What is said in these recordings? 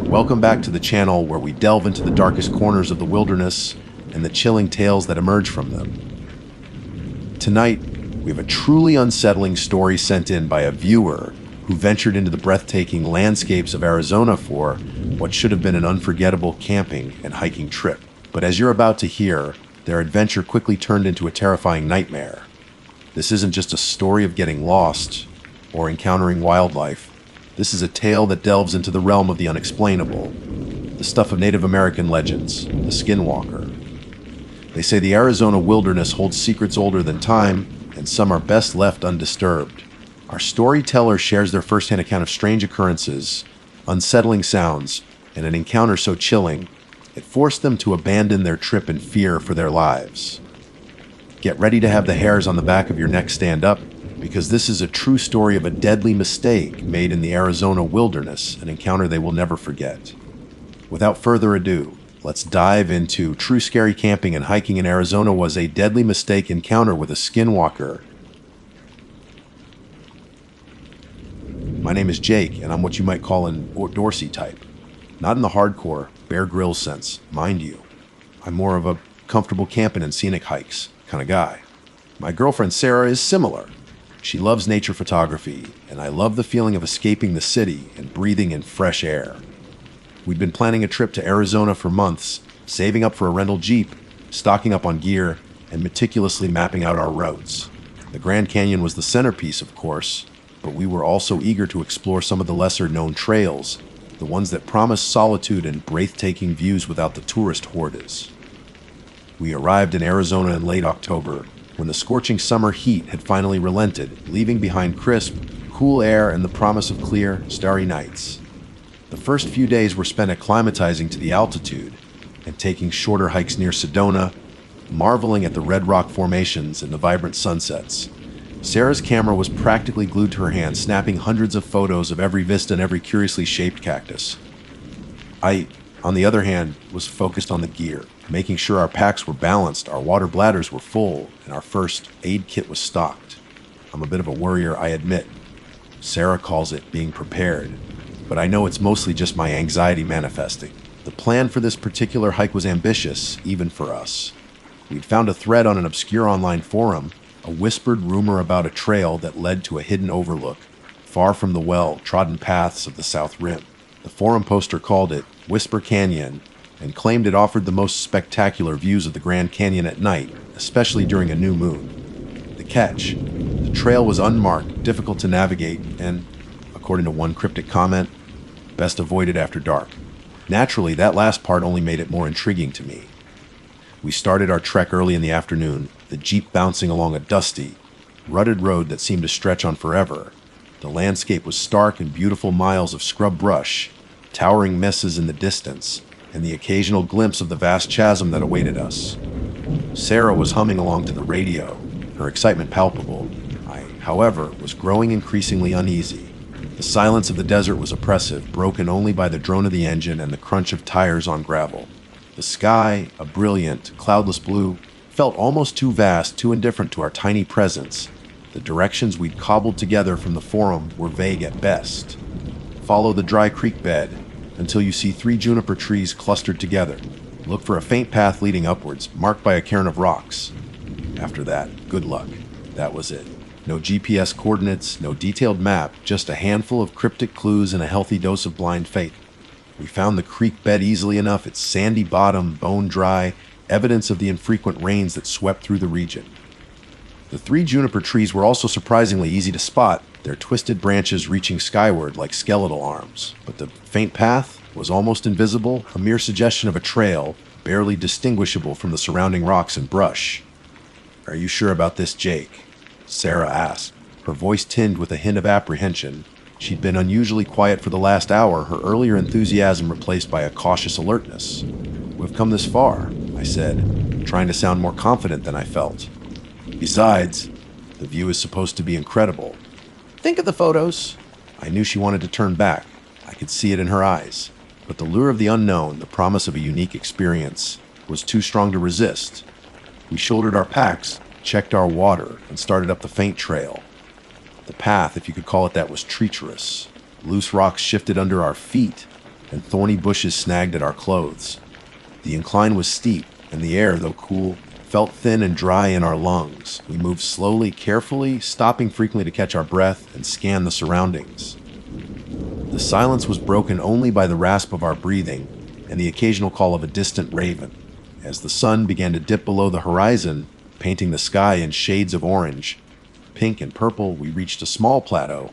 Welcome back to the channel where we delve into the darkest corners of the wilderness and the chilling tales that emerge from them. Tonight, we have a truly unsettling story sent in by a viewer who ventured into the breathtaking landscapes of Arizona for what should have been an unforgettable camping and hiking trip. But as you're about to hear, their adventure quickly turned into a terrifying nightmare. This isn't just a story of getting lost or encountering wildlife. This is a tale that delves into the realm of the unexplainable, the stuff of Native American legends, the skinwalker. They say the Arizona wilderness holds secrets older than time, and some are best left undisturbed. Our storyteller shares their firsthand account of strange occurrences, unsettling sounds, and an encounter so chilling, it forced them to abandon their trip in fear for their lives. Get ready to have the hairs on the back of your neck stand up, because this is a true story of a deadly mistake made in the Arizona wilderness, an encounter they will never forget. Without further ado, let's dive into True Scary Camping and Hiking in Arizona Was a Deadly Mistake Encounter with a Skinwalker. My name is Jake, and I'm what you might call an outdoorsy type. Not in the hardcore, Bear Grylls sense, mind you. I'm more of a comfortable camping and scenic hikes kind of guy. My girlfriend Sarah is similar. She loves nature photography, and I love the feeling of escaping the city and breathing in fresh air. We'd been planning a trip to Arizona for months, saving up for a rental Jeep, stocking up on gear, and meticulously mapping out our routes. The Grand Canyon was the centerpiece, of course, but we were also eager to explore some of the lesser-known trails, the ones that promise solitude and breathtaking views without the tourist hordes. We arrived in Arizona in late October, when the scorching summer heat had finally relented, leaving behind crisp, cool air and the promise of clear, starry nights. The first few days were spent acclimatizing to the altitude and taking shorter hikes near Sedona, marveling at the red rock formations and the vibrant sunsets. Sarah's camera was practically glued to her hand, snapping hundreds of photos of every vista and every curiously shaped cactus. I, on the other hand, was focused on the gear, making sure our packs were balanced, our water bladders were full, and our first aid kit was stocked. I'm a bit of a worrier, I admit. Sarah calls it being prepared, but I know it's mostly just my anxiety manifesting. The plan for this particular hike was ambitious, even for us. We'd found a thread on an obscure online forum, a whispered rumor about a trail that led to a hidden overlook, far from the well-trodden paths of the South Rim. The forum poster called it Whisper Canyon and claimed it offered the most spectacular views of the Grand Canyon at night, especially during a new moon. The catch: the trail was unmarked, difficult to navigate, and, according to one cryptic comment, best avoided after dark. Naturally, that last part only made it more intriguing to me. We started our trek early in the afternoon, the Jeep bouncing along a dusty, rutted road that seemed to stretch on forever. The landscape was stark and beautiful, miles of scrub brush, towering mesas in the distance, and the occasional glimpse of the vast chasm that awaited us. Sarah was humming along to the radio, her excitement palpable. I, however, was growing increasingly uneasy. The silence of the desert was oppressive, broken only by the drone of the engine and the crunch of tires on gravel. The sky, a brilliant, cloudless blue, felt almost too vast, too indifferent to our tiny presence. The directions we'd cobbled together from the forum were vague at best. Follow the dry creek bed until you see 3 juniper trees clustered together. Look for a faint path leading upwards, marked by a cairn of rocks. After that, good luck. That was it. No GPS coordinates, no detailed map, just a handful of cryptic clues and a healthy dose of blind faith. We found the creek bed easily enough, its sandy bottom, bone dry, evidence of the infrequent rains that swept through the region. The 3 juniper trees were also surprisingly easy to spot, their twisted branches reaching skyward like skeletal arms. But the faint path was almost invisible, a mere suggestion of a trail, barely distinguishable from the surrounding rocks and brush. "Are you sure about this, Jake?" Sarah asked, her voice tinged with a hint of apprehension. She'd been unusually quiet for the last hour, her earlier enthusiasm replaced by a cautious alertness. "We've come this far," I said, trying to sound more confident than I felt. "Besides, the view is supposed to be incredible. Think of the photos." I knew she wanted to turn back. I could see it in her eyes. But the lure of the unknown, the promise of a unique experience, was too strong to resist. We shouldered our packs, checked our water, and started up the faint trail. The path, if you could call it that, was treacherous. Loose rocks shifted under our feet, and thorny bushes snagged at our clothes. The incline was steep, and the air, though cool, felt thin and dry in our lungs. We moved slowly, carefully, stopping frequently to catch our breath and scan the surroundings. The silence was broken only by the rasp of our breathing and the occasional call of a distant raven. As the sun began to dip below the horizon, painting the sky in shades of orange, pink and purple, we reached a small plateau.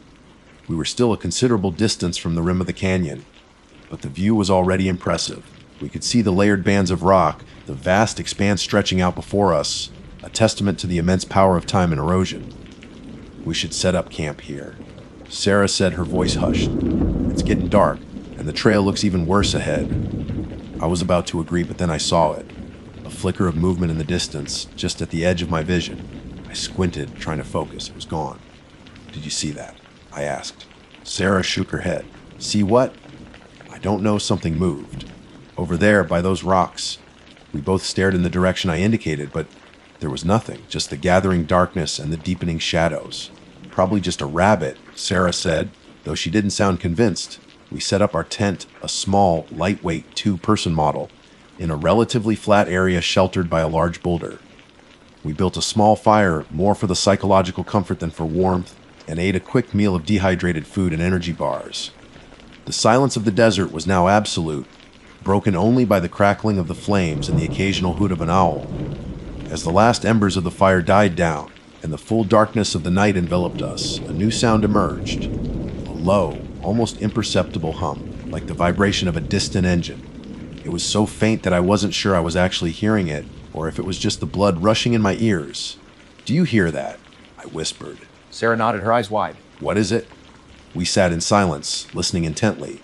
We were still a considerable distance from the rim of the canyon, but the view was already impressive. We could see the layered bands of rock, the vast expanse stretching out before us, a testament to the immense power of time and erosion. We should set up camp here. Sarah said, her voice hushed. It's getting dark, and the trail looks even worse ahead. I was about to agree, but then I saw it. A flicker of movement in the distance, just at the edge of my vision. I squinted, trying to focus. It was gone. Did you see that? I asked. Sarah shook her head. See what? I don't know, something moved. Over there, by those rocks. We both stared in the direction I indicated, but there was nothing, just the gathering darkness and the deepening shadows. Probably just a rabbit, Sarah said, though she didn't sound convinced. We set up our tent, a small, lightweight two-person model, in a relatively flat area sheltered by a large boulder. We built a small fire, more for the psychological comfort than for warmth, and ate a quick meal of dehydrated food and energy bars. The silence of the desert was now absolute, broken only by the crackling of the flames and the occasional hoot of an owl. As the last embers of the fire died down, and the full darkness of the night enveloped us, a new sound emerged. A low, almost imperceptible hum, like the vibration of a distant engine. It was so faint that I wasn't sure I was actually hearing it, or if it was just the blood rushing in my ears. Do you hear that? I whispered. Sarah nodded, her eyes wide. What is it? We sat in silence, listening intently.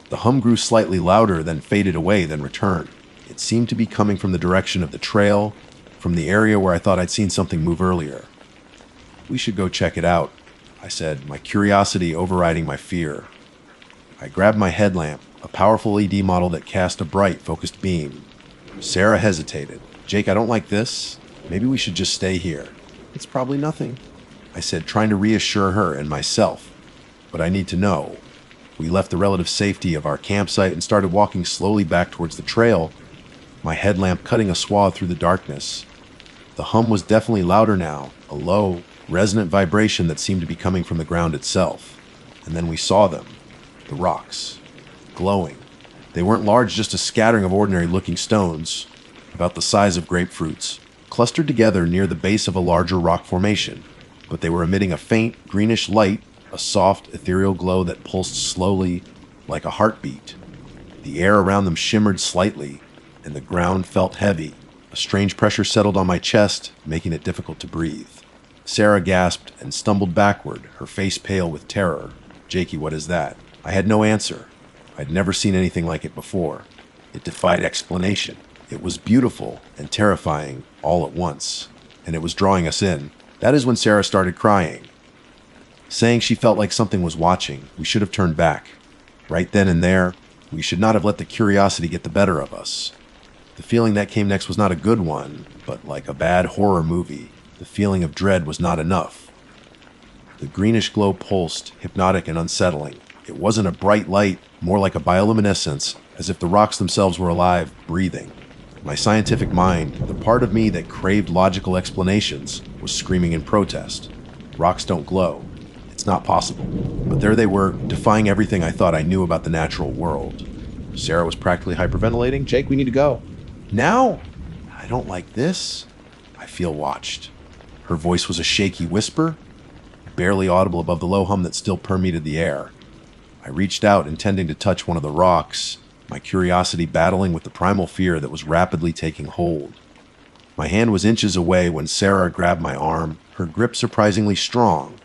The hum grew slightly louder, then faded away, then returned. It seemed to be coming from the direction of the trail, from the area where I thought I'd seen something move earlier. We should go check it out, I said, my curiosity overriding my fear. I grabbed my headlamp, a powerful LED model that cast a bright, focused beam. Sarah hesitated. Jake, I don't like this. Maybe we should just stay here. It's probably nothing, I said, trying to reassure her and myself. But I need to know. We left the relative safety of our campsite and started walking slowly back towards the trail, my headlamp cutting a swath through the darkness. The hum was definitely louder now, a low, resonant vibration that seemed to be coming from the ground itself. And then we saw them, the rocks, glowing. They weren't large, just a scattering of ordinary-looking stones, about the size of grapefruits, clustered together near the base of a larger rock formation. But they were emitting a faint, greenish light, a soft, ethereal glow that pulsed slowly, like a heartbeat. The air around them shimmered slightly, and the ground felt heavy. A strange pressure settled on my chest, making it difficult to breathe. Sarah gasped and stumbled backward, her face pale with terror. Jakey, what is that? I had no answer. I'd never seen anything like it before. It defied explanation. It was beautiful and terrifying all at once, and it was drawing us in. That is when Sarah started crying, saying she felt like something was watching. We should have turned back. Right then and there, we should not have let the curiosity get the better of us. The feeling that came next was not a good one, but like a bad horror movie, the feeling of dread was not enough. The greenish glow pulsed, hypnotic and unsettling. It wasn't a bright light, more like a bioluminescence, as if the rocks themselves were alive, breathing. My scientific mind, the part of me that craved logical explanations, was screaming in protest. Rocks don't glow. It's not possible. But there they were, defying everything I thought I knew about the natural world. Sarah was practically hyperventilating. Jake, we need to go. Now? I don't like this. I feel watched. Her voice was a shaky whisper, barely audible above the low hum that still permeated the air. I reached out, intending to touch one of the rocks, my curiosity battling with the primal fear that was rapidly taking hold. My hand was inches away when Sarah grabbed my arm, her grip surprisingly strong.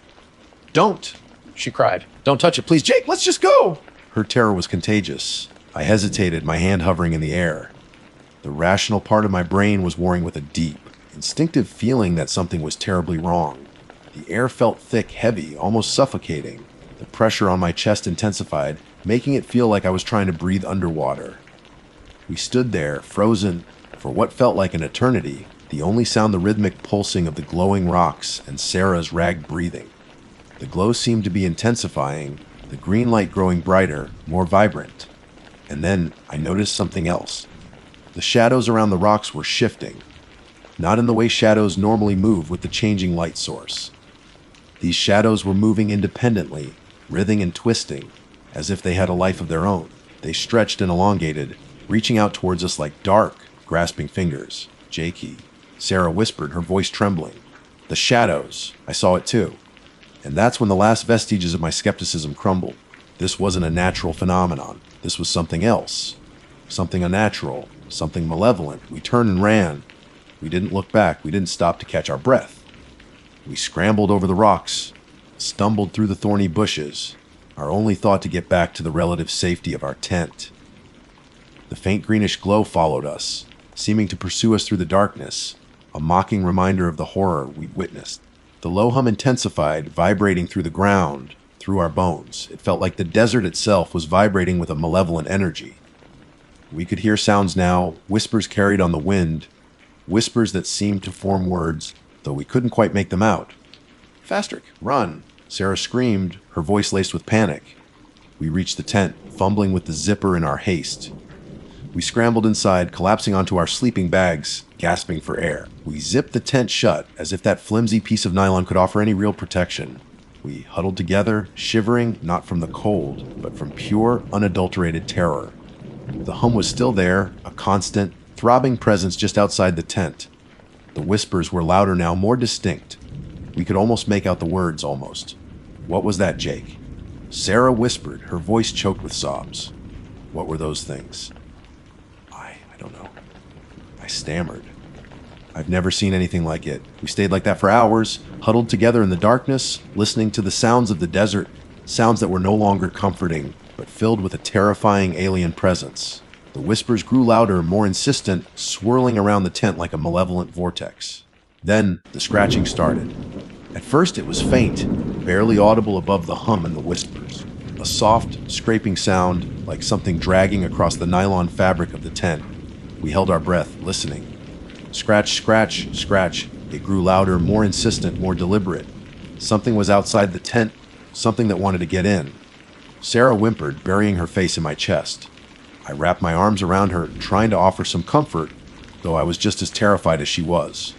Don't, she cried. Don't touch it, please. Jake, let's just go. Her terror was contagious. I hesitated, my hand hovering in the air. The rational part of my brain was warring with a deep, instinctive feeling that something was terribly wrong. The air felt thick, heavy, almost suffocating. The pressure on my chest intensified, making it feel like I was trying to breathe underwater. We stood there, frozen, for what felt like an eternity, the only sound the rhythmic pulsing of the glowing rocks and Sarah's ragged breathing. The glow seemed to be intensifying, the green light growing brighter, more vibrant. And then I noticed something else. The shadows around the rocks were shifting, not in the way shadows normally move with the changing light source. These shadows were moving independently, writhing and twisting, as if they had a life of their own. They stretched and elongated, reaching out towards us like dark, grasping fingers. "Jakey," Sarah whispered, her voice trembling. "The shadows. I saw it too." And that's when the last vestiges of my skepticism crumbled. This wasn't a natural phenomenon. This was something else. Something unnatural. Something malevolent. We turned and ran. We didn't look back. We didn't stop to catch our breath. We scrambled over the rocks, stumbled through the thorny bushes, our only thought to get back to the relative safety of our tent. The faint greenish glow followed us, seeming to pursue us through the darkness, a mocking reminder of the horror we'd witnessed. The low hum intensified, vibrating through the ground, through our bones. It felt like the desert itself was vibrating with a malevolent energy. We could hear sounds now, whispers carried on the wind, whispers that seemed to form words, though we couldn't quite make them out. "Fastrick, run!" Sarah screamed, her voice laced with panic. We reached the tent, fumbling with the zipper in our haste. We scrambled inside, collapsing onto our sleeping bags, gasping for air. We zipped the tent shut, as if that flimsy piece of nylon could offer any real protection. We huddled together, shivering not from the cold, but from pure, unadulterated terror. The hum was still there, a constant, throbbing presence just outside the tent. The whispers were louder now, more distinct. We could almost make out the words, almost. "What was that, Jake?" Sarah whispered, her voice choked with sobs. "What were those things?" I don't know. I stammered. "I've never seen anything like it." We stayed like that for hours, huddled together in the darkness, listening to the sounds of the desert, sounds that were no longer comforting, but filled with a terrifying alien presence. The whispers grew louder, more insistent, swirling around the tent like a malevolent vortex. Then the scratching started. At first it was faint, barely audible above the hum and the whispers. A soft, scraping sound, like something dragging across the nylon fabric of the tent. We held our breath, listening. Scratch, scratch, scratch. It grew louder, more insistent, more deliberate. Something was outside the tent, something that wanted to get in. Sarah whimpered, burying her face in my chest. I wrapped my arms around her, trying to offer some comfort, though I was just as terrified as she was.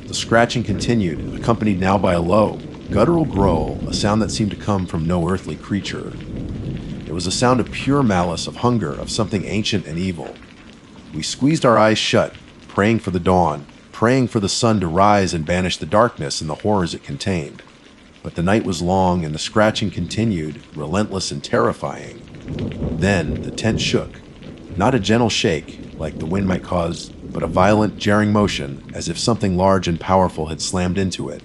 The scratching continued, accompanied now by a low, guttural growl, a sound that seemed to come from no earthly creature. It was a sound of pure malice, of hunger, of something ancient and evil. We squeezed our eyes shut, praying for the dawn, praying for the sun to rise and banish the darkness and the horrors it contained. But the night was long and the scratching continued, relentless and terrifying. Then the tent shook. Not a gentle shake, like the wind might cause, but a violent, jarring motion, as if something large and powerful had slammed into it.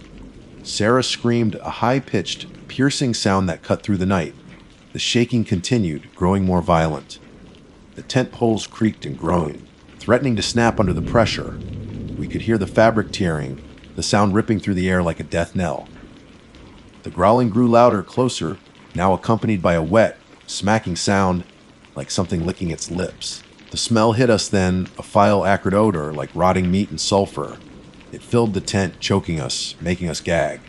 Sarah screamed, a high-pitched, piercing sound that cut through the night. The shaking continued, growing more violent. The tent poles creaked and groaned, threatening to snap under the pressure. We could hear the fabric tearing, the sound ripping through the air like a death knell. The growling grew louder, closer, now accompanied by a wet, smacking sound, like something licking its lips. The smell hit us then, a foul acrid odor like rotting meat and sulfur. It filled the tent, choking us, making us gag.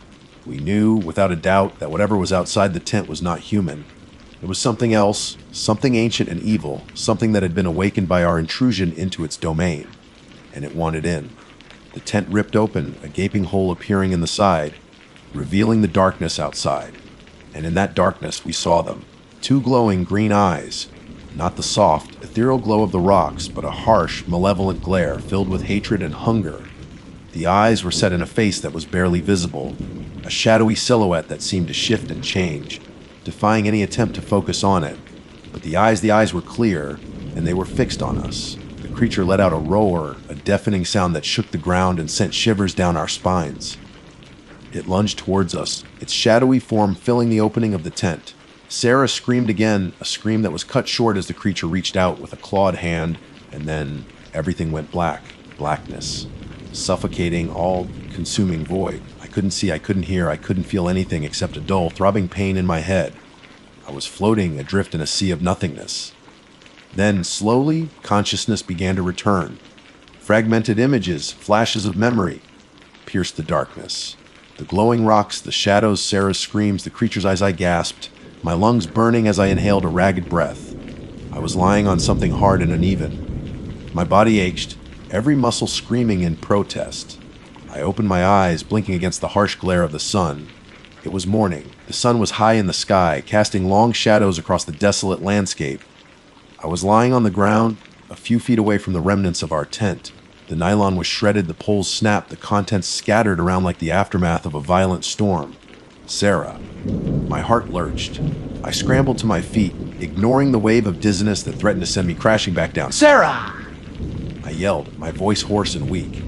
We knew, without a doubt, that whatever was outside the tent was not human. It was something else, something ancient and evil, something that had been awakened by our intrusion into its domain. And it wanted in. The tent ripped open, a gaping hole appearing in the side, revealing the darkness outside. And in that darkness we saw them. Two glowing green eyes. Not the soft, ethereal glow of the rocks, but a harsh, malevolent glare filled with hatred and hunger. The eyes were set in a face that was barely visible, a shadowy silhouette that seemed to shift and change, defying any attempt to focus on it. But the eyes were clear, and they were fixed on us. The creature let out a roar, a deafening sound that shook the ground and sent shivers down our spines. It lunged towards us, its shadowy form filling the opening of the tent. Sarah screamed again, a scream that was cut short as the creature reached out with a clawed hand, and then everything went black, blackness, suffocating, all-consuming void. I couldn't see, I couldn't hear, I couldn't feel anything except a dull, throbbing pain in my head. I was floating adrift in a sea of nothingness. Then, slowly, consciousness began to return. Fragmented images, flashes of memory, pierced the darkness. The glowing rocks, the shadows, Sarah's screams, the creature's eyes. I gasped, my lungs burning as I inhaled a ragged breath. I was lying on something hard and uneven. My body ached, every muscle screaming in protest. I opened my eyes, blinking against the harsh glare of the sun. It was morning. The sun was high in the sky, casting long shadows across the desolate landscape. I was lying on the ground, a few feet away from the remnants of our tent. The nylon was shredded, the poles snapped, the contents scattered around like the aftermath of a violent storm. Sarah. My heart lurched. I scrambled to my feet, ignoring the wave of dizziness that threatened to send me crashing back down. "Sarah!" I yelled, my voice hoarse and weak.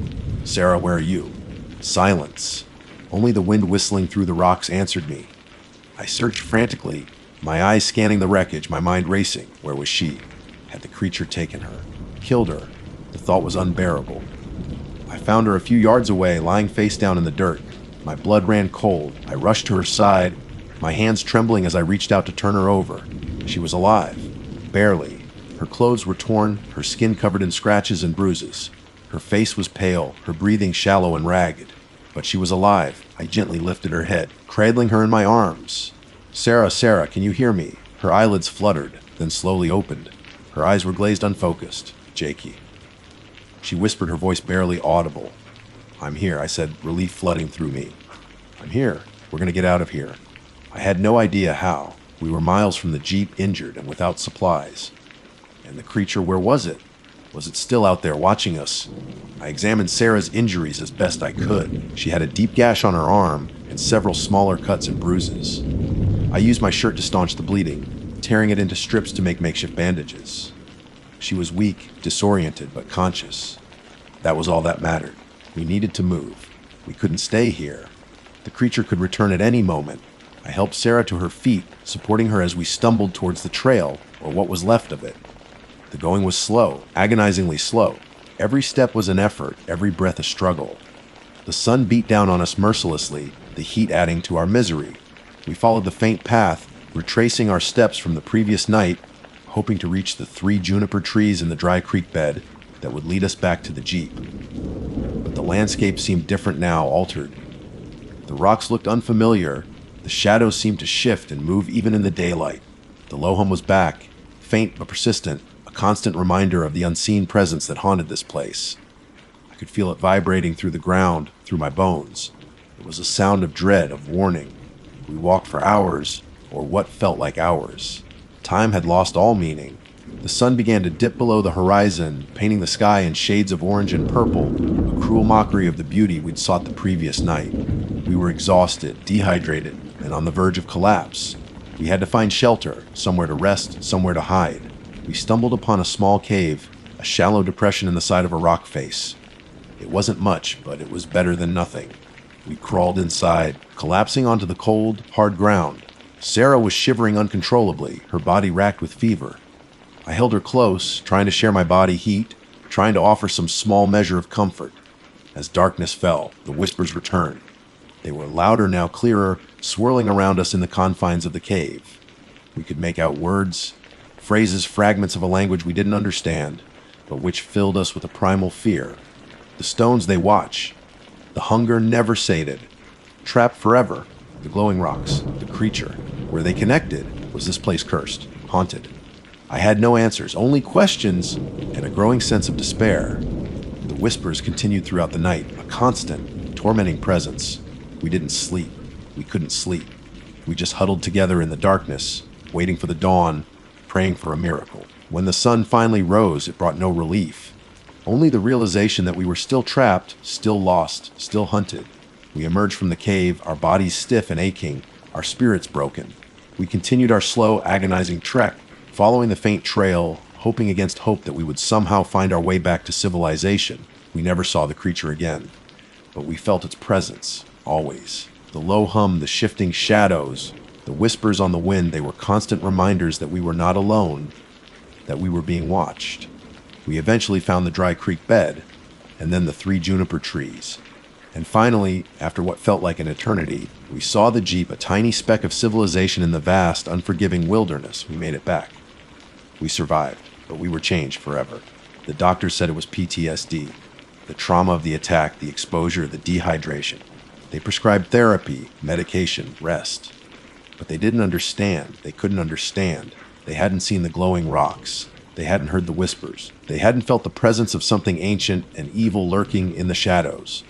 "Sarah, where are you?" Silence. Only the wind whistling through the rocks answered me. I searched frantically, my eyes scanning the wreckage, my mind racing. Where was she? Had the creature taken her? Killed her? The thought was unbearable. I found her a few yards away, lying face down in the dirt. My blood ran cold. I rushed to her side, my hands trembling as I reached out to turn her over. She was alive. Barely. Her clothes were torn, her skin covered in scratches and bruises. Her face was pale, her breathing shallow and ragged. But she was alive. I gently lifted her head, cradling her in my arms. "Sarah, Sarah, can you hear me?" Her eyelids fluttered, then slowly opened. Her eyes were glazed unfocused. "Jakey." She whispered, her voice barely audible. "I'm here," I said, relief flooding through me. "I'm here. We're going to get out of here." I had no idea how. We were miles from the jeep, injured and without supplies. And the creature, where was it? Was it still out there watching us? I examined Sarah's injuries as best I could. She had a deep gash on her arm and several smaller cuts and bruises. I used my shirt to staunch the bleeding, tearing it into strips to make makeshift bandages. She was weak, disoriented, but conscious. That was all that mattered. We needed to move. We couldn't stay here. The creature could return at any moment. I helped Sarah to her feet, supporting her as we stumbled towards the trail, or what was left of it. The going was slow, agonizingly slow. Every step was an effort, every breath a struggle. The sun beat down on us mercilessly, the heat adding to our misery. We followed the faint path, retracing our steps from the previous night, hoping to reach the 3 juniper trees in the dry creek bed that would lead us back to the jeep. But the landscape seemed different now, altered. The rocks looked unfamiliar, the shadows seemed to shift and move even in the daylight. The low hum was back, faint but persistent, a constant reminder of the unseen presence that haunted this place. I could feel it vibrating through the ground, through my bones. It was a sound of dread, of warning. We walked for hours, or what felt like hours. Time had lost all meaning. The sun began to dip below the horizon, painting the sky in shades of orange and purple, a cruel mockery of the beauty we'd sought the previous night. We were exhausted, dehydrated, and on the verge of collapse. We had to find shelter, somewhere to rest, somewhere to hide. We stumbled upon a small cave, a shallow depression in the side of a rock face. It wasn't much, but it was better than nothing. We crawled inside, collapsing onto the cold, hard ground. Sarah was shivering uncontrollably, her body racked with fever. I held her close, trying to share my body heat, trying to offer some small measure of comfort. As darkness fell, the whispers returned. They were louder now, clearer, swirling around us in the confines of the cave. We could make out words, phrases, fragments of a language we didn't understand, but which filled us with a primal fear. The stones they watch. The hunger never sated. Trapped forever. The glowing rocks. The creature. Were they connected? Was this place cursed? Haunted? I had no answers, only questions and a growing sense of despair. The whispers continued throughout the night, a constant, tormenting presence. We didn't sleep. We couldn't sleep. We just huddled together in the darkness, waiting for the dawn, praying for a miracle. When the sun finally rose, it brought no relief. Only the realization that we were still trapped, still lost, still hunted. We emerged from the cave, our bodies stiff and aching, our spirits broken. We continued our slow, agonizing trek, following the faint trail, hoping against hope that we would somehow find our way back to civilization. We never saw the creature again, but we felt its presence, always. The low hum, the shifting shadows, the whispers on the wind, they were constant reminders that we were not alone, that we were being watched. We eventually found the dry creek bed, and then the 3 juniper trees. And finally, after what felt like an eternity, we saw the jeep, a tiny speck of civilization in the vast, unforgiving wilderness. We made it back. We survived, but we were changed forever. The doctors said it was PTSD, the trauma of the attack, the exposure, the dehydration. They prescribed therapy, medication, rest. But they didn't understand. They couldn't understand. They hadn't seen the glowing rocks. They hadn't heard the whispers. They hadn't felt the presence of something ancient and evil lurking in the shadows.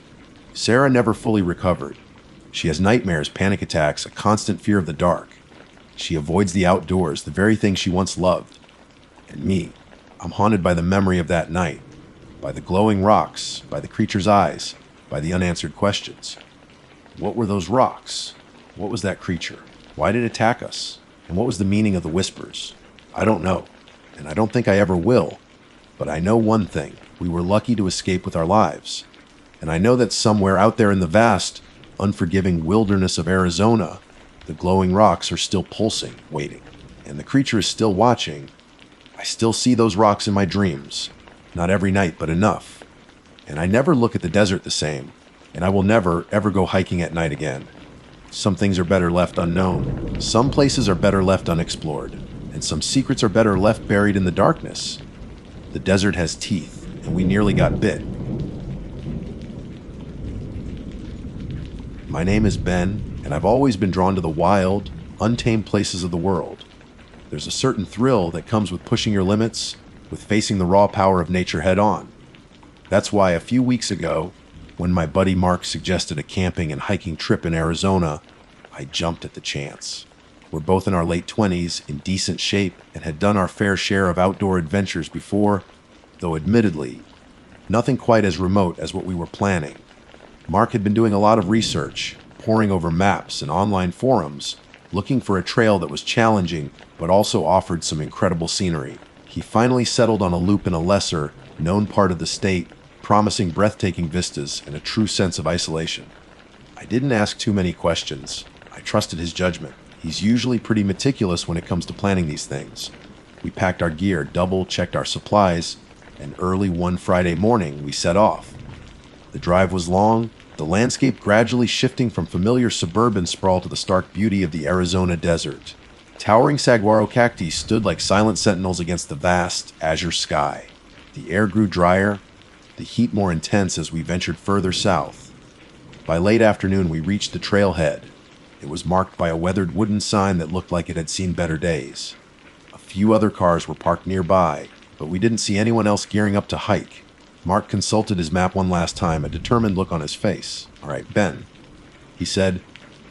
Sarah never fully recovered. She has nightmares, panic attacks, a constant fear of the dark. She avoids the outdoors, the very thing she once loved. And me, I'm haunted by the memory of that night, by the glowing rocks, by the creature's eyes, by the unanswered questions. What were those rocks? What was that creature? Why did it attack us? And what was the meaning of the whispers? I don't know, and I don't think I ever will. But I know one thing. We were lucky to escape with our lives. And I know that somewhere out there in the vast, unforgiving wilderness of Arizona, the glowing rocks are still pulsing, waiting. And the creature is still watching. I still see those rocks in my dreams. Not every night, but enough. And I never look at the desert the same. And I will never, ever go hiking at night again. Some things are better left unknown. Some places are better left unexplored. And some secrets are better left buried in the darkness. The desert has teeth, and we nearly got bit. My name is Ben, and I've always been drawn to the wild, untamed places of the world. There's a certain thrill that comes with pushing your limits, with facing the raw power of nature head on. That's why a few weeks ago, when my buddy Mark suggested a camping and hiking trip in Arizona, I jumped at the chance. We're both in our late 20s, in decent shape, and had done our fair share of outdoor adventures before, though admittedly, nothing quite as remote as what we were planning. Mark had been doing a lot of research, poring over maps and online forums, looking for a trail that was challenging but also offered some incredible scenery. He finally settled on a loop in a lesser, known part of the state, promising breathtaking vistas and a true sense of isolation. I didn't ask too many questions. I trusted his judgment. He's usually pretty meticulous when it comes to planning these things. We packed our gear, double-checked our supplies, and early one Friday morning we set off. The drive was long, the landscape gradually shifting from familiar suburban sprawl to the stark beauty of the Arizona desert. Towering saguaro cacti stood like silent sentinels against the vast, azure sky. The air grew drier, the heat more intense as we ventured further south. By late afternoon, we reached the trailhead. It was marked by a weathered wooden sign that looked like it had seen better days. A few other cars were parked nearby, but we didn't see anyone else gearing up to hike. Mark consulted his map one last time, a determined look on his face. "All right, Ben," he said,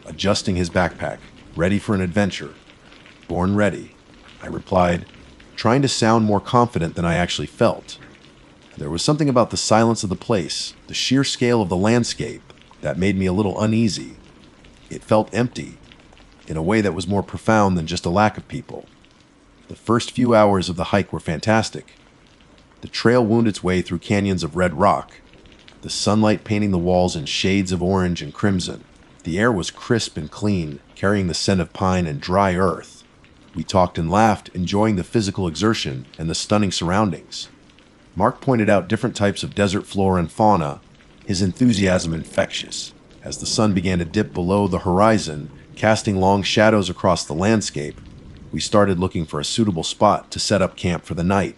adjusting his backpack. "Ready for an adventure?" "Born ready," I replied, trying to sound more confident than I actually felt. There was something about the silence of the place, the sheer scale of the landscape, that made me a little uneasy. It felt empty, in a way that was more profound than just a lack of people. The first few hours of the hike were fantastic. The trail wound its way through canyons of red rock, the sunlight painting the walls in shades of orange and crimson. The air was crisp and clean, carrying the scent of pine and dry earth. We talked and laughed, enjoying the physical exertion and the stunning surroundings. Mark pointed out different types of desert flora and fauna, his enthusiasm infectious. As the sun began to dip below the horizon, casting long shadows across the landscape, we started looking for a suitable spot to set up camp for the night.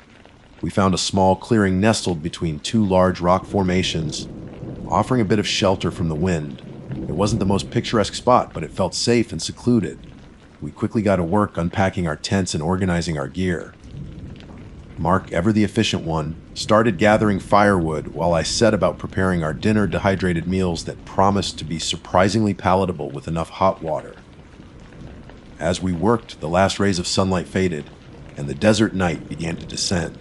We found a small clearing nestled between two large rock formations, offering a bit of shelter from the wind. It wasn't the most picturesque spot, but it felt safe and secluded. We quickly got to work unpacking our tents and organizing our gear. Mark, ever the efficient one, started gathering firewood while I set about preparing our dinner dehydrated meals that promised to be surprisingly palatable with enough hot water. As we worked, the last rays of sunlight faded, and the desert night began to descend.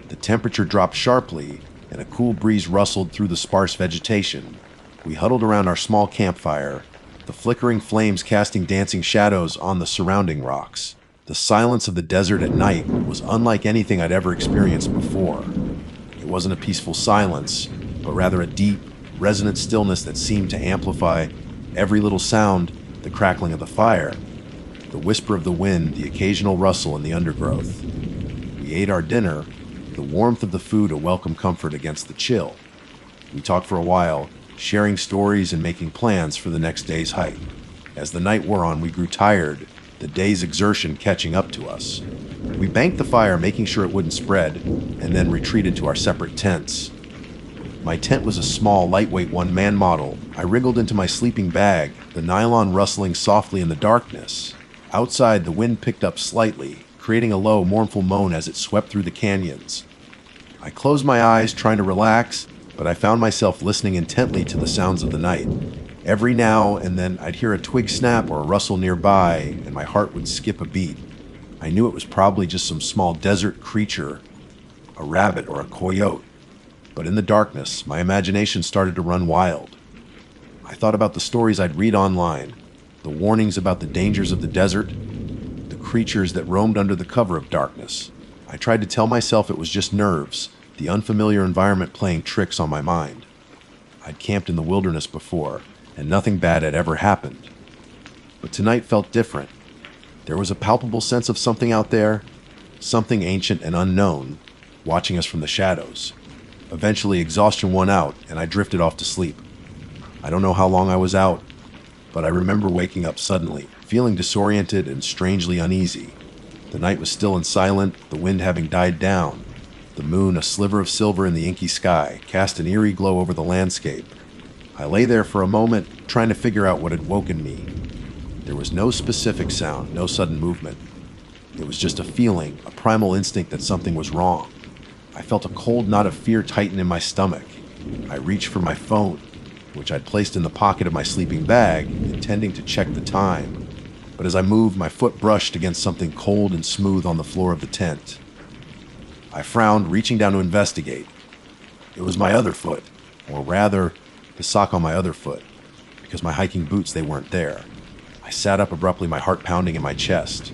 The temperature dropped sharply, and a cool breeze rustled through the sparse vegetation. We huddled around our small campfire, the flickering flames casting dancing shadows on the surrounding rocks. The silence of the desert at night was unlike anything I'd ever experienced before. It wasn't a peaceful silence, but rather a deep, resonant stillness that seemed to amplify every little sound, the crackling of the fire, the whisper of the wind, the occasional rustle in the undergrowth. We ate our dinner, the warmth of the food a welcome comfort against the chill. We talked for a while, sharing stories and making plans for the next day's hike. As the night wore on, we grew tired, the day's exertion catching up to us. We banked the fire, making sure it wouldn't spread, and then retreated to our separate tents. My tent was a small, lightweight one-man model. I wriggled into my sleeping bag, the nylon rustling softly in the darkness. Outside, the wind picked up slightly, creating a low, mournful moan as it swept through the canyons. I closed my eyes, trying to relax, but I found myself listening intently to the sounds of the night. Every now and then I'd hear a twig snap or a rustle nearby, and my heart would skip a beat. I knew it was probably just some small desert creature, a rabbit or a coyote. But in the darkness, my imagination started to run wild. I thought about the stories I'd read online, the warnings about the dangers of the desert, the creatures that roamed under the cover of darkness. I tried to tell myself it was just nerves, the unfamiliar environment playing tricks on my mind. I'd camped in the wilderness before, and nothing bad had ever happened. But tonight felt different. There was a palpable sense of something out there, something ancient and unknown, watching us from the shadows. Eventually, exhaustion won out, and I drifted off to sleep. I don't know how long I was out, but I remember waking up suddenly, feeling disoriented and strangely uneasy. The night was still and silent, the wind having died down. The moon, a sliver of silver in the inky sky, cast an eerie glow over the landscape. I lay there for a moment, trying to figure out what had woken me. There was no specific sound, no sudden movement. It was just a feeling, a primal instinct that something was wrong. I felt a cold knot of fear tighten in my stomach. I reached for my phone, which I'd placed in the pocket of my sleeping bag, intending to check the time. But as I moved, my foot brushed against something cold and smooth on the floor of the tent. I frowned, reaching down to investigate. It was my other foot, or rather, the sock on my other foot, because my hiking boots, they weren't there. I sat up abruptly, my heart pounding in my chest.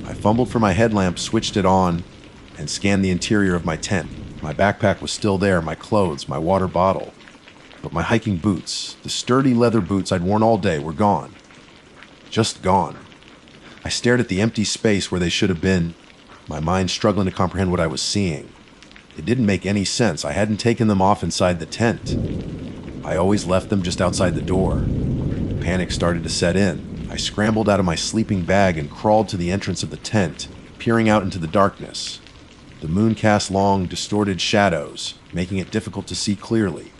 I fumbled for my headlamp, switched it on, and scanned the interior of my tent. My backpack was still there, my clothes, my water bottle. But my hiking boots, the sturdy leather boots I'd worn all day, were gone. Just gone. I stared at the empty space where they should have been, my mind struggling to comprehend what I was seeing. It didn't make any sense. I hadn't taken them off inside the tent. I always left them just outside the door. Panic started to set in. I scrambled out of my sleeping bag and crawled to the entrance of the tent, peering out into the darkness. The moon cast long, distorted shadows, making it difficult to see clearly.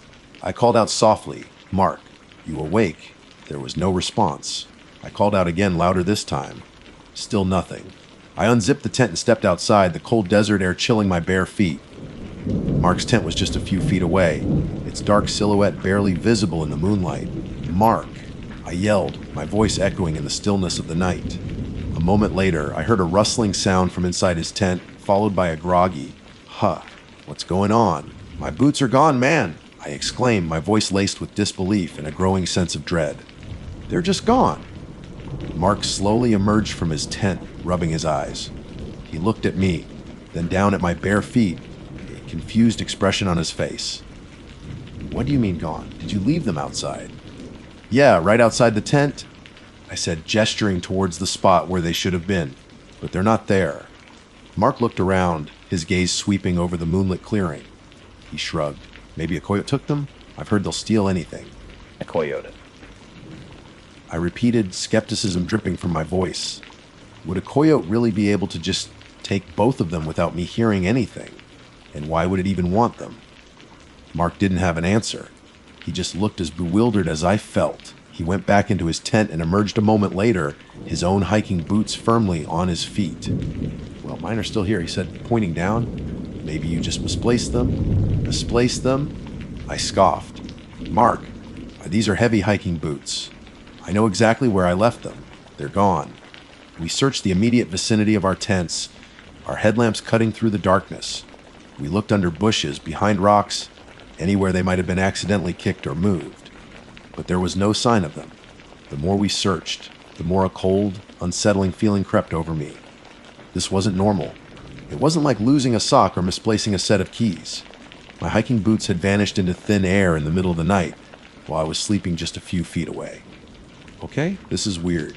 I called out softly, "Mark, you awake?" There was no response. I called out again, louder this time. Still nothing. I unzipped the tent and stepped outside, the cold desert air chilling my bare feet. Mark's tent was just a few feet away, its dark silhouette barely visible in the moonlight. "Mark!" I yelled, my voice echoing in the stillness of the night. A moment later, I heard a rustling sound from inside his tent, followed by a groggy, "Huh, what's going on?" "My boots are gone, man!" I exclaimed, my voice laced with disbelief and a growing sense of dread. "They're just gone." Mark slowly emerged from his tent, rubbing his eyes. He looked at me, then down at my bare feet, a confused expression on his face. "What do you mean gone? Did you leave them outside?" "Yeah, right outside the tent," I said, gesturing towards the spot where they should have been. "But they're not there." Mark looked around, his gaze sweeping over the moonlit clearing. He shrugged. "Maybe a coyote took them? I've heard they'll steal anything." A coyote. I repeated, skepticism dripping from my voice. Would a coyote really be able to just take both of them without me hearing anything? And why would it even want them? Mark didn't have an answer. He just looked as bewildered as I felt. He went back into his tent and emerged a moment later, his own hiking boots firmly on his feet. "Well, mine are still here," he said, pointing down. "Maybe you just misplaced them?" "Misplaced them?" I scoffed. "Mark, these are heavy hiking boots. I know exactly where I left them. They're gone." We searched the immediate vicinity of our tents, our headlamps cutting through the darkness. We looked under bushes, behind rocks, anywhere they might have been accidentally kicked or moved. But there was no sign of them. The more we searched, the more a cold, unsettling feeling crept over me. This wasn't normal. It wasn't like losing a sock or misplacing a set of keys. My hiking boots had vanished into thin air in the middle of the night, while I was sleeping just a few feet away. "Okay, this is weird,"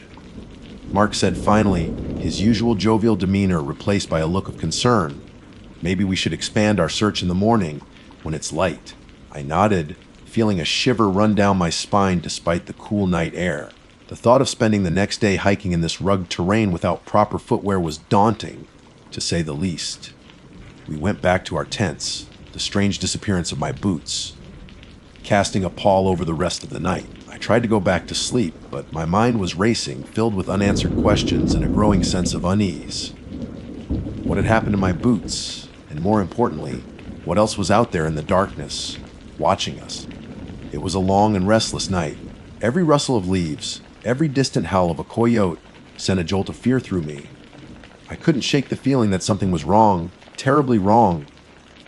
Mark said finally, his usual jovial demeanor replaced by a look of concern. "Maybe we should expand our search in the morning when it's light." I nodded, feeling a shiver run down my spine despite the cool night air. The thought of spending the next day hiking in this rugged terrain without proper footwear was daunting, to say the least. We went back to our tents, the strange disappearance of my boots, casting a pall over the rest of the night. I tried to go back to sleep, but my mind was racing, filled with unanswered questions and a growing sense of unease. what had happened to my boots, and more importantly, what else was out there in the darkness, watching us. It was a long and restless night. Every rustle of leaves, every distant howl of a coyote sent a jolt of fear through me. I couldn't shake the feeling that something was wrong, terribly wrong,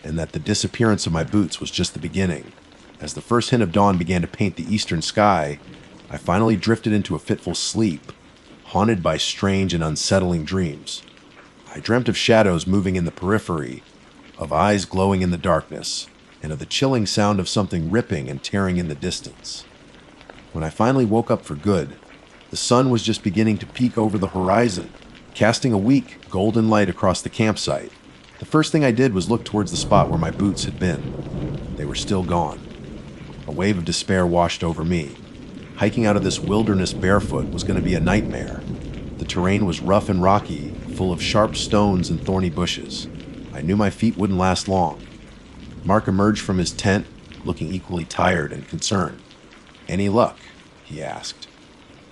and that the disappearance of my boots was just the beginning. As the first hint of dawn began to paint the eastern sky, I finally drifted into a fitful sleep, haunted by strange and unsettling dreams. I dreamt of shadows moving in the periphery, of eyes glowing in the darkness, and of the chilling sound of something ripping and tearing in the distance. When I finally woke up for good, the sun was just beginning to peek over the horizon, casting a weak, golden light across the campsite. The first thing I did was look towards the spot where my boots had been. They were still gone. A wave of despair washed over me. Hiking out of this wilderness barefoot was going to be a nightmare. The terrain was rough and rocky, full of sharp stones and thorny bushes. I knew my feet wouldn't last long. Mark emerged from his tent, looking equally tired and concerned. "Any luck?" he asked,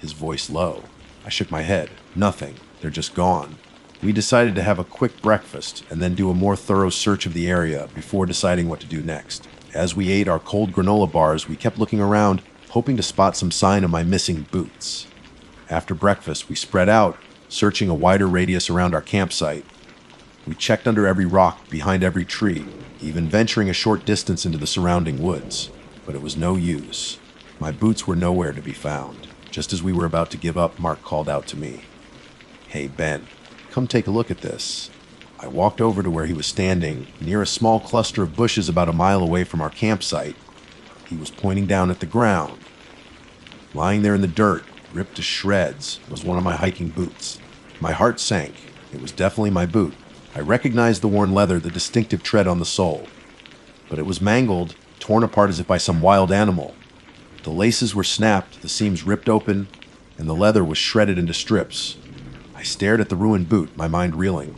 his voice low. I shook my head. "Nothing. They're just gone." We decided to have a quick breakfast and then do a more thorough search of the area before deciding what to do next. As we ate our cold granola bars, we kept looking around, hoping to spot some sign of my missing boots. After breakfast, we spread out, searching a wider radius around our campsite. We checked under every rock, behind every tree, even venturing a short distance into the surrounding woods. But it was no use. My boots were nowhere to be found. Just as we were about to give up, Mark called out to me. "Hey, Ben, come take a look at this." I walked over to where he was standing, near a small cluster of bushes about a mile away from our campsite. He was pointing down at the ground. Lying there in the dirt, ripped to shreds, was one of my hiking boots. My heart sank. It was definitely my boot. I recognized the worn leather, the distinctive tread on the sole. But it was mangled, torn apart as if by some wild animal. The laces were snapped, the seams ripped open, and the leather was shredded into strips. I stared at the ruined boot, my mind reeling.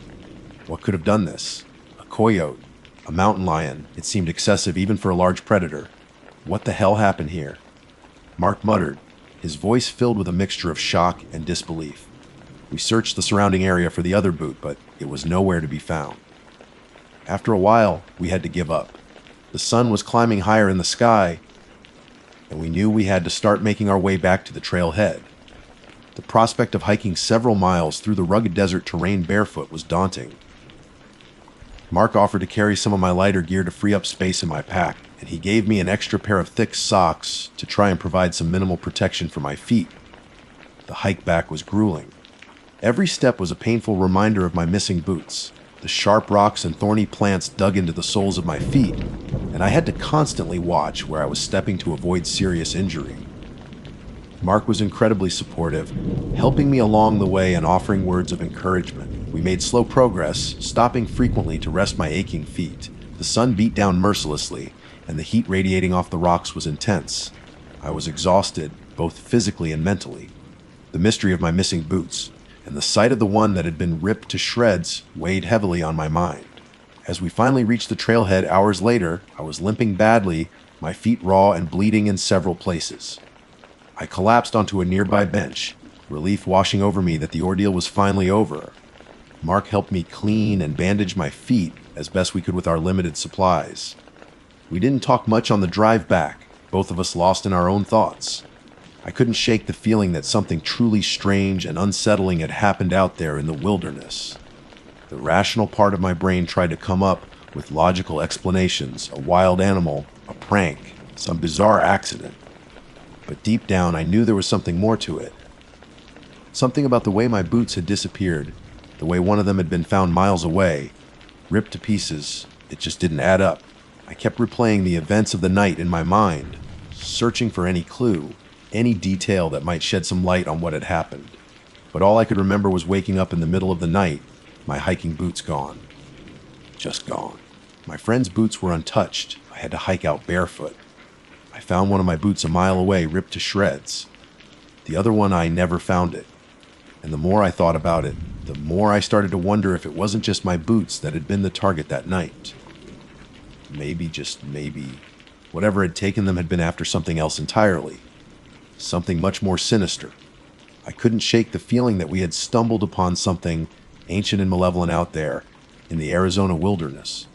What could have done this? A coyote, a mountain lion. It seemed excessive even for a large predator. What the hell happened here? Mark muttered, his voice filled with a mixture of shock and disbelief. We searched the surrounding area for the other boot, but it was nowhere to be found. After a while, we had to give up. The sun was climbing higher in the sky, and we knew we had to start making our way back to the trailhead. The prospect of hiking several miles through the rugged desert terrain barefoot was daunting. Mark offered to carry some of my lighter gear to free up space in my pack, and he gave me an extra pair of thick socks to try and provide some minimal protection for my feet. The hike back was grueling. Every step was a painful reminder of my missing boots. The sharp rocks and thorny plants dug into the soles of my feet, and I had to constantly watch where I was stepping to avoid serious injury. Mark was incredibly supportive, helping me along the way and offering words of encouragement. We made slow progress, stopping frequently to rest my aching feet. The sun beat down mercilessly, and the heat radiating off the rocks was intense. I was exhausted, both physically and mentally. The mystery of my missing boots, and the sight of the one that had been ripped to shreds, weighed heavily on my mind. As we finally reached the trailhead hours later, I was limping badly, my feet raw and bleeding in several places. I collapsed onto a nearby bench, relief washing over me that the ordeal was finally over. Mark helped me clean and bandage my feet as best we could with our limited supplies. We didn't talk much on the drive back, both of us lost in our own thoughts. I couldn't shake the feeling that something truly strange and unsettling had happened out there in the wilderness. The rational part of my brain tried to come up with logical explanations, a wild animal, a prank, some bizarre accident. But deep down, I knew there was something more to it. Something about the way my boots had disappeared, the way one of them had been found miles away, ripped to pieces. It just didn't add up. I kept replaying the events of the night in my mind, searching for any clue, any detail that might shed some light on what had happened. But all I could remember was waking up in the middle of the night, my hiking boots gone. Just gone. My friend's boots were untouched. I had to hike out barefoot. I found one of my boots a mile away, ripped to shreds. The other one, I never found it. And the more I thought about it, the more I started to wonder if it wasn't just my boots that had been the target that night. Maybe, just maybe, whatever had taken them had been after something else entirely. Something much more sinister. I couldn't shake the feeling that we had stumbled upon something ancient and malevolent out there, in the Arizona wilderness.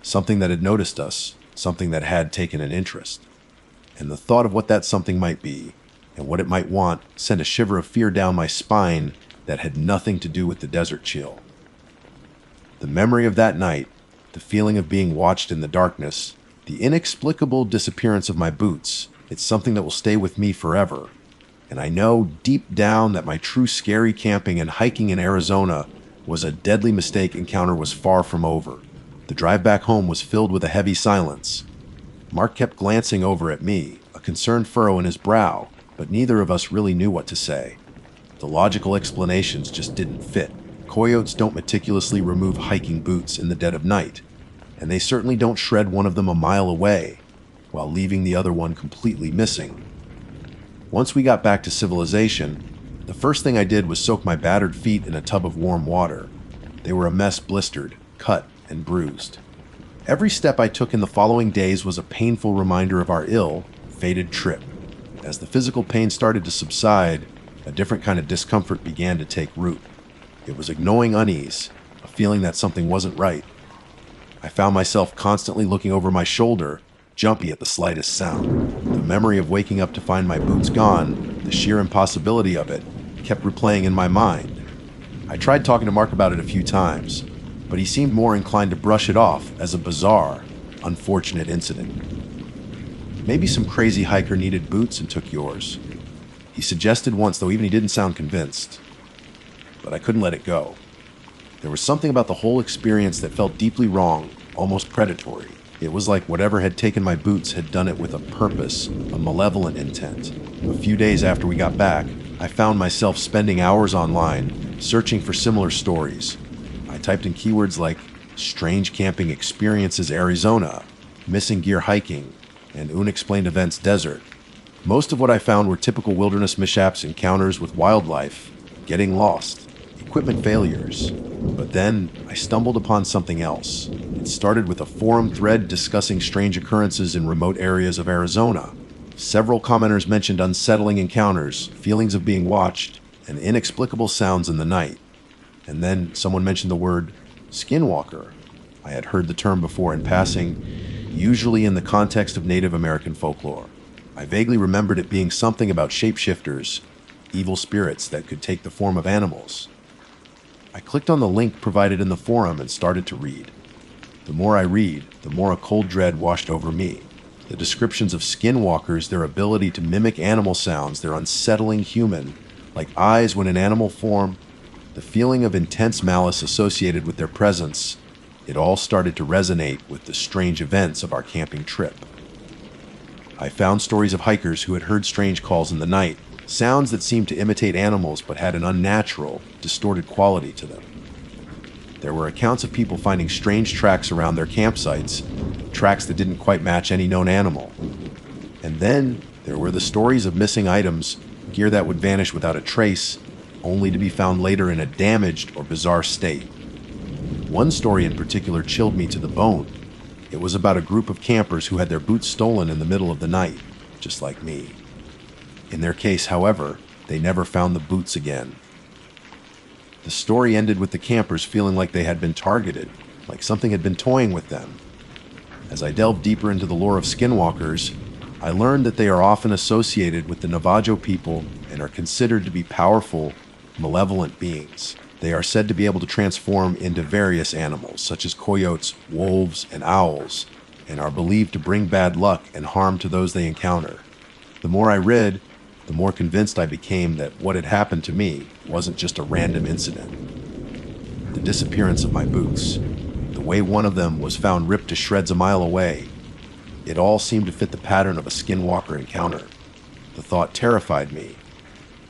Something that had noticed us, something that had taken an interest. And the thought of what that something might be and what it might want sent a shiver of fear down my spine that had nothing to do with the desert chill. The memory of that night, the feeling of being watched in the darkness, the inexplicable disappearance of my boots, it's something that will stay with me forever. And I know deep down that my true scary camping and hiking in Arizona was a deadly mistake encounter was far from over. The drive back home was filled with a heavy silence. Mark kept glancing over at me, a concerned furrow in his brow, but neither of us really knew what to say. The logical explanations just didn't fit. Coyotes don't meticulously remove hiking boots in the dead of night, and they certainly don't shred one of them a mile away, while leaving the other one completely missing. Once we got back to civilization, the first thing I did was soak my battered feet in a tub of warm water. They were a mess, blistered, cut, and bruised. Every step I took in the following days was a painful reminder of our fated trip. As the physical pain started to subside, a different kind of discomfort began to take root. It was a gnawing unease, a feeling that something wasn't right. I found myself constantly looking over my shoulder, jumpy at the slightest sound. The memory of waking up to find my boots gone, the sheer impossibility of it, kept replaying in my mind. I tried talking to Mark about it a few times, but he seemed more inclined to brush it off as a bizarre, unfortunate incident. Maybe some crazy hiker needed boots and took yours. He suggested once, though even he didn't sound convinced. But I couldn't let it go. There was something about the whole experience that felt deeply wrong, almost predatory. It was like whatever had taken my boots had done it with a purpose, a malevolent intent. A few days after we got back, I found myself spending hours online, searching for similar stories. I typed in keywords like strange camping experiences Arizona, missing gear hiking, and unexplained events desert. Most of what I found were typical wilderness mishaps, encounters with wildlife, getting lost, equipment failures. But then I stumbled upon something else. It started with a forum thread discussing strange occurrences in remote areas of Arizona. Several commenters mentioned unsettling encounters, feelings of being watched, and inexplicable sounds in the night. And then someone mentioned the word skinwalker. I had heard the term before in passing, usually in the context of Native American folklore. I vaguely remembered it being something about shapeshifters, evil spirits that could take the form of animals. I clicked on the link provided in the forum and started to read. The more I read, the more a cold dread washed over me. The descriptions of skinwalkers, their ability to mimic animal sounds, their unsettling human, like eyes when in animal form, the feeling of intense malice associated with their presence, it all started to resonate with the strange events of our camping trip. I found stories of hikers who had heard strange calls in the night, sounds that seemed to imitate animals but had an unnatural, distorted quality to them. There were accounts of people finding strange tracks around their campsites, tracks that didn't quite match any known animal. And then there were the stories of missing items, gear that would vanish without a trace, only to be found later in a damaged or bizarre state. One story in particular chilled me to the bone. It was about a group of campers who had their boots stolen in the middle of the night, just like me. In their case, however, they never found the boots again. The story ended with the campers feeling like they had been targeted, like something had been toying with them. As I delved deeper into the lore of skinwalkers, I learned that they are often associated with the Navajo people and are considered to be powerful, malevolent beings. They are said to be able to transform into various animals, such as coyotes, wolves, and owls, and are believed to bring bad luck and harm to those they encounter. The more I read, the more convinced I became that what had happened to me wasn't just a random incident. The disappearance of my boots, the way one of them was found ripped to shreds a mile away, it all seemed to fit the pattern of a skinwalker encounter. The thought terrified me.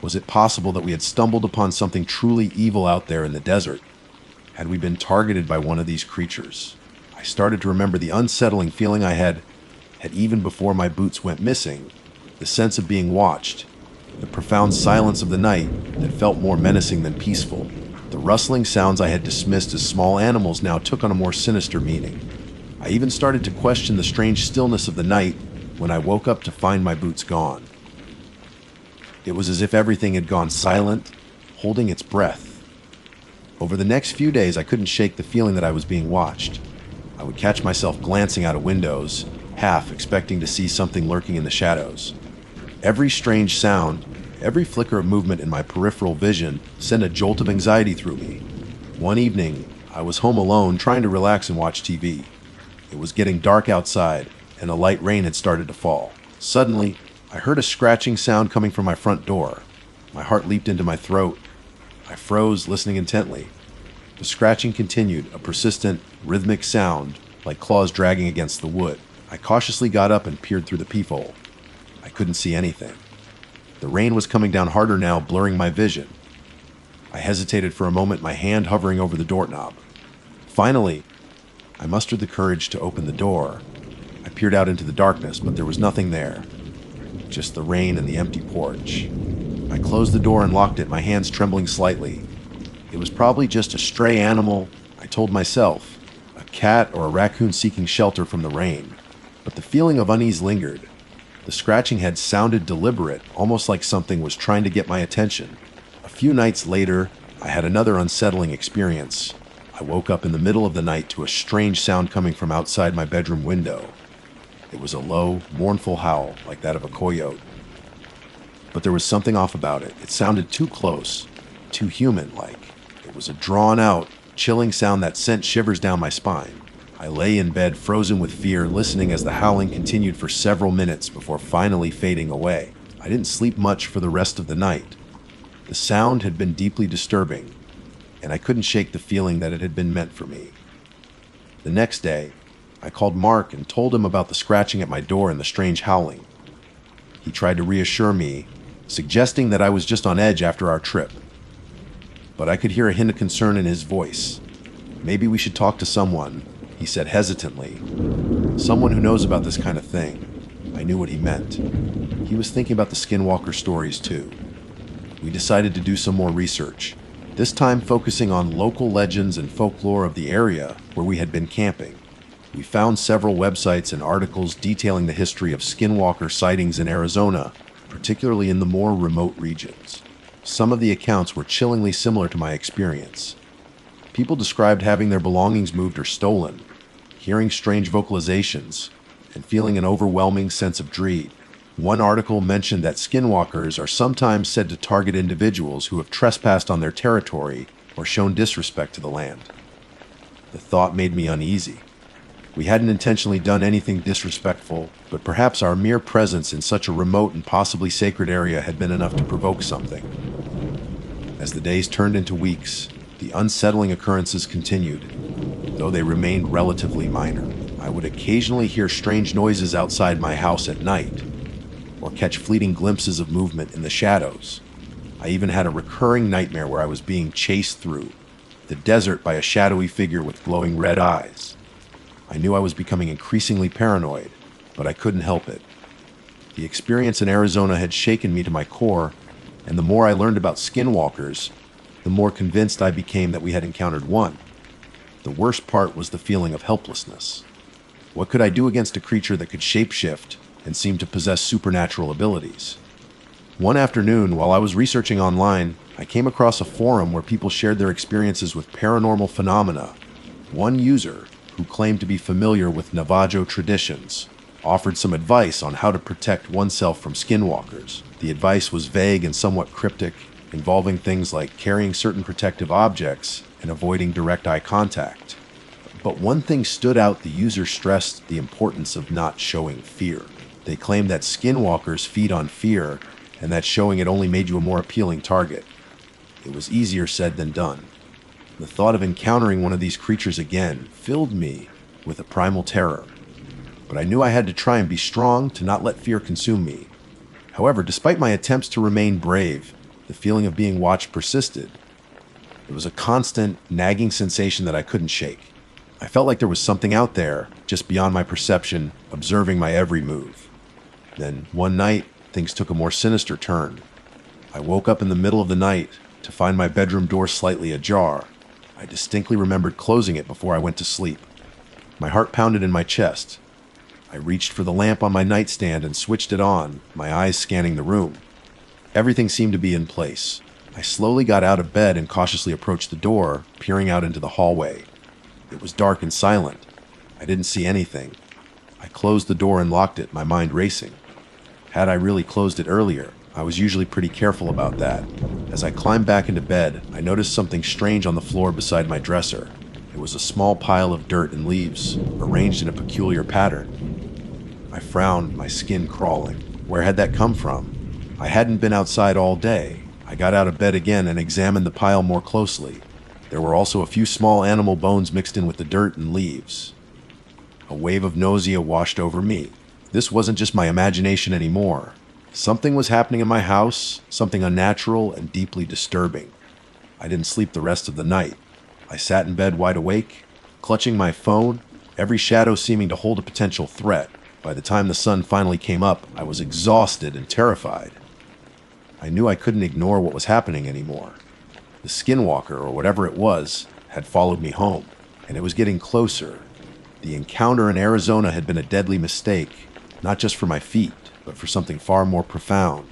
Was it possible that we had stumbled upon something truly evil out there in the desert? Had we been targeted by one of these creatures? I started to remember the unsettling feeling I had even before my boots went missing, the sense of being watched, the profound silence of the night that felt more menacing than peaceful. The rustling sounds I had dismissed as small animals now took on a more sinister meaning. I even started to question the strange stillness of the night when I woke up to find my boots gone. It was as if everything had gone silent, holding its breath. Over the next few days, I couldn't shake the feeling that I was being watched. I would catch myself glancing out of windows, half expecting to see something lurking in the shadows. Every strange sound, every flicker of movement in my peripheral vision sent a jolt of anxiety through me. One evening, I was home alone trying to relax and watch TV. It was getting dark outside, and a light rain had started to fall. Suddenly, I heard a scratching sound coming from my front door. My heart leaped into my throat. I froze, listening intently. The scratching continued, a persistent, rhythmic sound, like claws dragging against the wood. I cautiously got up and peered through the peephole. I couldn't see anything. The rain was coming down harder now, blurring my vision. I hesitated for a moment, my hand hovering over the doorknob. Finally, I mustered the courage to open the door. I peered out into the darkness, but there was nothing there. Just the rain and the empty porch. I closed the door and locked it, my hands trembling slightly. It was probably just a stray animal, I told myself, a cat or a raccoon seeking shelter from the rain. But the feeling of unease lingered. The scratching had sounded deliberate, almost like something was trying to get my attention. A few nights later, I had another unsettling experience. I woke up in the middle of the night to a strange sound coming from outside my bedroom window. It was a low, mournful howl, like that of a coyote. But there was something off about it. It sounded too close, too human-like. It was a drawn-out, chilling sound that sent shivers down my spine. I lay in bed, frozen with fear, listening as the howling continued for several minutes before finally fading away. I didn't sleep much for the rest of the night. The sound had been deeply disturbing, and I couldn't shake the feeling that it had been meant for me. The next day, I called Mark and told him about the scratching at my door and the strange howling. He tried to reassure me, suggesting that I was just on edge after our trip. But I could hear a hint of concern in his voice. Maybe we should talk to someone, he said hesitantly. Someone who knows about this kind of thing. I knew what he meant. He was thinking about the skinwalker stories too. We decided to do some more research, this time focusing on local legends and folklore of the area where we had been camping. We found several websites and articles detailing the history of skinwalker sightings in Arizona, particularly in the more remote regions. Some of the accounts were chillingly similar to my experience. People described having their belongings moved or stolen, hearing strange vocalizations, and feeling an overwhelming sense of dread. One article mentioned that skinwalkers are sometimes said to target individuals who have trespassed on their territory or shown disrespect to the land. The thought made me uneasy. We hadn't intentionally done anything disrespectful, but perhaps our mere presence in such a remote and possibly sacred area had been enough to provoke something. As the days turned into weeks, the unsettling occurrences continued, though they remained relatively minor. I would occasionally hear strange noises outside my house at night, or catch fleeting glimpses of movement in the shadows. I even had a recurring nightmare where I was being chased through the desert by a shadowy figure with glowing red eyes. I knew I was becoming increasingly paranoid, but I couldn't help it. The experience in Arizona had shaken me to my core, and the more I learned about skinwalkers, the more convinced I became that we had encountered one. The worst part was the feeling of helplessness. What could I do against a creature that could shapeshift and seemed to possess supernatural abilities? One afternoon, while I was researching online, I came across a forum where people shared their experiences with paranormal phenomena. One user, who claimed to be familiar with Navajo traditions, offered some advice on how to protect oneself from skinwalkers. The advice was vague and somewhat cryptic, involving things like carrying certain protective objects and avoiding direct eye contact. But one thing stood out: the user stressed the importance of not showing fear. They claimed that skinwalkers feed on fear, and that showing it only made you a more appealing target. It was easier said than done. The thought of encountering one of these creatures again filled me with a primal terror. But I knew I had to try and be strong to not let fear consume me. However, despite my attempts to remain brave, the feeling of being watched persisted. It was a constant, nagging sensation that I couldn't shake. I felt like there was something out there, just beyond my perception, observing my every move. Then, one night, things took a more sinister turn. I woke up in the middle of the night to find my bedroom door slightly ajar. I distinctly remembered closing it before I went to sleep. My heart pounded in my chest. I reached for the lamp on my nightstand and switched it on, my eyes scanning the room. Everything seemed to be in place. I slowly got out of bed and cautiously approached the door, peering out into the hallway. It was dark and silent. I didn't see anything. I closed the door and locked it, my mind racing. Had I really closed it earlier? I was usually pretty careful about that. As I climbed back into bed, I noticed something strange on the floor beside my dresser. It was a small pile of dirt and leaves, arranged in a peculiar pattern. I frowned, my skin crawling. Where had that come from? I hadn't been outside all day. I got out of bed again and examined the pile more closely. There were also a few small animal bones mixed in with the dirt and leaves. A wave of nausea washed over me. This wasn't just my imagination anymore. Something was happening in my house, something unnatural and deeply disturbing. I didn't sleep the rest of the night. I sat in bed wide awake, clutching my phone, every shadow seeming to hold a potential threat. By the time the sun finally came up, I was exhausted and terrified. I knew I couldn't ignore what was happening anymore. The skinwalker, or whatever it was, had followed me home, and it was getting closer. The encounter in Arizona had been a deadly mistake, not just for my feet, but for something far more profound.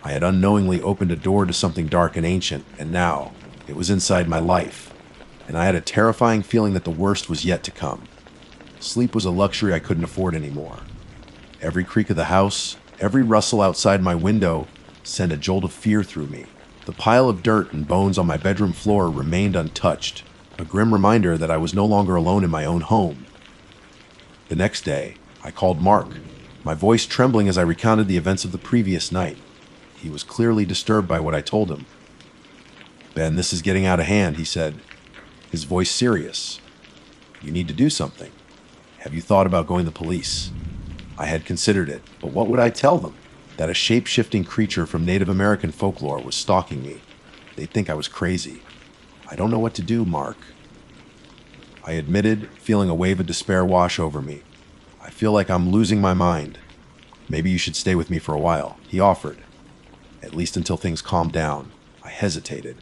I had unknowingly opened a door to something dark and ancient, and now it was inside my life. And I had a terrifying feeling that the worst was yet to come. Sleep was a luxury I couldn't afford anymore. Every creak of the house, every rustle outside my window sent a jolt of fear through me. The pile of dirt and bones on my bedroom floor remained untouched, a grim reminder that I was no longer alone in my own home. The next day, I called Mark, my voice trembling as I recounted the events of the previous night. He was clearly disturbed by what I told him. "Ben, this is getting out of hand," he said, his voice serious. "You need to do something. Have you thought about going to the police?" I had considered it, but what would I tell them? That a shape-shifting creature from Native American folklore was stalking me. They'd think I was crazy. "I don't know what to do, Mark," I admitted, feeling a wave of despair wash over me. "I feel like I'm losing my mind." "Maybe you should stay with me for a while," he offered. "At least until things calm down." I hesitated.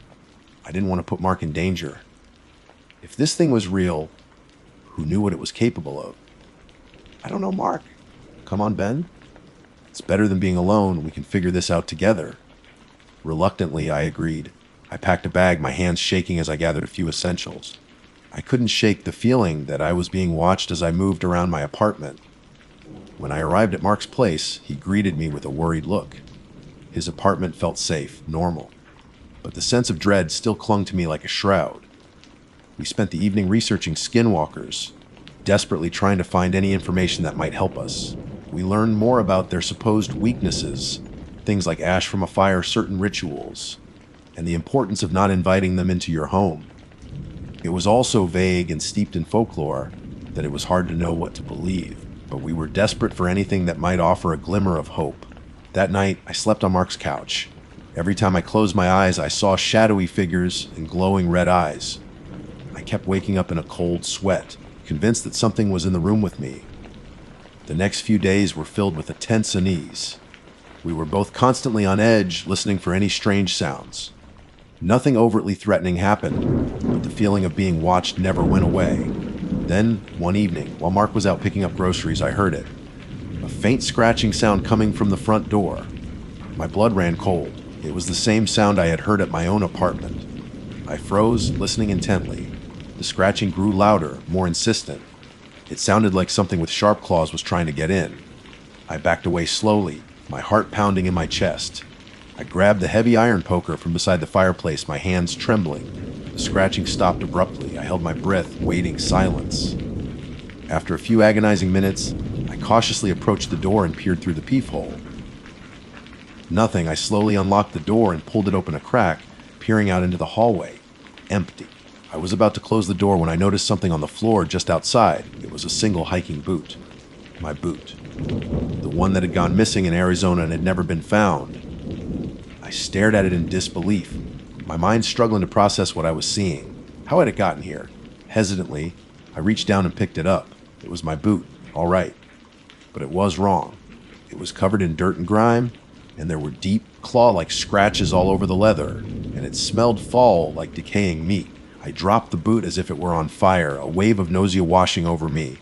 I didn't want to put Mark in danger. If this thing was real, who knew what it was capable of? "I don't know, Mark." "Come on, Ben. It's better than being alone. We can figure this out together." Reluctantly, I agreed. I packed a bag, my hands shaking as I gathered a few essentials. I couldn't shake the feeling that I was being watched as I moved around my apartment. When I arrived at Mark's place, he greeted me with a worried look. His apartment felt safe, normal, but the sense of dread still clung to me like a shroud. We spent the evening researching skinwalkers, desperately trying to find any information that might help us. We learned more about their supposed weaknesses, things like ash from a fire, certain rituals, and the importance of not inviting them into your home. It was all so vague and steeped in folklore that it was hard to know what to believe, but we were desperate for anything that might offer a glimmer of hope. That night, I slept on Mark's couch. Every time I closed my eyes, I saw shadowy figures and glowing red eyes. I kept waking up in a cold sweat, convinced that something was in the room with me. The next few days were filled with a tense unease. We were both constantly on edge, listening for any strange sounds. Nothing overtly threatening happened, but the feeling of being watched never went away. Then, one evening, while Mark was out picking up groceries, I heard it. A faint scratching sound coming from the front door. My blood ran cold. It was the same sound I had heard at my own apartment. I froze, listening intently. The scratching grew louder, more insistent. It sounded like something with sharp claws was trying to get in. I backed away slowly, my heart pounding in my chest. I grabbed the heavy iron poker from beside the fireplace, my hands trembling. The scratching stopped abruptly. I held my breath, waiting silence. After a few agonizing minutes, I cautiously approached the door and peered through the peephole. Nothing. I slowly unlocked the door and pulled it open a crack, peering out into the hallway. Empty. I was about to close the door when I noticed something on the floor just outside. It was a single hiking boot. My boot. The one that had gone missing in Arizona and had never been found. I stared at it in disbelief, my mind struggling to process what I was seeing. How had it gotten here? Hesitantly, I reached down and picked it up. It was my boot, all right. But it was wrong. It was covered in dirt and grime, and there were deep, claw-like scratches all over the leather, and it smelled foul like decaying meat. I dropped the boot as if it were on fire, a wave of nausea washing over me.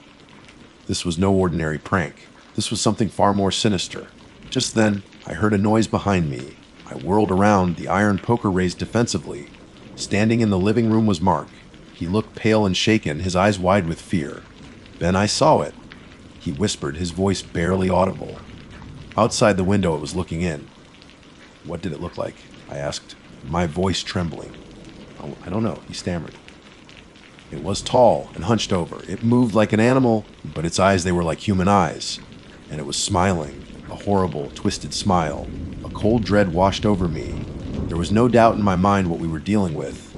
This was no ordinary prank. This was something far more sinister. Just then, I heard a noise behind me. I whirled around, the iron poker raised defensively. Standing in the living room was Mark. He looked pale and shaken, his eyes wide with fear. "Ben, I saw it," he whispered, his voice barely audible. Outside the window, it was looking in. "What did it look like?" I asked, my voice trembling. "I don't know," he stammered. "It was tall and hunched over. It moved like an animal, but its eyes, they were like human eyes. And it was smiling, a horrible, twisted smile. A cold dread washed over me. There was no doubt in my mind what we were dealing with.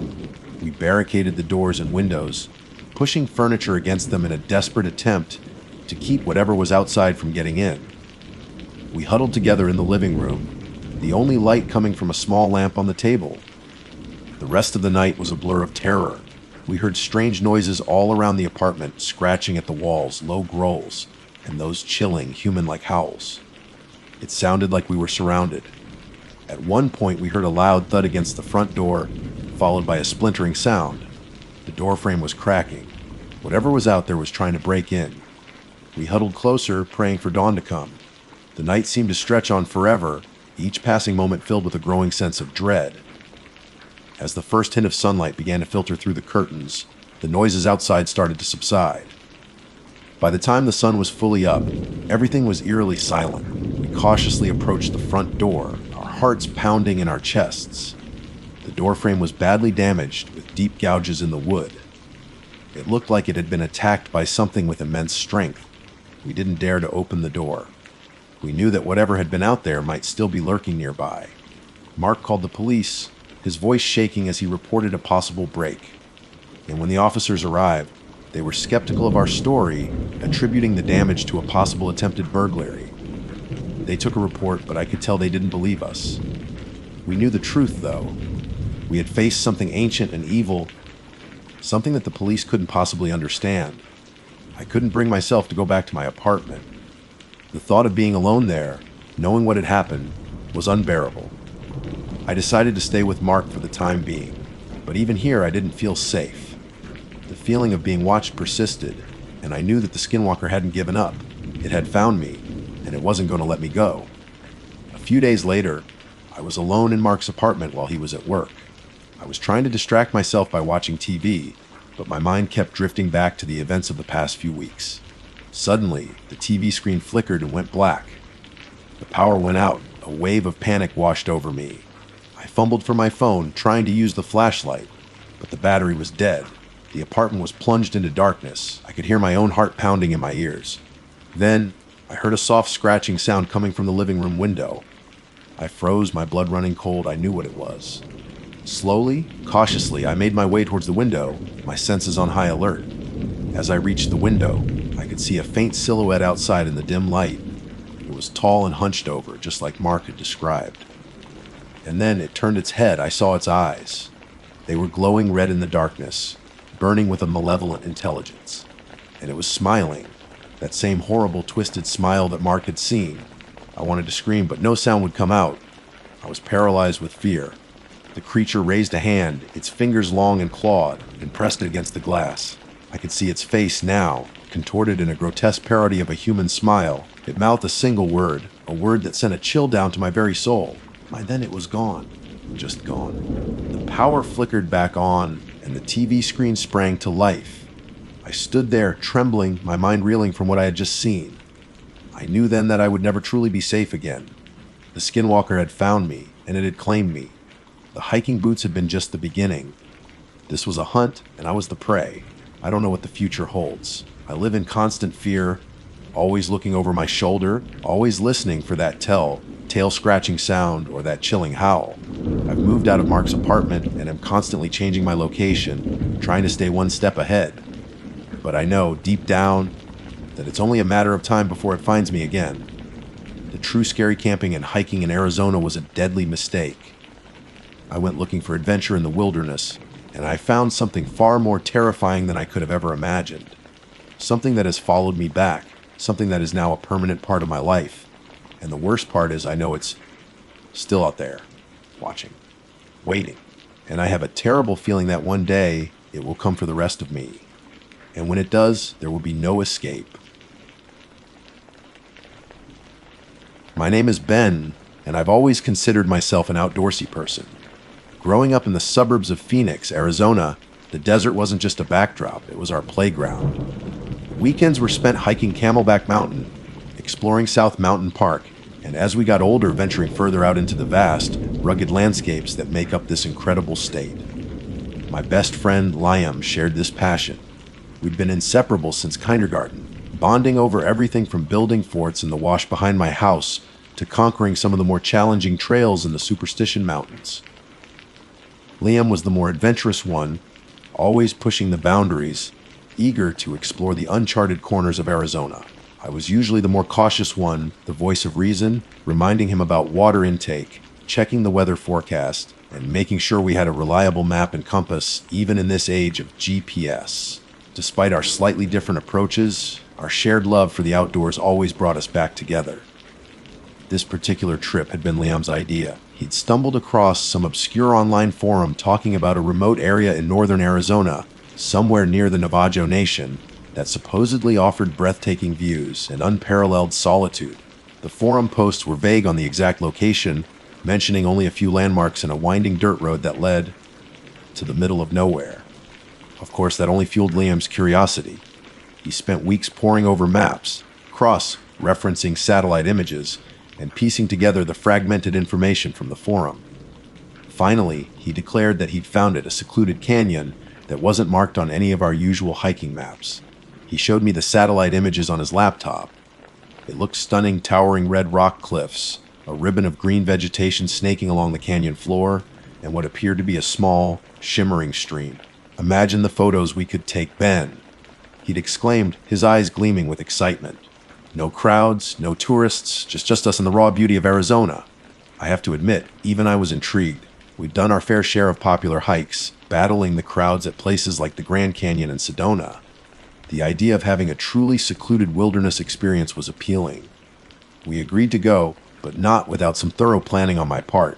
We barricaded the doors and windows, pushing furniture against them in a desperate attempt to keep whatever was outside from getting in. We huddled together in the living room, the only light coming from a small lamp on the table. The rest of the night was a blur of terror. We heard strange noises all around the apartment, scratching at the walls, low growls, and those chilling, human-like howls. It sounded like we were surrounded. At one point, we heard a loud thud against the front door, followed by a splintering sound. The doorframe was cracking. Whatever was out there was trying to break in. We huddled closer, praying for dawn to come. The night seemed to stretch on forever, each passing moment filled with a growing sense of dread. As the first hint of sunlight began to filter through the curtains, the noises outside started to subside. By the time the sun was fully up, everything was eerily silent. We cautiously approached the front door, our hearts pounding in our chests. The doorframe was badly damaged, with deep gouges in the wood. It looked like it had been attacked by something with immense strength. We didn't dare to open the door. We knew that whatever had been out there might still be lurking nearby. Mark called the police, his voice shaking as he reported a possible break. And when the officers arrived, they were skeptical of our story, attributing the damage to a possible attempted burglary. They took a report, but I could tell they didn't believe us. We knew the truth, though. We had faced something ancient and evil, something that the police couldn't possibly understand. I couldn't bring myself to go back to my apartment. The thought of being alone there, knowing what had happened, was unbearable. I decided to stay with Mark for the time being, but even here I didn't feel safe. The feeling of being watched persisted, and I knew that the skinwalker hadn't given up. It had found me, and it wasn't going to let me go. A few days later, I was alone in Mark's apartment while he was at work. I was trying to distract myself by watching TV, but my mind kept drifting back to the events of the past few weeks. Suddenly, the TV screen flickered and went black. The power went out. A wave of panic washed over me. I fumbled for my phone, trying to use the flashlight, but the battery was dead. The apartment was plunged into darkness. I could hear my own heart pounding in my ears. Then, I heard a soft scratching sound coming from the living room window. I froze, my blood running cold. I knew what it was. Slowly, cautiously, I made my way towards the window, my senses on high alert. As I reached the window, I could see a faint silhouette outside in the dim light. It was tall and hunched over, just like Mark had described. And then it turned its head. I saw its eyes. They were glowing red in the darkness, burning with a malevolent intelligence. And it was smiling, that same horrible, twisted smile that Mark had seen. I wanted to scream, but no sound would come out. I was paralyzed with fear. The creature raised a hand, its fingers long and clawed, and pressed it against the glass. I could see its face now, contorted in a grotesque parody of a human smile. It mouthed a single word, a word that sent a chill down to my very soul. Then it was gone. Just gone. The power flickered back on, and the TV screen sprang to life. I stood there, trembling, my mind reeling from what I had just seen. I knew then that I would never truly be safe again. The skinwalker had found me, and it had claimed me. The hiking boots had been just the beginning. This was a hunt, and I was the prey. I don't know what the future holds. I live in constant fear, always looking over my shoulder, always listening for that tail-scratching sound or that chilling howl. I've moved out of Mark's apartment and am constantly changing my location, trying to stay one step ahead. But I know, deep down, that it's only a matter of time before it finds me again. The true scary camping and hiking in Arizona was a deadly mistake. I went looking for adventure in the wilderness, and I found something far more terrifying than I could have ever imagined. Something that has followed me back, something that is now a permanent part of my life. And the worst part is I know it's still out there, watching, waiting. And I have a terrible feeling that one day it will come for the rest of me. And when it does, there will be no escape. My name is Ben, and I've always considered myself an outdoorsy person. Growing up in the suburbs of Phoenix, Arizona, the desert wasn't just a backdrop, it was our playground. Weekends were spent hiking Camelback Mountain, exploring South Mountain Park, and as we got older, venturing further out into the vast, rugged landscapes that make up this incredible state. My best friend, Liam, shared this passion. We'd been inseparable since kindergarten, bonding over everything from building forts in the wash behind my house to conquering some of the more challenging trails in the Superstition Mountains. Liam was the more adventurous one, always pushing the boundaries, eager to explore the uncharted corners of Arizona. I was usually the more cautious one, the voice of reason, reminding him about water intake, checking the weather forecast, and making sure we had a reliable map and compass, even in this age of GPS. Despite our slightly different approaches, our shared love for the outdoors always brought us back together. This particular trip had been Liam's idea. He'd stumbled across some obscure online forum talking about a remote area in northern Arizona, somewhere near the Navajo Nation, that supposedly offered breathtaking views and unparalleled solitude. The forum posts were vague on the exact location, mentioning only a few landmarks and a winding dirt road that led to the middle of nowhere. Of course, that only fueled Liam's curiosity. He spent weeks poring over maps, cross-referencing satellite images, and piecing together the fragmented information from the forum. Finally, he declared that he'd found it, a secluded canyon that wasn't marked on any of our usual hiking maps. He showed me the satellite images on his laptop. It looked stunning, towering red rock cliffs, a ribbon of green vegetation snaking along the canyon floor, and what appeared to be a small, shimmering stream. Imagine the photos we could take, Ben, he'd exclaimed, his eyes gleaming with excitement. No crowds, no tourists, just us in the raw beauty of Arizona. I have to admit, even I was intrigued. We'd done our fair share of popular hikes, battling the crowds at places like the Grand Canyon and Sedona. The idea of having a truly secluded wilderness experience was appealing. We agreed to go, but not without some thorough planning on my part.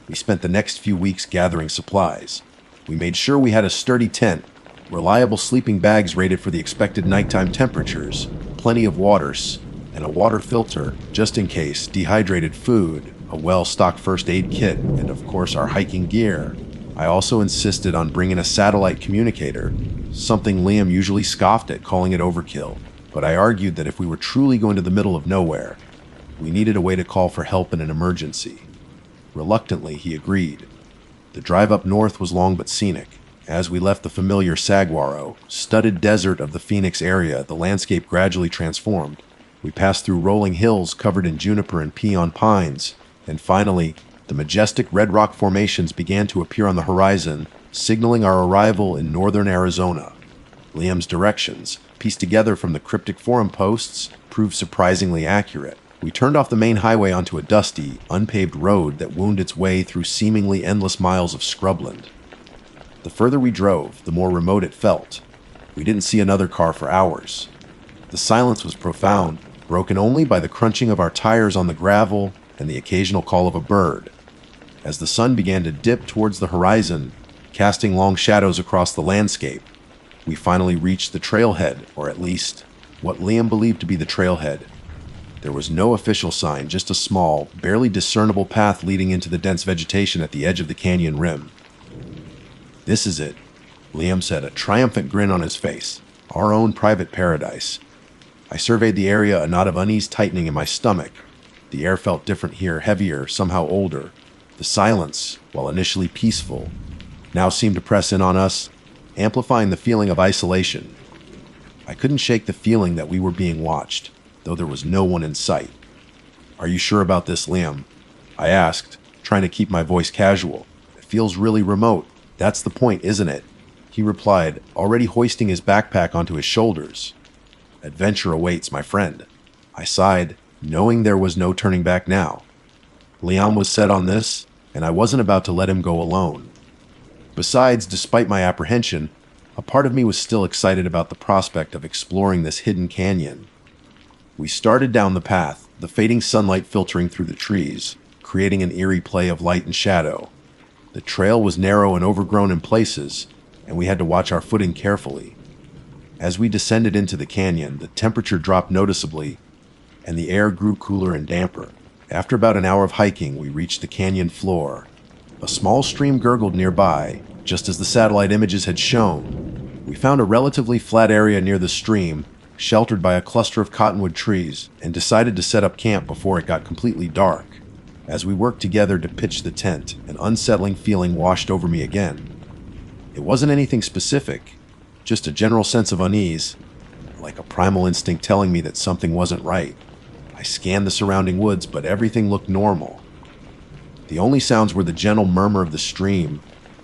We spent the next few weeks gathering supplies. We made sure we had a sturdy tent, reliable sleeping bags rated for the expected nighttime temperatures, plenty of waters, and a water filter, just in case, dehydrated food, a well-stocked first aid kit, and of course our hiking gear. I also insisted on bringing a satellite communicator, something Liam usually scoffed at, calling it overkill. But I argued that if we were truly going to the middle of nowhere, we needed a way to call for help in an emergency. Reluctantly, he agreed. The drive up north was long but scenic. As we left the familiar saguaro, studded desert of the Phoenix area, the landscape gradually transformed. We passed through rolling hills covered in juniper and peon pines, and finally, the majestic red rock formations began to appear on the horizon, signaling our arrival in northern Arizona. Liam's directions, pieced together from the cryptic forum posts, proved surprisingly accurate. We turned off the main highway onto a dusty, unpaved road that wound its way through seemingly endless miles of scrubland. The further we drove, the more remote it felt. We didn't see another car for hours. The silence was profound, broken only by the crunching of our tires on the gravel and the occasional call of a bird. As the sun began to dip towards the horizon, casting long shadows across the landscape, we finally reached the trailhead, or at least, what Liam believed to be the trailhead. There was no official sign, just a small, barely discernible path leading into the dense vegetation at the edge of the canyon rim. "This is it," Liam said, a triumphant grin on his face. "Our own private paradise." I surveyed the area, a knot of unease tightening in my stomach. The air felt different here, heavier, somehow older. The silence, while initially peaceful, now seemed to press in on us, amplifying the feeling of isolation. I couldn't shake the feeling that we were being watched, though there was no one in sight. "Are you sure about this, Liam?" I asked, trying to keep my voice casual. "It feels really remote. That's the point, isn't it?" He replied, already hoisting his backpack onto his shoulders. "Adventure awaits, my friend." I sighed, knowing there was no turning back now. Liam was set on this, and I wasn't about to let him go alone. Besides, despite my apprehension, a part of me was still excited about the prospect of exploring this hidden canyon. We started down the path, the fading sunlight filtering through the trees, creating an eerie play of light and shadow. The trail was narrow and overgrown in places, and we had to watch our footing carefully. As we descended into the canyon, the temperature dropped noticeably, and the air grew cooler and damper. After about an hour of hiking, we reached the canyon floor. A small stream gurgled nearby, just as the satellite images had shown. We found a relatively flat area near the stream, sheltered by a cluster of cottonwood trees, and decided to set up camp before it got completely dark. As we worked together to pitch the tent, an unsettling feeling washed over me again. It wasn't anything specific, just a general sense of unease, like a primal instinct telling me that something wasn't right. I scanned the surrounding woods, but everything looked normal. The only sounds were the gentle murmur of the stream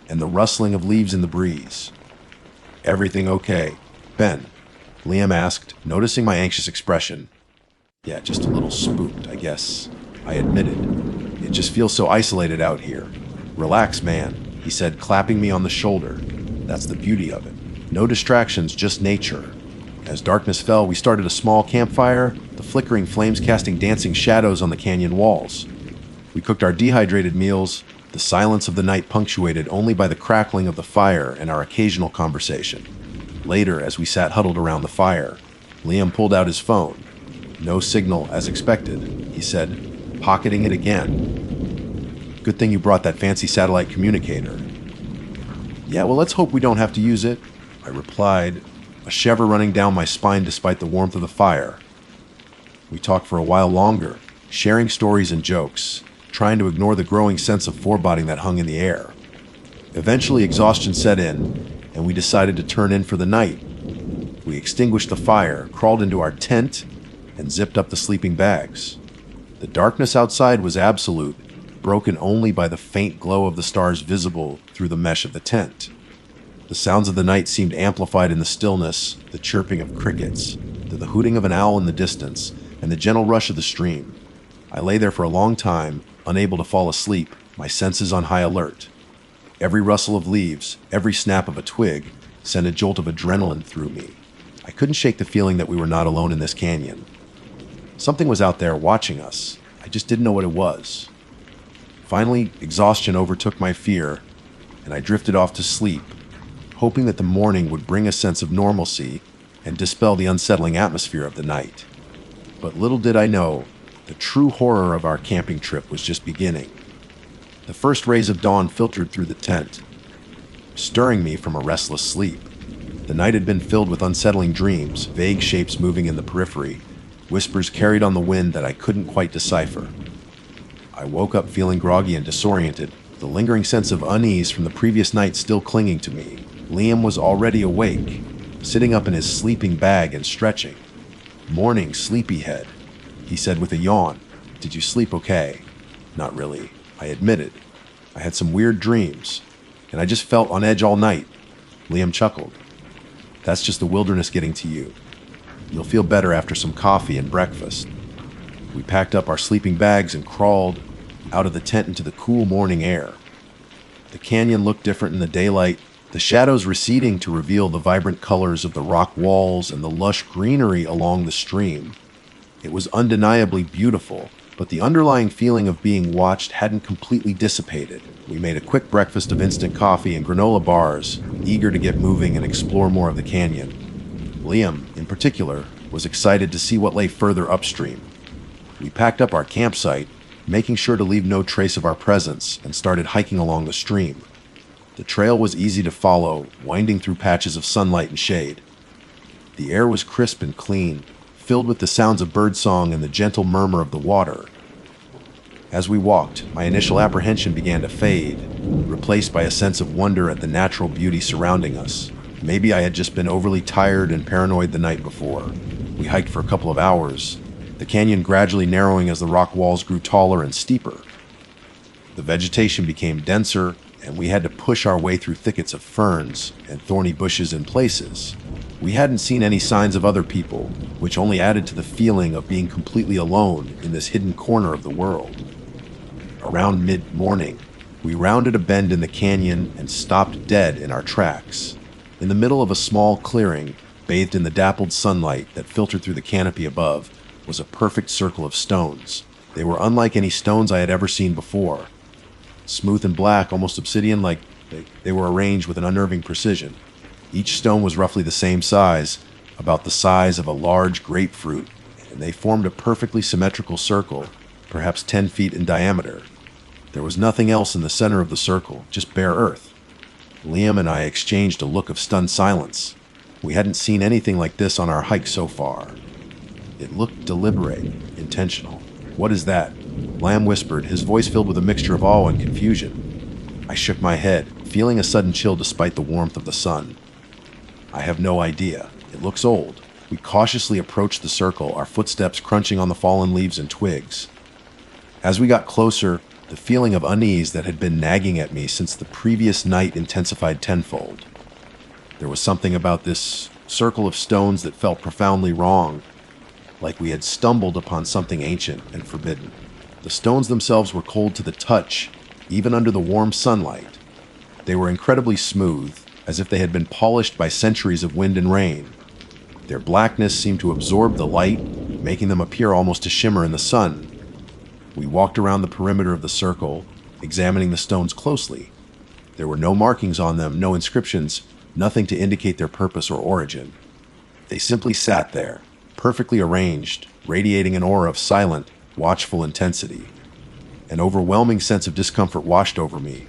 and the rustling of leaves in the breeze. "Everything okay, Ben?" Liam asked, noticing my anxious expression. "Yeah, just a little spooked, I guess," I admitted. "It just feels so isolated out here." "Relax, man," he said, clapping me on the shoulder. "That's the beauty of it. No distractions, just nature." As darkness fell, we started a small campfire, the flickering flames casting dancing shadows on the canyon walls. We cooked our dehydrated meals, the silence of the night punctuated only by the crackling of the fire and our occasional conversation. Later, as we sat huddled around the fire, Liam pulled out his phone. "No signal, as expected," he said, pocketing it again. "Good thing you brought that fancy satellite communicator." "Yeah, well, let's hope we don't have to use it," I replied, a shiver running down my spine despite the warmth of the fire. We talked for a while longer, sharing stories and jokes, trying to ignore the growing sense of foreboding that hung in the air. Eventually, exhaustion set in, and we decided to turn in for the night. We extinguished the fire, crawled into our tent, and zipped up the sleeping bags. The darkness outside was absolute, broken only by the faint glow of the stars visible through the mesh of the tent. The sounds of the night seemed amplified in the stillness, the chirping of crickets, the hooting of an owl in the distance, and the gentle rush of the stream. I lay there for a long time, unable to fall asleep, my senses on high alert. Every rustle of leaves, every snap of a twig, sent a jolt of adrenaline through me. I couldn't shake the feeling that we were not alone in this canyon. Something was out there watching us. I just didn't know what it was. Finally, exhaustion overtook my fear, and I drifted off to sleep, hoping that the morning would bring a sense of normalcy and dispel the unsettling atmosphere of the night. But little did I know, the true horror of our camping trip was just beginning. The first rays of dawn filtered through the tent, stirring me from a restless sleep. The night had been filled with unsettling dreams, vague shapes moving in the periphery, whispers carried on the wind that I couldn't quite decipher. I woke up feeling groggy and disoriented, the lingering sense of unease from the previous night still clinging to me. Liam was already awake, sitting up in his sleeping bag and stretching. "Morning, sleepyhead," he said with a yawn. "Did you sleep okay?" "Not really," I admitted. "I had some weird dreams, and I just felt on edge all night." Liam chuckled. "That's just the wilderness getting to you. You'll feel better after some coffee and breakfast." We packed up our sleeping bags and crawled out of the tent into the cool morning air. The canyon looked different in the daylight, the shadows receding to reveal the vibrant colors of the rock walls and the lush greenery along the stream. It was undeniably beautiful, but the underlying feeling of being watched hadn't completely dissipated. We made a quick breakfast of instant coffee and granola bars, eager to get moving and explore more of the canyon. Liam, in particular, was excited to see what lay further upstream. We packed up our campsite, making sure to leave no trace of our presence, and started hiking along the stream. The trail was easy to follow, winding through patches of sunlight and shade. The air was crisp and clean, filled with the sounds of birdsong and the gentle murmur of the water. As we walked, my initial apprehension began to fade, replaced by a sense of wonder at the natural beauty surrounding us. Maybe I had just been overly tired and paranoid the night before. We hiked for a couple of hours, the canyon gradually narrowing as the rock walls grew taller and steeper. The vegetation became denser, and we had to push our way through thickets of ferns and thorny bushes in places. We hadn't seen any signs of other people, which only added to the feeling of being completely alone in this hidden corner of the world. Around mid-morning, we rounded a bend in the canyon and stopped dead in our tracks. In the middle of a small clearing, bathed in the dappled sunlight that filtered through the canopy above, was a perfect circle of stones. They were unlike any stones I had ever seen before. Smooth and black, almost obsidian-like, they were arranged with an unnerving precision. Each stone was roughly the same size, about the size of a large grapefruit, and they formed a perfectly symmetrical circle, perhaps 10 feet in diameter. There was nothing else in the center of the circle, just bare earth. Liam and I exchanged a look of stunned silence. We hadn't seen anything like this on our hike so far. It looked deliberate, intentional. "What is that?" Lamb whispered, his voice filled with a mixture of awe and confusion. I shook my head, feeling a sudden chill despite the warmth of the sun. "I have no idea. It looks old." We cautiously approached the circle, our footsteps crunching on the fallen leaves and twigs. As we got closer, the feeling of unease that had been nagging at me since the previous night intensified tenfold. There was something about this circle of stones that felt profoundly wrong, like we had stumbled upon something ancient and forbidden. The stones themselves were cold to the touch, even under the warm sunlight. They were incredibly smooth, as if they had been polished by centuries of wind and rain. Their blackness seemed to absorb the light, making them appear almost to shimmer in the sun. We walked around the perimeter of the circle, examining the stones closely. There were no markings on them, no inscriptions, nothing to indicate their purpose or origin. They simply sat there, perfectly arranged, radiating an aura of silent, watchful intensity. An overwhelming sense of discomfort washed over me.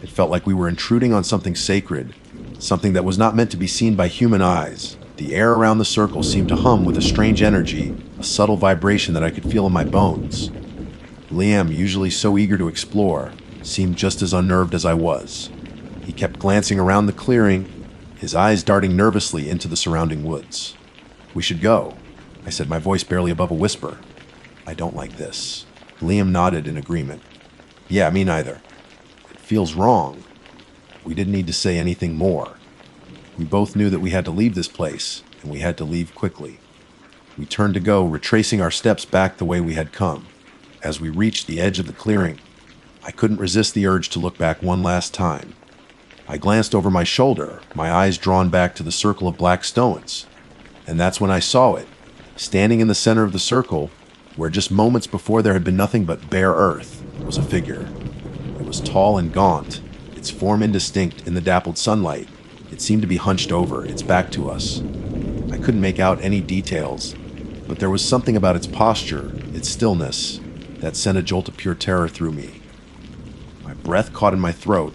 It felt like we were intruding on something sacred, something that was not meant to be seen by human eyes. The air around the circle seemed to hum with a strange energy, a subtle vibration that I could feel in my bones. Liam, usually so eager to explore, seemed just as unnerved as I was. He kept glancing around the clearing, his eyes darting nervously into the surrounding woods. "We should go," I said, my voice barely above a whisper. "I don't like this." Liam nodded in agreement. "Yeah, me neither. It feels wrong." We didn't need to say anything more. We both knew that we had to leave this place, and we had to leave quickly. We turned to go, retracing our steps back the way we had come. As we reached the edge of the clearing, I couldn't resist the urge to look back one last time. I glanced over my shoulder, my eyes drawn back to the circle of black stones. And that's when I saw it, standing in the center of the circle, where just moments before there had been nothing but bare earth, was a figure. It was tall and gaunt, its form indistinct in the dappled sunlight. It seemed to be hunched over, its back to us. I couldn't make out any details, but there was something about its posture, its stillness, that sent a jolt of pure terror through me. My breath caught in my throat.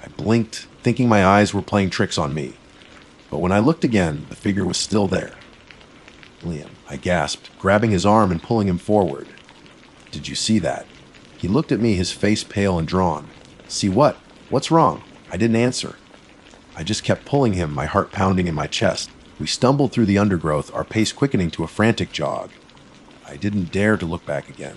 I blinked, thinking my eyes were playing tricks on me. But when I looked again, the figure was still there. "Liam," I gasped, grabbing his arm and pulling him forward. "Did you see that?" He looked at me, his face pale and drawn. "See what? What's wrong?" I didn't answer. I just kept pulling him, my heart pounding in my chest. We stumbled through the undergrowth, our pace quickening to a frantic jog. I didn't dare to look back again.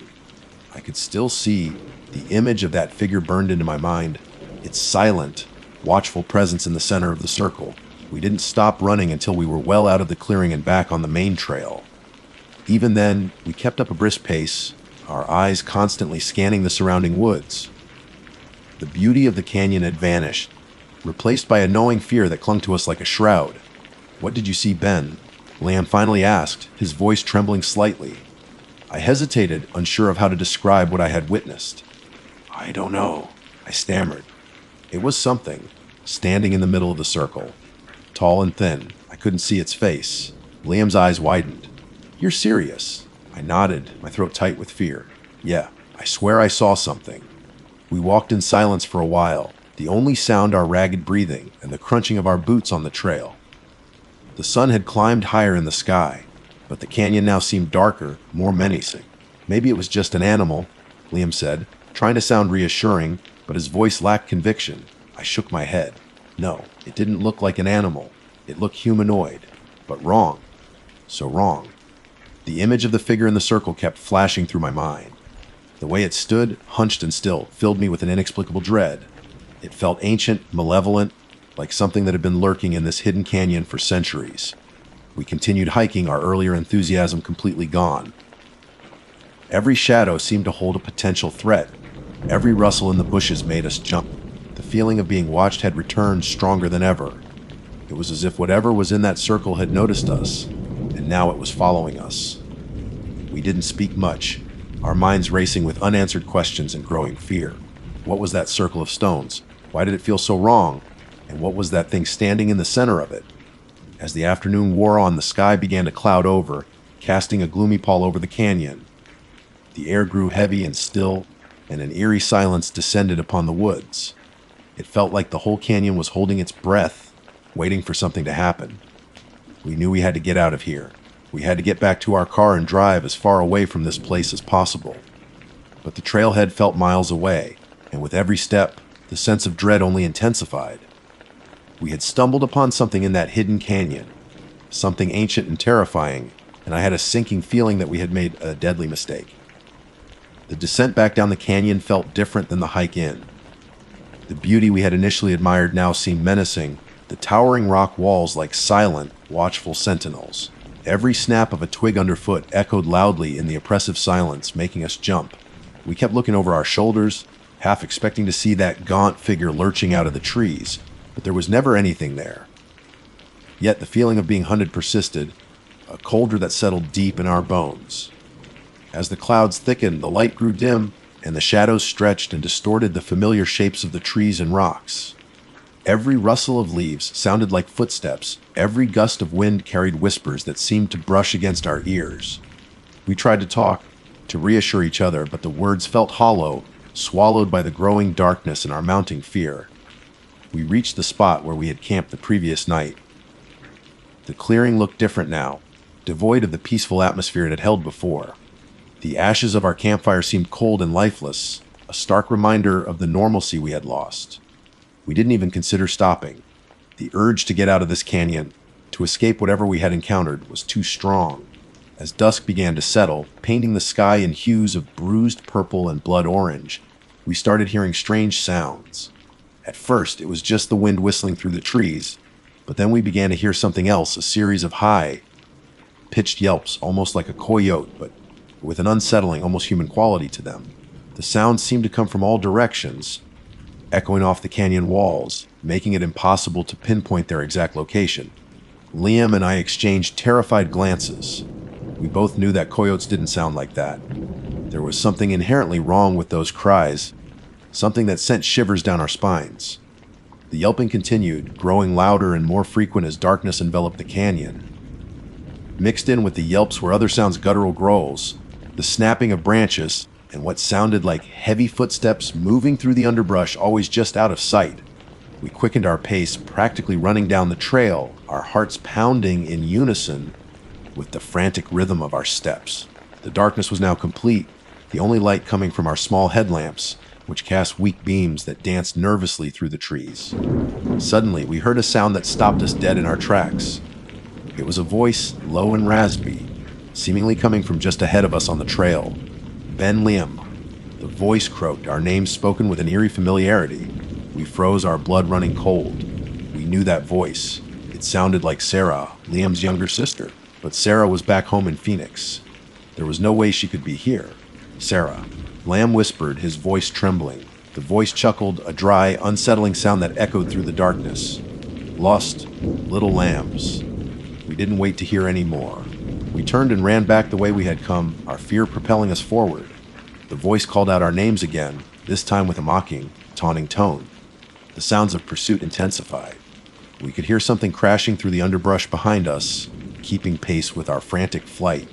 I could still see the image of that figure burned into my mind, its silent, watchful presence in the center of the circle. We didn't stop running until we were well out of the clearing and back on the main trail. Even then, we kept up a brisk pace, our eyes constantly scanning the surrounding woods. The beauty of the canyon had vanished, replaced by a gnawing fear that clung to us like a shroud. "What did you see, Ben?" Lamb finally asked, his voice trembling slightly. I hesitated, unsure of how to describe what I had witnessed. "I don't know," I stammered. It was something, standing in the middle of the circle. Tall and thin, I couldn't see its face. Liam's eyes widened. "You're serious?" I nodded, my throat tight with fear. "Yeah, I swear I saw something." We walked in silence for a while, the only sound our ragged breathing and the crunching of our boots on the trail. The sun had climbed higher in the sky, but the canyon now seemed darker, more menacing. "Maybe it was just an animal," Liam said, trying to sound reassuring, but his voice lacked conviction. I shook my head. No, it didn't look like an animal. It looked humanoid, but wrong. So wrong. The image of the figure in the circle kept flashing through my mind. The way it stood, hunched and still, filled me with an inexplicable dread. It felt ancient, malevolent, like something that had been lurking in this hidden canyon for centuries. We continued hiking, our earlier enthusiasm completely gone. Every shadow seemed to hold a potential threat. Every rustle in the bushes made us jump. The feeling of being watched had returned stronger than ever. It was as if whatever was in that circle had noticed us, and now it was following us. We didn't speak much, our minds racing with unanswered questions and growing fear. What was that circle of stones? Why did it feel so wrong? And what was that thing standing in the center of it? As the afternoon wore on, the sky began to cloud over, casting a gloomy pall over the canyon. The air grew heavy and still, and an eerie silence descended upon the woods. It felt like the whole canyon was holding its breath, waiting for something to happen. We knew we had to get out of here. We had to get back to our car and drive as far away from this place as possible. But the trailhead felt miles away, and with every step, the sense of dread only intensified. We had stumbled upon something in that hidden canyon, something ancient and terrifying, and I had a sinking feeling that we had made a deadly mistake. The descent back down the canyon felt different than the hike in. The beauty we had initially admired now seemed menacing, the towering rock walls like silent, watchful sentinels. Every snap of a twig underfoot echoed loudly in the oppressive silence, making us jump. We kept looking over our shoulders, half expecting to see that gaunt figure lurching out of the trees, but there was never anything there. Yet the feeling of being hunted persisted, a cold that settled deep in our bones. As the clouds thickened, the light grew dim, and the shadows stretched and distorted the familiar shapes of the trees and rocks. Every rustle of leaves sounded like footsteps. Every gust of wind carried whispers that seemed to brush against our ears. We tried to talk, to reassure each other, but the words felt hollow, swallowed by the growing darkness and our mounting fear. We reached the spot where we had camped the previous night. The clearing looked different now, devoid of the peaceful atmosphere it had held before. The ashes of our campfire seemed cold and lifeless, a stark reminder of the normalcy we had lost. We didn't even consider stopping. The urge to get out of this canyon, to escape whatever we had encountered, was too strong. As dusk began to settle, painting the sky in hues of bruised purple and blood orange, we started hearing strange sounds. At first, it was just the wind whistling through the trees, but then we began to hear something else, a series of high, pitched yelps, almost like a coyote, but with an unsettling, almost human quality to them. The sounds seemed to come from all directions, echoing off the canyon walls, making it impossible to pinpoint their exact location. Liam and I exchanged terrified glances. We both knew that coyotes didn't sound like that. There was something inherently wrong with those cries, something that sent shivers down our spines. The yelping continued, growing louder and more frequent as darkness enveloped the canyon. Mixed in with the yelps were other sounds, guttural growls, the snapping of branches, and what sounded like heavy footsteps moving through the underbrush, always just out of sight. We quickened our pace, practically running down the trail, our hearts pounding in unison with the frantic rhythm of our steps. The darkness was now complete, the only light coming from our small headlamps, which cast weak beams that danced nervously through the trees. Suddenly, we heard a sound that stopped us dead in our tracks. It was a voice, low and raspy, seemingly coming from just ahead of us on the trail. Ben Liam. The voice croaked, our names spoken with an eerie familiarity. We froze, our blood running cold. We knew that voice. It sounded like Sarah, Liam's younger sister. But Sarah was back home in Phoenix. There was no way she could be here. Sarah. Lamb whispered, his voice trembling. The voice chuckled, a dry, unsettling sound that echoed through the darkness. Lost little lambs. We didn't wait to hear any more. We turned and ran back the way we had come, our fear propelling us forward. The voice called out our names again, this time with a mocking, taunting tone. The sounds of pursuit intensified. We could hear something crashing through the underbrush behind us, keeping pace with our frantic flight.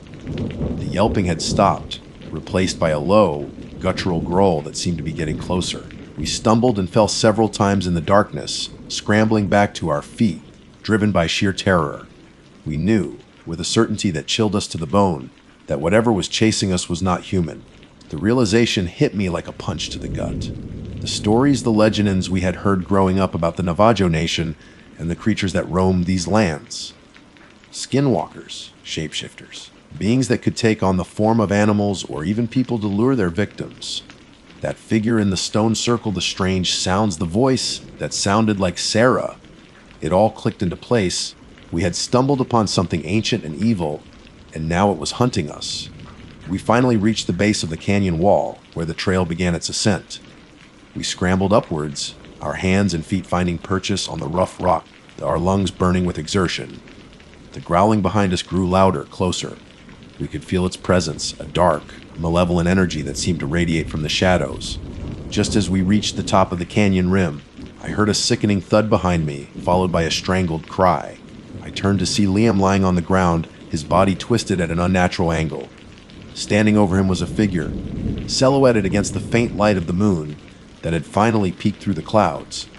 The yelping had stopped, replaced by a low, guttural growl that seemed to be getting closer. We stumbled and fell several times in the darkness, scrambling back to our feet, driven by sheer terror. We knew, with a certainty that chilled us to the bone, that whatever was chasing us was not human. The realization hit me like a punch to the gut. The stories, the legends we had heard growing up about the Navajo Nation and the creatures that roamed these lands. Skinwalkers, shapeshifters, beings that could take on the form of animals or even people to lure their victims. That figure in the stone circle, the strange sounds, the voice that sounded like Sarah. It all clicked into place. We had stumbled upon something ancient and evil, and now it was hunting us. We finally reached the base of the canyon wall, where the trail began its ascent. We scrambled upwards, our hands and feet finding purchase on the rough rock, our lungs burning with exertion. The growling behind us grew louder, closer. We could feel its presence, a dark, malevolent energy that seemed to radiate from the shadows. Just as we reached the top of the canyon rim, I heard a sickening thud behind me, followed by a strangled cry. I turned to see Liam lying on the ground, his body twisted at an unnatural angle. Standing over him was a figure, silhouetted against the faint light of the moon that had finally peeked through the clouds.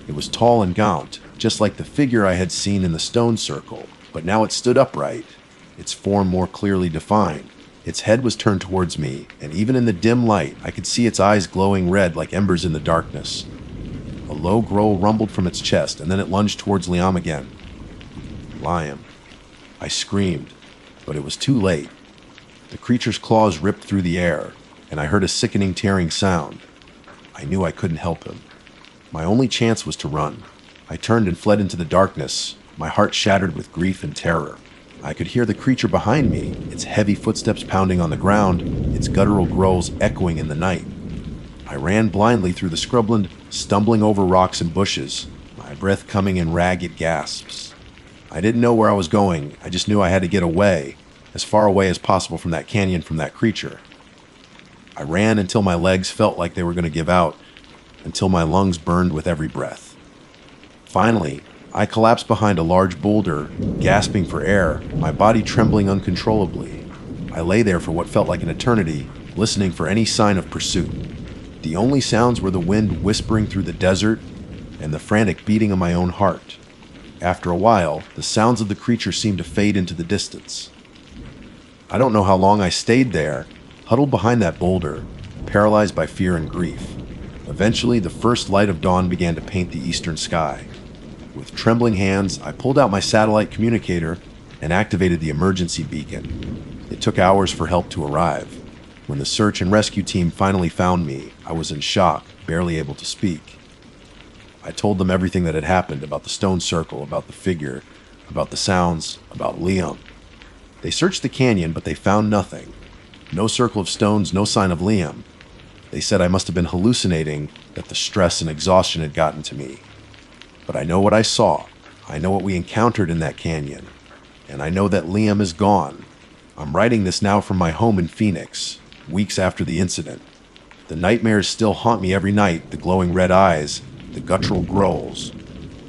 It was tall and gaunt, just like the figure I had seen in the stone circle, but now it stood upright, its form more clearly defined. Its head was turned towards me, and even in the dim light, I could see its eyes glowing red like embers in the darkness. A low growl rumbled from its chest, and then it lunged towards Liam again. Liam. I screamed, but it was too late. The creature's claws ripped through the air, and I heard a sickening tearing sound. I knew I couldn't help him. My only chance was to run. I turned and fled into the darkness, my heart shattered with grief and terror. I could hear the creature behind me, its heavy footsteps pounding on the ground, its guttural growls echoing in the night. I ran blindly through the scrubland, stumbling over rocks and bushes, my breath coming in ragged gasps. I didn't know where I was going, I just knew I had to get away, as far away as possible from that canyon, from that creature. I ran until my legs felt like they were going to give out, until my lungs burned with every breath. Finally, I collapsed behind a large boulder, gasping for air, my body trembling uncontrollably. I lay there for what felt like an eternity, listening for any sign of pursuit. The only sounds were the wind whispering through the desert and the frantic beating of my own heart. After a while, the sounds of the creature seemed to fade into the distance. I don't know how long I stayed there, huddled behind that boulder, paralyzed by fear and grief. Eventually, the first light of dawn began to paint the eastern sky. With trembling hands, I pulled out my satellite communicator and activated the emergency beacon. It took hours for help to arrive. When the search and rescue team finally found me, I was in shock, barely able to speak. I told them everything that had happened, about the stone circle, about the figure, about the sounds, about Liam. They searched the canyon, but they found nothing. No circle of stones, no sign of Liam. They said I must have been hallucinating, that the stress and exhaustion had gotten to me. But I know what I saw. I know what we encountered in that canyon. And I know that Liam is gone. I'm writing this now from my home in Phoenix, weeks after the incident. The nightmares still haunt me every night, the glowing red eyes, the guttural growls,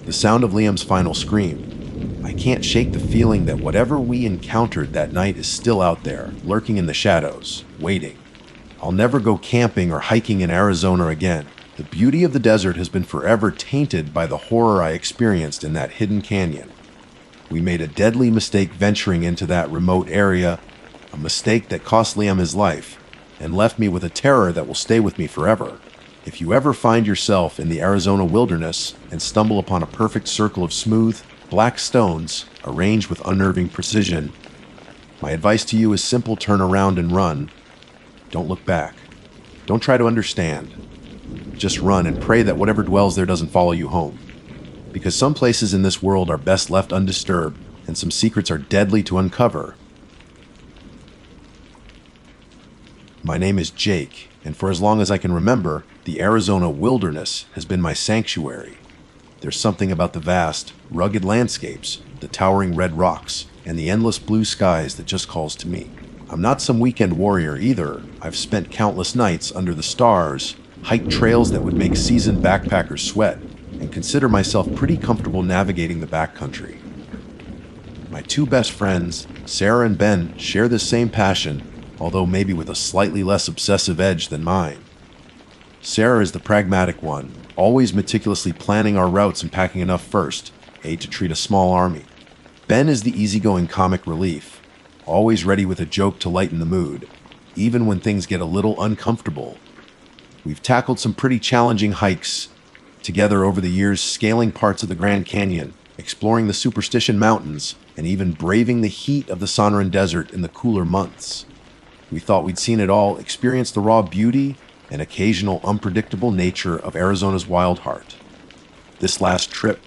the sound of Liam's final scream. I can't shake the feeling that whatever we encountered that night is still out there, lurking in the shadows, waiting. I'll never go camping or hiking in Arizona again. The beauty of the desert has been forever tainted by the horror I experienced in that hidden canyon. We made a deadly mistake venturing into that remote area, a mistake that cost Liam his life, and left me with a terror that will stay with me forever. If you ever find yourself in the Arizona wilderness and stumble upon a perfect circle of smooth, black stones arranged with unnerving precision, my advice to you is simple: turn around and run. Don't look back. Don't try to understand. Just run and pray that whatever dwells there doesn't follow you home. Because some places in this world are best left undisturbed, and some secrets are deadly to uncover. My name is Jake, and for as long as I can remember, the Arizona wilderness has been my sanctuary. There's something about the vast, rugged landscapes, the towering red rocks, and the endless blue skies that just calls to me. I'm not some weekend warrior either. I've spent countless nights under the stars, hiked trails that would make seasoned backpackers sweat, and consider myself pretty comfortable navigating the backcountry. My two best friends, Sarah and Ben, share this same passion, although maybe with a slightly less obsessive edge than mine. Sarah is the pragmatic one, always meticulously planning our routes and packing enough first aid to treat a small army. Ben is the easygoing comic relief, always ready with a joke to lighten the mood, even when things get a little uncomfortable. We've tackled some pretty challenging hikes together over the years, scaling parts of the Grand Canyon, exploring the Superstition Mountains, and even braving the heat of the Sonoran Desert in the cooler months. We thought we'd seen it all, experienced the raw beauty and occasional unpredictable nature of Arizona's wild heart. This last trip,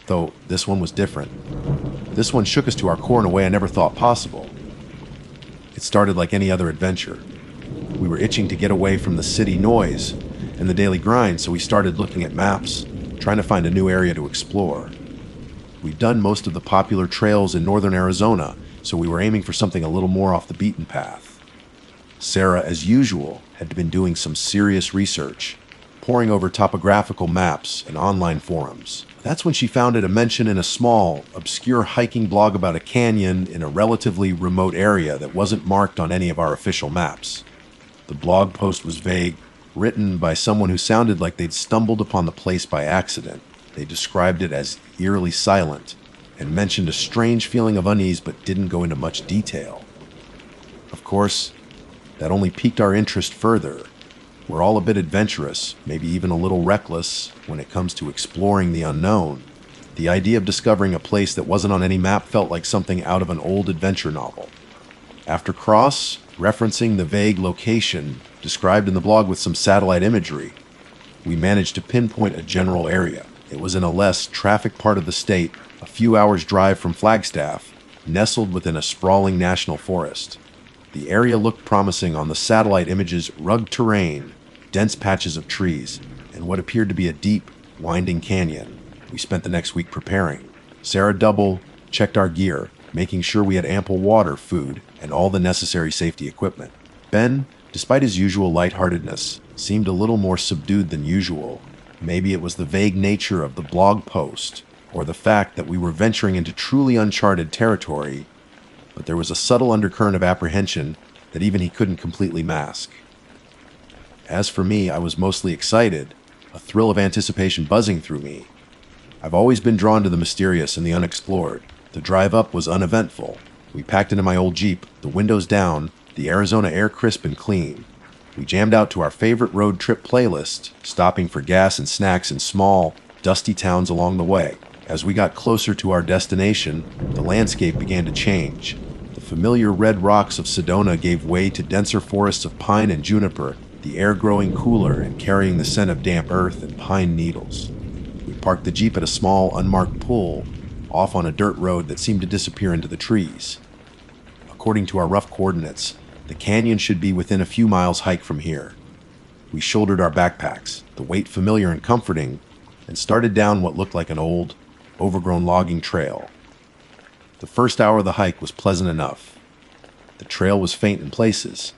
though, this one was different. This one shook us to our core in a way I never thought possible. It started like any other adventure. We were itching to get away from the city noise and the daily grind, so we started looking at maps, trying to find a new area to explore. We'd done most of the popular trails in northern Arizona, so we were aiming for something a little more off the beaten path. Sarah, as usual, had been doing some serious research, poring over topographical maps and online forums. That's when she found it a mention in a small, obscure hiking blog about a canyon in a relatively remote area that wasn't marked on any of our official maps. The blog post was vague, written by someone who sounded like they'd stumbled upon the place by accident. They described it as eerily silent and mentioned a strange feeling of unease but didn't go into much detail. Of course, that only piqued our interest further. We're all a bit adventurous, maybe even a little reckless, when it comes to exploring the unknown. The idea of discovering a place that wasn't on any map felt like something out of an old adventure novel. After cross-referencing the vague location described in the blog with some satellite imagery, we managed to pinpoint a general area. It was in a less trafficked part of the state, a few hours' drive from Flagstaff, nestled within a sprawling national forest. The area looked promising on the satellite images: rugged terrain, dense patches of trees, and what appeared to be a deep, winding canyon. We spent the next week preparing. Sarah double-checked our gear, making sure we had ample water, food, and all the necessary safety equipment. Ben, despite his usual lightheartedness, seemed a little more subdued than usual. Maybe it was the vague nature of the blog post, or the fact that we were venturing into truly uncharted territory, but there was a subtle undercurrent of apprehension that even he couldn't completely mask. As for me, I was mostly excited, a thrill of anticipation buzzing through me. I've always been drawn to the mysterious and the unexplored. The drive up was uneventful. We packed into my old Jeep, the windows down, the Arizona air crisp and clean. We jammed out to our favorite road trip playlist, stopping for gas and snacks in small, dusty towns along the way. As we got closer to our destination, the landscape began to change. The familiar red rocks of Sedona gave way to denser forests of pine and juniper, the air growing cooler and carrying the scent of damp earth and pine needles. We parked the Jeep at a small, unmarked pool, off on a dirt road that seemed to disappear into the trees. According to our rough coordinates, the canyon should be within a few miles' hike from here. We shouldered our backpacks, the weight familiar and comforting, and started down what looked like an old, overgrown logging trail. The first hour of the hike was pleasant enough. The trail was faint in places,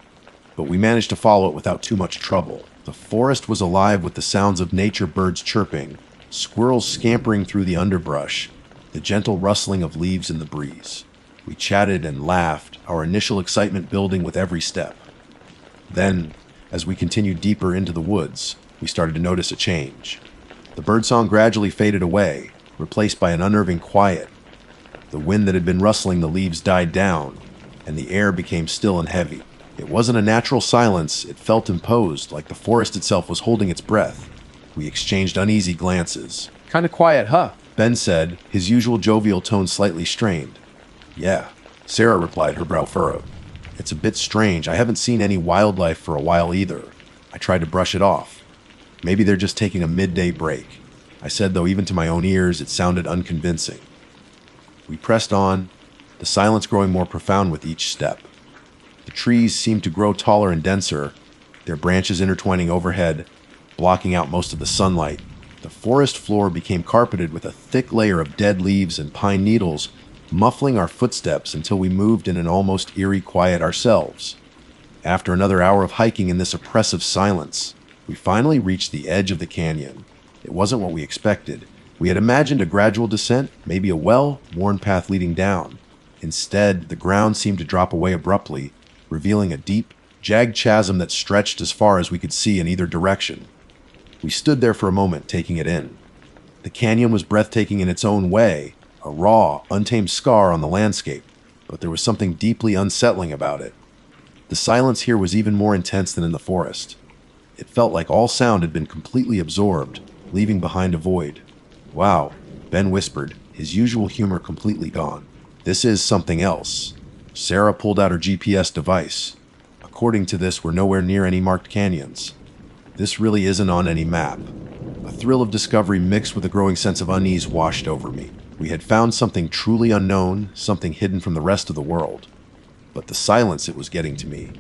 but we managed to follow it without too much trouble. The forest was alive with the sounds of nature, birds chirping, squirrels scampering through the underbrush, the gentle rustling of leaves in the breeze. We chatted and laughed, our initial excitement building with every step. Then, as we continued deeper into the woods, we started to notice a change. The birdsong gradually faded away, replaced by an unnerving quiet. The wind that had been rustling the leaves died down, and the air became still and heavy. It wasn't a natural silence, it felt imposed, like the forest itself was holding its breath. We exchanged uneasy glances. Kinda quiet, huh? Ben said, his usual jovial tone slightly strained. Yeah, Sarah replied, her brow furrowed. It's a bit strange. I haven't seen any wildlife for a while either. I tried to brush it off. Maybe they're just taking a midday break. I said, though even to my own ears, it sounded unconvincing. We pressed on, the silence growing more profound with each step. The trees seemed to grow taller and denser, their branches intertwining overhead, blocking out most of the sunlight. The forest floor became carpeted with a thick layer of dead leaves and pine needles, muffling our footsteps until we moved in an almost eerie quiet ourselves. After another hour of hiking in this oppressive silence, we finally reached the edge of the canyon. It wasn't what we expected. We had imagined a gradual descent, maybe a well-worn path leading down. Instead, the ground seemed to drop away abruptly, revealing a deep, jagged chasm that stretched as far as we could see in either direction. We stood there for a moment, taking it in. The canyon was breathtaking in its own way, a raw, untamed scar on the landscape, but there was something deeply unsettling about it. The silence here was even more intense than in the forest. It felt like all sound had been completely absorbed, leaving behind a void. Wow, Ben whispered, his usual humor completely gone. This is something else. Sarah pulled out her GPS device. According to this, we're nowhere near any marked canyons. This really isn't on any map. A thrill of discovery mixed with a growing sense of unease washed over me. We had found something truly unknown, something hidden from the rest of the world. But the silence, it was getting to me.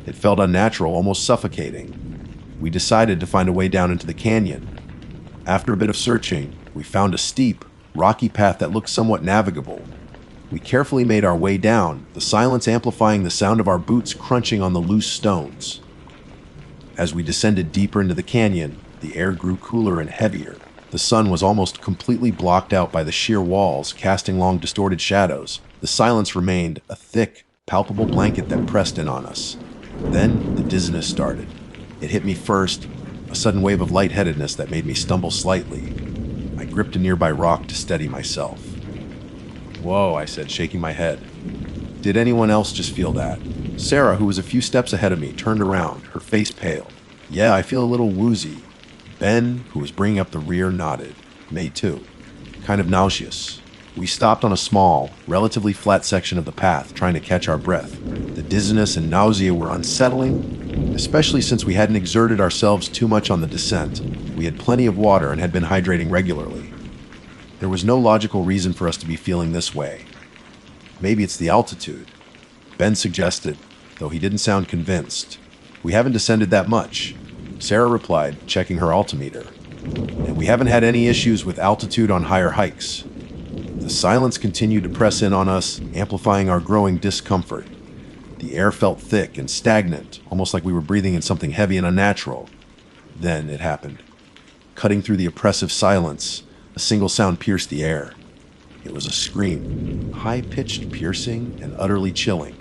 It felt unnatural, almost suffocating. We decided to find a way down into the canyon. After a bit of searching, we found a steep, rocky path that looked somewhat navigable. We carefully made our way down, the silence amplifying the sound of our boots crunching on the loose stones. As we descended deeper into the canyon, the air grew cooler and heavier. The sun was almost completely blocked out by the sheer walls, casting long, distorted shadows. The silence remained, a thick, palpable blanket that pressed in on us. Then the dizziness started. It hit me first, a sudden wave of lightheadedness that made me stumble slightly. I gripped a nearby rock to steady myself. "Whoa," I said, shaking my head. Did anyone else just feel that? Sarah, who was a few steps ahead of me, turned around, her face pale. "Yeah, I feel a little woozy." Ben, who was bringing up the rear, nodded. "Me too. Kind of nauseous." We stopped on a small, relatively flat section of the path, trying to catch our breath. The dizziness and nausea were unsettling, especially since we hadn't exerted ourselves too much on the descent. We had plenty of water and had been hydrating regularly. There was no logical reason for us to be feeling this way. Maybe it's the altitude, Ben suggested, though he didn't sound convinced. "We haven't descended that much," Sarah replied, checking her altimeter. "And we haven't had any issues with altitude on higher hikes." The silence continued to press in on us, amplifying our growing discomfort. The air felt thick and stagnant, almost like we were breathing in something heavy and unnatural. Then it happened. Cutting through the oppressive silence, a single sound pierced the air. It was a scream, high-pitched, piercing, and utterly chilling.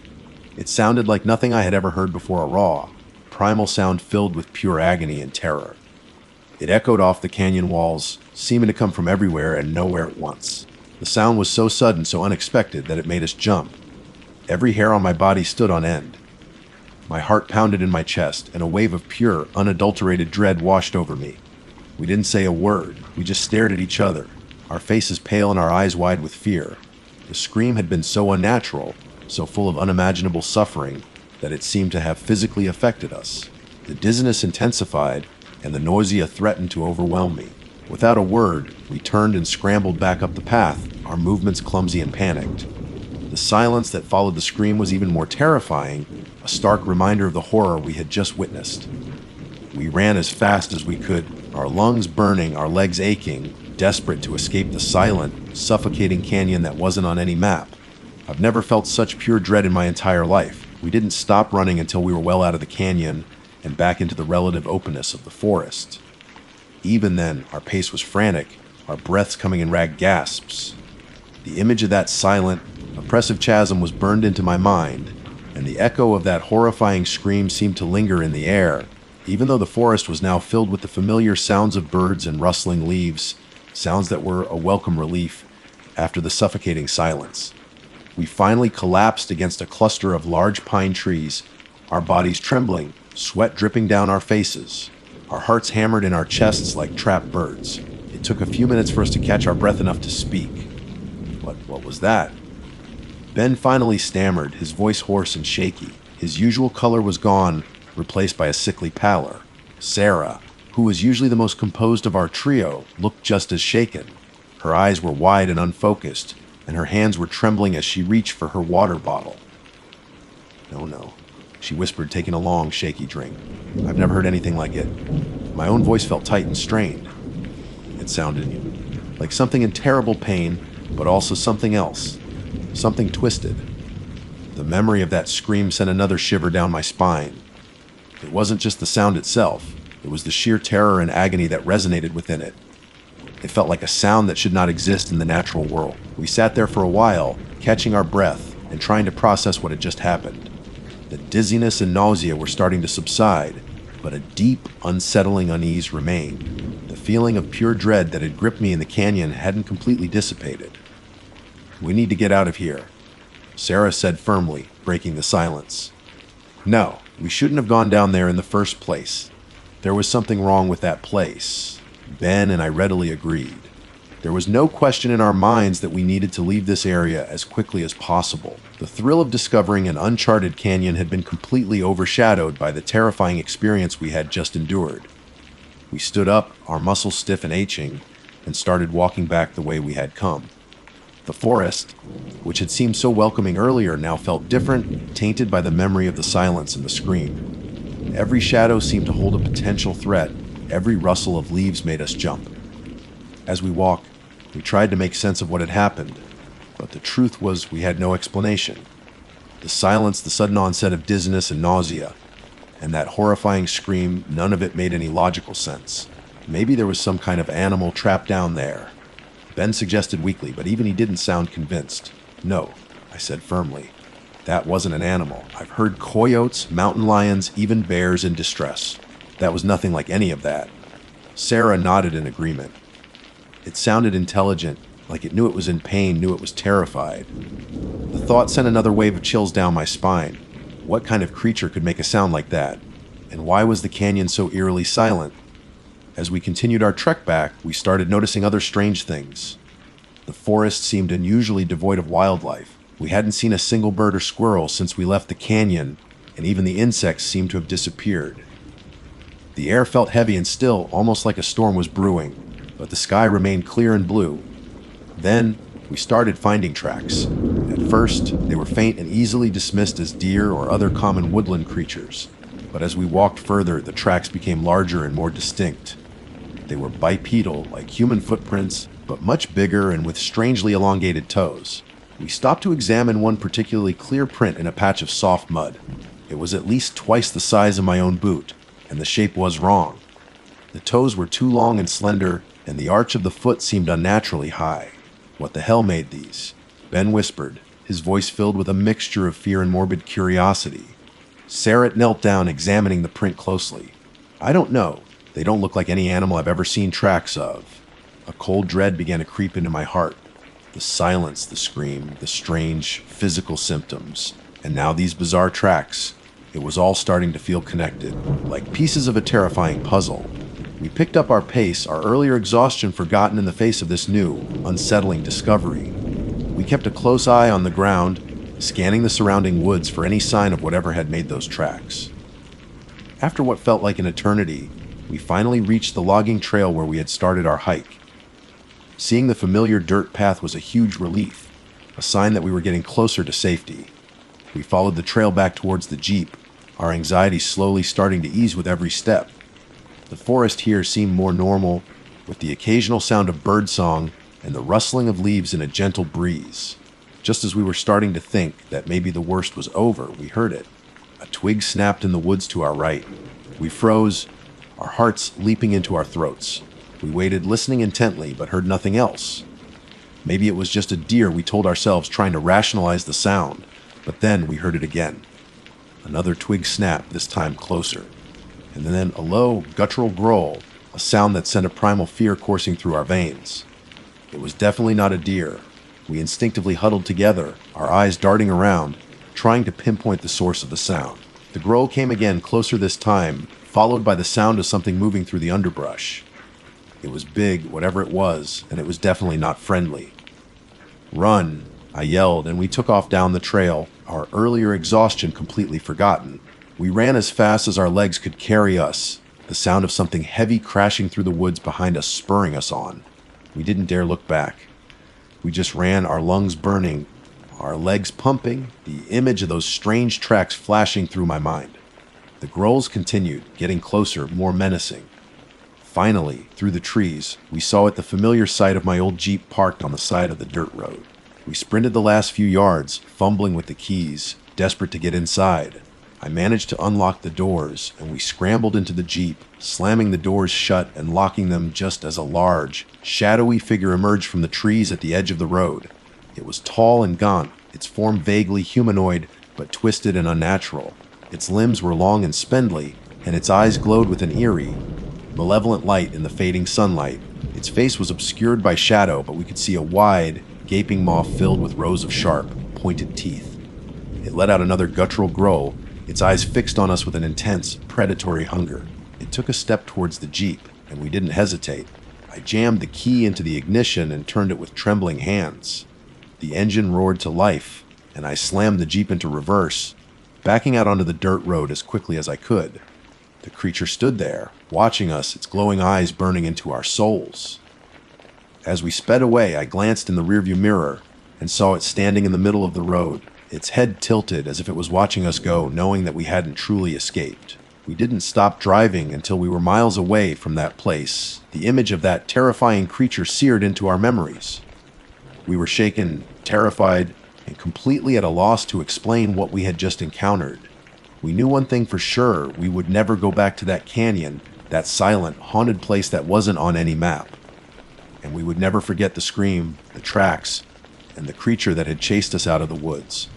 It sounded like nothing I had ever heard before, a raw, primal sound filled with pure agony and terror. It echoed off the canyon walls, seeming to come from everywhere and nowhere at once. The sound was so sudden, so unexpected, that it made us jump. Every hair on my body stood on end. My heart pounded in my chest, and a wave of pure, unadulterated dread washed over me. We didn't say a word. We just stared at each other, our faces pale and our eyes wide with fear. The scream had been so unnatural, so full of unimaginable suffering, that it seemed to have physically affected us. The dizziness intensified, and the nausea threatened to overwhelm me. Without a word, we turned and scrambled back up the path, our movements clumsy and panicked. The silence that followed the scream was even more terrifying, a stark reminder of the horror we had just witnessed. We ran as fast as we could, our lungs burning, our legs aching, desperate to escape the silent, suffocating canyon that wasn't on any map. I've never felt such pure dread in my entire life. We didn't stop running until we were well out of the canyon and back into the relative openness of the forest. Even then, our pace was frantic, our breaths coming in ragged gasps. The image of that silent, oppressive chasm was burned into my mind, and the echo of that horrifying scream seemed to linger in the air, even though the forest was now filled with the familiar sounds of birds and rustling leaves, sounds that were a welcome relief after the suffocating silence. We finally collapsed against a cluster of large pine trees, our bodies trembling, sweat dripping down our faces, our hearts hammered in our chests like trapped birds. It took a few minutes for us to catch our breath enough to speak. What was that? Ben finally stammered, his voice hoarse and shaky. His usual color was gone, replaced by a sickly pallor. Sarah, who was usually the most composed of our trio, looked just as shaken. Her eyes were wide and unfocused, and her hands were trembling as she reached for her water bottle. No, she whispered, taking a long, shaky drink. I've never heard anything like it. My own voice felt tight and strained. It sounded like something in terrible pain, but also something else, something twisted. The memory of that scream sent another shiver down my spine. It wasn't just the sound itself, it was the sheer terror and agony that resonated within it. It felt like a sound that should not exist in the natural world. We sat there for a while, catching our breath and trying to process what had just happened. The dizziness and nausea were starting to subside, but a deep, unsettling unease remained. The feeling of pure dread that had gripped me in the canyon hadn't completely dissipated. "We need to get out of here," Sarah said firmly, breaking the silence. "No, we shouldn't have gone down there in the first place. There was something wrong with that place." Ben and I readily agreed. There was no question in our minds that we needed to leave this area as quickly as possible. The thrill of discovering an uncharted canyon had been completely overshadowed by the terrifying experience we had just endured. We stood up, our muscles stiff and aching, and started walking back the way we had come. The forest, which had seemed so welcoming earlier, now felt different, tainted by the memory of the silence and the scream. Every shadow seemed to hold a potential threat. Every rustle of leaves made us jump. As we walked, we tried to make sense of what had happened, but the truth was we had no explanation. The silence, the sudden onset of dizziness and nausea, and that horrifying scream, none of it made any logical sense. Maybe there was some kind of animal trapped down there. Ben suggested weakly, but even he didn't sound convinced. No, I said firmly. That wasn't an animal. I've heard coyotes, mountain lions, even bears in distress. That was nothing like any of that. Sarah nodded in agreement. It sounded intelligent, like it knew it was in pain, knew it was terrified. The thought sent another wave of chills down my spine. What kind of creature could make a sound like that? And why was the canyon so eerily silent? As we continued our trek back, we started noticing other strange things. The forest seemed unusually devoid of wildlife. We hadn't seen a single bird or squirrel since we left the canyon, and even the insects seemed to have disappeared. The air felt heavy and still, almost like a storm was brewing, but the sky remained clear and blue. Then, we started finding tracks. At first, they were faint and easily dismissed as deer or other common woodland creatures, but as we walked further, the tracks became larger and more distinct. They were bipedal, like human footprints, but much bigger and with strangely elongated toes. We stopped to examine one particularly clear print in a patch of soft mud. It was at least twice the size of my own boot, and the shape was wrong. The toes were too long and slender, and the arch of the foot seemed unnaturally high. What the hell made these? Ben whispered, his voice filled with a mixture of fear and morbid curiosity. Sarah knelt down, examining the print closely. I don't know. They don't look like any animal I've ever seen tracks of. A cold dread began to creep into my heart. The silence, the scream, the strange physical symptoms, and now these bizarre tracks. It was all starting to feel connected, like pieces of a terrifying puzzle. We picked up our pace, our earlier exhaustion forgotten in the face of this new, unsettling discovery. We kept a close eye on the ground, scanning the surrounding woods for any sign of whatever had made those tracks. After what felt like an eternity, we finally reached the logging trail where we had started our hike. Seeing the familiar dirt path was a huge relief, a sign that we were getting closer to safety. We followed the trail back towards the Jeep, our anxiety slowly starting to ease with every step. The forest here seemed more normal, with the occasional sound of birdsong and the rustling of leaves in a gentle breeze. Just as we were starting to think that maybe the worst was over, we heard it. A twig snapped in the woods to our right. We froze, our hearts leaping into our throats. We waited, listening intently, but heard nothing else. Maybe it was just a deer, we told ourselves, trying to rationalize the sound. But then we heard it again. Another twig snap, this time closer. And then a low, guttural growl, a sound that sent a primal fear coursing through our veins. It was definitely not a deer. We instinctively huddled together, our eyes darting around, trying to pinpoint the source of the sound. The growl came again, closer this time, followed by the sound of something moving through the underbrush. It was big, whatever it was, and it was definitely not friendly. "Run!" I yelled, and we took off down the trail, our earlier exhaustion completely forgotten. We ran as fast as our legs could carry us, the sound of something heavy crashing through the woods behind us spurring us on. We didn't dare look back. We just ran, our lungs burning, our legs pumping, the image of those strange tracks flashing through my mind. The growls continued, getting closer, more menacing. Finally, through the trees, we saw it, the familiar sight of my old Jeep parked on the side of the dirt road. We sprinted the last few yards, fumbling with the keys, desperate to get inside. I managed to unlock the doors, and we scrambled into the Jeep, slamming the doors shut and locking them just as a large, shadowy figure emerged from the trees at the edge of the road. It was tall and gaunt, its form vaguely humanoid, but twisted and unnatural. Its limbs were long and spindly, and its eyes glowed with an eerie, malevolent light in the fading sunlight. Its face was obscured by shadow, but we could see a wide, gaping maw filled with rows of sharp, pointed teeth. It let out another guttural growl, its eyes fixed on us with an intense, predatory hunger. It took a step towards the Jeep, and we didn't hesitate. I jammed the key into the ignition and turned it with trembling hands. The engine roared to life, and I slammed the Jeep into reverse, backing out onto the dirt road as quickly as I could. The creature stood there, watching us, its glowing eyes burning into our souls. As we sped away, I glanced in the rearview mirror and saw it standing in the middle of the road, its head tilted as if it was watching us go, knowing that we hadn't truly escaped. We didn't stop driving until we were miles away from that place. The image of that terrifying creature seared into our memories. We were shaken, terrified, and completely at a loss to explain what we had just encountered. We knew one thing for sure: we would never go back to that canyon, That silent, haunted place that wasn't on any map. And we would never forget the scream, the tracks, and the creature that had chased us out of the woods.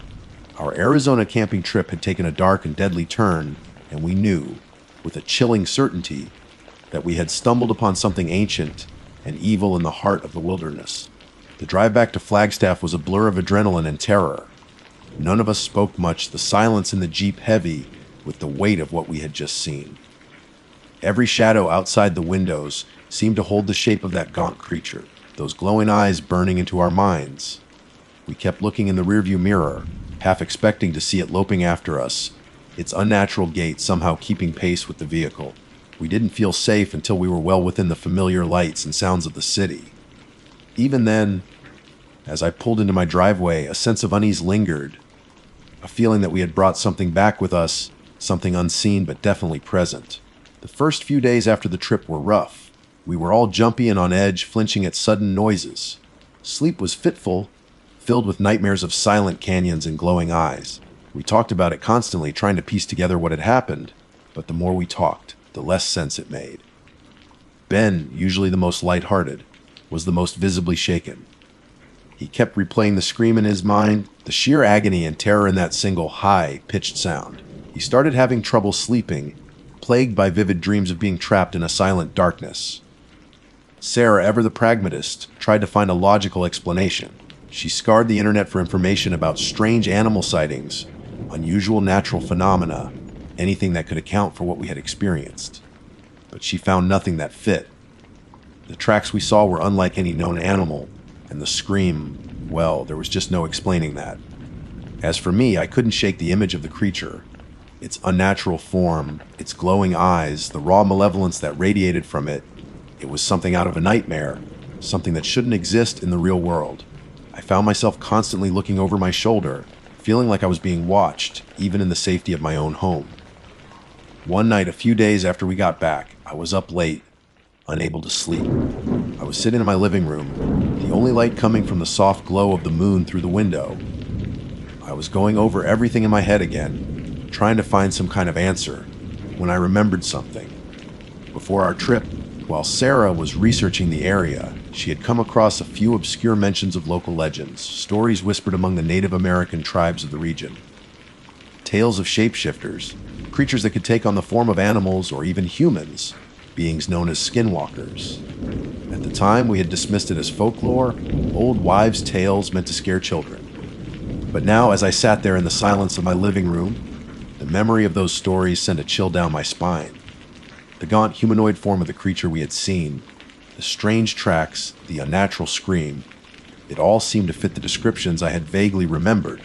Our Arizona camping trip had taken a dark and deadly turn, and we knew, with a chilling certainty, that we had stumbled upon something ancient and evil in the heart of the wilderness. The drive back to Flagstaff was a blur of adrenaline and terror. None of us spoke much, the silence in the Jeep heavy with the weight of what we had just seen. Every shadow outside the windows seemed to hold the shape of that gaunt creature, those glowing eyes burning into our minds. We kept looking in the rearview mirror, half expecting to see it loping after us, its unnatural gait somehow keeping pace with the vehicle. We didn't feel safe until we were well within the familiar lights and sounds of the city. Even then, as I pulled into my driveway, a sense of unease lingered, a feeling that we had brought something back with us, something unseen but definitely present. The first few days after the trip were rough. We were all jumpy and on edge, flinching at sudden noises. Sleep was fitful, filled with nightmares of silent canyons and glowing eyes. We talked about it constantly, trying to piece together what had happened, but the more we talked, the less sense it made. Ben, usually the most lighthearted, was the most visibly shaken. He kept replaying the scream in his mind, the sheer agony and terror in that single high-pitched sound. He started having trouble sleeping, plagued by vivid dreams of being trapped in a silent darkness. Sarah, ever the pragmatist, tried to find a logical explanation. She scoured the internet for information about strange animal sightings, unusual natural phenomena, anything that could account for what we had experienced. But she found nothing that fit. The tracks we saw were unlike any known animal, and the scream, well, there was just no explaining that. As for me, I couldn't shake the image of the creature. Its unnatural form, its glowing eyes, the raw malevolence that radiated from it. It was something out of a nightmare, something that shouldn't exist in the real world. I found myself constantly looking over my shoulder, feeling like I was being watched, even in the safety of my own home. One night, a few days after we got back, I was up late, unable to sleep. I was sitting in my living room, the only light coming from the soft glow of the moon through the window. I was going over everything in my head again, trying to find some kind of answer, when I remembered something. Before our trip, while Sarah was researching the area, she had come across a few obscure mentions of local legends, stories whispered among the Native American tribes of the region. Tales of shapeshifters, creatures that could take on the form of animals or even humans, beings known as skinwalkers. At the time, we had dismissed it as folklore, old wives' tales meant to scare children. But now, as I sat there in the silence of my living room, the memory of those stories sent a chill down my spine. The gaunt humanoid form of the creature we had seen, the strange tracks, the unnatural scream, it all seemed to fit the descriptions I had vaguely remembered.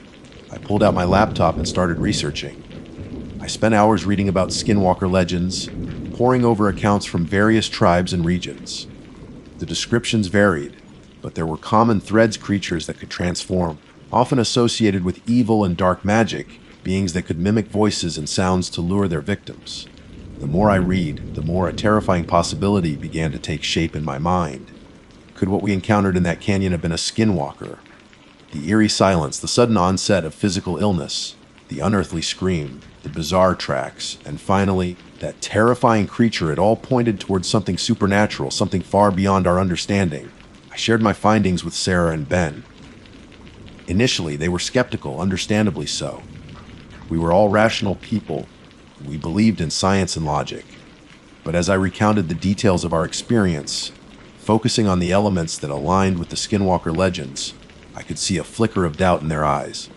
I pulled out my laptop and started researching. I spent hours reading about skinwalker legends, poring over accounts from various tribes and regions. The descriptions varied, but there were common threads: creatures that could transform, often associated with evil and dark magic, beings that could mimic voices and sounds to lure their victims. The more I read, the more a terrifying possibility began to take shape in my mind. Could what we encountered in that canyon have been a skinwalker? The eerie silence, the sudden onset of physical illness, the unearthly scream, the bizarre tracks, and finally, that terrifying creature, it all pointed towards something supernatural, something far beyond our understanding. I shared my findings with Sarah and Ben. Initially, they were skeptical, understandably so. We were all rational people. We believed in science and logic. But as I recounted the details of our experience, focusing on the elements that aligned with the skinwalker legends, I could see a flicker of doubt in their eyes.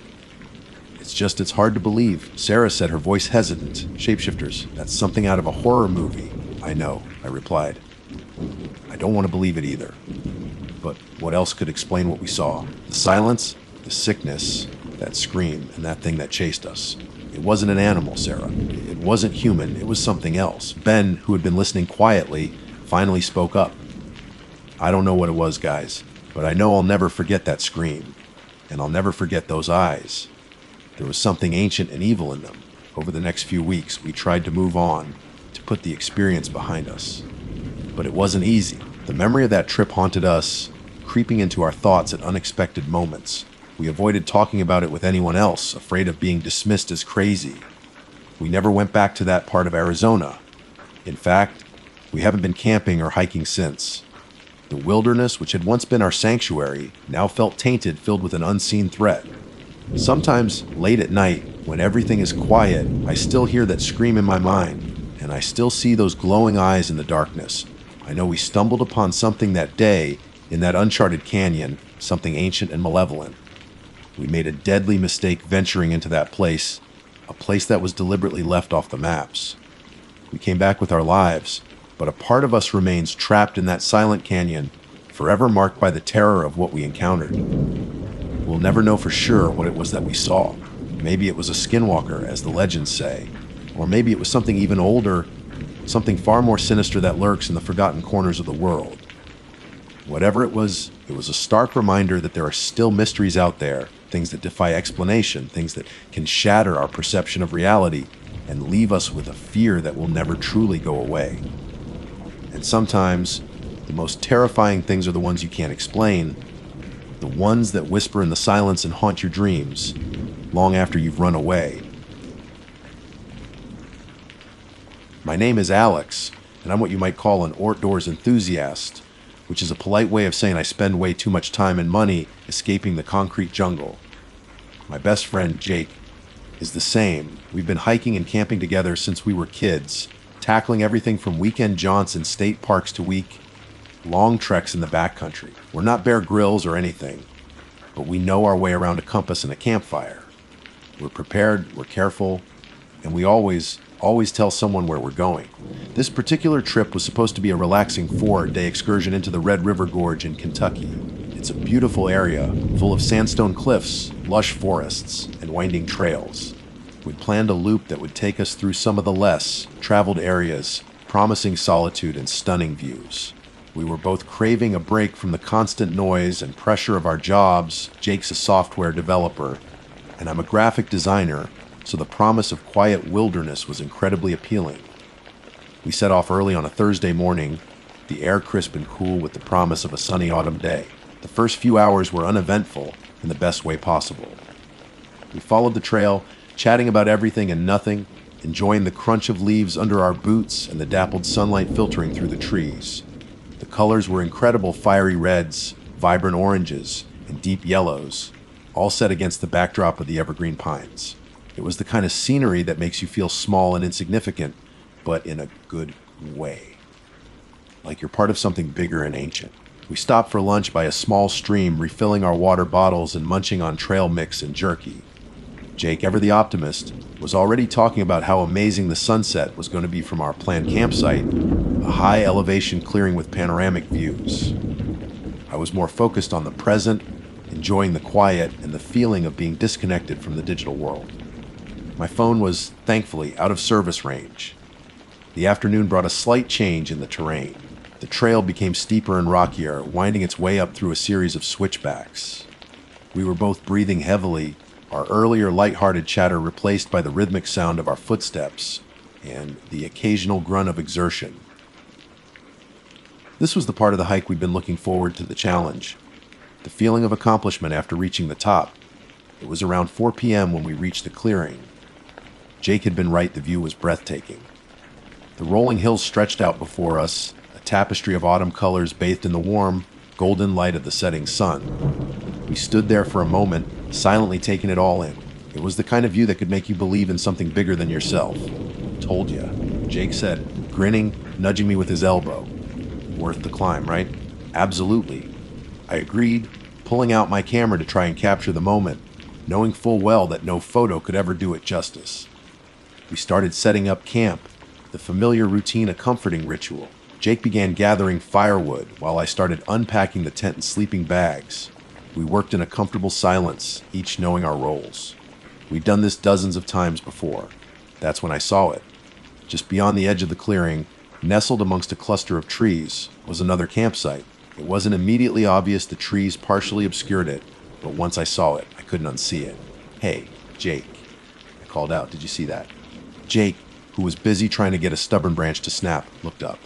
It's hard to believe," Sarah said, her voice hesitant. "Shapeshifters, that's something out of a horror movie." "I know," I replied. "I don't want to believe it either. But what else could explain what we saw? The silence, the sickness, that scream, and that thing that chased us. It wasn't an animal, Sarah. It wasn't human. It was something else." Ben, who had been listening quietly, finally spoke up. "I don't know what it was, guys, but I know I'll never forget that scream. And I'll never forget those eyes. There was something ancient and evil in them. Over the next few weeks, we tried to move on, to put the experience behind us. But it wasn't easy. The memory of that trip haunted us, creeping into our thoughts at unexpected moments. We avoided talking about it with anyone else, afraid of being dismissed as crazy. We never went back to that part of Arizona. In fact, We haven't been camping or hiking since. The wilderness, which had once been our sanctuary, now felt tainted, filled with an unseen threat. Sometimes, late at night, when everything is quiet, I still hear that scream in my mind, and I still see those glowing eyes in the darkness. I know we stumbled upon something that day in that uncharted canyon, something ancient and malevolent. We made a deadly mistake venturing into that place, a place that was deliberately left off the maps. We came back with our lives, but a part of us remains trapped in that silent canyon, forever marked by the terror of what we encountered. We'll never know for sure what it was that we saw. Maybe it was a skinwalker, as the legends say, or maybe it was something even older, something far more sinister that lurks in the forgotten corners of the world. Whatever it was a stark reminder that there are still mysteries out there, things that defy explanation, things that can shatter our perception of reality and leave us with a fear that will never truly go away. And sometimes, the most terrifying things are the ones you can't explain, the ones that whisper in the silence and haunt your dreams, long after you've run away. My name is Alex, and I'm what you might call an outdoors enthusiast, which is a polite way of saying I spend way too much time and money escaping the concrete jungle. My best friend, Jake, is the same. We've been hiking and camping together since we were kids, tackling everything from weekend jaunts in state parks to long treks in the backcountry. We're not Bear Grylls or anything, but we know our way around a compass and a campfire. We're prepared, we're careful, and we always tell someone where we're going. This particular trip was supposed to be a relaxing 4-day excursion into the Red River Gorge in Kentucky. It's a beautiful area, full of sandstone cliffs, lush forests, and winding trails. We'd planned a loop that would take us through some of the less traveled areas, promising solitude and stunning views. We were both craving a break from the constant noise and pressure of our jobs. Jake's a software developer, and I'm a graphic designer, so the promise of quiet wilderness was incredibly appealing. We set off early on a Thursday morning, the air crisp and cool with the promise of a sunny autumn day. The first few hours were uneventful in the best way possible. We followed the trail, chatting about everything and nothing, enjoying the crunch of leaves under our boots and the dappled sunlight filtering through the trees. The colors were incredible fiery reds, vibrant oranges, and deep yellows, all set against the backdrop of the evergreen pines. It was the kind of scenery that makes you feel small and insignificant, but in a good way. Like you're part of something bigger and ancient. We stopped for lunch by a small stream, refilling our water bottles and munching on trail mix and jerky. Jake, ever the optimist, was already talking about how amazing the sunset was going to be from our planned campsite, a high elevation clearing with panoramic views. I was more focused on the present, enjoying the quiet and the feeling of being disconnected from the digital world. My phone was, thankfully, out of service range. The afternoon brought a slight change in the terrain. The trail became steeper and rockier, winding its way up through a series of switchbacks. We were both breathing heavily, our earlier light-hearted chatter replaced by the rhythmic sound of our footsteps and the occasional grunt of exertion. This was the part of the hike we'd been looking forward to, the challenge, the feeling of accomplishment after reaching the top. It was around 4 p.m. when we reached the clearing. Jake had been right, the view was breathtaking. The rolling hills stretched out before us, a tapestry of autumn colors bathed in the warm, golden light of the setting sun. We stood there for a moment, silently taking it all in. It was the kind of view that could make you believe in something bigger than yourself. Told ya, Jake said, grinning, nudging me with his elbow. Worth the climb, right? Absolutely. I agreed, pulling out my camera to try and capture the moment, knowing full well that no photo could ever do it justice. We started setting up camp, the familiar routine a comforting ritual. Jake began gathering firewood while I started unpacking the tent and sleeping bags. We worked in a comfortable silence, each knowing our roles. We'd done this dozens of times before. That's when I saw it. Just beyond the edge of the clearing, nestled amongst a cluster of trees, was another campsite. It wasn't immediately obvious the trees partially obscured it, but once I saw it, I couldn't unsee it. "Hey, Jake," I called out. "Did you see that?" Jake, who was busy trying to get a stubborn branch to snap, looked up.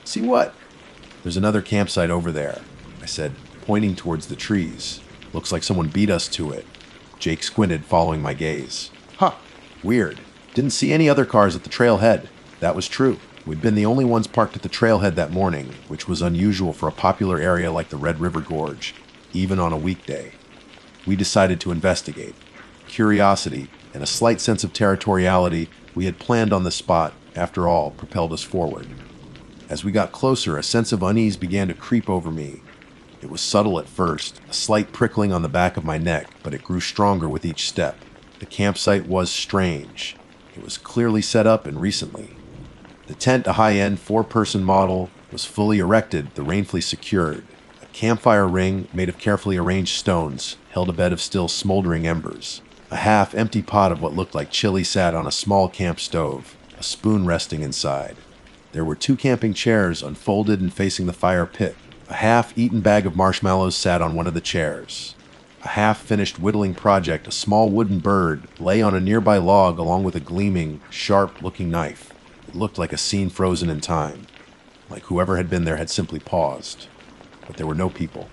"See what?" "There's another campsite over there," I said, pointing towards the trees. "Looks like someone beat us to it." Jake squinted, following my gaze. "Huh, weird. Didn't see any other cars at the trailhead." That was true. We'd been the only ones parked at the trailhead that morning, which was unusual for a popular area like the Red River Gorge, even on a weekday. We decided to investigate. Curiosity and a slight sense of territoriality we had planned on the spot, after all, propelled us forward. As we got closer, a sense of unease began to creep over me. It was subtle at first, a slight prickling on the back of my neck, but it grew stronger with each step. The campsite was strange. It was clearly set up and recently. The tent, a high-end 4-person model, was fully erected, the rainfully secured. A campfire ring, made of carefully arranged stones, held a bed of still smoldering embers. A half-empty pot of what looked like chili sat on a small camp stove, a spoon resting inside. There were 2 camping chairs unfolded and facing the fire pit. A half-eaten bag of marshmallows sat on one of the chairs. A half-finished whittling project, a small wooden bird, lay on a nearby log along with a gleaming, sharp-looking knife. It looked like a scene frozen in time, like whoever had been there had simply paused. But there were no people.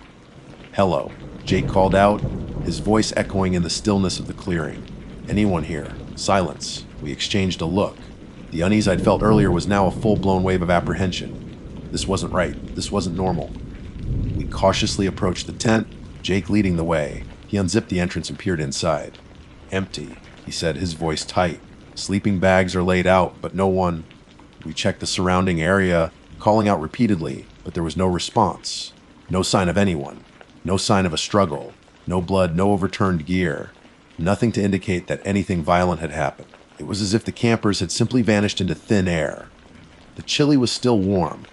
"Hello," Jake called out, his voice echoing in the stillness of the clearing. "Anyone here?" Silence. We exchanged a look. The unease I'd felt earlier was now a full-blown wave of apprehension. This wasn't right. This wasn't normal. We cautiously approached the tent, Jake leading the way. He unzipped the entrance and peered inside. "Empty," he said, his voice tight. "Sleeping bags are laid out, but no one." We checked the surrounding area, calling out repeatedly, but there was no response. No sign of anyone. No sign of a struggle. No blood, no overturned gear. Nothing to indicate that anything violent had happened. It was as if the campers had simply vanished into thin air. The chili was still warm.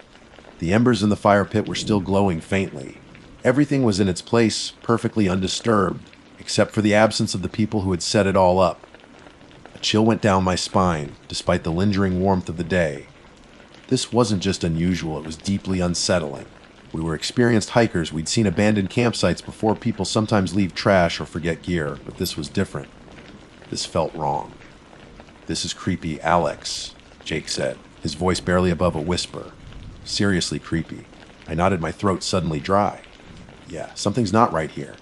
The embers in the fire pit were still glowing faintly. Everything was in its place, perfectly undisturbed, except for the absence of the people who had set it all up. A chill went down my spine, despite the lingering warmth of the day. This wasn't just unusual, it was deeply unsettling. We were experienced hikers, we'd seen abandoned campsites before. People sometimes leave trash or forget gear, but this was different. This felt wrong. "This is creepy, Alex," Jake said, his voice barely above a whisper. Seriously creepy. I nodded, my throat suddenly dry. Yeah, something's not right here.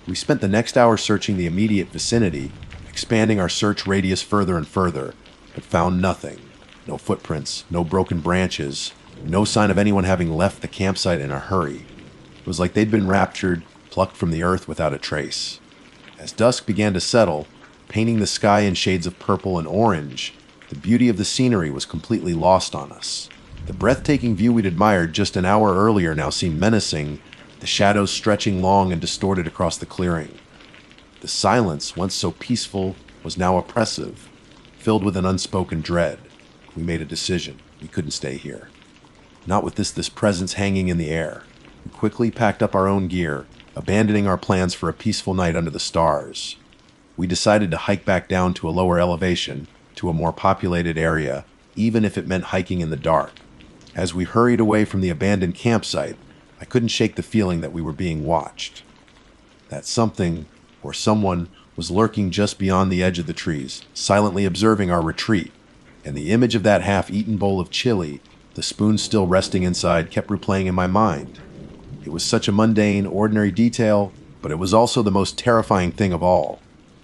We spent the next hour searching the immediate vicinity, expanding our search radius further and further, but found nothing. No footprints, no broken branches, no sign of anyone having left the campsite in a hurry. It was like they'd been raptured, plucked from the earth without a trace. As dusk began to settle, painting the sky in shades of purple and orange, the beauty of the scenery was completely lost on us. The breathtaking view we'd admired just an hour earlier now seemed menacing, the shadows stretching long and distorted across the clearing. The silence, once so peaceful, was now oppressive, filled with an unspoken dread. We made a decision. We couldn't stay here. Not with this presence hanging in the air. We quickly packed up our own gear, abandoning our plans for a peaceful night under the stars. We decided to hike back down to a lower elevation, to a more populated area, even if it meant hiking in the dark. As we hurried away from the abandoned campsite, I couldn't shake the feeling that we were being watched. That something, or someone, was lurking just beyond the edge of the trees, silently observing our retreat, and the image of that half-eaten bowl of chili, the spoon still resting inside, kept replaying in my mind. It was such a mundane, ordinary detail, but it was also the most terrifying thing of all.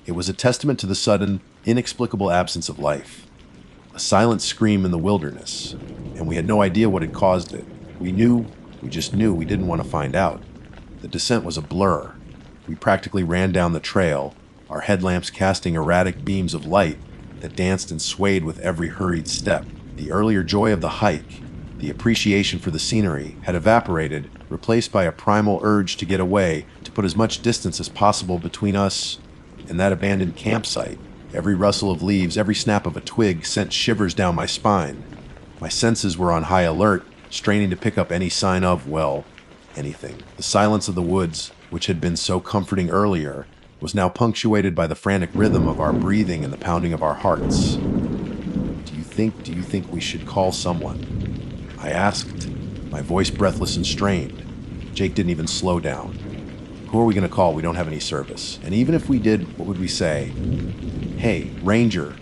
It was a testament to the sudden, inexplicable absence of life. A silent scream in the wilderness, and we had no idea what had caused it. We just knew we didn't want to find out. The descent was a blur. We practically ran down the trail, our headlamps casting erratic beams of light that danced and swayed with every hurried step. The earlier joy of the hike, the appreciation for the scenery, had evaporated, replaced by a primal urge to get away, to put as much distance as possible between us and that abandoned campsite. Every rustle of leaves, every snap of a twig sent shivers down my spine. My senses were on high alert, straining to pick up any sign of, well, anything. The silence of the woods, which had been so comforting earlier, was now punctuated by the frantic rhythm of our breathing and the pounding of our hearts. Do you think we should call someone?" I asked, my voice breathless and strained. Jake didn't even slow down. "Who are we going to call? We don't have any service. And even if we did, what would we say? Hey, Ranger.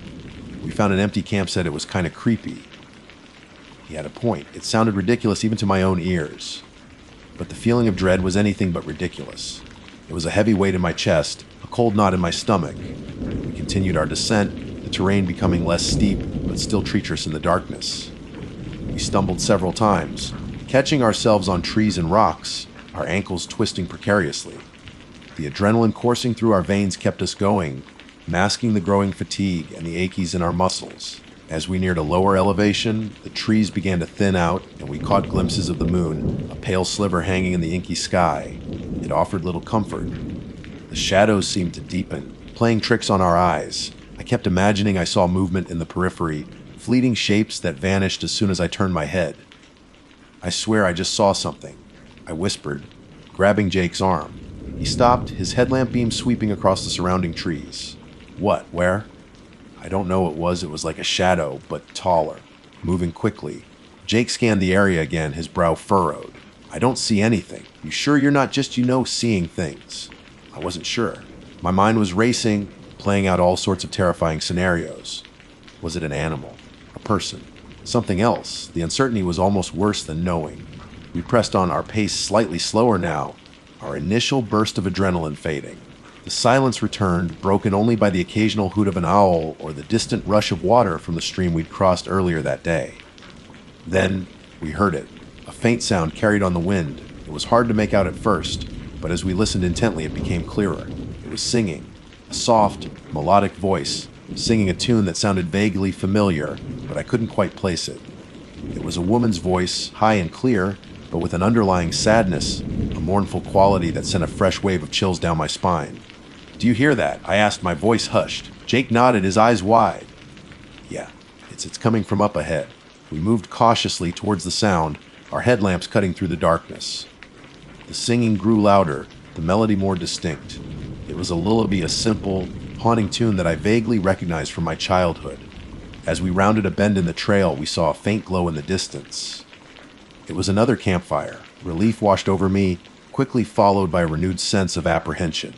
We found an empty campsite. It was kind of creepy." He had a point. It sounded ridiculous even to my own ears. But the feeling of dread was anything but ridiculous. It was a heavy weight in my chest, a cold knot in my stomach. We continued our descent, the terrain becoming less steep, but still treacherous in the darkness. We stumbled several times, catching ourselves on trees and rocks, our ankles twisting precariously. The adrenaline coursing through our veins kept us going, masking the growing fatigue and the aches in our muscles. As we neared a lower elevation, the trees began to thin out, and we caught glimpses of the moon, a pale sliver hanging in the inky sky. It offered little comfort. The shadows seemed to deepen, playing tricks on our eyes. I kept imagining I saw movement in the periphery, fleeting shapes that vanished as soon as I turned my head. "I swear I just saw something," I whispered, grabbing Jake's arm. He stopped, his headlamp beam sweeping across the surrounding trees. "What? Where?" "I don't know what it was like a shadow, but taller, moving quickly." Jake scanned the area again, his brow furrowed. "I don't see anything. You sure you're not just, seeing things?" I wasn't sure. My mind was racing, playing out all sorts of terrifying scenarios. Was it an animal? A person? Something else? The uncertainty was almost worse than knowing. We pressed on, our pace slightly slower now, our initial burst of adrenaline fading. The silence returned, broken only by the occasional hoot of an owl or the distant rush of water from the stream we'd crossed earlier that day. Then we heard it, a faint sound carried on the wind. It was hard to make out at first, but as we listened intently, it became clearer. It was singing, a soft, melodic voice, singing a tune that sounded vaguely familiar, but I couldn't quite place it. It was a woman's voice, high and clear, but with an underlying sadness, a mournful quality that sent a fresh wave of chills down my spine. "Do you hear that?" I asked, my voice hushed. Jake nodded, his eyes wide. "Yeah, it's coming from up ahead." We moved cautiously towards the sound, our headlamps cutting through the darkness. The singing grew louder, the melody more distinct. It was a lullaby, a simple, haunting tune that I vaguely recognized from my childhood. As we rounded a bend in the trail, we saw a faint glow in the distance. It was another campfire. Relief washed over me, quickly followed by a renewed sense of apprehension.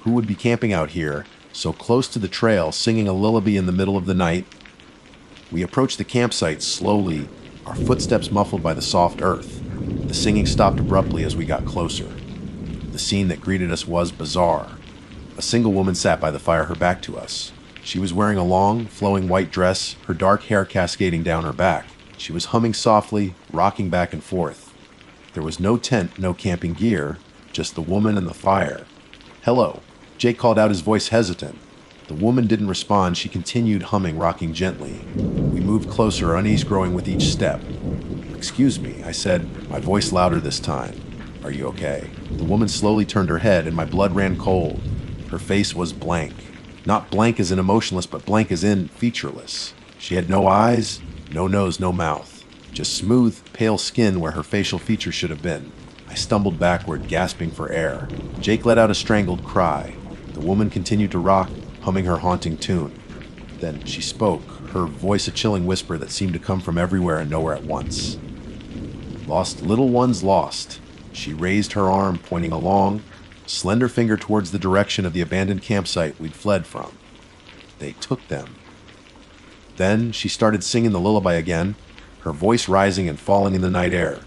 Who would be camping out here, so close to the trail, singing a lullaby in the middle of the night? We approached the campsite slowly, our footsteps muffled by the soft earth. The singing stopped abruptly as we got closer. The scene that greeted us was bizarre. A single woman sat by the fire, her back to us. She was wearing a long, flowing white dress, her dark hair cascading down her back. She was humming softly, rocking back and forth. There was no tent, no camping gear, just the woman and the fire. "Hello," Jake called out, his voice hesitant. The woman didn't respond. She continued humming, rocking gently. We moved closer, unease growing with each step. "Excuse me," I said, my voice louder this time. "Are you okay?" The woman slowly turned her head, and my blood ran cold. Her face was blank. Not blank as in emotionless, but blank as in featureless. She had no eyes, no nose, no mouth. Just smooth, pale skin where her facial features should have been. I stumbled backward, gasping for air. Jake let out a strangled cry. The woman continued to rock, humming her haunting tune. Then she spoke, her voice a chilling whisper that seemed to come from everywhere and nowhere at once. "Lost little ones lost." She raised her arm, pointing a long, slender finger towards the direction of the abandoned campsite we'd fled from. "They took them." Then she started singing the lullaby again, her voice rising and falling in the night air.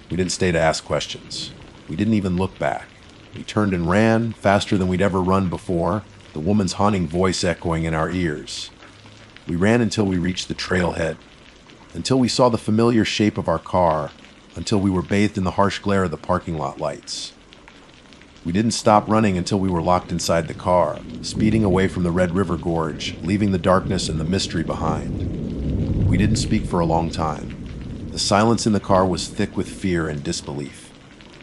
We didn't stay to ask questions. We didn't even look back. We turned and ran, faster than we'd ever run before, the woman's haunting voice echoing in our ears. We ran until we reached the trailhead, until we saw the familiar shape of our car, until we were bathed in the harsh glare of the parking lot lights. We didn't stop running until we were locked inside the car, speeding away from the Red River Gorge, leaving the darkness and the mystery behind. We didn't speak for a long time. The silence in the car was thick with fear and disbelief.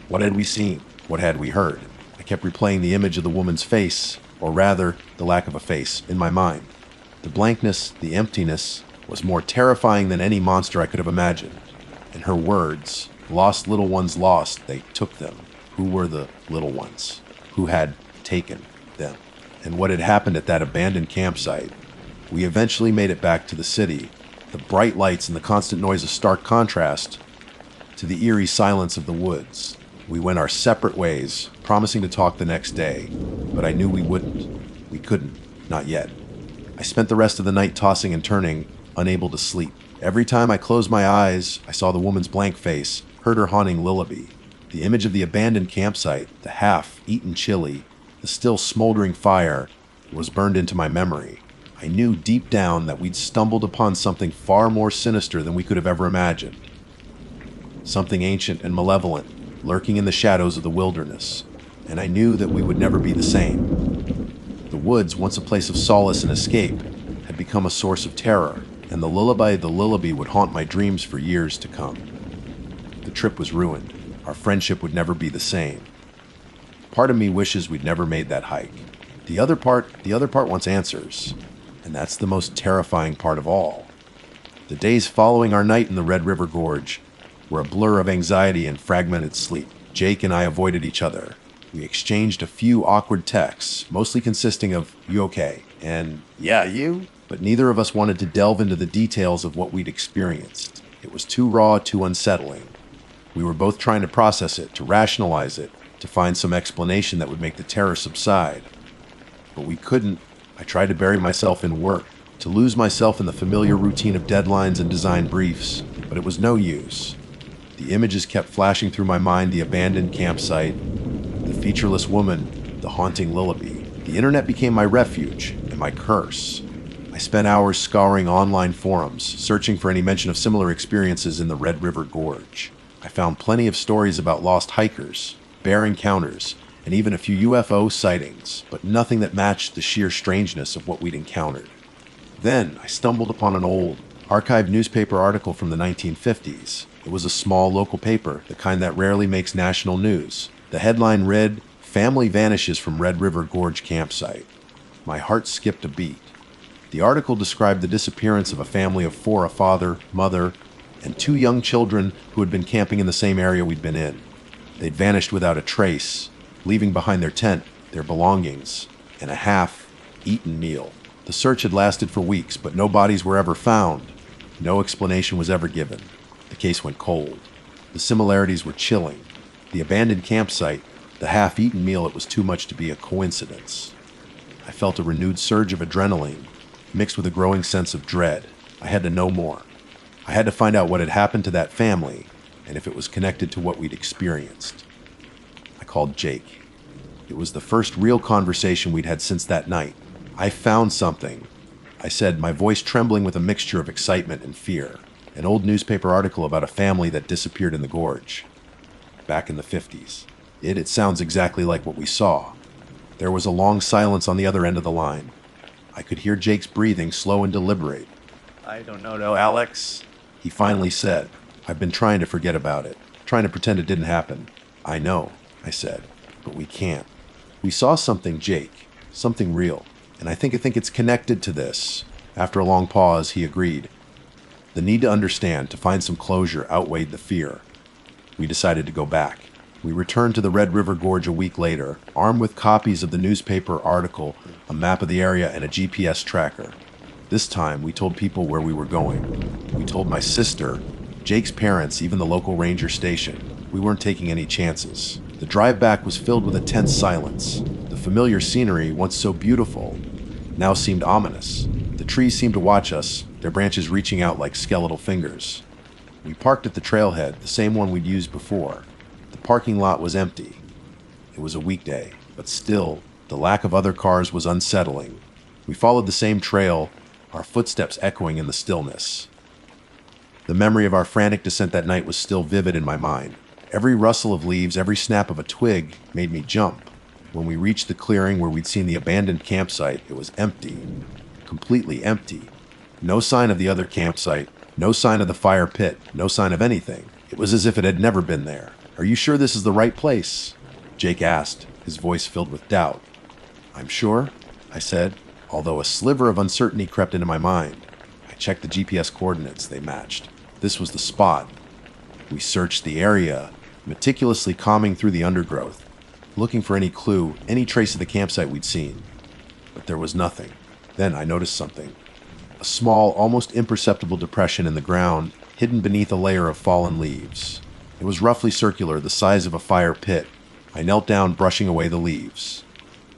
What had we seen? What had we heard? I kept replaying the image of the woman's face, or rather, the lack of a face, in my mind. The blankness, the emptiness, was more terrifying than any monster I could have imagined. And her words, "Lost little ones lost, they took them." Who were the little ones? Who had taken them? And what had happened at that abandoned campsite? We eventually made it back to the city, the bright lights and the constant noise a stark contrast to the eerie silence of the woods. We went our separate ways, promising to talk the next day, but I knew we wouldn't. We couldn't, not yet. I spent the rest of the night tossing and turning, unable to sleep. Every time I closed my eyes, I saw the woman's blank face, heard her haunting lullaby. The image of the abandoned campsite, the half-eaten chili, the still smoldering fire, was burned into my memory. I knew deep down that we'd stumbled upon something far more sinister than we could have ever imagined. Something ancient and malevolent, lurking in the shadows of the wilderness, and I knew that we would never be the same. The woods, once a place of solace and escape, had become a source of terror, and the lullaby of the Lullaby would haunt my dreams for years to come. The trip was ruined. Our friendship would never be the same. Part of me wishes we'd never made that hike. The other part wants answers, and that's the most terrifying part of all. The days following our night in the Red River Gorge were a blur of anxiety and fragmented sleep. Jake and I avoided each other. We exchanged a few awkward texts, mostly consisting of, "You okay?" and "Yeah, you?" But neither of us wanted to delve into the details of what we'd experienced. It was too raw, too unsettling. We were both trying to process it, to rationalize it, to find some explanation that would make the terror subside. But we couldn't. I tried to bury myself in work, to lose myself in the familiar routine of deadlines and design briefs, but it was no use. The images kept flashing through my mind: the abandoned campsite, the featureless woman, the haunting lullaby. The internet became my refuge and my curse. I spent hours scouring online forums, searching for any mention of similar experiences in the Red River Gorge. I found plenty of stories about lost hikers, bear encounters, and even a few UFO sightings, but nothing that matched the sheer strangeness of what we'd encountered. Then I stumbled upon an old, archived newspaper article from the 1950s. It was a small local paper, the kind that rarely makes national news. The headline read, "Family Vanishes from Red River Gorge Campsite." My heart skipped a beat. The article described the disappearance of a family of four: a father, mother, and two young children who had been camping in the same area we'd been in. They'd vanished without a trace, leaving behind their tent, their belongings, and a half-eaten meal. The search had lasted for weeks, but no bodies were ever found. No explanation was ever given. The case went cold. The similarities were chilling. The abandoned campsite, the half-eaten meal, it was too much to be a coincidence. I felt a renewed surge of adrenaline, mixed with a growing sense of dread. I had to know more. I had to find out what had happened to that family, and if it was connected to what we'd experienced. I called Jake. It was the first real conversation we'd had since that night. "I found something," I said, my voice trembling with a mixture of excitement and fear. "An old newspaper article about a family that disappeared in the gorge. Back in the 50s. It sounds exactly like what we saw." There was a long silence on the other end of the line. I could hear Jake's breathing, slow and deliberate. "I don't know, Alex," he finally said. "I've been trying to forget about it, trying to pretend it didn't happen." "I know," I said, "but we can't. We saw something, Jake, something real, and I think it's connected to this." After a long pause, he agreed. The need to understand, to find some closure, outweighed the fear. We decided to go back. We returned to the Red River Gorge a week later, armed with copies of the newspaper article, a map of the area, and a GPS tracker. This time, we told people where we were going. We told my sister, Jake's parents, even the local ranger station. We weren't taking any chances. The drive back was filled with a tense silence. The familiar scenery, once so beautiful, now seemed ominous. The trees seemed to watch us, their branches reaching out like skeletal fingers. We parked at the trailhead, the same one we'd used before. The parking lot was empty. It was a weekday, but still, the lack of other cars was unsettling. We followed the same trail, our footsteps echoing in the stillness. The memory of our frantic descent that night was still vivid in my mind. Every rustle of leaves, every snap of a twig made me jump. When we reached the clearing where we'd seen the abandoned campsite, it was empty. Completely empty. No sign of the other campsite, no sign of the fire pit, no sign of anything. It was as if it had never been there. "Are you sure this is the right place?" Jake asked, his voice filled with doubt. "I'm sure," I said, although a sliver of uncertainty crept into my mind. I checked the GPS coordinates. They matched. This was the spot. We searched the area, meticulously combing through the undergrowth, looking for any clue, any trace of the campsite we'd seen. But there was nothing. Then I noticed something. A small, almost imperceptible depression in the ground, hidden beneath a layer of fallen leaves. It was roughly circular, the size of a fire pit. I knelt down, brushing away the leaves.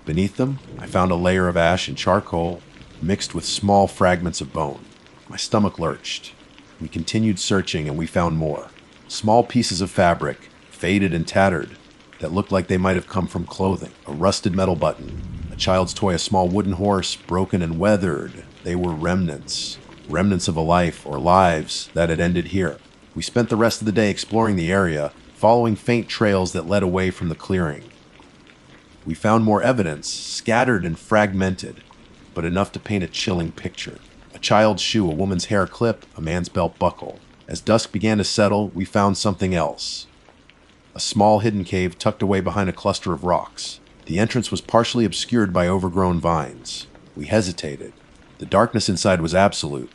Beneath them, I found a layer of ash and charcoal, mixed with small fragments of bone. My stomach lurched. We continued searching, and we found more. Small pieces of fabric, faded and tattered, that looked like they might have come from clothing. A rusted metal button, a child's toy, a small wooden horse, broken and weathered. They were remnants. Remnants of a life or lives that had ended here. We spent the rest of the day exploring the area, following faint trails that led away from the clearing. We found more evidence, scattered and fragmented, but enough to paint a chilling picture. A child's shoe, a woman's hair clip, a man's belt buckle. As dusk began to settle, we found something else. A small hidden cave tucked away behind a cluster of rocks. The entrance was partially obscured by overgrown vines. We hesitated. The darkness inside was absolute.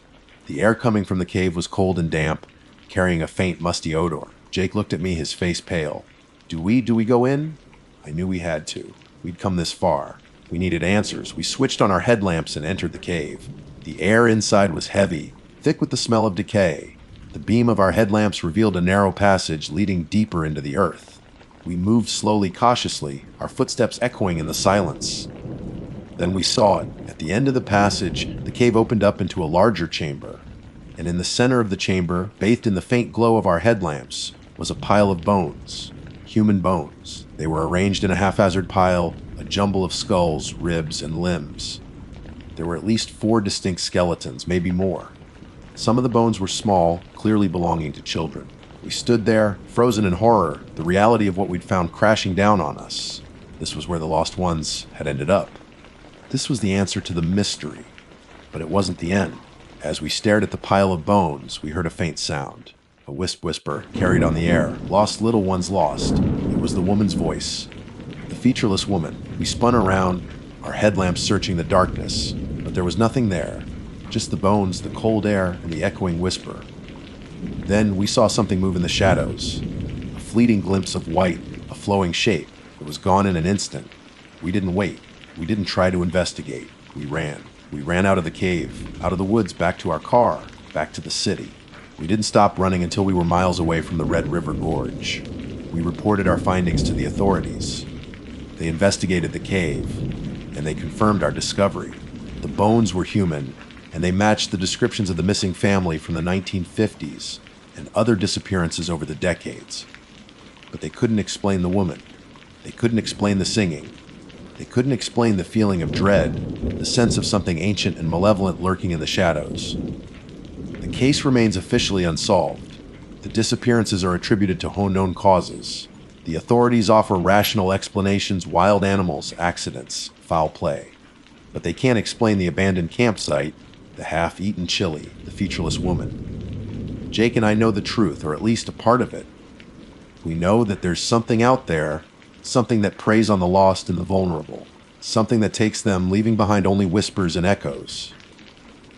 The air coming from the cave was cold and damp, carrying a faint, musty odor. Jake looked at me, his face pale. Do we go in? I knew we had to. We'd come this far. We needed answers. We switched on our headlamps and entered the cave. The air inside was heavy, thick with the smell of decay. The beam of our headlamps revealed a narrow passage leading deeper into the earth. We moved slowly, cautiously, our footsteps echoing in the silence. Then we saw it. At the end of the passage, the cave opened up into a larger chamber. And in the center of the chamber, bathed in the faint glow of our headlamps, was a pile of bones. Human bones. They were arranged in a haphazard pile, a jumble of skulls, ribs, and limbs. There were at least 4 distinct skeletons, maybe more. Some of the bones were small, clearly belonging to children. We stood there, frozen in horror, the reality of what we'd found crashing down on us. This was where the lost ones had ended up. This was the answer to the mystery, but it wasn't the end. As we stared at the pile of bones, we heard a faint sound. A whisper carried on the air. Lost little ones lost. It was the woman's voice. The featureless woman. We spun around, our headlamps searching the darkness, but there was nothing there. Just the bones, the cold air, and the echoing whisper. Then we saw something move in the shadows. A fleeting glimpse of white, a flowing shape. It was gone in an instant. We didn't wait. We didn't try to investigate. We ran. We ran out of the cave, out of the woods, back to our car, back to the city. We didn't stop running until we were miles away from the Red River Gorge. We reported our findings to the authorities. They investigated the cave, and they confirmed our discovery. The bones were human, and they matched the descriptions of the missing family from the 1950s and other disappearances over the decades. But they couldn't explain the woman. They couldn't explain the singing. They couldn't explain the feeling of dread, the sense of something ancient and malevolent lurking in the shadows. The case remains officially unsolved. The disappearances are attributed to unknown causes. The authorities offer rational explanations: wild animals, accidents, foul play. But they can't explain the abandoned campsite, the half-eaten chili, the featureless woman. Jake and I know the truth, or at least a part of it. We know that there's something out there, something that preys on the lost and the vulnerable, something that takes them, leaving behind only whispers and echoes.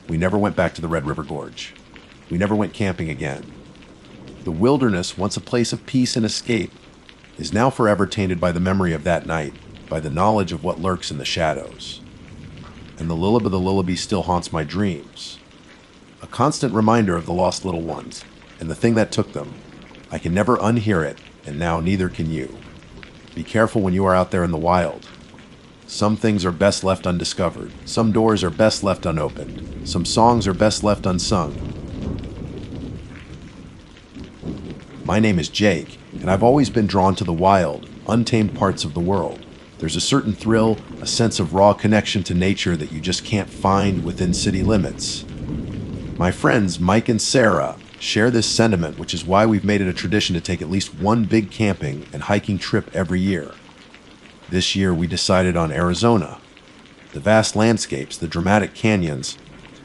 We never went back to the Red River Gorge. We never went camping again. The wilderness, once a place of peace and escape, is now forever tainted by the memory of that night, by the knowledge of what lurks in the shadows. And the lullaby still haunts my dreams. A constant reminder of the lost little ones, and the thing that took them. I can never unhear it, and now neither can you. Be careful when you are out there in the wild. Some things are best left undiscovered. Some doors are best left unopened. Some songs are best left unsung. My name is Jake, and I've always been drawn to the wild, untamed parts of the world. There's a certain thrill, a sense of raw connection to nature that you just can't find within city limits. My friends Mike and Sarah share this sentiment, which is why we've made it a tradition to take at least one big camping and hiking trip every year. This year we decided on Arizona. The vast landscapes, the dramatic canyons,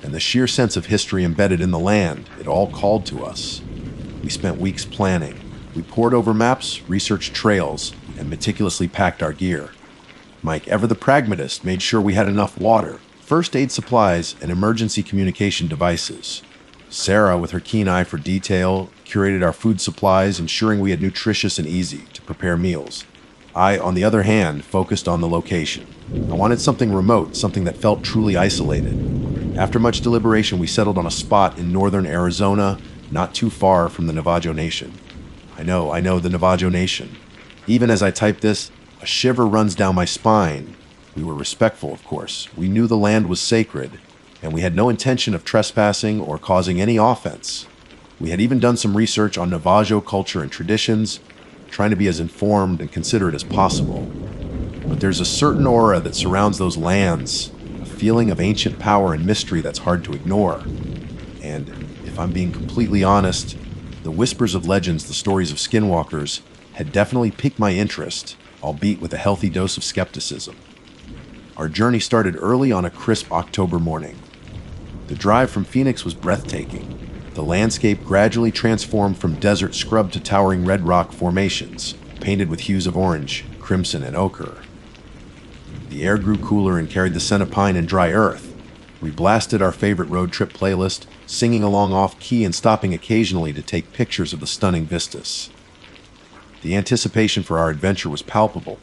and the sheer sense of history embedded in the land, it all called to us. We spent weeks planning. We pored over maps, researched trails, and meticulously packed our gear. Mike, ever the pragmatist, made sure we had enough water, first aid supplies, and emergency communication devices. Sarah, with her keen eye for detail, curated our food supplies, ensuring we had nutritious and easy to prepare meals. I, on the other hand, focused on the location. I wanted something remote, something that felt truly isolated. After much deliberation, we settled on a spot in northern Arizona, not too far from the Navajo Nation. I know, the Navajo Nation. Even as I type this, a shiver runs down my spine. We were respectful, of course. We knew the land was sacred, and we had no intention of trespassing or causing any offense. We had even done some research on Navajo culture and traditions, trying to be as informed and considerate as possible. But there's a certain aura that surrounds those lands, a feeling of ancient power and mystery that's hard to ignore. And if I'm being completely honest, the whispers of legends, the stories of skinwalkers, had definitely piqued my interest, albeit with a healthy dose of skepticism. Our journey started early on a crisp October morning. The drive from Phoenix was breathtaking. The landscape gradually transformed from desert scrub to towering red rock formations, painted with hues of orange, crimson, and ochre. The air grew cooler and carried the scent of pine and dry earth. We blasted our favorite road trip playlist, singing along off-key and stopping occasionally to take pictures of the stunning vistas. The anticipation for our adventure was palpable.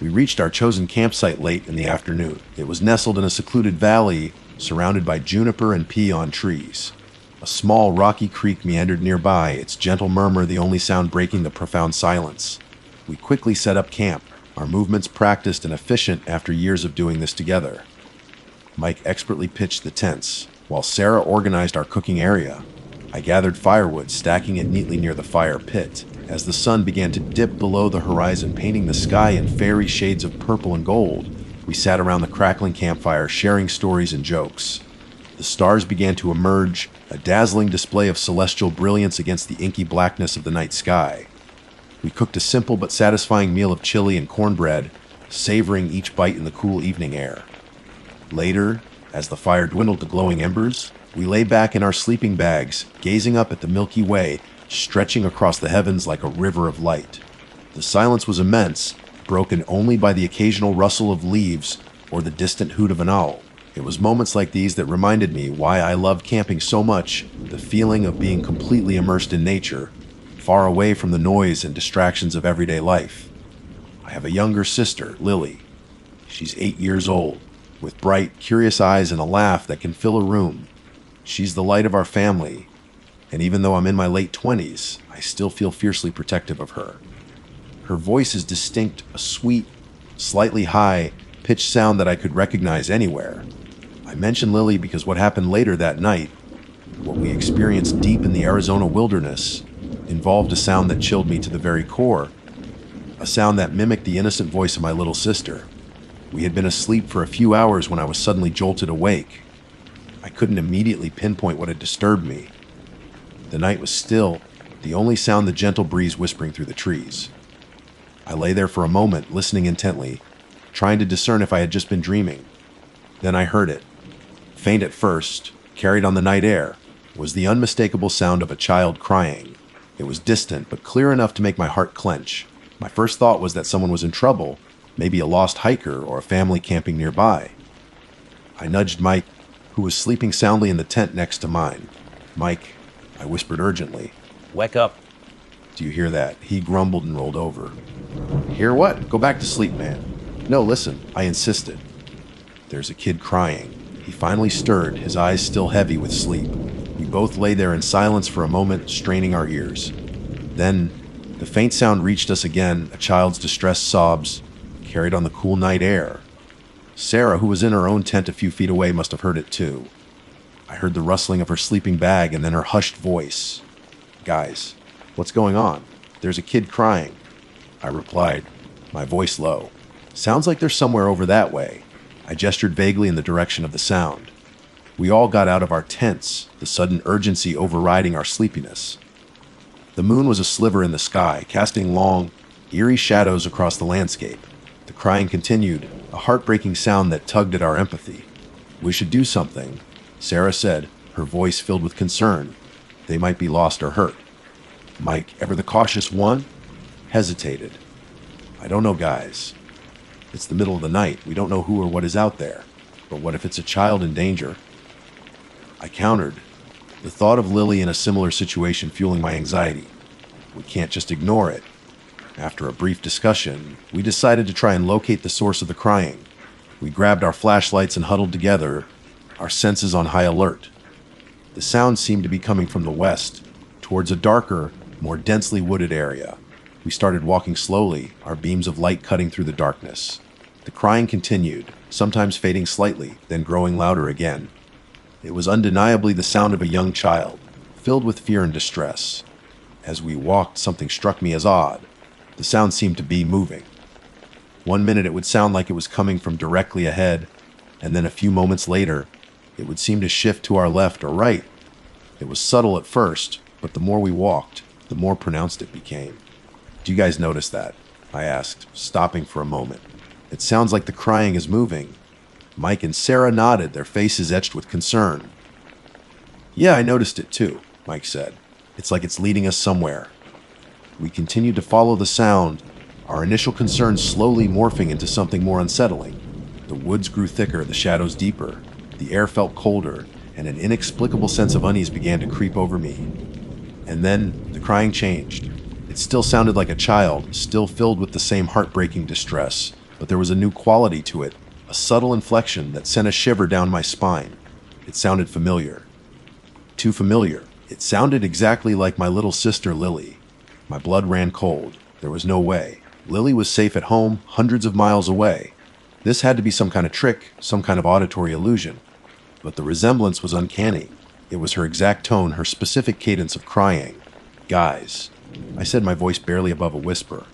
We reached our chosen campsite late in the afternoon. It was nestled in a secluded valley surrounded by juniper and peon trees. A small rocky creek meandered nearby, its gentle murmur the only sound breaking the profound silence. We quickly set up camp, our movements practiced and efficient after years of doing this together. Mike expertly pitched the tents, while Sarah organized our cooking area. I gathered firewood, stacking it neatly near the fire pit. As the sun began to dip below the horizon, painting the sky in fairy shades of purple and gold, we sat around the crackling campfire, sharing stories and jokes. The stars began to emerge, a dazzling display of celestial brilliance against the inky blackness of the night sky. We cooked a simple but satisfying meal of chili and cornbread, savoring each bite in the cool evening air. Later, as the fire dwindled to glowing embers, we lay back in our sleeping bags, gazing up at the Milky Way, stretching across the heavens like a river of light. The silence was immense, broken only by the occasional rustle of leaves or the distant hoot of an owl. It was moments like these that reminded me why I love camping so much, the feeling of being completely immersed in nature, far away from the noise and distractions of everyday life. I have a younger sister, Lily. She's 8 years old, with bright, curious eyes and a laugh that can fill a room. She's the light of our family, and even though I'm in my late 20s, I still feel fiercely protective of her. Her voice is distinct, a sweet, slightly high-pitched sound that I could recognize anywhere. I mention Lily because what happened later that night, what we experienced deep in the Arizona wilderness, involved a sound that chilled me to the very core, a sound that mimicked the innocent voice of my little sister. We had been asleep for a few hours when I was suddenly jolted awake. I couldn't immediately pinpoint what had disturbed me. The night was still, the only sound the gentle breeze whispering through the trees. I lay there for a moment, listening intently, trying to discern if I had just been dreaming. Then I heard it. Faint at first, carried on the night air, was the unmistakable sound of a child crying. It was distant, but clear enough to make my heart clench. My first thought was that someone was in trouble, maybe a lost hiker or a family camping nearby. I nudged Mike, who was sleeping soundly in the tent next to mine. "Mike," I whispered urgently. "Wake up." "Do you hear that?" He grumbled and rolled over. "Hear what? Go back to sleep, man." "No, listen," I insisted. "There's a kid crying." He finally stirred, his eyes still heavy with sleep. We both lay there in silence for a moment, straining our ears. Then, the faint sound reached us again, a child's distressed sobs, carried on the cool night air. Sarah, who was in her own tent a few feet away, must have heard it too. I heard the rustling of her sleeping bag and then her hushed voice. "Guys, what's going on? There's a kid crying," I replied, my voice low. "Sounds like there's somewhere over that way." I gestured vaguely in the direction of the sound. We all got out of our tents, the sudden urgency overriding our sleepiness. The moon was a sliver in the sky, casting long, eerie shadows across the landscape. The crying continued, a heartbreaking sound that tugged at our empathy. "We should do something," Sarah said, her voice filled with concern. "They might be lost or hurt." Mike, ever the cautious one, hesitated. "I don't know, guys. It's the middle of the night. We don't know who or what is out there. But what if it's a child in danger?" I countered, the thought of Lily in a similar situation fueling my anxiety. We can't just ignore it. After a brief discussion, we decided to try and locate the source of the crying. We grabbed our flashlights and huddled together, our senses on high alert. The sound seemed to be coming from the west, towards a darker, more densely wooded area. We started walking slowly, our beams of light cutting through the darkness. The crying continued, sometimes fading slightly, then growing louder again. It was undeniably the sound of a young child, filled with fear and distress. As we walked, something struck me as odd. The sound seemed to be moving. One minute it would sound like it was coming from directly ahead, and then a few moments later, it would seem to shift to our left or right. It was subtle at first, but the more we walked, the more pronounced it became. "Do you guys notice that?" I asked, stopping for a moment. "It sounds like the crying is moving." Mike and Sarah nodded, their faces etched with concern. "Yeah, I noticed it too," Mike said. "It's like it's leading us somewhere." We continued to follow the sound, our initial concerns slowly morphing into something more unsettling. The woods grew thicker, the shadows deeper, the air felt colder, and an inexplicable sense of unease began to creep over me. And then the crying changed. It still sounded like a child, still filled with the same heartbreaking distress, but there was a new quality to it, a subtle inflection that sent a shiver down my spine. It sounded familiar. Too familiar. It sounded exactly like my little sister Lily. My blood ran cold. There was no way. Lily was safe at home, hundreds of miles away. This had to be some kind of trick, some kind of auditory illusion. But the resemblance was uncanny. It was her exact tone, her specific cadence of crying. "Guys," I said, my voice barely above a whisper.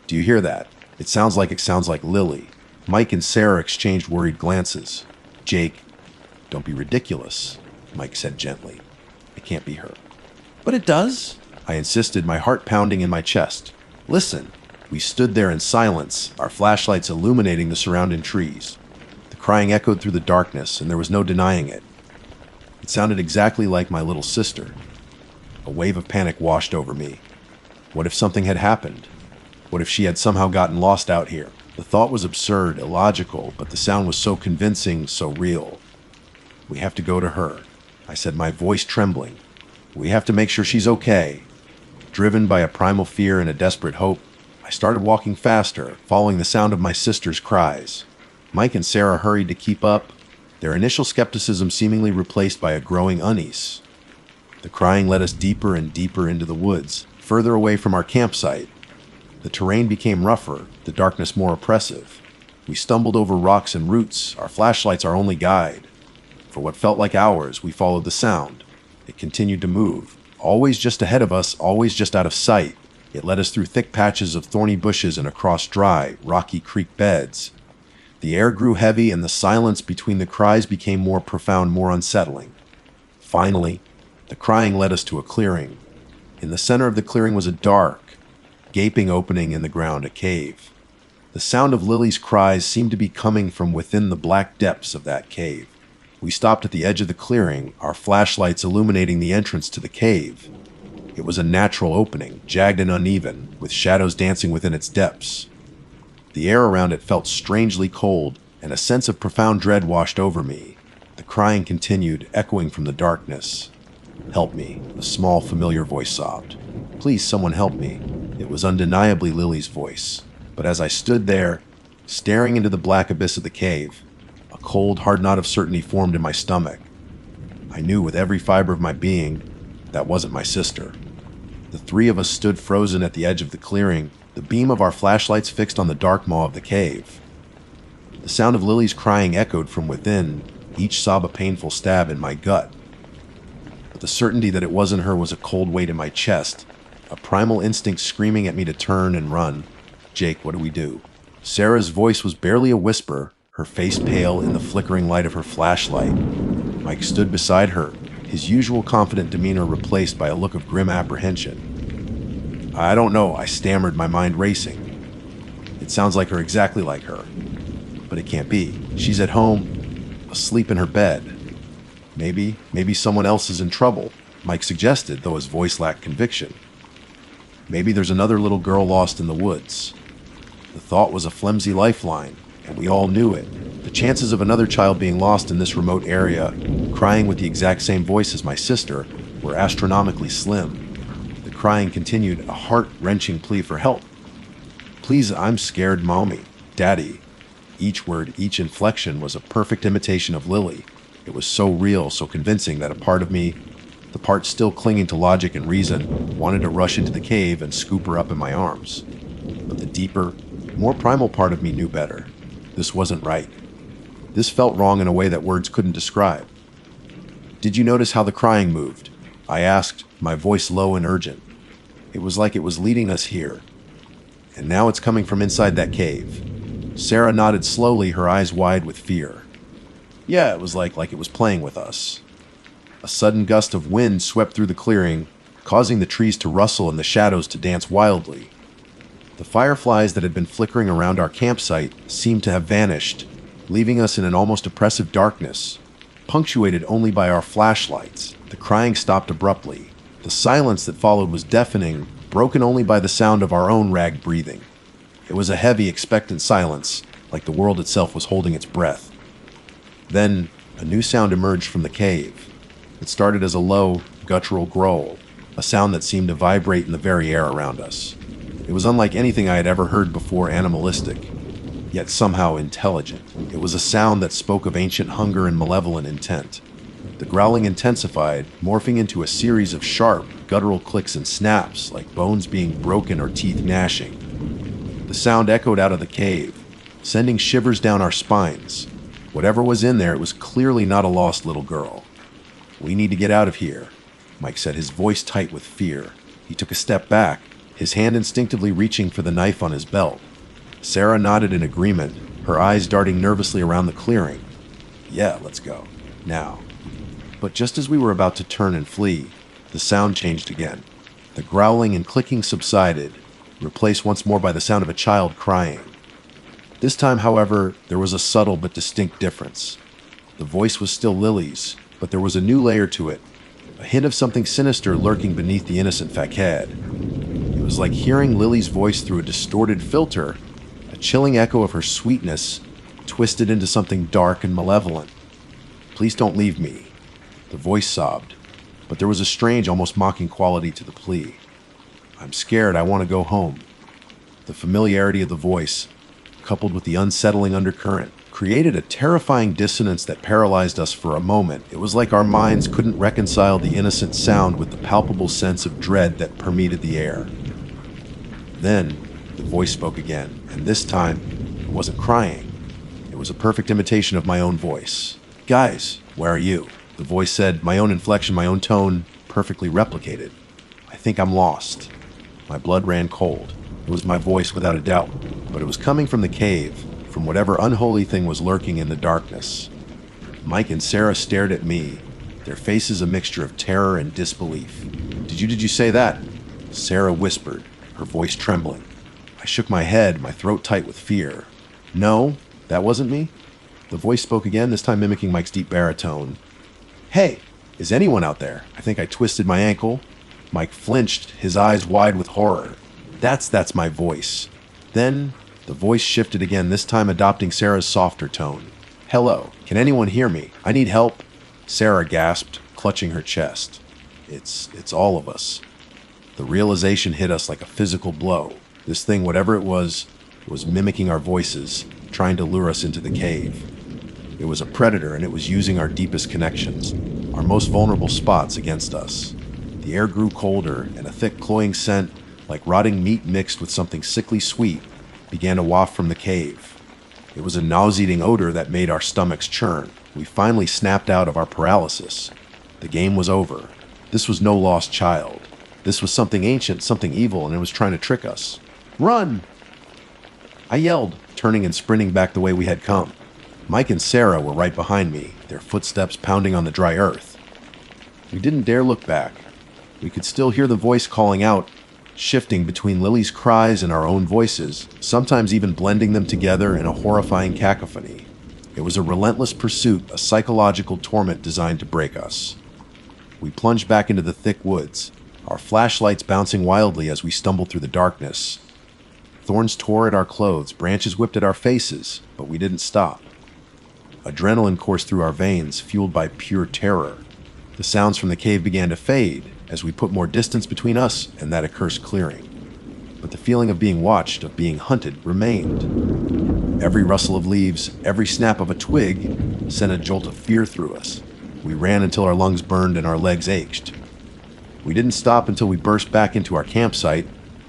"Do you hear that? It sounds like Lily." Mike and Sarah exchanged worried glances. "Jake, don't be ridiculous," Mike said gently. "It can't be her." "But it does," I insisted, my heart pounding in my chest. "Listen." We stood there in silence, our flashlights illuminating the surrounding trees. The crying echoed through the darkness, and there was no denying it. It sounded exactly like my little sister. A wave of panic washed over me. What if something had happened? What if she had somehow gotten lost out here? The thought was absurd, illogical, but the sound was so convincing, so real. "We have to go to her," I said, my voice trembling. "We have to make sure she's okay." Driven by a primal fear and a desperate hope, I started walking faster, following the sound of my sister's cries. Mike and Sarah hurried to keep up, their initial skepticism seemingly replaced by a growing unease. The crying led us deeper and deeper into the woods, further away from our campsite. The terrain became rougher, the darkness more oppressive. We stumbled over rocks and roots, our flashlights our only guide. For what felt like hours, we followed the sound. It continued to move, always just ahead of us, always just out of sight. It led us through thick patches of thorny bushes and across dry, rocky creek beds. The air grew heavy, and the silence between the cries became more profound, more unsettling. Finally, the crying led us to a clearing. In the center of the clearing was a dark, gaping opening in the ground, a cave. The sound of Lily's cries seemed to be coming from within the black depths of that cave. We stopped at the edge of the clearing, our flashlights illuminating the entrance to the cave. It was a natural opening, jagged and uneven, with shadows dancing within its depths. The air around it felt strangely cold, and a sense of profound dread washed over me. The crying continued, echoing from the darkness. "Help me," a small, familiar voice sobbed. "Please, someone help me." It was undeniably Lily's voice. But as I stood there, staring into the black abyss of the cave, a cold, hard knot of certainty formed in my stomach. I knew with every fiber of my being that wasn't my sister. The three of us stood frozen at the edge of the clearing, the beam of our flashlights fixed on the dark maw of the cave. The sound of Lily's crying echoed from within, each sob a painful stab in my gut. But the certainty that it wasn't her was a cold weight in my chest, a primal instinct screaming at me to turn and run. "Jake, what do we do?" Sarah's voice was barely a whisper, her face pale in the flickering light of her flashlight. Mike stood beside her, his usual confident demeanor replaced by a look of grim apprehension. "I don't know," I stammered, my mind racing. "It sounds like her, exactly like her. But it can't be. She's at home, asleep in her bed. Maybe someone else is in trouble," Mike suggested, though his voice lacked conviction. "Maybe there's another little girl lost in the woods." The thought was a flimsy lifeline, and we all knew it. The chances of another child being lost in this remote area, crying with the exact same voice as my sister, were astronomically slim. The crying continued, a heart-wrenching plea for help. "Please, I'm scared, Mommy. Daddy." Each word, each inflection was a perfect imitation of Lily. It was so real, so convincing that a part of me, the part still clinging to logic and reason, wanted to rush into the cave and scoop her up in my arms. But the deeper, more primal part of me knew better. This wasn't right. This felt wrong in a way that words couldn't describe. "Did you notice how the crying moved?" I asked, my voice low and urgent. "It was like it was leading us here. And now it's coming from inside that cave." Sarah nodded slowly, her eyes wide with fear. Yeah, it was like it was playing with us. A sudden gust of wind swept through the clearing, causing the trees to rustle and the shadows to dance wildly. The fireflies that had been flickering around our campsite seemed to have vanished, leaving us in an almost oppressive darkness, punctuated only by our flashlights. The crying stopped abruptly. The silence that followed was deafening, broken only by the sound of our own ragged breathing. It was a heavy, expectant silence, like the world itself was holding its breath. Then, a new sound emerged from the cave. It started as a low, guttural growl, a sound that seemed to vibrate in the very air around us. It was unlike anything I had ever heard before, animalistic, yet somehow intelligent. It was a sound that spoke of ancient hunger and malevolent intent. The growling intensified, morphing into a series of sharp, guttural clicks and snaps, like bones being broken or teeth gnashing. The sound echoed out of the cave, sending shivers down our spines. Whatever was in there, it was clearly not a lost little girl. "We need to get out of here," Mike said, his voice tight with fear. He took a step back, his hand instinctively reaching for the knife on his belt. Sarah nodded in agreement, her eyes darting nervously around the clearing. "Yeah, let's go. Now." But just as we were about to turn and flee, the sound changed again. The growling and clicking subsided, replaced once more by the sound of a child crying. This time, however, there was a subtle but distinct difference. The voice was still Lily's, but there was a new layer to it, a hint of something sinister lurking beneath the innocent facade. It was like hearing Lily's voice through a distorted filter, a chilling echo of her sweetness, twisted into something dark and malevolent. "Please don't leave me," the voice sobbed, but there was a strange, almost mocking quality to the plea. "I'm scared, I want to go home." The familiarity of the voice, coupled with the unsettling undercurrent, created a terrifying dissonance that paralyzed us for a moment. It was like our minds couldn't reconcile the innocent sound with the palpable sense of dread that permeated the air. Then, the voice spoke again, and this time, it wasn't crying. It was a perfect imitation of my own voice. "Guys, where are you?" The voice said, my own inflection, my own tone, perfectly replicated. "I think I'm lost." My blood ran cold. It was my voice without a doubt, but it was coming from the cave, from whatever unholy thing was lurking in the darkness. Mike and Sarah stared at me, their faces a mixture of terror and disbelief. Did you say that?" Sarah whispered, her voice trembling. I shook my head, my throat tight with fear. "No, that wasn't me." The voice spoke again, this time mimicking Mike's deep baritone. "Hey, is anyone out there?" I think I twisted my ankle. Mike flinched, his eyes wide with horror. That's my voice." Then, the voice shifted again, this time adopting Sarah's softer tone. "Hello, can anyone hear me? I need help." Sarah gasped, clutching her chest. It's all of us." The realization hit us like a physical blow. This thing, whatever it was mimicking our voices, trying to lure us into the cave. It was a predator, and it was using our deepest connections, our most vulnerable spots, against us. The air grew colder, and a thick, cloying scent, like rotting meat mixed with something sickly sweet, began to waft from the cave. It was a nauseating odor that made our stomachs churn. We finally snapped out of our paralysis. The game was over. This was no lost child. This was something ancient, something evil, and it was trying to trick us. "Run!" I yelled, turning and sprinting back the way we had come. Mike and Sarah were right behind me, their footsteps pounding on the dry earth. We didn't dare look back. We could still hear the voice calling out, shifting between Lily's cries and our own voices, sometimes even blending them together in a horrifying cacophony. It was a relentless pursuit, a psychological torment designed to break us. We plunged back into the thick woods, our flashlights bouncing wildly as we stumbled through the darkness. Thorns tore at our clothes, branches whipped at our faces, but we didn't stop. Adrenaline coursed through our veins, fueled by pure terror. The sounds from the cave began to fade as we put more distance between us and that accursed clearing. But the feeling of being watched, of being hunted, remained. Every rustle of leaves, every snap of a twig sent a jolt of fear through us. We ran until our lungs burned and our legs ached. We didn't stop until we burst back into our campsite,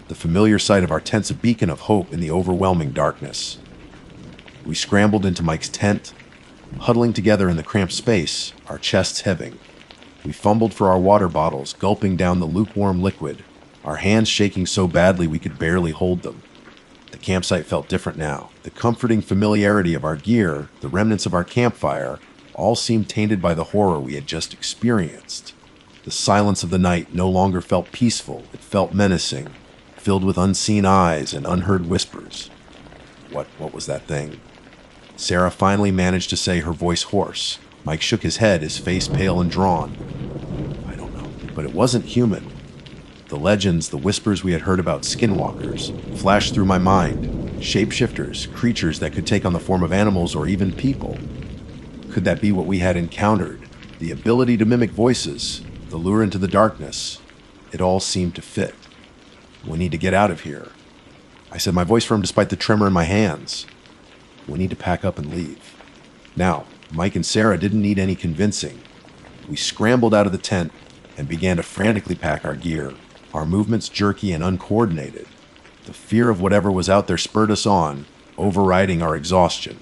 the familiar sight of our tents a beacon of hope in the overwhelming darkness. We scrambled into Mike's tent, huddling together in the cramped space, our chests heaving. We fumbled for our water bottles, gulping down the lukewarm liquid, our hands shaking so badly we could barely hold them. The campsite felt different now. The comforting familiarity of our gear, the remnants of our campfire, all seemed tainted by the horror we had just experienced. The silence of the night no longer felt peaceful, it felt menacing, filled with unseen eyes and unheard whispers. What was that thing? Sarah finally managed to say, her voice hoarse. Mike shook his head, his face pale and drawn. I don't know, but it wasn't human. The legends, the whispers we had heard about skinwalkers, flashed through my mind. Shapeshifters, creatures that could take on the form of animals or even people. Could that be what we had encountered? The ability to mimic voices, the lure into the darkness. It all seemed to fit. We need to get out of here. I said, my voice firm despite the tremor in my hands. We need to pack up and leave. Now, Mike and Sarah didn't need any convincing. We scrambled out of the tent and began to frantically pack our gear, our movements jerky and uncoordinated. The fear of whatever was out there spurred us on, overriding our exhaustion.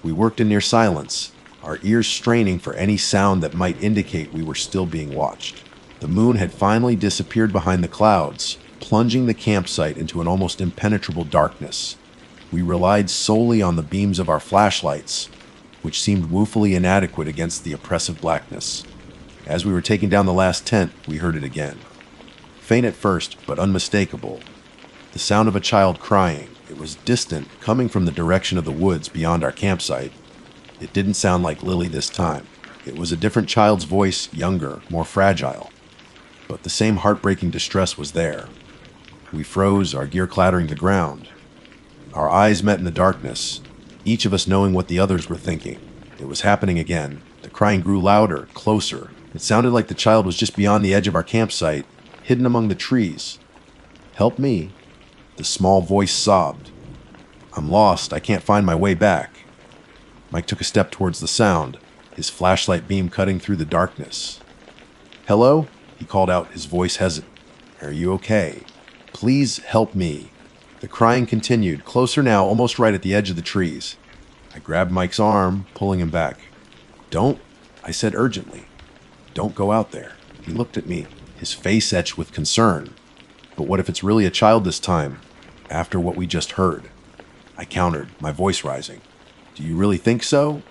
We worked in near silence, our ears straining for any sound that might indicate we were still being watched. The moon had finally disappeared behind the clouds, plunging the campsite into an almost impenetrable darkness. We relied solely on the beams of our flashlights, which seemed woefully inadequate against the oppressive blackness. As we were taking down the last tent, we heard it again. Faint at first, but unmistakable. The sound of a child crying. It was distant, coming from the direction of the woods beyond our campsite. It didn't sound like Lily this time. It was a different child's voice, younger, more fragile. But the same heartbreaking distress was there. We froze, our gear clattering to the ground. Our eyes met in the darkness, each of us knowing what the others were thinking. It was happening again. The crying grew louder, closer. It sounded like the child was just beyond the edge of our campsite, hidden among the trees. Help me. The small voice sobbed. I'm lost. I can't find my way back. Mike took a step towards the sound, his flashlight beam cutting through the darkness. Hello? He called out, his voice hesitant. Are you okay? Please help me. The crying continued, closer now, almost right at the edge of the trees. I grabbed Mike's arm, pulling him back. Don't, I said urgently. Don't go out there. He looked at me, his face etched with concern. But what if it's really a child this time, after what we just heard? I countered, my voice rising. Do you really think so?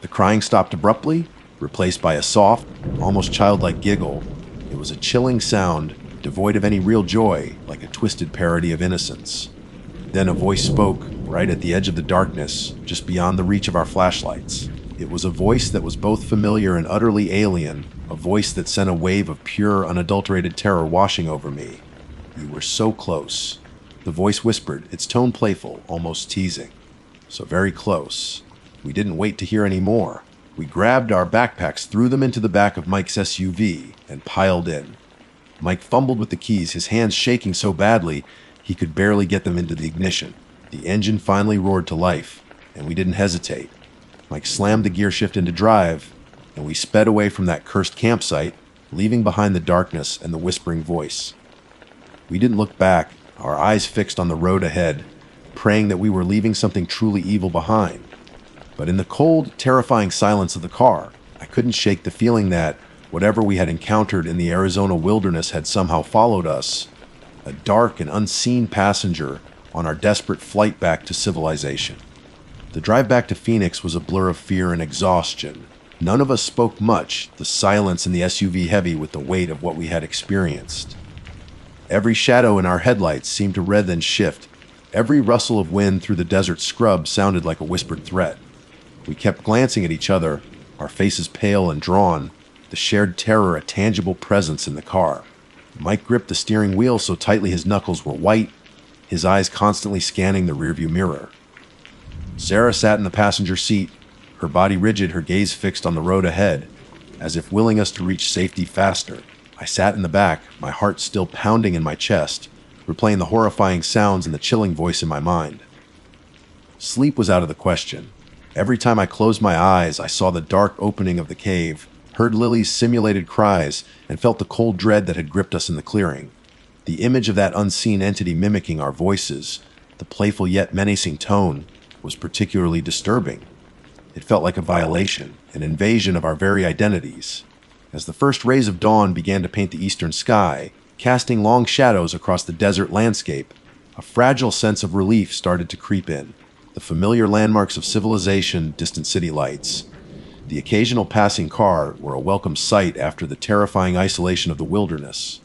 The crying stopped abruptly, replaced by a soft, almost childlike giggle. It was a chilling sound, devoid of any real joy, like a twisted parody of innocence. Then a voice spoke, right at the edge of the darkness, just beyond the reach of our flashlights. It was a voice that was both familiar and utterly alien, a voice that sent a wave of pure, unadulterated terror washing over me. You were so close. The voice whispered, its tone playful, almost teasing. So very close. We didn't wait to hear any more. We grabbed our backpacks, threw them into the back of Mike's SUV, and piled in. Mike fumbled with the keys, his hands shaking so badly he could barely get them into the ignition. The engine finally roared to life, and we didn't hesitate. Mike slammed the gear shift into drive, and we sped away from that cursed campsite, leaving behind the darkness and the whispering voice. We didn't look back, our eyes fixed on the road ahead, praying that we were leaving something truly evil behind. But in the cold, terrifying silence of the car, I couldn't shake the feeling that whatever we had encountered in the Arizona wilderness had somehow followed us, a dark and unseen passenger on our desperate flight back to civilization. The drive back to Phoenix was a blur of fear and exhaustion. None of us spoke much, the silence in the SUV heavy with the weight of what we had experienced. Every shadow in our headlights seemed to red then shift. Every rustle of wind through the desert scrub sounded like a whispered threat. We kept glancing at each other, our faces pale and drawn, the shared terror a tangible presence in the car. Mike gripped the steering wheel so tightly his knuckles were white, his eyes constantly scanning the rearview mirror. Sarah sat in the passenger seat, her body rigid, her gaze fixed on the road ahead, as if willing us to reach safety faster. I sat in the back, my heart still pounding in my chest, replaying the horrifying sounds and the chilling voice in my mind. Sleep was out of the question. Every time I closed my eyes, I saw the dark opening of the cave, heard Lily's simulated cries, and felt the cold dread that had gripped us in the clearing. The image of that unseen entity mimicking our voices, the playful yet menacing tone, was particularly disturbing. It felt like a violation, an invasion of our very identities. As the first rays of dawn began to paint the eastern sky, casting long shadows across the desert landscape, a fragile sense of relief started to creep in. The familiar landmarks of civilization, distant city lights, The occasional passing car were a welcome sight after the terrifying isolation of the wilderness.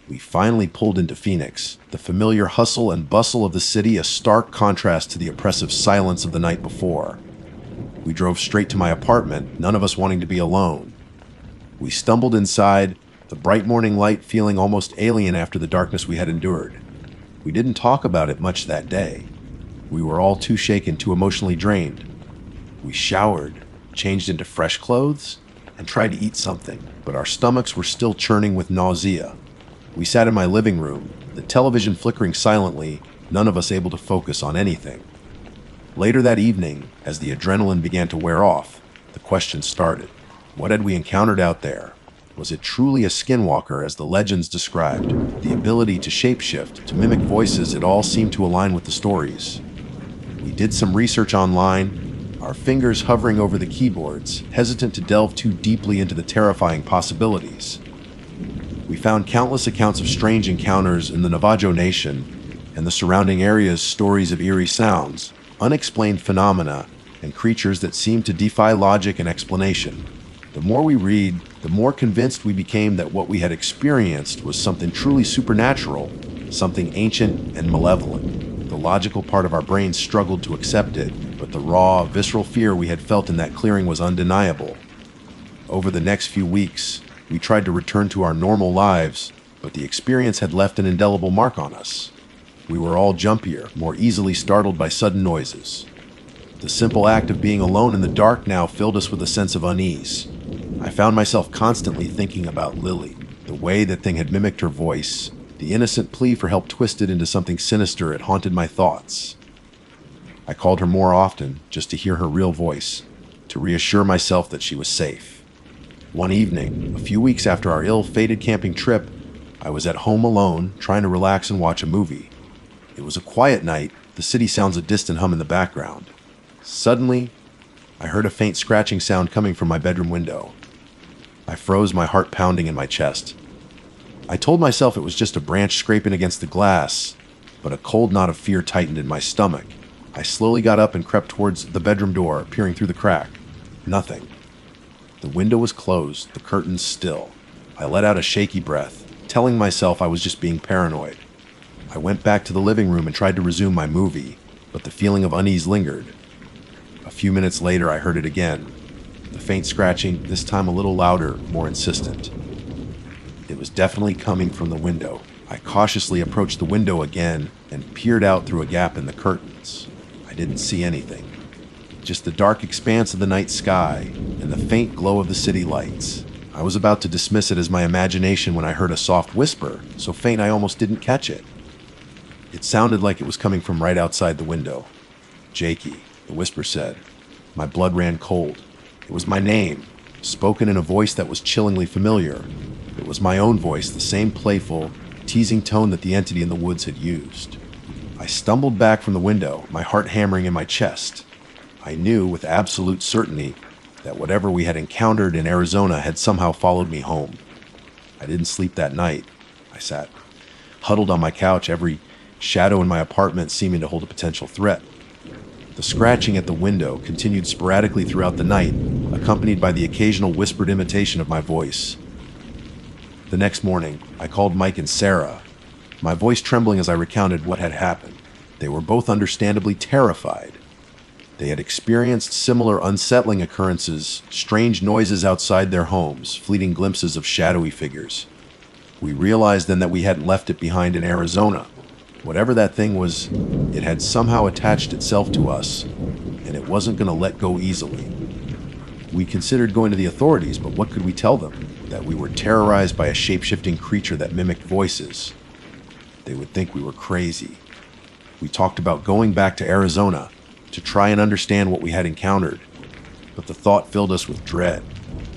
We finally pulled into Phoenix, the familiar hustle and bustle of the city a stark contrast to the oppressive silence of the night before. We drove straight to my apartment, none of us wanting to be alone. We stumbled inside, the bright morning light feeling almost alien after the darkness we had endured. We didn't talk about it much that day. We were all too shaken, too emotionally drained. We showered, changed into fresh clothes, and tried to eat something, but our stomachs were still churning with nausea. We sat in my living room, the television flickering silently, none of us able to focus on anything. Later that evening, as the adrenaline began to wear off, the question started. What had we encountered out there? Was it truly a skinwalker, as the legends described? The ability to shapeshift, to mimic voices, it all seemed to align with the stories. We did some research online, our fingers hovering over the keyboards, hesitant to delve too deeply into the terrifying possibilities. We found countless accounts of strange encounters in the Navajo Nation and the surrounding areas, stories of eerie sounds, unexplained phenomena, and creatures that seemed to defy logic and explanation. The more we read, the more convinced we became that what we had experienced was something truly supernatural, something ancient and malevolent. The logical part of our brains struggled to accept it, but the raw, visceral fear we had felt in that clearing was undeniable. Over the next few weeks, we tried to return to our normal lives, but the experience had left an indelible mark on us. We were all jumpier, more easily startled by sudden noises. The simple act of being alone in the dark now filled us with a sense of unease. I found myself constantly thinking about Lily, the way that thing had mimicked her voice, the innocent plea for help twisted into something sinister. It haunted my thoughts. I called her more often, just to hear her real voice, to reassure myself that she was safe. One evening, a few weeks after our ill-fated camping trip, I was at home alone, trying to relax and watch a movie. It was a quiet night, the city sounds a distant hum in the background. Suddenly, I heard a faint scratching sound coming from my bedroom window. I froze, my heart pounding in my chest. I told myself it was just a branch scraping against the glass, but a cold knot of fear tightened in my stomach. I slowly got up and crept towards the bedroom door, peering through the crack. Nothing. The window was closed, the curtains still. I let out a shaky breath, telling myself I was just being paranoid. I went back to the living room and tried to resume my movie, but the feeling of unease lingered. A few minutes later, I heard it again. The faint scratching, this time a little louder, more insistent. It was definitely coming from the window. I cautiously approached the window again and peered out through a gap in the curtains. I didn't see anything. Just the dark expanse of the night sky and the faint glow of the city lights. I was about to dismiss it as my imagination when I heard a soft whisper, so faint I almost didn't catch it. It sounded like it was coming from right outside the window. "Jakey," the whisper said. My blood ran cold. It was my name, spoken in a voice that was chillingly familiar. It was my own voice, the same playful, teasing tone that the entity in the woods had used. I stumbled back from the window, my heart hammering in my chest. I knew with absolute certainty that whatever we had encountered in Arizona had somehow followed me home. I didn't sleep that night. I sat huddled on my couch, every shadow in my apartment seeming to hold a potential threat. The scratching at the window continued sporadically throughout the night, accompanied by the occasional whispered imitation of my voice. The next morning, I called Mike and Sarah, my voice trembling as I recounted what had happened. They were both understandably terrified. They had experienced similar unsettling occurrences, strange noises outside their homes, fleeting glimpses of shadowy figures. We realized then that we hadn't left it behind in Arizona. Whatever that thing was, it had somehow attached itself to us, and it wasn't going to let go easily. We considered going to the authorities, but what could we tell them? That we were terrorized by a shape-shifting creature that mimicked voices. They would think we were crazy. We talked about going back to Arizona to try and understand what we had encountered, but the thought filled us with dread.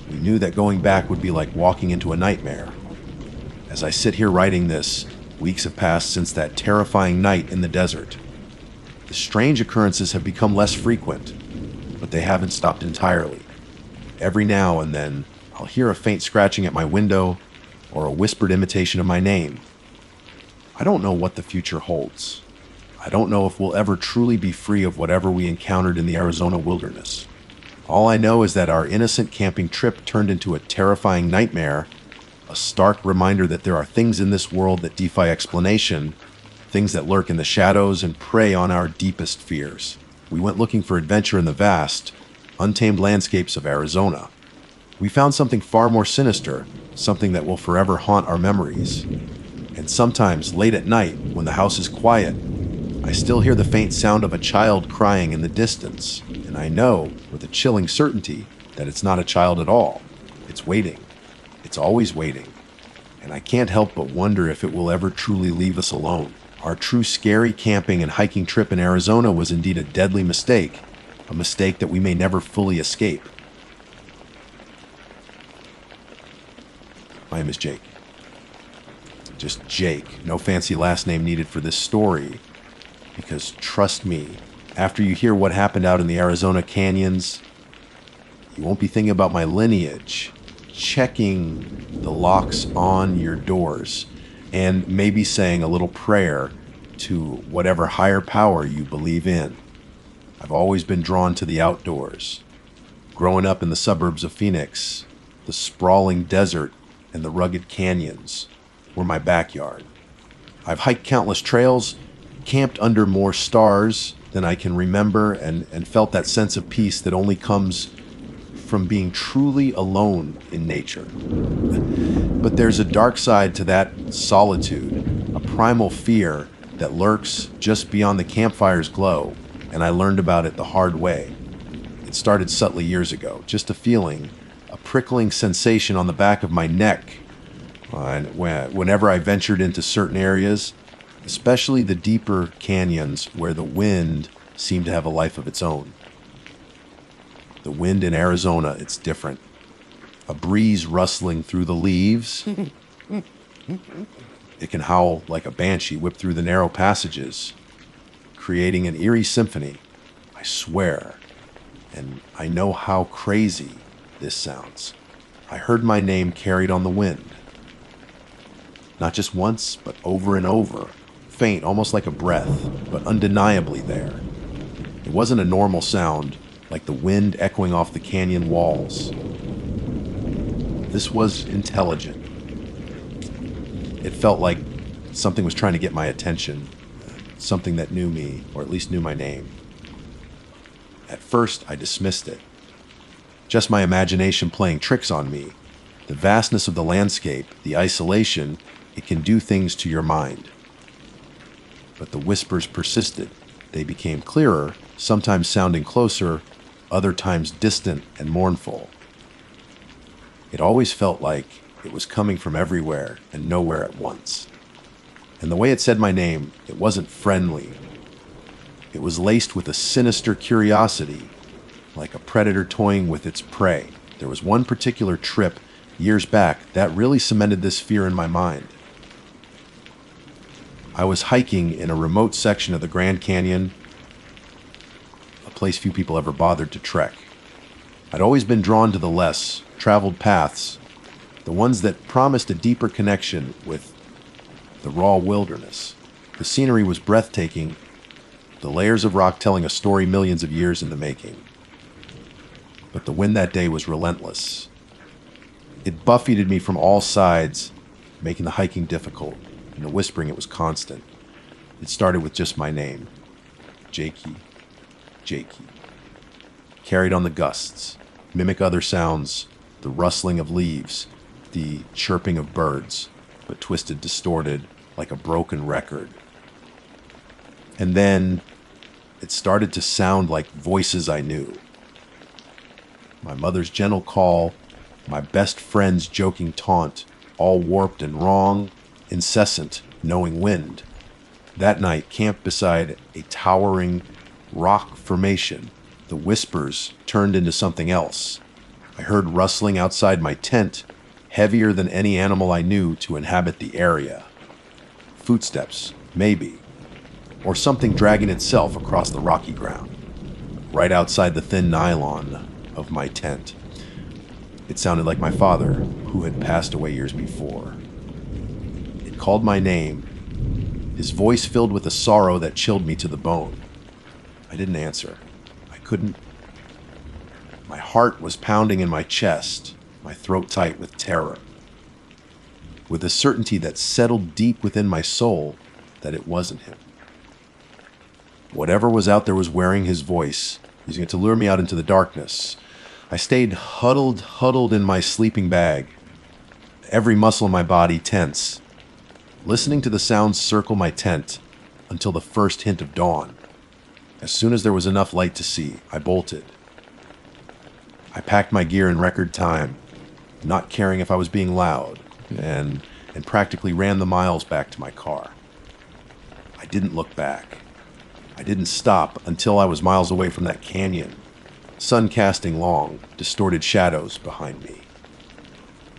We knew that going back would be like walking into a nightmare. As I sit here writing this, weeks have passed since that terrifying night in the desert. The strange occurrences have become less frequent, but they haven't stopped entirely. Every now and then, I'll hear a faint scratching at my window or a whispered imitation of my name. I don't know what the future holds. I don't know if we'll ever truly be free of whatever we encountered in the Arizona wilderness. All I know is that our innocent camping trip turned into a terrifying nightmare, a stark reminder that there are things in this world that defy explanation, things that lurk in the shadows and prey on our deepest fears. We went looking for adventure in the vast, untamed landscapes of Arizona. We found something far more sinister, something that will forever haunt our memories. And sometimes, late at night, when the house is quiet, I still hear the faint sound of a child crying in the distance, and I know, with a chilling certainty, that it's not a child at all. It's waiting. It's always waiting. And I can't help but wonder if it will ever truly leave us alone. Our true scary camping and hiking trip in Arizona was indeed a deadly mistake, a mistake that we may never fully escape. My name is Jake. Just Jake. No fancy last name needed for this story. Because trust me, after you hear what happened out in the Arizona canyons, you won't be thinking about my lineage, checking the locks on your doors, and maybe saying a little prayer to whatever higher power you believe in. I've always been drawn to the outdoors. Growing up in the suburbs of Phoenix, the sprawling desert and the rugged canyons were my backyard. I've hiked countless trails, camped under more stars than I can remember, and felt that sense of peace that only comes from being truly alone in nature. But there's a dark side to that solitude, a primal fear that lurks just beyond the campfire's glow, and I learned about it the hard way. It started subtly years ago, just a feeling, a prickling sensation on the back of my neck. And whenever I ventured into certain areas, especially the deeper canyons where the wind seemed to have a life of its own. The wind in Arizona, it's different. A breeze rustling through the leaves. It can howl like a banshee whip through the narrow passages, creating an eerie symphony, I swear. And I know how crazy this sounds. I heard my name carried on the wind. Not just once, but over and over. Faint, almost like a breath, but undeniably there. It wasn't a normal sound, like the wind echoing off the canyon walls. This was intelligent. It felt like something was trying to get my attention, something that knew me, or at least knew my name. At first, I dismissed it. Just my imagination playing tricks on me. The vastness of the landscape, the isolation, it can do things to your mind. But the whispers persisted. They became clearer, sometimes sounding closer, other times distant and mournful. It always felt like it was coming from everywhere and nowhere at once. And the way it said my name, it wasn't friendly. It was laced with a sinister curiosity, like a predator toying with its prey. There was one particular trip years back that really cemented this fear in my mind. I was hiking in a remote section of the Grand Canyon, a place few people ever bothered to trek. I'd always been drawn to the less traveled paths, the ones that promised a deeper connection with the raw wilderness. The scenery was breathtaking, the layers of rock telling a story millions of years in the making. But the wind that day was relentless. It buffeted me from all sides, making the hiking difficult. And the whispering, it was constant. It started with just my name. Jakey. Jakey. Carried on the gusts. Mimic other sounds. The rustling of leaves. The chirping of birds. But twisted, distorted, like a broken record. And then it started to sound like voices I knew. My mother's gentle call. My best friend's joking taunt. All warped and wrong. Incessant, knowing wind. That night, camped beside a towering rock formation, the whispers turned into something else. I heard rustling outside my tent, heavier than any animal I knew to inhabit the area. Footsteps, maybe, or something dragging itself across the rocky ground, right outside the thin nylon of my tent. It sounded like my father, who had passed away years before. Called my name, his voice filled with a sorrow that chilled me to the bone. I didn't answer. I couldn't. My heart was pounding in my chest, my throat tight with terror, with a certainty that settled deep within my soul that it wasn't him. Whatever was out there was wearing his voice, using it to lure me out into the darkness. I stayed huddled in my sleeping bag, every muscle in my body tense, listening to the sounds circle my tent until the first hint of dawn. As soon as there was enough light to see, I bolted. I packed my gear in record time, not caring if I was being loud, and practically ran the miles back to my car. I didn't look back. I didn't stop until I was miles away from that canyon, sun casting long, distorted shadows behind me.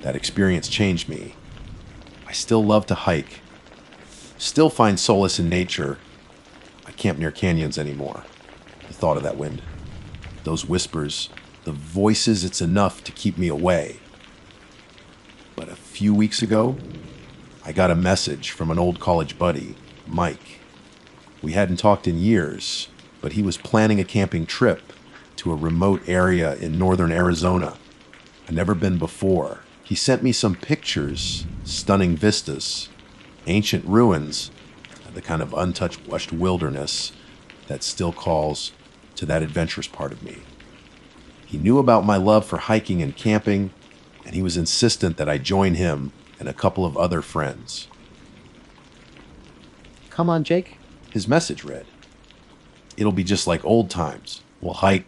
That experience changed me. I still love to hike, still find solace in nature. I camp near canyons anymore. The thought of that wind, those whispers, the voices, it's enough to keep me away. But a few weeks ago, I got a message from an old college buddy, Mike. We hadn't talked in years, but he was planning a camping trip to a remote area in northern Arizona. I'd never been before. He sent me some pictures, stunning vistas, ancient ruins, the kind of untouched wilderness that still calls to that adventurous part of me. He knew about my love for hiking and camping, and he was insistent that I join him and a couple of other friends. Come on, Jake. His message read, "It'll be just like old times. We'll hike,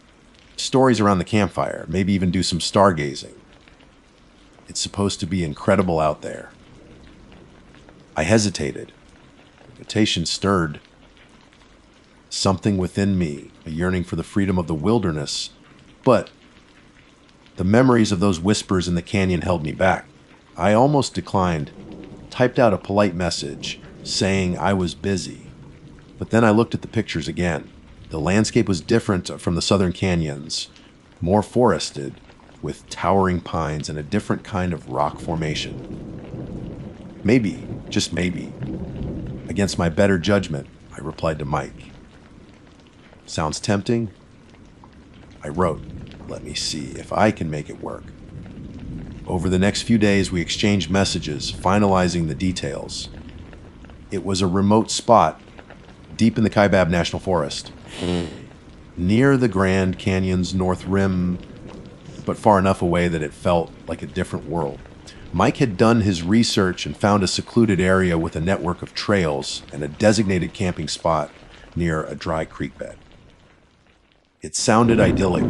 stories around the campfire, maybe even do some stargazing. It's supposed to be incredible out there." I hesitated. The invitation stirred something within me, a yearning for the freedom of the wilderness, but the memories of those whispers in the canyon held me back. I almost declined, typed out a polite message saying I was busy. But then I looked at the pictures again. The landscape was different from the southern canyons, more forested, with towering pines and a different kind of rock formation. Maybe, just maybe, against my better judgment, I replied to Mike. Sounds tempting? I wrote, "Let me see if I can make it work." Over the next few days, we exchanged messages, finalizing the details. It was a remote spot deep in the Kaibab National Forest, near the Grand Canyon's north rim, but far enough away that it felt like a different world. Mike had done his research and found a secluded area with a network of trails and a designated camping spot near a dry creek bed. It sounded idyllic,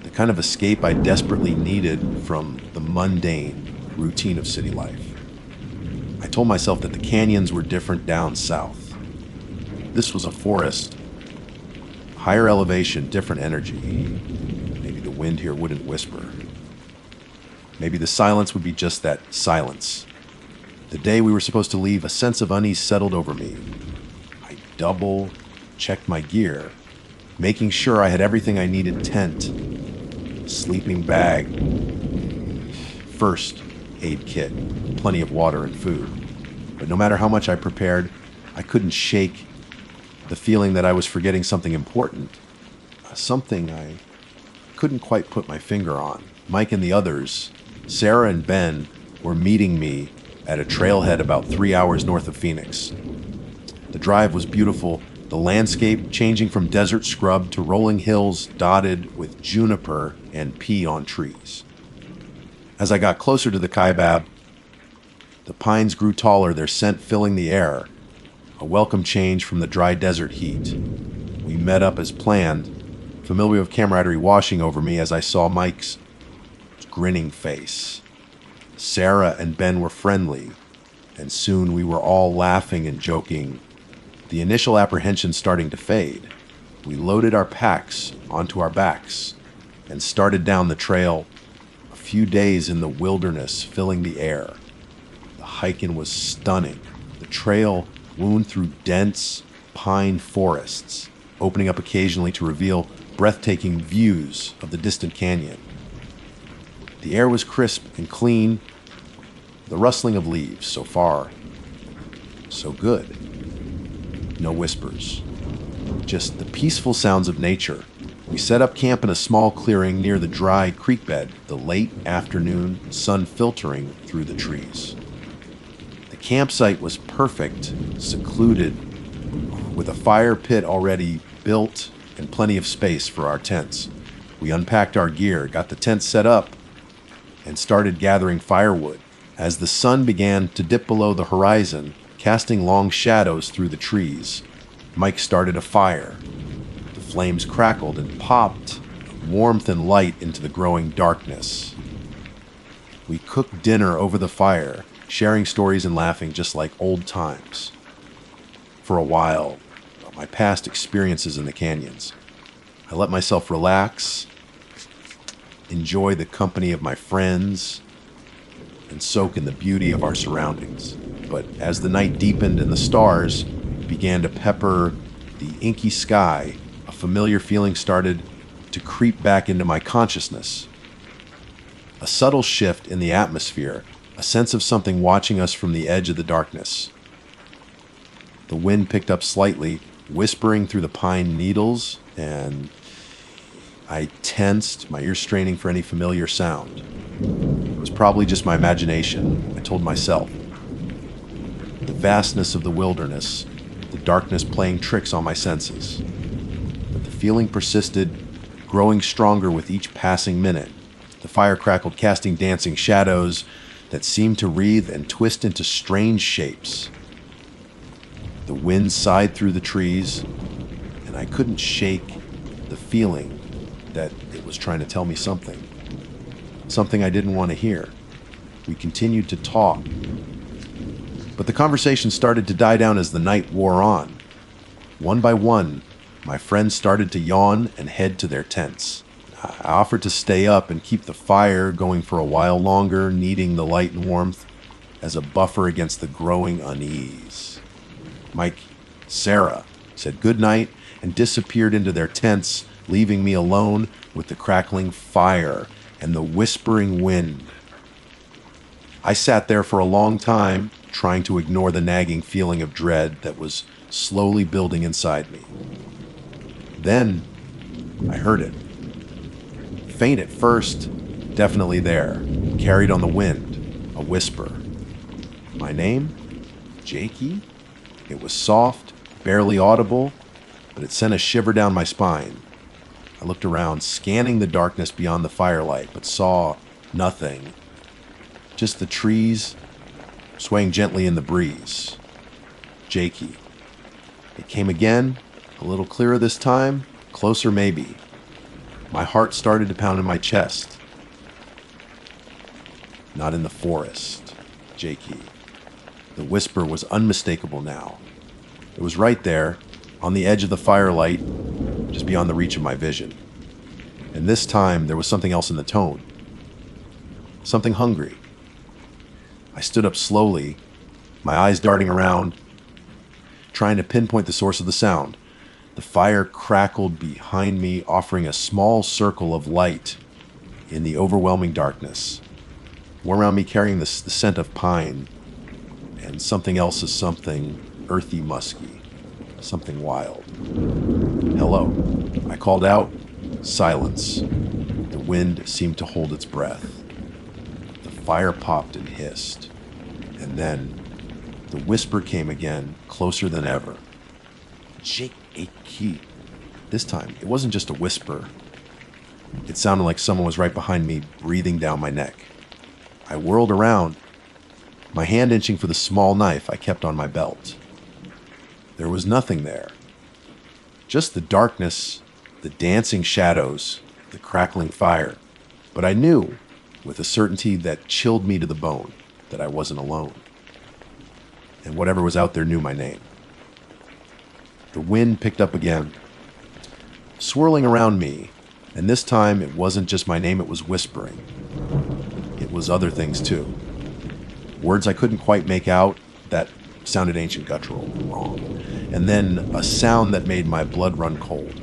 the kind of escape I desperately needed from the mundane routine of city life. I told myself that the canyons were different down south. This was a forest, higher elevation, different energy. Maybe the wind here wouldn't whisper. Maybe the silence would be just that, silence. The day we were supposed to leave, a sense of unease settled over me. I double-checked my gear, making sure I had everything I needed: tent, sleeping bag, first aid kit, plenty of water and food. But no matter how much I prepared, I couldn't shake the feeling that I was forgetting something important, something I couldn't quite put my finger on. Mike and the others, Sarah and Ben, were meeting me at a trailhead about 3 hours north of Phoenix. The drive was beautiful, the landscape changing from desert scrub to rolling hills dotted with juniper and peon trees. As I got closer to the Kaibab, the pines grew taller, their scent filling the air, a welcome change from the dry desert heat. We met up as planned, familiar of camaraderie washing over me as I saw Mike's grinning face. Sarah and Ben were friendly, and soon we were all laughing and joking, the initial apprehension starting to fade. We loaded our packs onto our backs and started down the trail, a few days in the wilderness filling the air. The hiking was stunning. The trail wound through dense pine forests, opening up occasionally to reveal breathtaking views of the distant canyon. The air was crisp and clean, the rustling of leaves. So far, so good. No whispers, just the peaceful sounds of nature, We set up camp in a small clearing near the dry creek bed, the late afternoon sun filtering through the trees. The campsite was perfect, secluded, with a fire pit already built and plenty of space for our tents. We unpacked our gear, got the tent set up, and started gathering firewood. As the sun began to dip below the horizon, casting long shadows through the trees, Mike started a fire. The flames crackled and popped warmth and light into the growing darkness. We cooked dinner over the fire, sharing stories and laughing just like old times. For a while, about my past experiences in the canyons, I let myself relax, enjoy the company of my friends, and soak in the beauty of our surroundings. But as the night deepened and the stars began to pepper the inky sky, a familiar feeling started to creep back into my consciousness. A subtle shift in the atmosphere, a sense of something watching us from the edge of the darkness. The wind picked up slightly, whispering through the pine needles, and I tensed, my ears straining for any familiar sound. It was probably just my imagination, I told myself. The vastness of the wilderness, the darkness playing tricks on my senses. But the feeling persisted, growing stronger with each passing minute. The fire crackled, casting dancing shadows that seemed to wreathe and twist into strange shapes. The wind sighed through the trees, and I couldn't shake the feeling that it was trying to tell me something. Something I didn't want to hear. We continued to talk. But the conversation started to die down as the night wore on. One by one, my friends started to yawn and head to their tents. I offered to stay up and keep the fire going for a while longer, needing the light and warmth as a buffer against the growing unease. Mike, Sarah said goodnight and disappeared into their tents, leaving me alone with the crackling fire and the whispering wind. I sat there for a long time, trying to ignore the nagging feeling of dread that was slowly building inside me. Then I heard it. Faint at first, definitely there, carried on the wind, a whisper. My name? Jakey? It was soft, barely audible, but it sent a shiver down my spine. I looked around, scanning the darkness beyond the firelight, but saw nothing. Just the trees swaying gently in the breeze. Jakey. It came again, a little clearer this time, closer maybe. My heart started to pound in my chest. Not in the forest, Jakey. The whisper was unmistakable now. It was right there, on the edge of the firelight, just beyond the reach of my vision. And this time, there was something else in the tone. Something hungry. I stood up slowly, my eyes darting around, trying to pinpoint the source of the sound. The fire crackled behind me, offering a small circle of light in the overwhelming darkness. More around me carrying the scent of pine, and something else is something earthy musky, something wild. Hello, I called out. Silence. The wind seemed to hold its breath. The fire popped and hissed. And then the whisper came again, closer than ever. Jakey. This time, it wasn't just a whisper. It sounded like someone was right behind me, breathing down my neck. I whirled around, my hand inching for the small knife I kept on my belt. There was nothing there. Just the darkness, the dancing shadows, the crackling fire. But I knew, with a certainty that chilled me to the bone, that I wasn't alone. And whatever was out there knew my name. The wind picked up again, swirling around me, and this time it wasn't just my name it was whispering. It was other things too. Words I couldn't quite make out that sounded ancient guttural, wrong. And then a sound that made my blood run cold.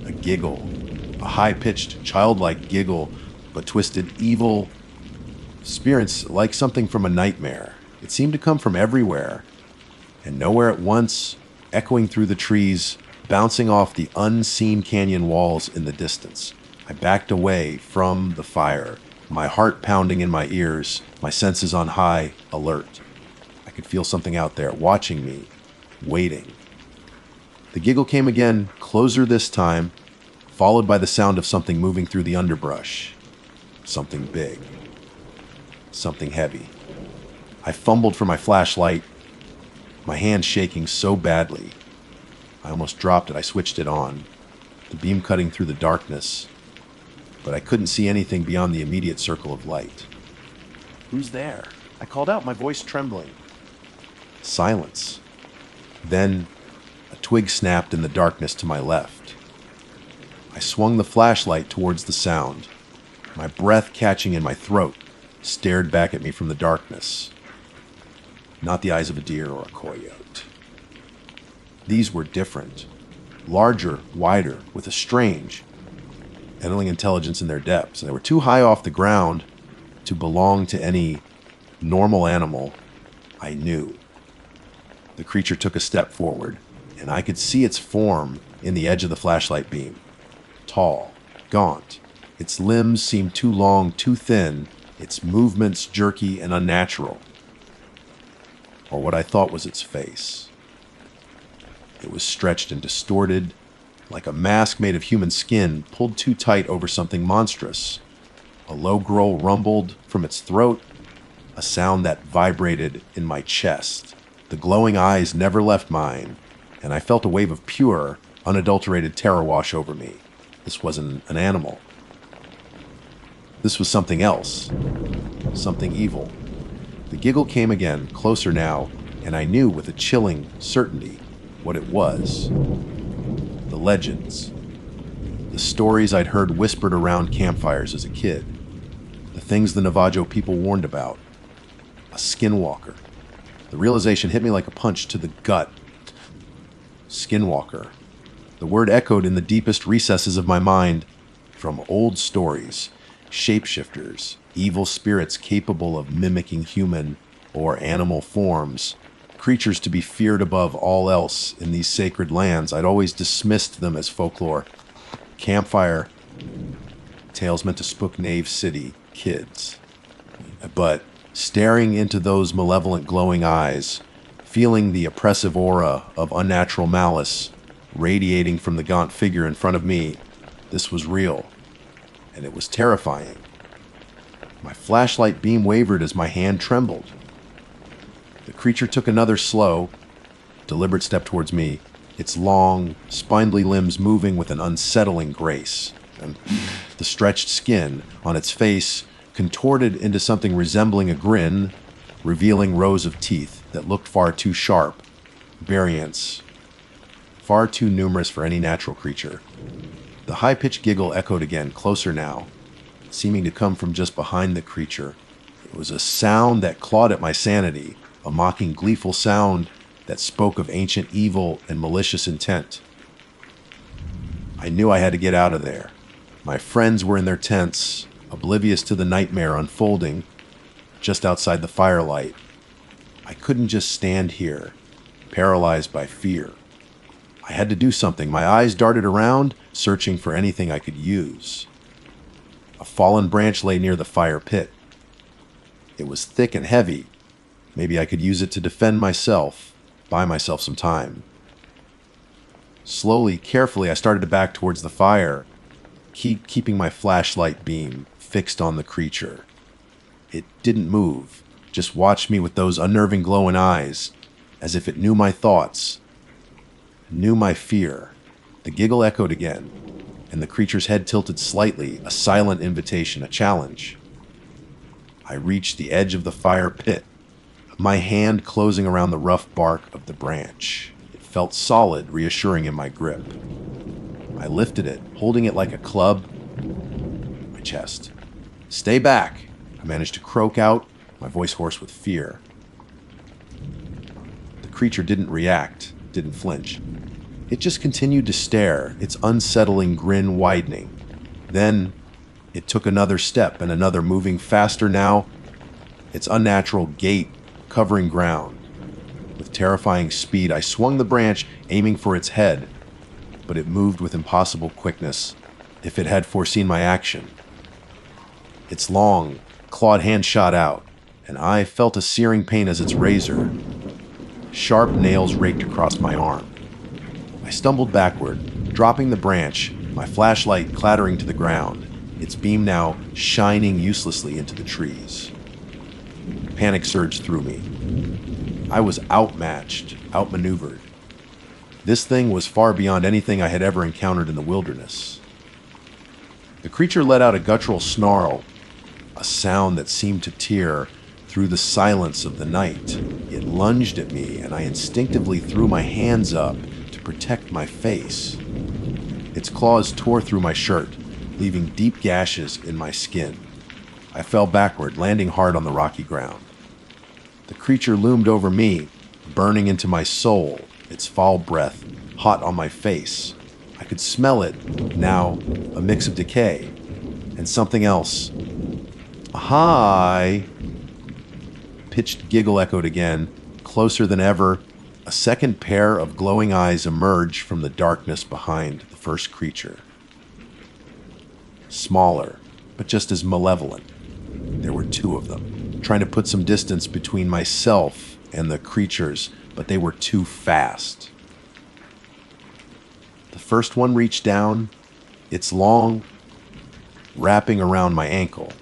A giggle, a high-pitched, childlike giggle, but twisted evil spirits like something from a nightmare. It seemed to come from everywhere, and nowhere at once, echoing through the trees, bouncing off the unseen canyon walls in the distance. I backed away from the fire, my heart pounding in my ears, my senses on high alert. I could feel something out there, watching me, waiting. The giggle came again, closer this time, followed by the sound of something moving through the underbrush. Something big. Something heavy. I fumbled for my flashlight, my hand shaking so badly. I almost dropped it. I switched it on, the beam cutting through the darkness, but I couldn't see anything beyond the immediate circle of light. "Who's there?" I called out, my voice trembling. Silence. Then a twig snapped in the darkness to my left. I swung the flashlight towards the sound, my breath catching in my throat, stared back at me from the darkness. Not the eyes of a deer or a coyote. These were different, larger, wider, with a strange, alien intelligence in their depths, and they were too high off the ground to belong to any normal animal I knew. The creature took a step forward, and I could see its form in the edge of the flashlight beam. Tall, gaunt. Its limbs seemed too long, too thin, its movements jerky and unnatural. Or what I thought was its face. It was stretched and distorted, like a mask made of human skin pulled too tight over something monstrous. A low growl rumbled from its throat, a sound that vibrated in my chest. The glowing eyes never left mine, and I felt a wave of pure, unadulterated terror wash over me. This wasn't an animal. This was something else. Something evil. The giggle came again, closer now, and I knew with a chilling certainty what it was. The legends. The stories I'd heard whispered around campfires as a kid. The things the Navajo people warned about. A skinwalker. The realization hit me like a punch to the gut. Skinwalker. The word echoed in the deepest recesses of my mind from old stories. Shapeshifters. Evil spirits capable of mimicking human or animal forms. Creatures to be feared above all else in these sacred lands. I'd always dismissed them as folklore. Campfire. Tales meant to spook Nave City kids. But staring into those malevolent glowing eyes, feeling the oppressive aura of unnatural malice radiating from the gaunt figure in front of me, this was real, and it was terrifying. My flashlight beam wavered as my hand trembled. The creature took another slow, deliberate step towards me, its long, spindly limbs moving with an unsettling grace, and the stretched skin on its face contorted into something resembling a grin, revealing rows of teeth that looked far too sharp, variants far too numerous for any natural creature. The high-pitched giggle echoed again, closer now, seeming to come from just behind the creature. It was a sound that clawed at my sanity, a mocking, gleeful sound that spoke of ancient evil and malicious intent. I knew I had to get out of there. My friends were in their tents, oblivious to the nightmare unfolding just outside the firelight. I couldn't just stand here, paralyzed by fear. I had to do something. My eyes darted around, searching for anything I could use. A fallen branch lay near the fire pit. It was thick and heavy. Maybe I could use it to defend myself, buy myself some time. Slowly, carefully, I started to back towards the fire, keeping my flashlight beam fixed on the creature. It didn't move, just watched me with those unnerving glowing eyes, as if it knew my thoughts, knew my fear. The giggle echoed again, and the creature's head tilted slightly, a silent invitation, a challenge. I reached the edge of the fire pit, my hand closing around the rough bark of the branch. It felt solid, reassuring in my grip. I lifted it, holding it like a club. My chest. "Stay back!" I managed to croak out, my voice hoarse with fear. The creature didn't react, didn't flinch. It just continued to stare, its unsettling grin widening. Then it took another step and another, moving faster now, its unnatural gait covering ground. With terrifying speed, I swung the branch, aiming for its head. but it moved with impossible quickness if it had foreseen my action. Its long, clawed hand shot out, and I felt a searing pain as its razor. Sharp nails raked across my arm. I stumbled backward, dropping the branch, my flashlight clattering to the ground, its beam now shining uselessly into the trees. Panic surged through me. I was outmatched, outmaneuvered. This thing was far beyond anything I had ever encountered in the wilderness. The creature let out a guttural snarl, a sound that seemed to tear through the silence of the night. It lunged at me, and I instinctively threw my hands up to protect my face. Its claws tore through my shirt, leaving deep gashes in my skin. I fell backward, landing hard on the rocky ground. The creature loomed over me, burning into my soul, its foul breath hot on my face. I could smell it, now a mix of decay and something else. Hi! Pitched giggle echoed again, closer than ever. A second pair of glowing eyes emerged from the darkness behind the first creature. Smaller, but just as malevolent. There were two of them, trying to put some distance between myself and the creatures, but they were too fast. The first one reached down, its long, wrapping around my ankle,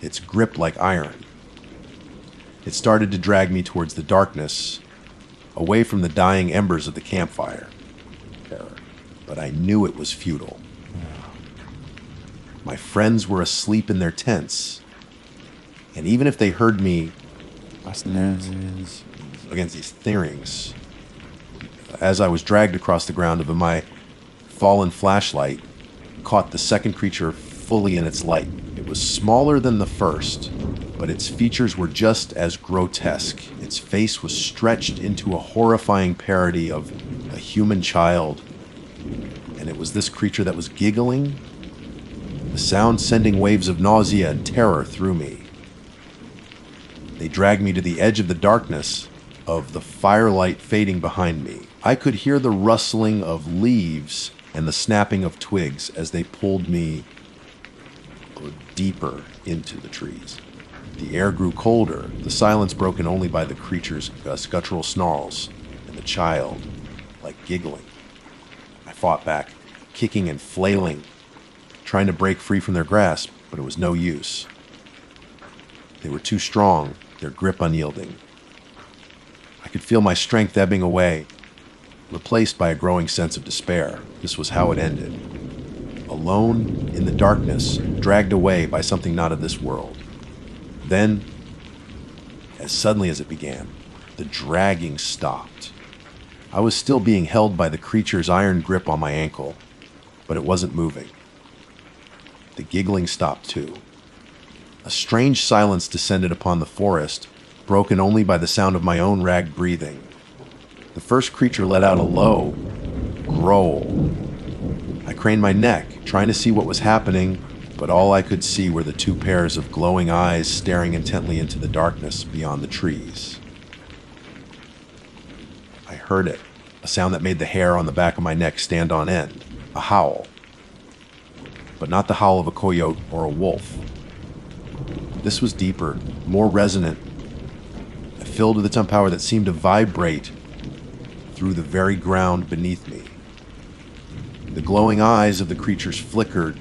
its grip like iron. It started to drag me towards the darkness, away from the dying embers of the campfire. But I knew it was futile. My friends were asleep in their tents, and even if they heard me against these things, as I was dragged across the ground of my fallen flashlight, caught the second creature fully in its light. It was smaller than the first, but its features were just as grotesque. Its face was stretched into a horrifying parody of a human child, and it was this creature that was giggling, the sound sending waves of nausea and terror through me. They dragged me to the edge of the darkness, of the firelight fading behind me. I could hear the rustling of leaves and the snapping of twigs as they pulled me deeper into the trees. The air grew colder, the silence broken only by the creature's guttural snarls, and the child, like giggling. I fought back, kicking and flailing, trying to break free from their grasp, but it was no use. They were too strong, their grip unyielding. I could feel my strength ebbing away, replaced by a growing sense of despair. This was how it ended. Alone in the darkness, dragged away by something not of this world. Then, as suddenly as it began, the dragging stopped. I was still being held by the creature's iron grip on my ankle, but it wasn't moving. The giggling stopped too. A strange silence descended upon the forest, broken only by the sound of my own ragged breathing. The first creature let out a low growl. I craned my neck, trying to see what was happening, but all I could see were the two pairs of glowing eyes staring intently into the darkness beyond the trees. I heard it, a sound that made the hair on the back of my neck stand on end, a howl. But not the howl of a coyote or a wolf. This was deeper, more resonant, filled with its own power that seemed to vibrate through the very ground beneath me. The glowing eyes of the creatures flickered,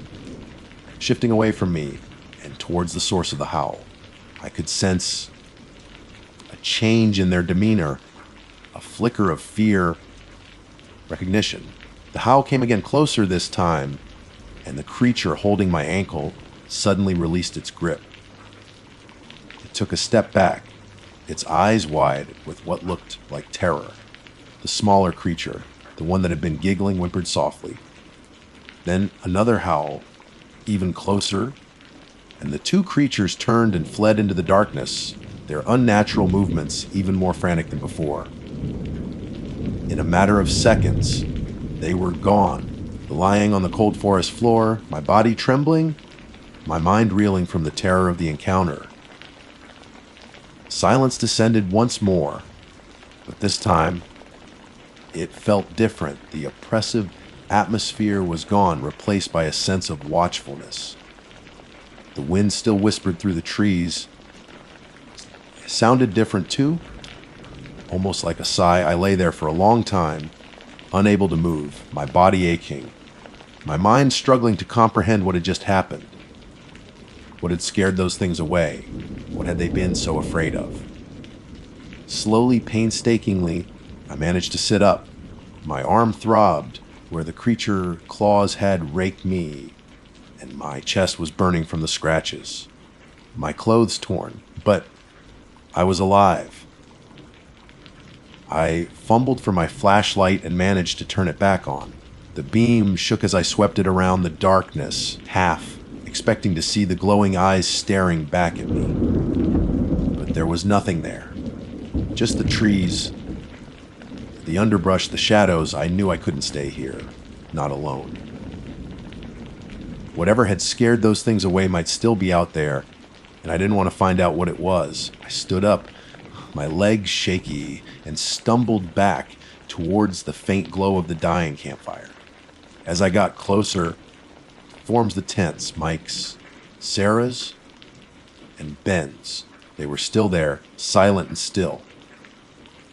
shifting away from me and towards the source of the howl. I could sense a change in their demeanor, a flicker of fear, recognition. The howl came again closer this time, and the creature holding my ankle suddenly released its grip. It took a step back, its eyes wide with what looked like terror. The smaller creature, the one that had been giggling, whimpered softly. Then another howl, even closer, and the two creatures turned and fled into the darkness, their unnatural movements even more frantic than before. In a matter of seconds, they were gone, lying on the cold forest floor, my body trembling, my mind reeling from the terror of the encounter. Silence descended once more, but this time it felt different. The oppressive atmosphere was gone, replaced by a sense of watchfulness. The wind still whispered through the trees. It sounded different too, almost like a sigh. I lay there for a long time, unable to move, my body aching, my mind struggling to comprehend what had just happened. What had scared those things away? What had they been so afraid of? Slowly, painstakingly, I managed to sit up. My arm throbbed where the creature claws had raked me, and my chest was burning from the scratches. My clothes torn, but I was alive. I fumbled for my flashlight and managed to turn it back on. The beam shook as I swept it around the darkness, half expecting to see the glowing eyes staring back at me. But there was nothing there. Just the trees, the underbrush, the shadows. I knew I couldn't stay here, not alone. Whatever had scared those things away might still be out there, and I didn't want to find out what it was. I stood up, my legs shaky, and stumbled back towards the faint glow of the dying campfire. As I got closer, forms the tents, Mike's, Sarah's, and Ben's. They were still there, silent and still.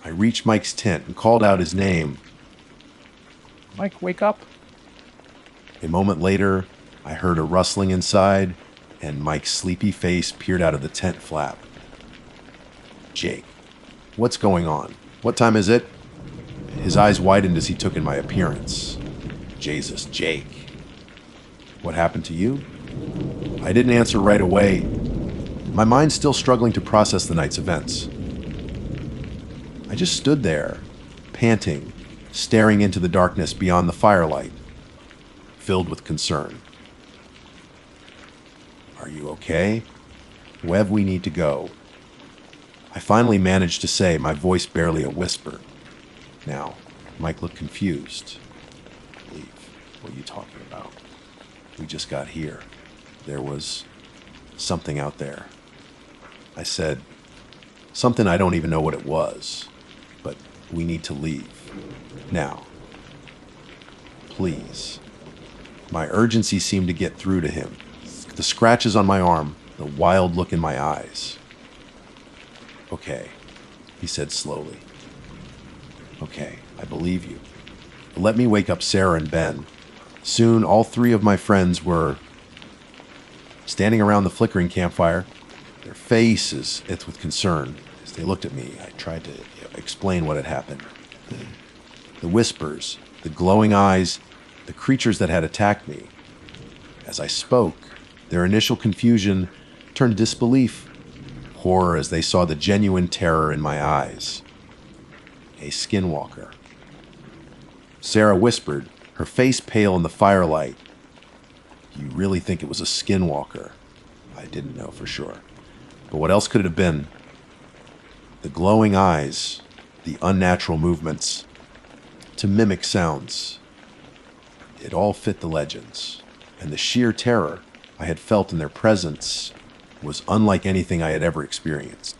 I reached Mike's tent and called out his name. Mike, wake up. A moment later, I heard a rustling inside, and Mike's sleepy face peered out of the tent flap. Jake, what's going on? What time is it? His eyes widened as he took in my appearance. Jesus, Jake. What happened to you? I didn't answer right away, my mind still struggling to process the night's events. I just stood there, panting, staring into the darkness beyond the firelight, filled with concern. Are you okay? Wherever we need to go. I finally managed to say, my voice barely a whisper. Now, Mike looked confused. Leave. What are you talking about? We just got here. There was something out there. I said, something I don't even know what it was, but we need to leave. Now. Please. My urgency seemed to get through to him. The scratches on my arm, the wild look in my eyes. Okay, he said slowly. Okay, I believe you. But let me wake up Sarah and Ben. Soon, all three of my friends were standing around the flickering campfire, their faces lit with concern. As they looked at me, I tried to explain what had happened. The whispers, the glowing eyes, the creatures that had attacked me. As I spoke, their initial confusion turned disbelief, horror as they saw the genuine terror in my eyes. A skinwalker. Sarah whispered, her face pale in the firelight. You really think it was a skinwalker? I didn't know for sure. But what else could it have been? The glowing eyes, the unnatural movements, to mimic sounds. It all fit the legends, and the sheer terror I had felt in their presence was unlike anything I had ever experienced.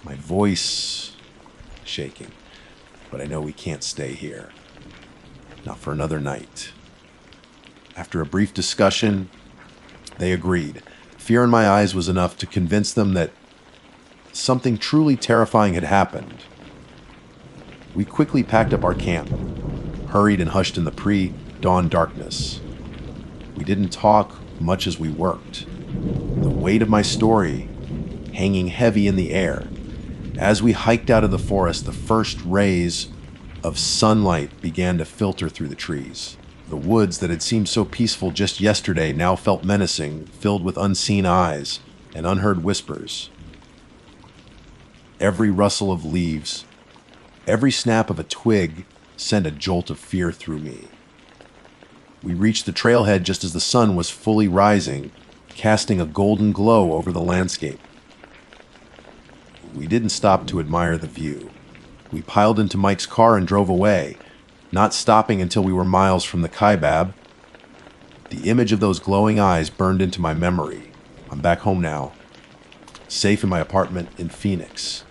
My voice shaking, but I know we can't stay here. Not for another night. After a brief discussion, they agreed. Fear in my eyes was enough to convince them that something truly terrifying had happened. We quickly packed up our camp, hurried and hushed in the pre-dawn darkness. We didn't talk much as we worked, the weight of my story hanging heavy in the air. As we hiked out of the forest, the first rays of sunlight began to filter through the trees. The woods that had seemed so peaceful just yesterday now felt menacing, filled with unseen eyes and unheard whispers. Every rustle of leaves, every snap of a twig sent a jolt of fear through me. We reached the trailhead just as the sun was fully rising, casting a golden glow over the landscape. We didn't stop to admire the view. We piled into Mike's car and drove away, not stopping until we were miles from the kaibab. The image of those glowing eyes burned into my memory. I'm back home now, safe in my apartment in Phoenix.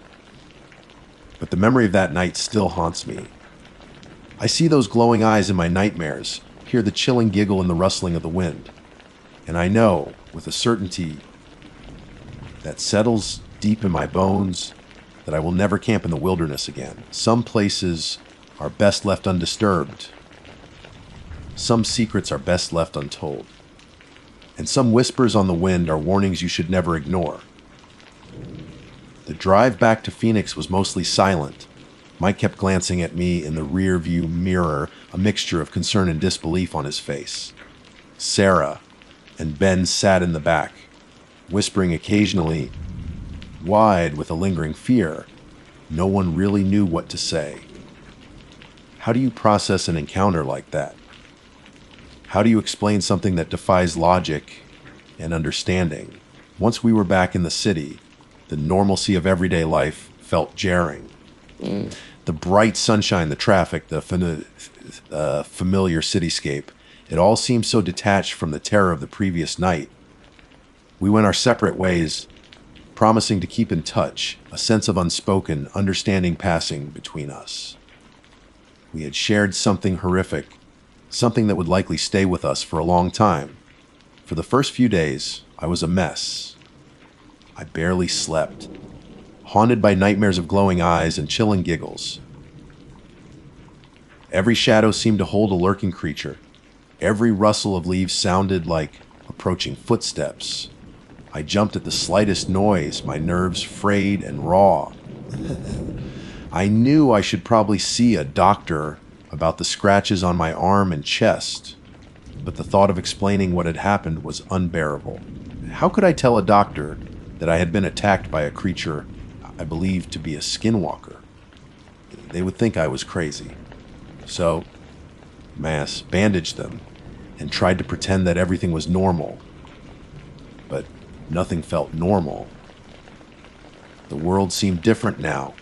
But the memory of that night still haunts me. I see those glowing eyes in my nightmares, hear the chilling giggle and the rustling of the wind. And I know, with a certainty that settles deep in my bones, that I will never camp in the wilderness again. Some places are best left undisturbed. Some secrets are best left untold. And some whispers on the wind are warnings you should never ignore. The drive back to Phoenix was mostly silent. Mike kept glancing at me in the rear view mirror, a mixture of concern and disbelief on his face. Sarah and Ben sat in the back, whispering occasionally, wide with a lingering fear. No one really knew what to say. How do you process an encounter like that? How do you explain something that defies logic and understanding? Once we were back in the city, the normalcy of everyday life felt jarring. The bright sunshine, the traffic, the familiar cityscape, it all seemed so detached from the terror of the previous night. We went our separate ways, promising to keep in touch, a sense of unspoken understanding passing between us. We had shared something horrific, something that would likely stay with us for a long time. For the first few days, I was a mess. I barely slept, haunted by nightmares of glowing eyes and chilling giggles. Every shadow seemed to hold a lurking creature. Every rustle of leaves sounded like approaching footsteps. I jumped at the slightest noise, my nerves frayed and raw. I knew I should probably see a doctor about the scratches on my arm and chest, but the thought of explaining what had happened was unbearable. How could I tell a doctor that I had been attacked by a creature I believed to be a skinwalker? They would think I was crazy. So, bandaged them and tried to pretend that everything was normal. But nothing felt normal. The world seemed different now,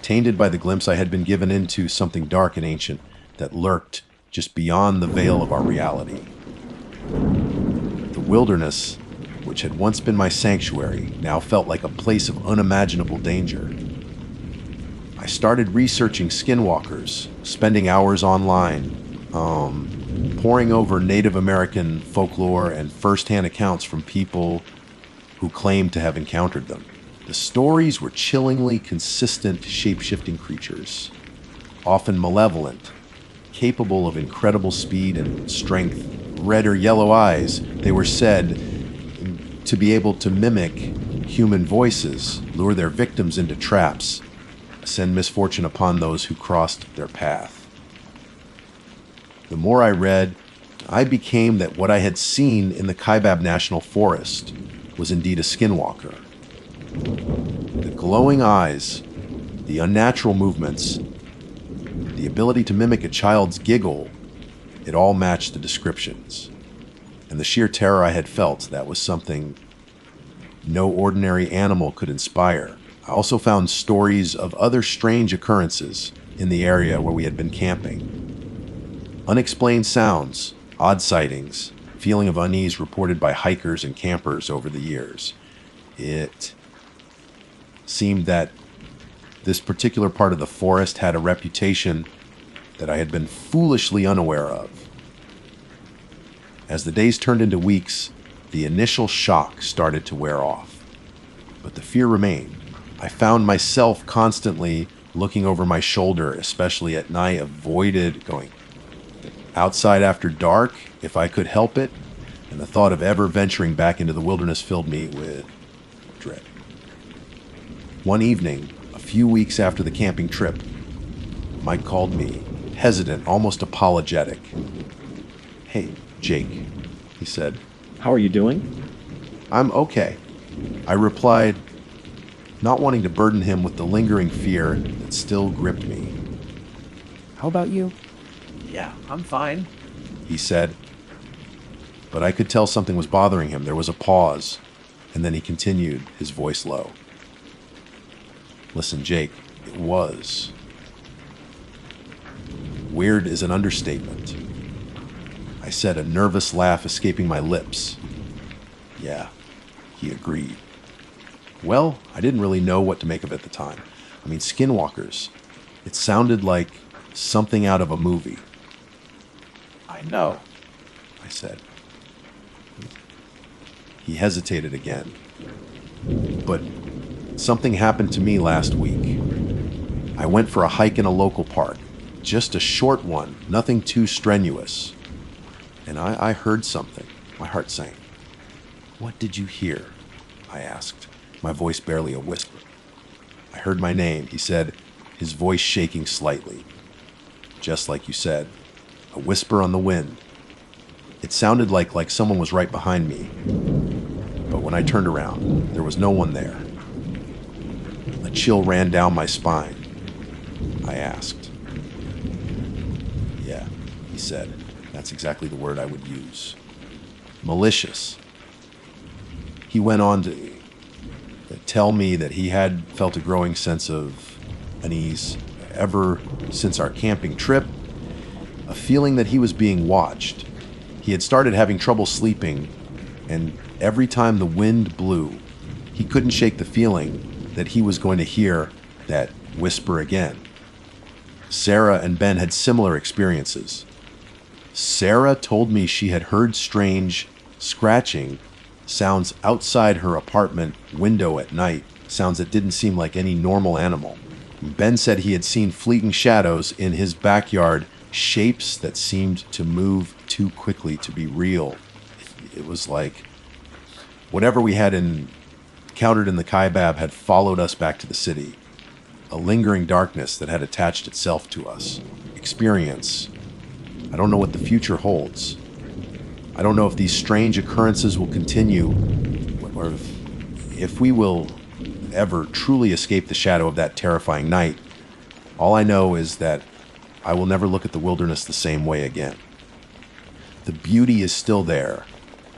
tainted by the glimpse I had been given into something dark and ancient that lurked just beyond the veil of our reality. The wilderness, which had once been my sanctuary, now felt like a place of unimaginable danger. I started researching skinwalkers, spending hours online, poring over Native American folklore and first-hand accounts from people who claimed to have encountered them. The stories were chillingly consistent shape-shifting creatures, often malevolent, capable of incredible speed and strength. Red or yellow eyes, they were said to be able to mimic human voices, lure their victims into traps, send misfortune upon those who crossed their path. The more I read, I became that what I had seen in the Kaibab National Forest was indeed a skinwalker. The glowing eyes, the unnatural movements, the ability to mimic a child's giggle, it all matched the descriptions. And the sheer terror I had felt, that was something no ordinary animal could inspire. I also found stories of other strange occurrences in the area where we had been camping. Unexplained sounds, odd sightings, feeling of unease reported by hikers and campers over the years. It seemed that this particular part of the forest had a reputation that I had been foolishly unaware of. As the days turned into weeks, the initial shock started to wear off, but the fear remained. I found myself constantly looking over my shoulder, especially at night, avoided going outside after dark if I could help it, and the thought of ever venturing back into the wilderness filled me with dread. One evening, a few weeks after the camping trip, Mike called me, hesitant, almost apologetic. "Hey, Jake," he said. How are you doing? "I'm okay," I replied, not wanting to burden him with the lingering fear that still gripped me. How about you? Yeah, I'm fine. He said, but I could tell something was bothering him. There was a pause, and then he continued, his voice low. "Listen, Jake, it was. Weird is an understatement." I said, a nervous laugh escaping my lips. "Yeah," he agreed. Well, I didn't really know what to make of it at the time. I mean, skinwalkers. It sounded like Something out of a movie. I know, I said. He hesitated again. But something happened to me last week. I went for a hike in a local park. Just a short one, nothing too strenuous. And I heard something. My heart sank. What did you hear? I asked, my voice barely a whisper. I heard my name, he said, his voice shaking slightly. Just like you said, a whisper on the wind. It sounded like someone was right behind me. But when I turned around, there was no one there. A chill ran down my spine. I asked. Yeah, he said. That's exactly the word I would use. Malicious. He went on to tell me that he had felt a growing sense of unease ever since our camping trip, a feeling that he was being watched. He had started having trouble sleeping, and every time the wind blew, he couldn't shake the feeling that he was going to hear that whisper again. Sarah and Ben had similar experiences. Sarah told me she had heard strange scratching sounds outside her apartment window at night, sounds that didn't seem like any normal animal. Ben said he had seen fleeting shadows in his backyard, shapes that seemed to move too quickly to be real. It was like whatever we had encountered in the Kaibab had followed us back to the city. A lingering darkness that had attached itself to us. Experience. I don't know what the future holds. I don't know if these strange occurrences will continue, or if we will ever truly escape the shadow of that terrifying night. All I know is that I will never look at the wilderness the same way again. The beauty is still there,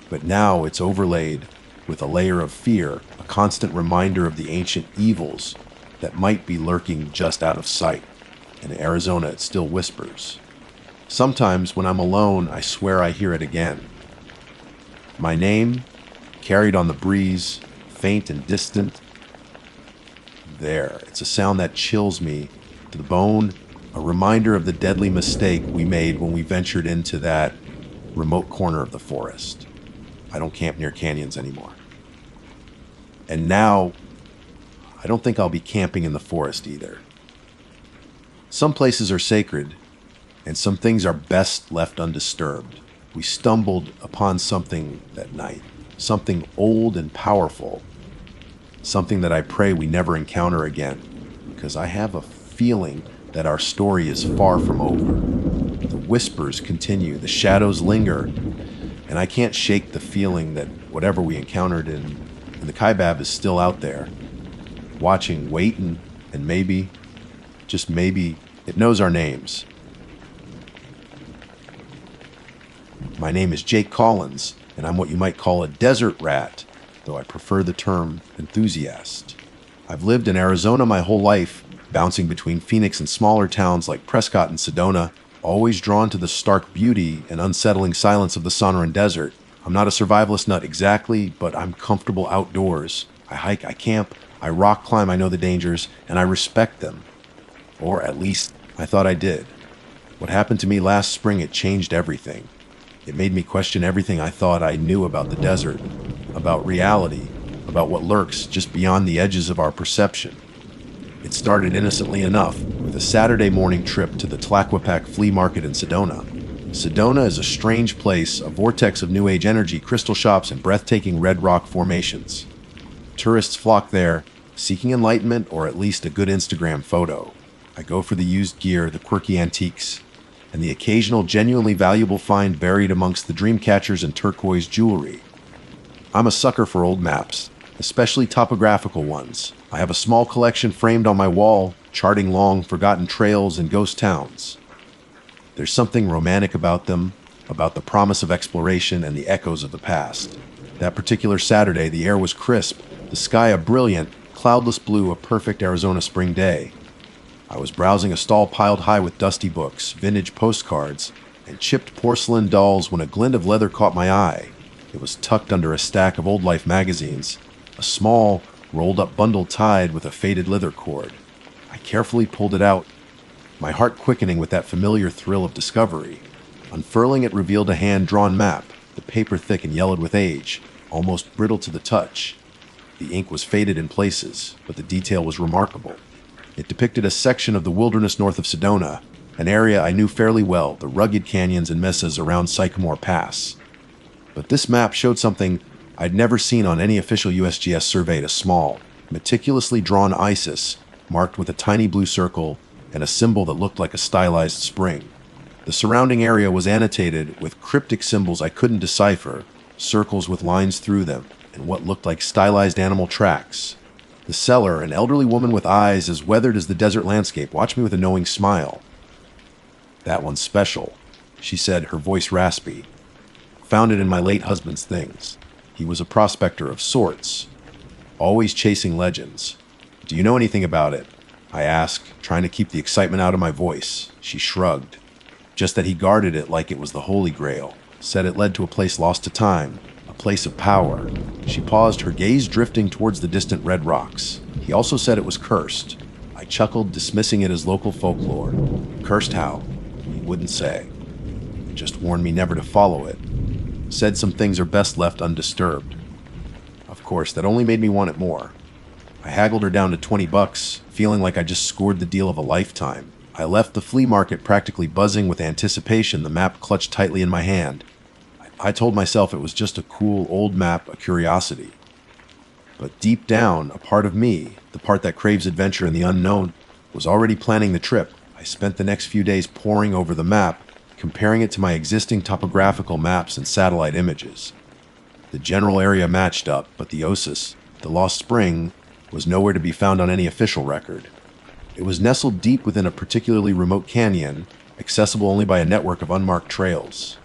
but now it's overlaid with a layer of fear, a constant reminder of the ancient evils that might be lurking just out of sight. In Arizona, it still whispers. Sometimes when I'm alone, I swear I hear it again. My name, carried on the breeze, faint and distant. There, it's a sound that chills me to the bone, a reminder of the deadly mistake we made when we ventured into that remote corner of the forest. I don't camp near canyons anymore. And now, I don't think I'll be camping in the forest either. Some places are sacred, and some things are best left undisturbed. We stumbled upon something that night, something old and powerful, something that I pray we never encounter again, because I have a feeling that our story is far from over. The whispers continue, the shadows linger, and I can't shake the feeling that whatever we encountered in the Kaibab is still out there, watching, waiting, and maybe, just maybe, it knows our names. My name is Jake Collins, and I'm what you might call a desert rat, though I prefer the term enthusiast. I've lived in Arizona my whole life, bouncing between Phoenix and smaller towns like Prescott and Sedona, always drawn to the stark beauty and unsettling silence of the Sonoran Desert. I'm not a survivalist nut exactly, but I'm comfortable outdoors. I hike, I camp, I rock climb, I know the dangers, and I respect them. Or at least, I thought I did. What happened to me last spring, it changed everything. It made me question everything I thought I knew about the desert, about reality, about what lurks just beyond the edges of our perception. It started innocently enough with a Saturday morning trip to the Tlaquepaque flea market in Sedona. Sedona is a strange place, a vortex of new age energy, crystal shops, and breathtaking red rock formations. Tourists flock there, seeking enlightenment or at least a good Instagram photo. I go for the used gear, the quirky antiques, and the occasional genuinely valuable find buried amongst the dream catchers and turquoise jewelry. I'm a sucker for old maps, especially topographical ones. I have a small collection framed on my wall, charting long forgotten trails and ghost towns. There's something romantic about them, about the promise of exploration and the echoes of the past. That particular Saturday, the air was crisp, the sky a brilliant, cloudless blue, a perfect Arizona spring day. I was browsing a stall piled high with dusty books, vintage postcards, and chipped porcelain dolls when a glint of leather caught my eye. It was tucked under a stack of old life magazines, a small, rolled-up bundle tied with a faded leather cord. I carefully pulled it out, my heart quickening with that familiar thrill of discovery. Unfurling it revealed a hand-drawn map, the paper thick and yellowed with age, almost brittle to the touch. The ink was faded in places, but the detail was remarkable. It depicted a section of the wilderness north of Sedona, an area I knew fairly well, the rugged canyons and mesas around Sycamore Pass. But this map showed something I'd never seen on any official USGS survey: a small, meticulously drawn ISIS, marked with a tiny blue circle and a symbol that looked like a stylized spring. The surrounding area was annotated with cryptic symbols I couldn't decipher, circles with lines through them, and what looked like stylized animal tracks. The seller, an elderly woman with eyes as weathered as the desert landscape, watched me with a knowing smile. "That one's special," she said, her voice raspy. "Found it in my late husband's things. He was a prospector of sorts, always chasing legends. Do you know anything about it?" I asked, trying to keep the excitement out of my voice. She shrugged. "Just that he guarded it like it was the Holy Grail. Said it led to a place lost to time, a place of power." She paused, her gaze drifting towards the distant red rocks. "He also said it was cursed." I chuckled, dismissing it as local folklore. "Cursed how?" He wouldn't say. Just warned me never to follow it. Said some things are best left undisturbed. Of course, that only made me want it more. I haggled her down to $20, feeling like I just scored the deal of a lifetime. I left the flea market practically buzzing with anticipation, the map clutched tightly in my hand. I told myself it was just a cool old map, a curiosity. But deep down, a part of me, the part that craves adventure and the unknown, was already planning the trip. I spent the next few days poring over the map, comparing it to my existing topographical maps and satellite images. The general area matched up, but the Oasis, the lost spring, was nowhere to be found on any official record. It was nestled deep within a particularly remote canyon, accessible only by a network of unmarked trails.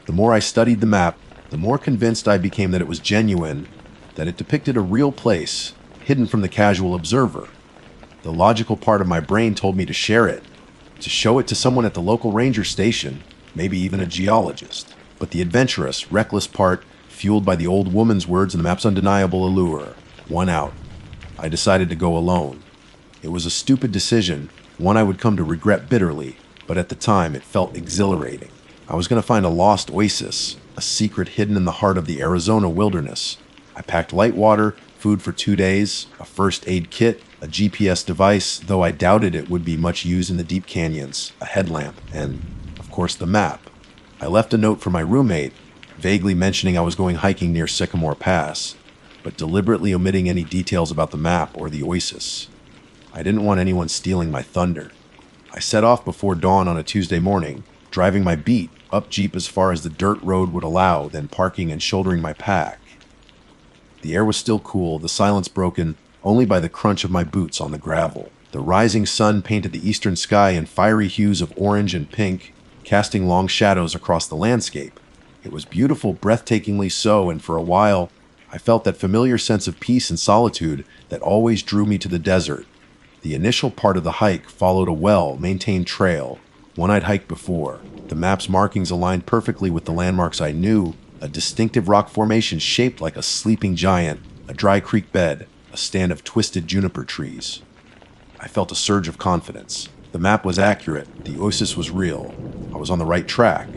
The more I studied the map, the more convinced I became that it was genuine, that it depicted a real place, hidden from the casual observer. The logical part of my brain told me to share it, to show it to someone at the local ranger station, maybe even a geologist. But the adventurous, reckless part, fueled by the old woman's words and the map's undeniable allure, won out. I decided to go alone. It was a stupid decision, one I would come to regret bitterly, but at the time it felt exhilarating. I was going to find a lost oasis, a secret hidden in the heart of the Arizona wilderness. I packed light water, food for 2 days, a first aid kit, a GPS device, though I doubted it would be much used in the deep canyons, a headlamp, and, of course, the map. I left a note for my roommate, vaguely mentioning I was going hiking near Sycamore Pass, but deliberately omitting any details about the map or the oasis. I didn't want anyone stealing my thunder. I set off before dawn on a Tuesday morning, driving my beat up Jeep as far as the dirt road would allow, then parking and shouldering my pack. The air was still cool, the silence broken only by the crunch of my boots on the gravel. The rising sun painted the eastern sky in fiery hues of orange and pink, casting long shadows across the landscape. It was beautiful, breathtakingly so, and for a while, I felt that familiar sense of peace and solitude that always drew me to the desert. The initial part of the hike followed a well-maintained trail, one I'd hiked before. The map's markings aligned perfectly with the landmarks I knew, a distinctive rock formation shaped like a sleeping giant, a dry creek bed, a stand of twisted juniper trees. I felt a surge of confidence. The map was accurate, the oasis was real. I was on the right track.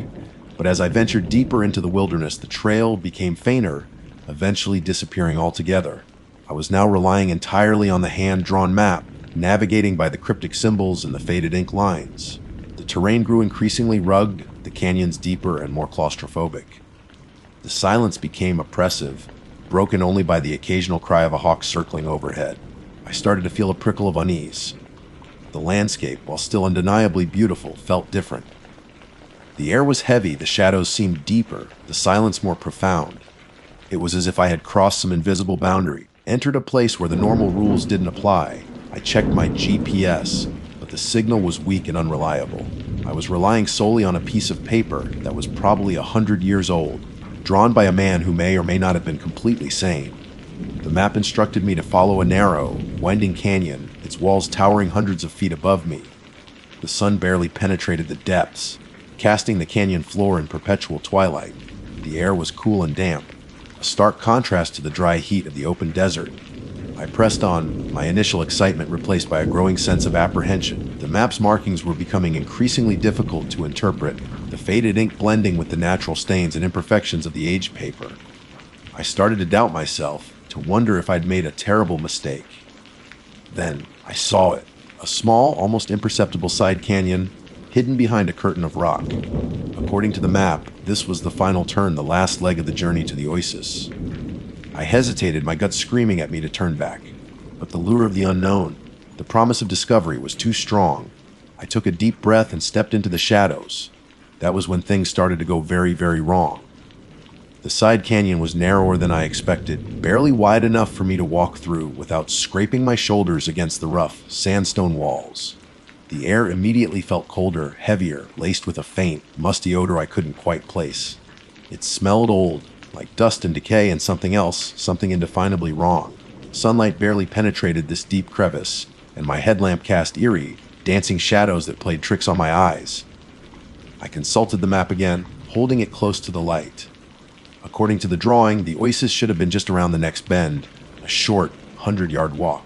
But as I ventured deeper into the wilderness, the trail became fainter, eventually disappearing altogether. I was now relying entirely on the hand-drawn map, navigating by the cryptic symbols and the faded ink lines. The terrain grew increasingly rugged, the canyons deeper and more claustrophobic. The silence became oppressive, broken only by the occasional cry of a hawk circling overhead. I started to feel a prickle of unease. The landscape, while still undeniably beautiful, felt different. The air was heavy, the shadows seemed deeper, the silence more profound. It was as if I had crossed some invisible boundary, entered a place where the normal rules didn't apply. I checked my GPS, but the signal was weak and unreliable. I was relying solely on a piece of paper that was probably 100 years old, drawn by a man who may or may not have been completely sane. The map instructed me to follow a narrow, winding canyon, its walls towering hundreds of feet above me. The sun barely penetrated the depths, casting the canyon floor in perpetual twilight. The air was cool and damp, a stark contrast to the dry heat of the open desert. I pressed on, my initial excitement replaced by a growing sense of apprehension. The map's markings were becoming increasingly difficult to interpret, the faded ink blending with the natural stains and imperfections of the aged paper. I started to doubt myself, to wonder if I'd made a terrible mistake. Then I saw it, a small, almost imperceptible side canyon hidden behind a curtain of rock. According to the map, this was the final turn, the last leg of the journey to the oasis. I hesitated, my gut screaming at me to turn back. But the lure of the unknown, the promise of discovery, was too strong. I took a deep breath and stepped into the shadows. That was when things started to go very, very wrong. The side canyon was narrower than I expected, barely wide enough for me to walk through without scraping my shoulders against the rough sandstone walls. The air immediately felt colder, heavier, laced with a faint, musty odor I couldn't quite place. It smelled old, like dust and decay and something else, something indefinably wrong. Sunlight barely penetrated this deep crevice, and my headlamp cast eerie, dancing shadows that played tricks on my eyes. I consulted the map again, holding it close to the light. According to the drawing, the oasis should have been just around the next bend, a short, 100-yard walk.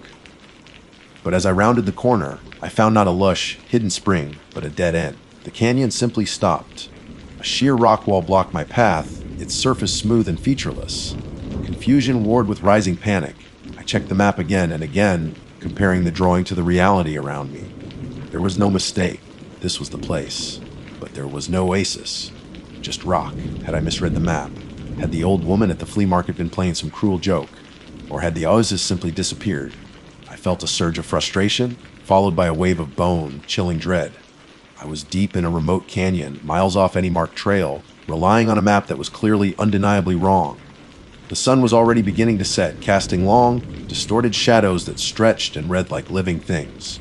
But as I rounded the corner, I found not a lush, hidden spring, but a dead end. The canyon simply stopped. A sheer rock wall blocked my path, its surface smooth and featureless. Confusion warred with rising panic. I checked the map again and again, comparing the drawing to the reality around me. There was no mistake. This was the place. But there was no oasis. Just rock. Had I misread the map? Had the old woman at the flea market been playing some cruel joke? Or had the oasis simply disappeared? I felt a surge of frustration, followed by a wave of bone-chilling dread. I was deep in a remote canyon, miles off any marked trail, relying on a map that was clearly, undeniably wrong. The sun was already beginning to set, casting long, distorted shadows that stretched and read like living things.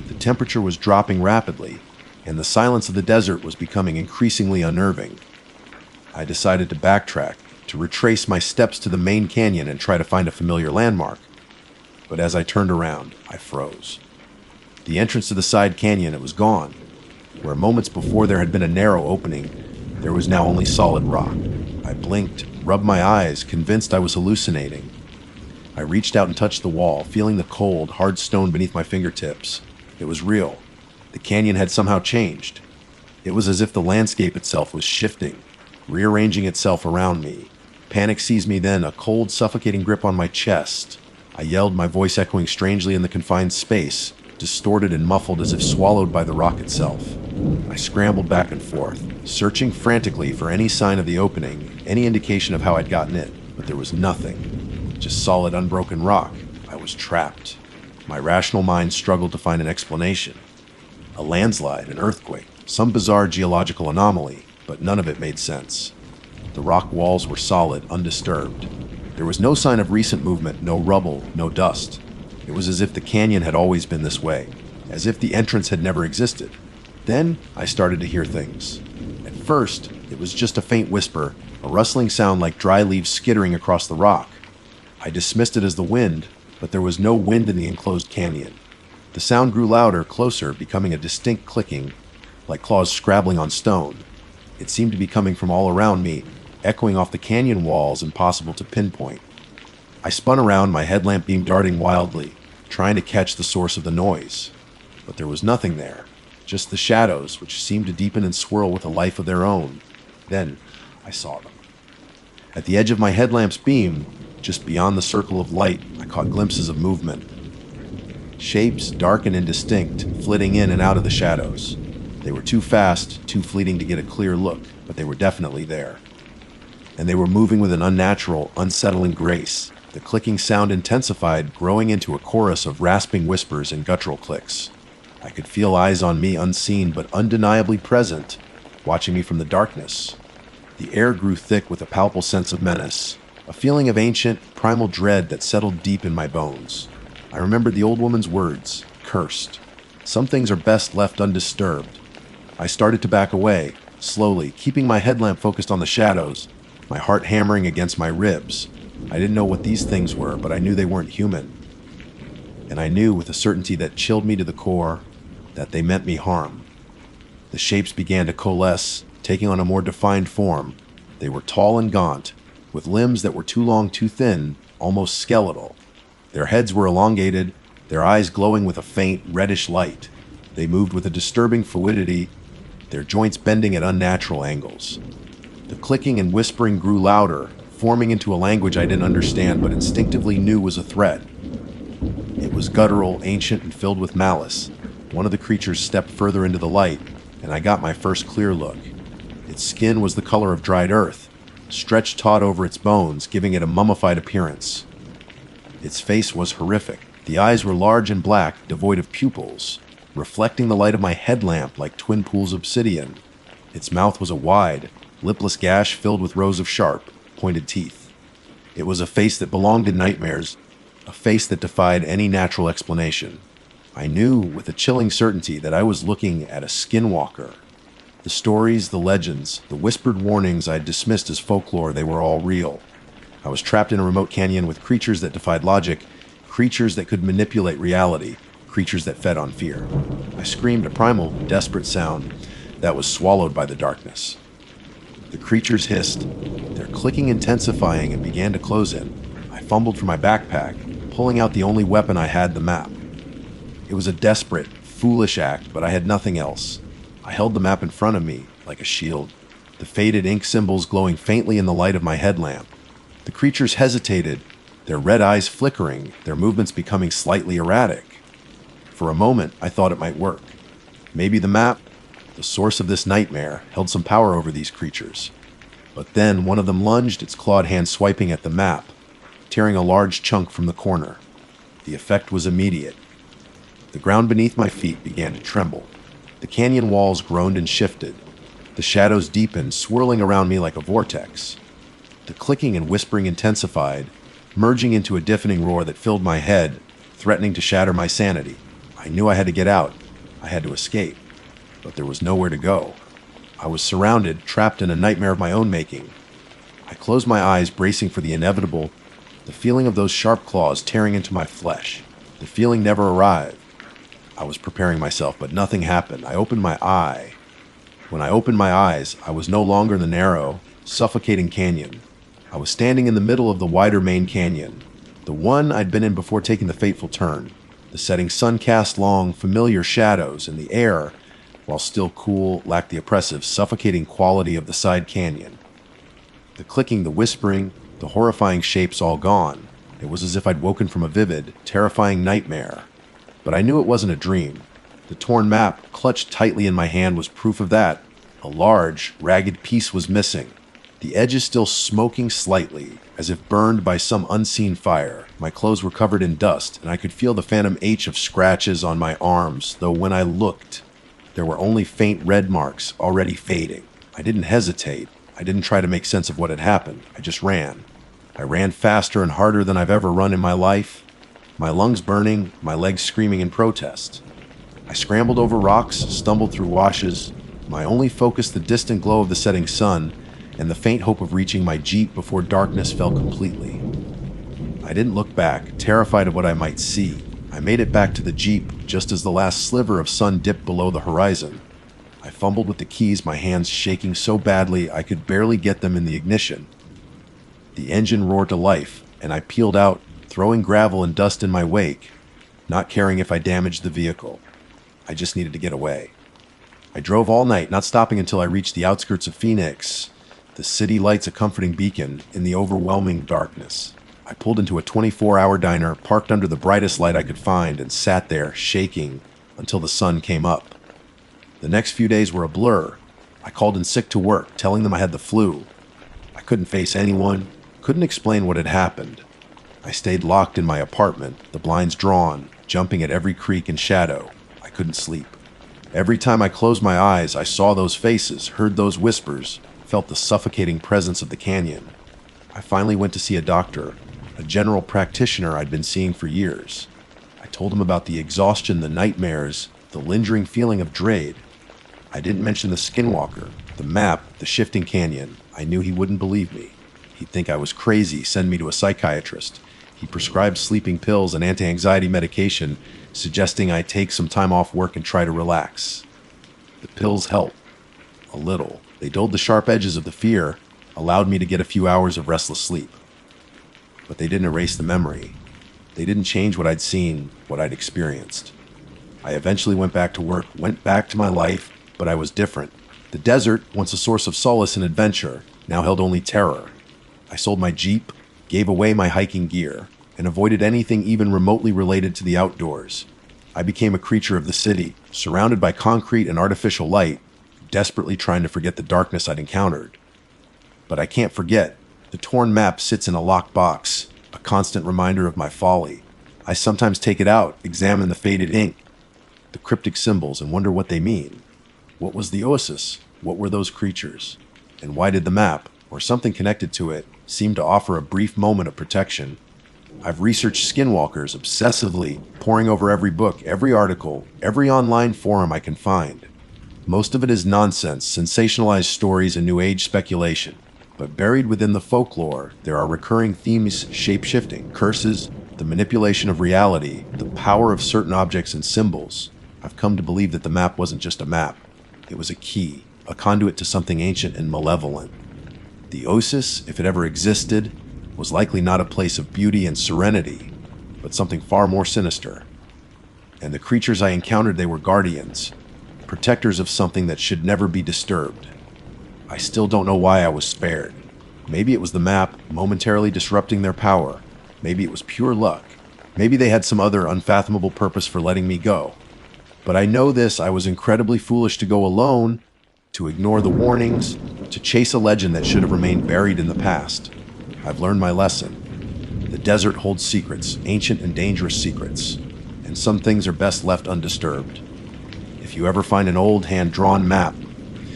The temperature was dropping rapidly, and the silence of the desert was becoming increasingly unnerving. I decided to backtrack, to retrace my steps to the main canyon and try to find a familiar landmark. But as I turned around, I froze. The entrance to the side canyon, it was gone. Where moments before there had been a narrow opening, there was now only solid rock. I blinked, rubbed my eyes, convinced I was hallucinating. I reached out and touched the wall, feeling the cold, hard stone beneath my fingertips. It was real. The canyon had somehow changed. It was as if the landscape itself was shifting, rearranging itself around me. Panic seized me then, a cold, suffocating grip on my chest. I yelled, my voice echoing strangely in the confined space, distorted and muffled as if swallowed by the rock itself. I scrambled back and forth, searching frantically for any sign of the opening, any indication of how I'd gotten in, but there was nothing. Just solid, unbroken rock. I was trapped. My rational mind struggled to find an explanation. A landslide, an earthquake, some bizarre geological anomaly, but none of it made sense. The rock walls were solid, undisturbed. There was no sign of recent movement, no rubble, no dust. It was as if the canyon had always been this way, as if the entrance had never existed. Then I started to hear things. At first, it was just a faint whisper, a rustling sound like dry leaves skittering across the rock. I dismissed it as the wind, but there was no wind in the enclosed canyon. The sound grew louder, closer, becoming a distinct clicking, like claws scrabbling on stone. It seemed to be coming from all around me, echoing off the canyon walls, impossible to pinpoint. I spun around, my headlamp beam darting wildly, trying to catch the source of the noise. But there was nothing there. Just the shadows, which seemed to deepen and swirl with a life of their own. Then I saw them. At the edge of my headlamp's beam, just beyond the circle of light, I caught glimpses of movement. Shapes, dark and indistinct, flitting in and out of the shadows. They were too fast, too fleeting to get a clear look, but they were definitely there. And they were moving with an unnatural, unsettling grace. The clicking sound intensified, growing into a chorus of rasping whispers and guttural clicks. I could feel eyes on me, unseen but undeniably present, watching me from the darkness. The air grew thick with a palpable sense of menace, a feeling of ancient, primal dread that settled deep in my bones. I remembered the old woman's words, cursed. Some things are best left undisturbed. I started to back away, slowly, keeping my headlamp focused on the shadows, my heart hammering against my ribs. I didn't know what these things were, but I knew they weren't human. And I knew with a certainty that chilled me to the core that they meant me harm. The shapes began to coalesce, taking on a more defined form. They were tall and gaunt, with limbs that were too long, too thin, almost skeletal. Their heads were elongated, their eyes glowing with a faint, reddish light. They moved with a disturbing fluidity, their joints bending at unnatural angles. The clicking and whispering grew louder, forming into a language I didn't understand but instinctively knew was a threat. It was guttural, ancient, and filled with malice. One of the creatures stepped further into the light, and I got my first clear look. Its skin was the color of dried earth, stretched taut over its bones, giving it a mummified appearance. Its face was horrific. The eyes were large and black, devoid of pupils, reflecting the light of my headlamp like twin pools of obsidian. Its mouth was a wide, lipless gash filled with rows of sharp, pointed teeth. It was a face that belonged in nightmares, a face that defied any natural explanation. I knew with a chilling certainty that I was looking at a skinwalker. The stories, the legends, the whispered warnings I had dismissed as folklore, they were all real. I was trapped in a remote canyon with creatures that defied logic, creatures that could manipulate reality, creatures that fed on fear. I screamed a primal, desperate sound that was swallowed by the darkness. The creatures hissed, their clicking intensifying, and began to close in. I fumbled for my backpack, pulling out the only weapon I had, the map. It was a desperate, foolish act, but I had nothing else. I held the map in front of me, like a shield, the faded ink symbols glowing faintly in the light of my headlamp. The creatures hesitated, their red eyes flickering, their movements becoming slightly erratic. For a moment, I thought it might work. Maybe the map, the source of this nightmare, held some power over these creatures. But then one of them lunged, its clawed hand swiping at the map, tearing a large chunk from the corner. The effect was immediate. The ground beneath my feet began to tremble. The canyon walls groaned and shifted. The shadows deepened, swirling around me like a vortex. The clicking and whispering intensified, merging into a deafening roar that filled my head, threatening to shatter my sanity. I knew I had to get out. I had to escape. But there was nowhere to go. I was surrounded, trapped in a nightmare of my own making. I closed my eyes, bracing for the inevitable, the feeling of those sharp claws tearing into my flesh. The feeling never arrived. I was preparing myself, but nothing happened. I opened my eye. When I opened my eyes, I was no longer in the narrow, suffocating canyon. I was standing in the middle of the wider main canyon, the one I'd been in before taking the fateful turn. The setting sun cast long, familiar shadows, and the air, while still cool, lacked the oppressive, suffocating quality of the side canyon. The clicking, the whispering, the horrifying shapes all gone. It was as if I'd woken from a vivid, terrifying nightmare. But I knew it wasn't a dream. The torn map, clutched tightly in my hand, was proof of that. A large, ragged piece was missing. The edges still smoking slightly, as if burned by some unseen fire. My clothes were covered in dust, and I could feel the phantom H of scratches on my arms, though when I looked, there were only faint red marks, already fading. I didn't hesitate. I didn't try to make sense of what had happened. I just ran. I ran faster and harder than I've ever run in my life. My lungs burning, my legs screaming in protest. I scrambled over rocks, stumbled through washes, my only focus the distant glow of the setting sun and the faint hope of reaching my Jeep before darkness fell completely. I didn't look back, terrified of what I might see. I made it back to the Jeep just as the last sliver of sun dipped below the horizon. I fumbled with the keys, my hands shaking so badly I could barely get them in the ignition. The engine roared to life, and I peeled out, throwing gravel and dust in my wake, not caring if I damaged the vehicle. I just needed to get away. I drove all night, not stopping until I reached the outskirts of Phoenix, the city lights a comforting beacon in the overwhelming darkness. I pulled into a 24-hour diner, parked under the brightest light I could find, and sat there, shaking, until the sun came up. The next few days were a blur. I called in sick to work, telling them I had the flu. I couldn't face anyone, couldn't explain what had happened. I stayed locked in my apartment, the blinds drawn, jumping at every creak and shadow. I couldn't sleep. Every time I closed my eyes, I saw those faces, heard those whispers, felt the suffocating presence of the canyon. I finally went to see a doctor, a general practitioner I'd been seeing for years. I told him about the exhaustion, the nightmares, the lingering feeling of dread. I didn't mention the skinwalker, the map, the shifting canyon. I knew he wouldn't believe me. He'd think I was crazy, send me to a psychiatrist. He prescribed sleeping pills and anti-anxiety medication, suggesting I take some time off work and try to relax. The pills helped. A little. They dulled the sharp edges of the fear, allowed me to get a few hours of restless sleep. But they didn't erase the memory. They didn't change what I'd seen, what I'd experienced. I eventually went back to work, went back to my life, but I was different. The desert, once a source of solace and adventure, now held only terror. I sold my Jeep, gave away my hiking gear, and avoided anything even remotely related to the outdoors. I became a creature of the city, surrounded by concrete and artificial light, desperately trying to forget the darkness I'd encountered. But I can't forget. The torn map sits in a locked box, a constant reminder of my folly. I sometimes take it out, examine the faded ink, the cryptic symbols, and wonder what they mean. What was the oasis? What were those creatures? And why did the map, or something connected to it, seem to offer a brief moment of protection? I've researched skinwalkers obsessively, poring over every book, every article, every online forum I can find. Most of it is nonsense, sensationalized stories, and New Age speculation. But buried within the folklore, there are recurring themes: shape-shifting, curses, the manipulation of reality, the power of certain objects and symbols. I've come to believe that the map wasn't just a map. It was a key, a conduit to something ancient and malevolent. The oasis, if it ever existed, was likely not a place of beauty and serenity, but something far more sinister. And the creatures I encountered, they were guardians, protectors of something that should never be disturbed. I still don't know why I was spared. Maybe it was the map momentarily disrupting their power. Maybe it was pure luck. Maybe they had some other unfathomable purpose for letting me go. But I know this: I was incredibly foolish to go alone, to ignore the warnings, to chase a legend that should have remained buried in the past. I've learned my lesson. The desert holds secrets, ancient and dangerous secrets, and some things are best left undisturbed. If you ever find an old hand-drawn map,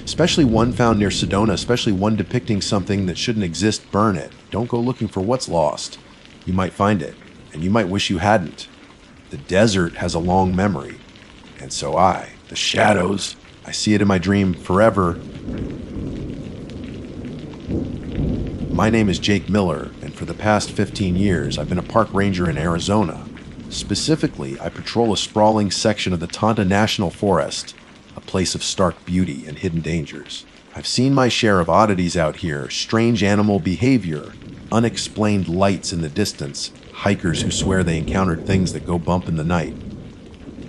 especially one found near Sedona, especially one depicting something that shouldn't exist, burn it. Don't go looking for what's lost. You might find it, and you might wish you hadn't. The desert has a long memory, and so the shadows, I see it in my dream forever. My name is Jake Miller, and for the past 15 years, I've been a park ranger in Arizona. Specifically, I patrol a sprawling section of the Tonta National Forest, a place of stark beauty and hidden dangers. I've seen my share of oddities out here: strange animal behavior, unexplained lights in the distance, hikers who swear they encountered things that go bump in the night.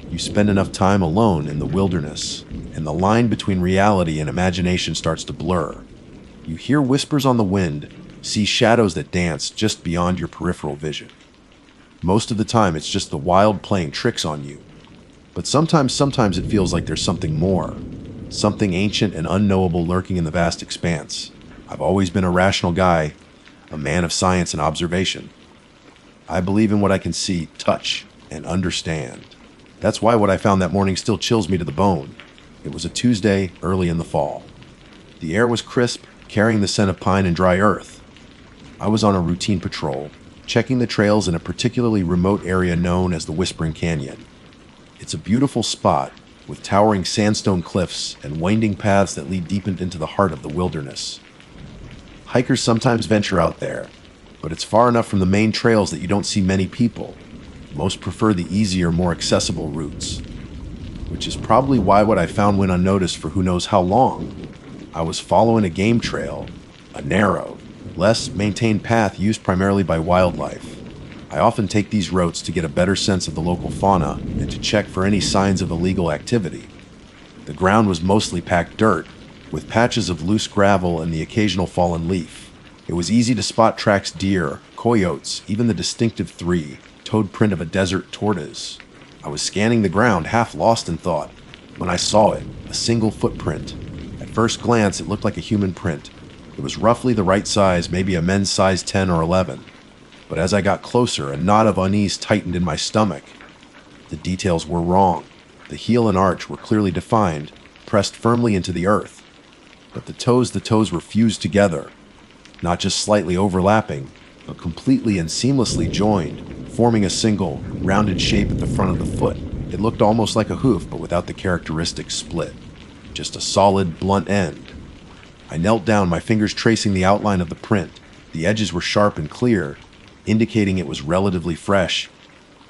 You spend enough time alone in the wilderness, and the line between reality and imagination starts to blur. You hear whispers on the wind, see shadows that dance just beyond your peripheral vision. Most of the time, it's just the wild playing tricks on you. But sometimes it feels like there's something more, something ancient and unknowable lurking in the vast expanse. I've always been a rational guy, a man of science and observation. I believe in what I can see, touch, and understand. That's why what I found that morning still chills me to the bone. It was a Tuesday, early in the fall. The air was crisp, carrying the scent of pine and dry earth. I was on a routine patrol, checking the trails in a particularly remote area known as the Whispering Canyon. It's a beautiful spot, with towering sandstone cliffs and winding paths that lead deep into the heart of the wilderness. Hikers sometimes venture out there, but it's far enough from the main trails that you don't see many people. Most prefer the easier, more accessible routes, which is probably why what I found went unnoticed for who knows how long. I was following a game trail, a narrow, less maintained path used primarily by wildlife. I often take these routes to get a better sense of the local fauna and to check for any signs of illegal activity. The ground was mostly packed dirt, with patches of loose gravel and the occasional fallen leaf. It was easy to spot tracks: deer, coyotes, even the distinctive three-toed print of a desert tortoise. I was scanning the ground, half lost in thought, when I saw it, a single footprint. At first glance, it looked like a human print. It was roughly the right size, maybe a men's size 10 or 11. But as I got closer, a knot of unease tightened in my stomach. The details were wrong. The heel and arch were clearly defined, pressed firmly into the earth. But the toes were fused together, not just slightly overlapping, but completely and seamlessly joined, forming a single, rounded shape at the front of the foot. It looked almost like a hoof, but without the characteristic split. Just a solid, blunt end. I knelt down, my fingers tracing the outline of the print. The edges were sharp and clear, indicating it was relatively fresh,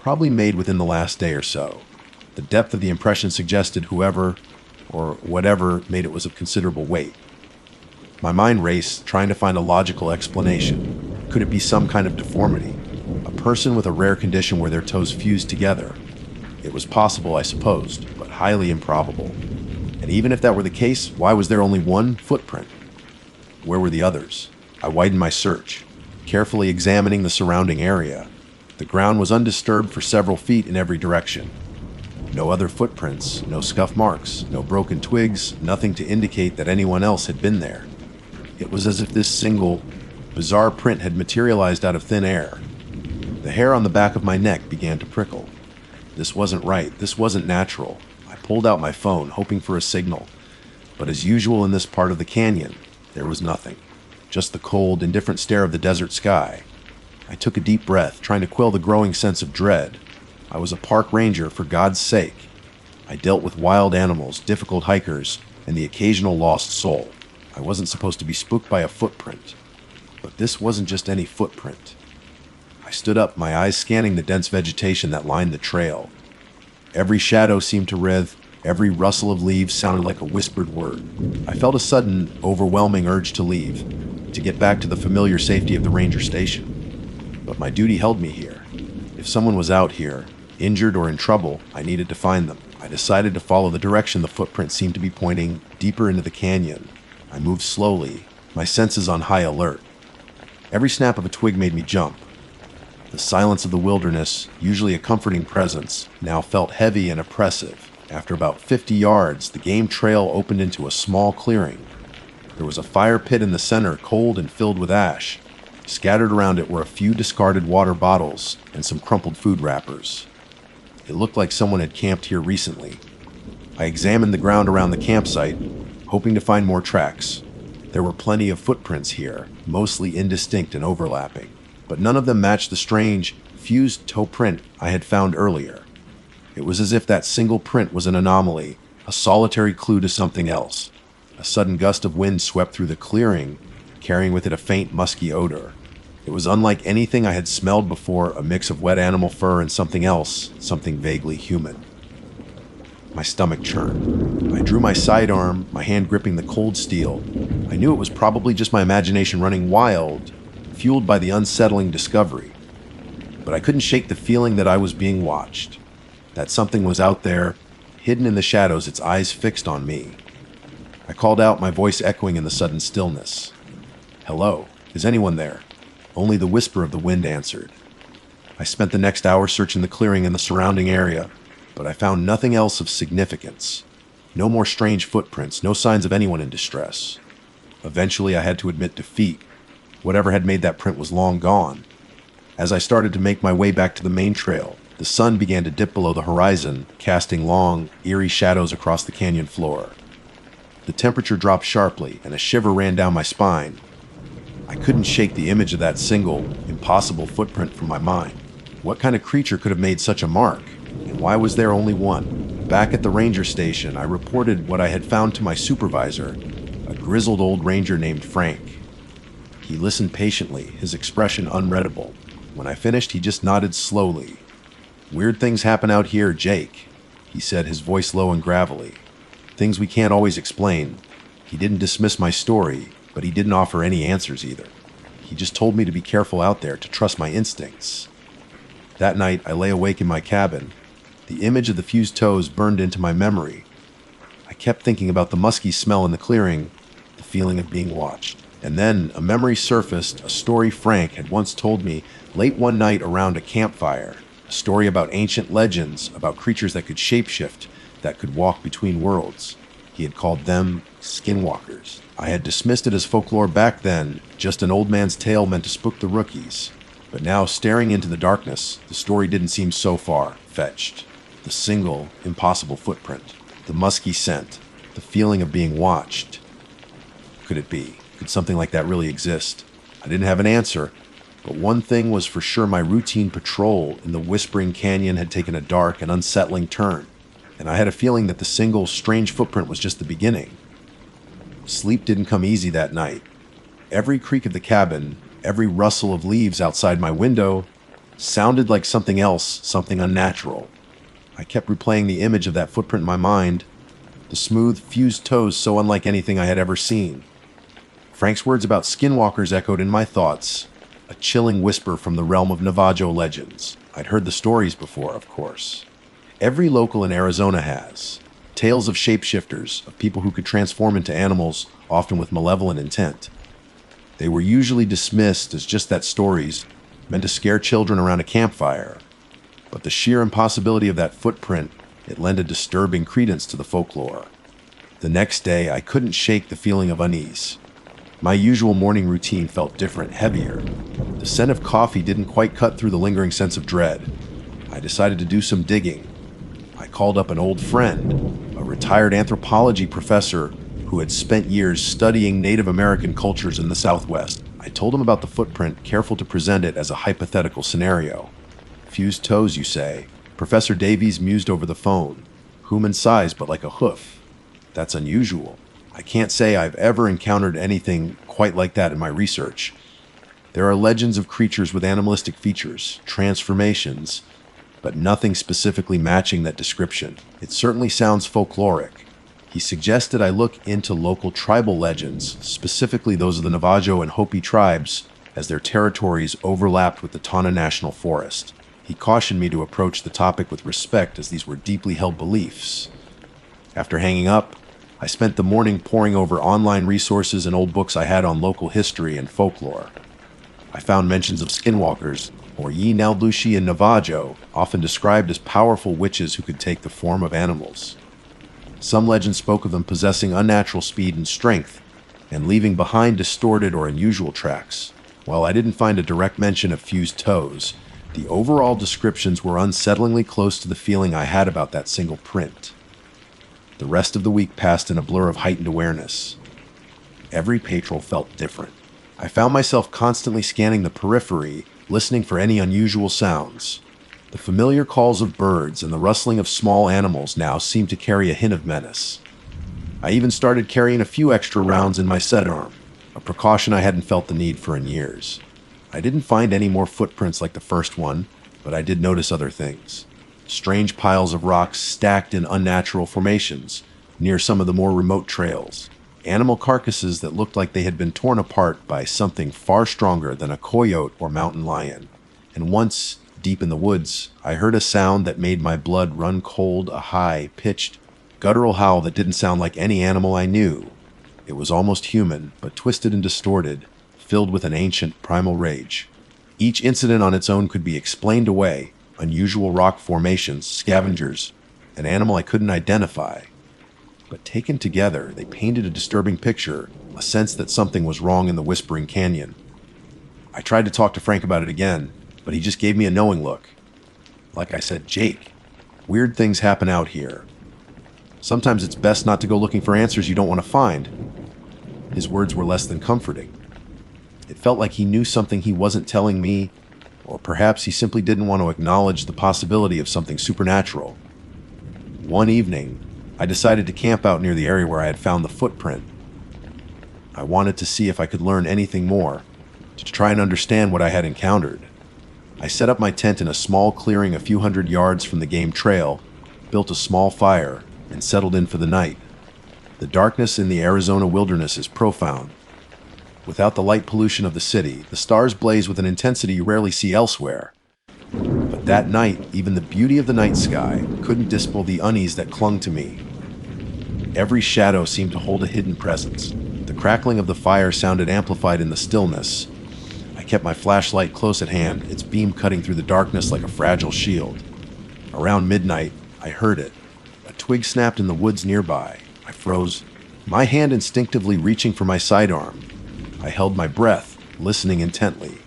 probably made within the last day or so. The depth of the impression suggested whoever or whatever made it was of considerable weight. My mind raced, trying to find a logical explanation. Could it be some kind of deformity? A person with a rare condition where their toes fused together. It was possible, I supposed, but highly improbable. And even if that were the case, why was there only one footprint? Where were the others? I widened my search, carefully examining the surrounding area. The ground was undisturbed for several feet in every direction. No other footprints, no scuff marks, no broken twigs, nothing to indicate that anyone else had been there. It was as if this single, bizarre print had materialized out of thin air. The hair on the back of my neck began to prickle. This wasn't right. This wasn't natural. I pulled out my phone, hoping for a signal. But as usual in this part of the canyon, there was nothing. Just the cold, indifferent stare of the desert sky. I took a deep breath, trying to quell the growing sense of dread. I was a park ranger, for God's sake. I dealt with wild animals, difficult hikers, and the occasional lost soul. I wasn't supposed to be spooked by a footprint. But this wasn't just any footprint. I stood up, my eyes scanning the dense vegetation that lined the trail. Every shadow seemed to writhe, every rustle of leaves sounded like a whispered word. I felt a sudden, overwhelming urge to leave, to get back to the familiar safety of the ranger station. But my duty held me here. If someone was out here, injured or in trouble, I needed to find them. I decided to follow the direction the footprint seemed to be pointing, deeper into the canyon. I moved slowly, my senses on high alert. Every snap of a twig made me jump. The silence of the wilderness, usually a comforting presence, now felt heavy and oppressive. After about 50 yards, the game trail opened into a small clearing. There was a fire pit in the center, cold and filled with ash. Scattered around it were a few discarded water bottles and some crumpled food wrappers. It looked like someone had camped here recently. I examined the ground around the campsite, hoping to find more tracks. There were plenty of footprints here, mostly indistinct and overlapping, but none of them matched the strange, fused toe print I had found earlier. It was as if that single print was an anomaly, a solitary clue to something else. A sudden gust of wind swept through the clearing, carrying with it a faint, musky odor. It was unlike anything I had smelled before, a mix of wet animal fur and something else, something vaguely human. My stomach churned. I drew my sidearm, my hand gripping the cold steel. I knew it was probably just my imagination running wild, fueled by the unsettling discovery. But I couldn't shake the feeling that I was being watched. That something was out there, hidden in the shadows, its eyes fixed on me. I called out, my voice echoing in the sudden stillness. "Hello, is anyone there?" Only the whisper of the wind answered. I spent the next hour searching the clearing and the surrounding area, but I found nothing else of significance. No more strange footprints, no signs of anyone in distress. Eventually, I had to admit defeat. Whatever had made that print was long gone. As I started to make my way back to the main trail, the sun began to dip below the horizon, casting long, eerie shadows across the canyon floor. The temperature dropped sharply, and a shiver ran down my spine. I couldn't shake the image of that single, impossible footprint from my mind. What kind of creature could have made such a mark? And why was there only one? Back at the ranger station, I reported what I had found to my supervisor, a grizzled old ranger named Frank. He listened patiently, his expression unreadable. When I finished, he just nodded slowly. "Weird things happen out here, Jake," he said, his voice low and gravelly. "Things we can't always explain." He didn't dismiss my story, but he didn't offer any answers either. He just told me to be careful out there, to trust my instincts. That night, I lay awake in my cabin. The image of the fused toes burned into my memory. I kept thinking about the musky smell in the clearing, the feeling of being watched. And then a memory surfaced, a story Frank had once told me late one night around a campfire. A story about ancient legends, about creatures that could shapeshift, that could walk between worlds. He had called them skinwalkers. I had dismissed it as folklore back then, just an old man's tale meant to spook the rookies. But now, staring into the darkness, the story didn't seem so far-fetched. The single, impossible footprint, the musky scent, the feeling of being watched. Could it be? Could something like that really exist? I didn't have an answer, but one thing was for sure: my routine patrol in the Whispering Canyon had taken a dark and unsettling turn, and I had a feeling that the single, strange footprint was just the beginning. Sleep didn't come easy that night. Every creak of the cabin, every rustle of leaves outside my window, sounded like something else, something unnatural. I kept replaying the image of that footprint in my mind, the smooth, fused toes so unlike anything I had ever seen. Frank's words about skinwalkers echoed in my thoughts. a chilling whisper from the realm of Navajo legends. I'd heard the stories before, of course. Every local in Arizona has. Tales of shapeshifters, of people who could transform into animals, often with malevolent intent. They were usually dismissed as just that stories, meant to scare children around a campfire. But the sheer impossibility of that footprint, it lent a disturbing credence to the folklore. The next day, I couldn't shake the feeling of unease. My usual morning routine felt different, heavier. The scent of coffee didn't quite cut through the lingering sense of dread. I decided to do some digging. I called up an old friend, a retired anthropology professor who had spent years studying Native American cultures in the Southwest. I told him about the footprint, careful to present it as a hypothetical scenario. Fused toes, you say? Professor Davies mused over the phone. Human size, but like a hoof. That's unusual. I can't say I've ever encountered anything quite like that in my research. There are legends of creatures with animalistic features, transformations, but nothing specifically matching that description. It certainly sounds folkloric. He suggested I look into local tribal legends, specifically those of the Navajo and Hopi tribes, as their territories overlapped with the Tana National Forest. He cautioned me to approach the topic with respect, as these were deeply held beliefs. After hanging up, I spent the morning poring over online resources and old books I had on local history and folklore. I found mentions of skinwalkers, or Yi-Naldushi in Navajo, often described as powerful witches who could take the form of animals. Some legends spoke of them possessing unnatural speed and strength, and leaving behind distorted or unusual tracks. While I didn't find a direct mention of fused toes, the overall descriptions were unsettlingly close to the feeling I had about that single print. The rest of the week passed in a blur of heightened awareness. Every patrol felt different. I found myself constantly scanning the periphery, listening for any unusual sounds. The familiar calls of birds and the rustling of small animals now seemed to carry a hint of menace. I even started carrying a few extra rounds in my sidearm, a precaution I hadn't felt the need for in years. I didn't find any more footprints like the first one, but I did notice other things. Strange piles of rocks stacked in unnatural formations near some of the more remote trails. Animal carcasses that looked like they had been torn apart by something far stronger than a coyote or mountain lion. And once, deep in the woods, I heard a sound that made my blood run cold, a high-pitched, guttural howl that didn't sound like any animal I knew. It was almost human, but twisted and distorted, filled with an ancient primal rage. Each incident on its own could be explained away: unusual rock formations, scavengers, an animal I couldn't identify. But taken together, they painted a disturbing picture, a sense that something was wrong in the Whispering Canyon. I tried to talk to Frank about it again, but he just gave me a knowing look. Like I said, Jake, weird things happen out here. Sometimes it's best not to go looking for answers you don't want to find. His words were less than comforting. It felt like he knew something he wasn't telling me, or perhaps he simply didn't want to acknowledge the possibility of something supernatural. One evening, I decided to camp out near the area where I had found the footprint. I wanted to see if I could learn anything more, to try and understand what I had encountered. I set up my tent in a small clearing a few hundred yards from the game trail, built a small fire, and settled in for the night. The darkness in the Arizona wilderness is profound. Without the light pollution of the city, the stars blaze with an intensity you rarely see elsewhere. But that night, even the beauty of the night sky couldn't dispel the unease that clung to me. Every shadow seemed to hold a hidden presence. The crackling of the fire sounded amplified in the stillness. I kept my flashlight close at hand, its beam cutting through the darkness like a fragile shield. Around midnight, I heard it. A twig snapped in the woods nearby. I froze, my hand instinctively reaching for my sidearm. I held my breath, listening intently.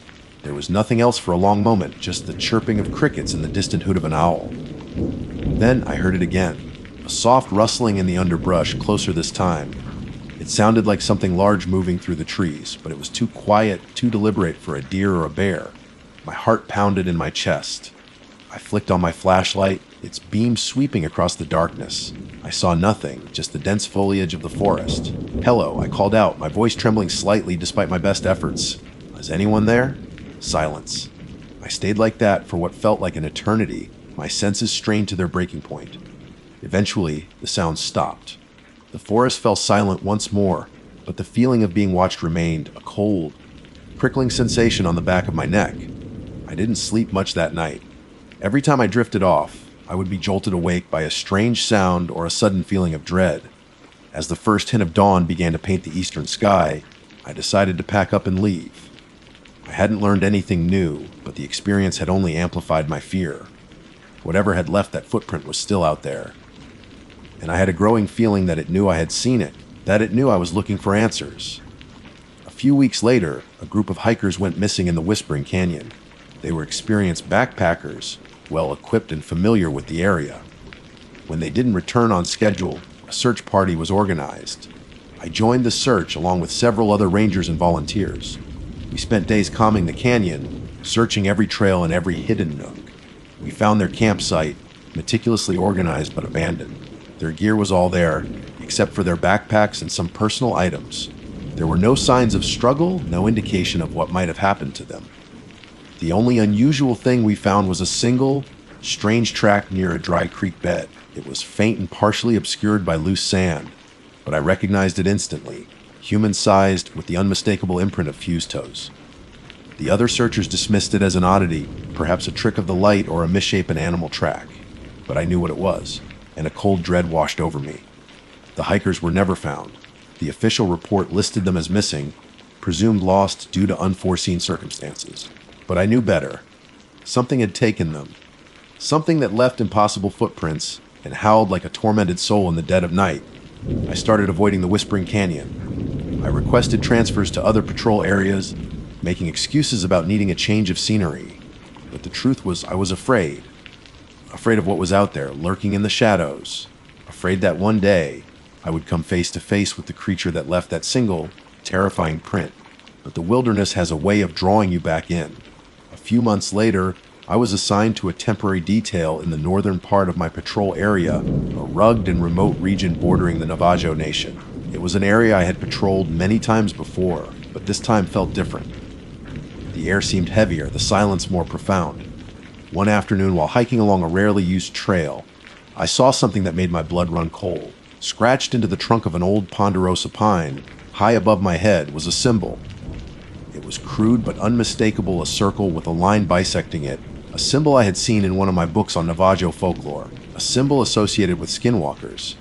There was nothing else for a long moment, just the chirping of crickets and the distant hoot of an owl. Then I heard it again, a soft rustling in the underbrush, closer this time. It sounded like something large moving through the trees, but it was too quiet, too deliberate for a deer or a bear. My heart pounded in my chest. I flicked on my flashlight, its beam sweeping across the darkness. I saw nothing, just the dense foliage of the forest. "Hello," I called out, my voice trembling slightly despite my best efforts. "Is anyone there?" Silence. I stayed like that for what felt like an eternity, my senses strained to their breaking point. Eventually, the sound stopped. The forest fell silent once more, but the feeling of being watched remained, a cold, prickling sensation on the back of my neck. I didn't sleep much that night. Every time I drifted off, I would be jolted awake by a strange sound or a sudden feeling of dread. As the first hint of dawn began to paint the eastern sky, I decided to pack up and leave. I hadn't learned anything new, but the experience had only amplified my fear. Whatever had left that footprint was still out there. And I had a growing feeling that it knew I had seen it, that it knew I was looking for answers. A few weeks later, a group of hikers went missing in the Whispering Canyon. They were experienced backpackers, well equipped and familiar with the area. When they didn't return on schedule, a search party was organized. I joined the search along with several other rangers and volunteers. We spent days combing the canyon, searching every trail and every hidden nook. We found their campsite, meticulously organized but abandoned. Their gear was all there, except for their backpacks and some personal items. There were no signs of struggle, no indication of what might have happened to them. The only unusual thing we found was a single, strange track near a dry creek bed. It was faint and partially obscured by loose sand, but I recognized it instantly, human-sized with the unmistakable imprint of fused toes. The other searchers dismissed it as an oddity, perhaps a trick of the light or a misshapen animal track. But I knew what it was, and a cold dread washed over me. The hikers were never found. The official report listed them as missing, presumed lost due to unforeseen circumstances. But I knew better. Something had taken them. Something that left impossible footprints and howled like a tormented soul in the dead of night. I started avoiding the Whispering Canyon. I requested transfers to other patrol areas, making excuses about needing a change of scenery. But the truth was, I was afraid. Afraid of what was out there, lurking in the shadows. Afraid that one day, I would come face to face with the creature that left that single, terrifying print. But the wilderness has a way of drawing you back in. A few months later, I was assigned to a temporary detail in the northern part of my patrol area, a rugged and remote region bordering the Navajo Nation. It was an area I had patrolled many times before, but this time felt different. The air seemed heavier, the silence more profound. One afternoon, while hiking along a rarely used trail, I saw something that made my blood run cold. Scratched into the trunk of an old ponderosa pine, high above my head, was a symbol. It was crude but unmistakable, a circle with a line bisecting it, a symbol I had seen in one of my books on Navajo folklore, a symbol associated with skinwalkers.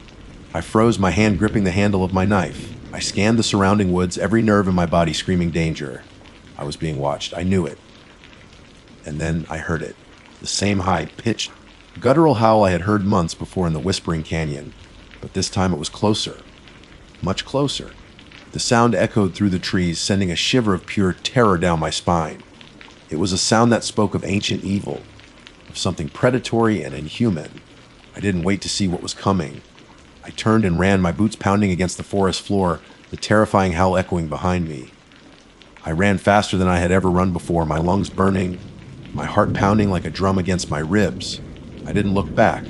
I froze, my hand gripping the handle of my knife. I scanned the surrounding woods, every nerve in my body screaming danger. I was being watched. I knew it. And then I heard it. The same high-pitched, guttural howl I had heard months before in the Whispering Canyon. But this time it was closer. Much closer. The sound echoed through the trees, sending a shiver of pure terror down my spine. It was a sound that spoke of ancient evil, of something predatory and inhuman. I didn't wait to see what was coming. I turned and ran, my boots pounding against the forest floor, the terrifying howl echoing behind me. I ran faster than I had ever run before, my lungs burning, my heart pounding like a drum against my ribs. I didn't look back.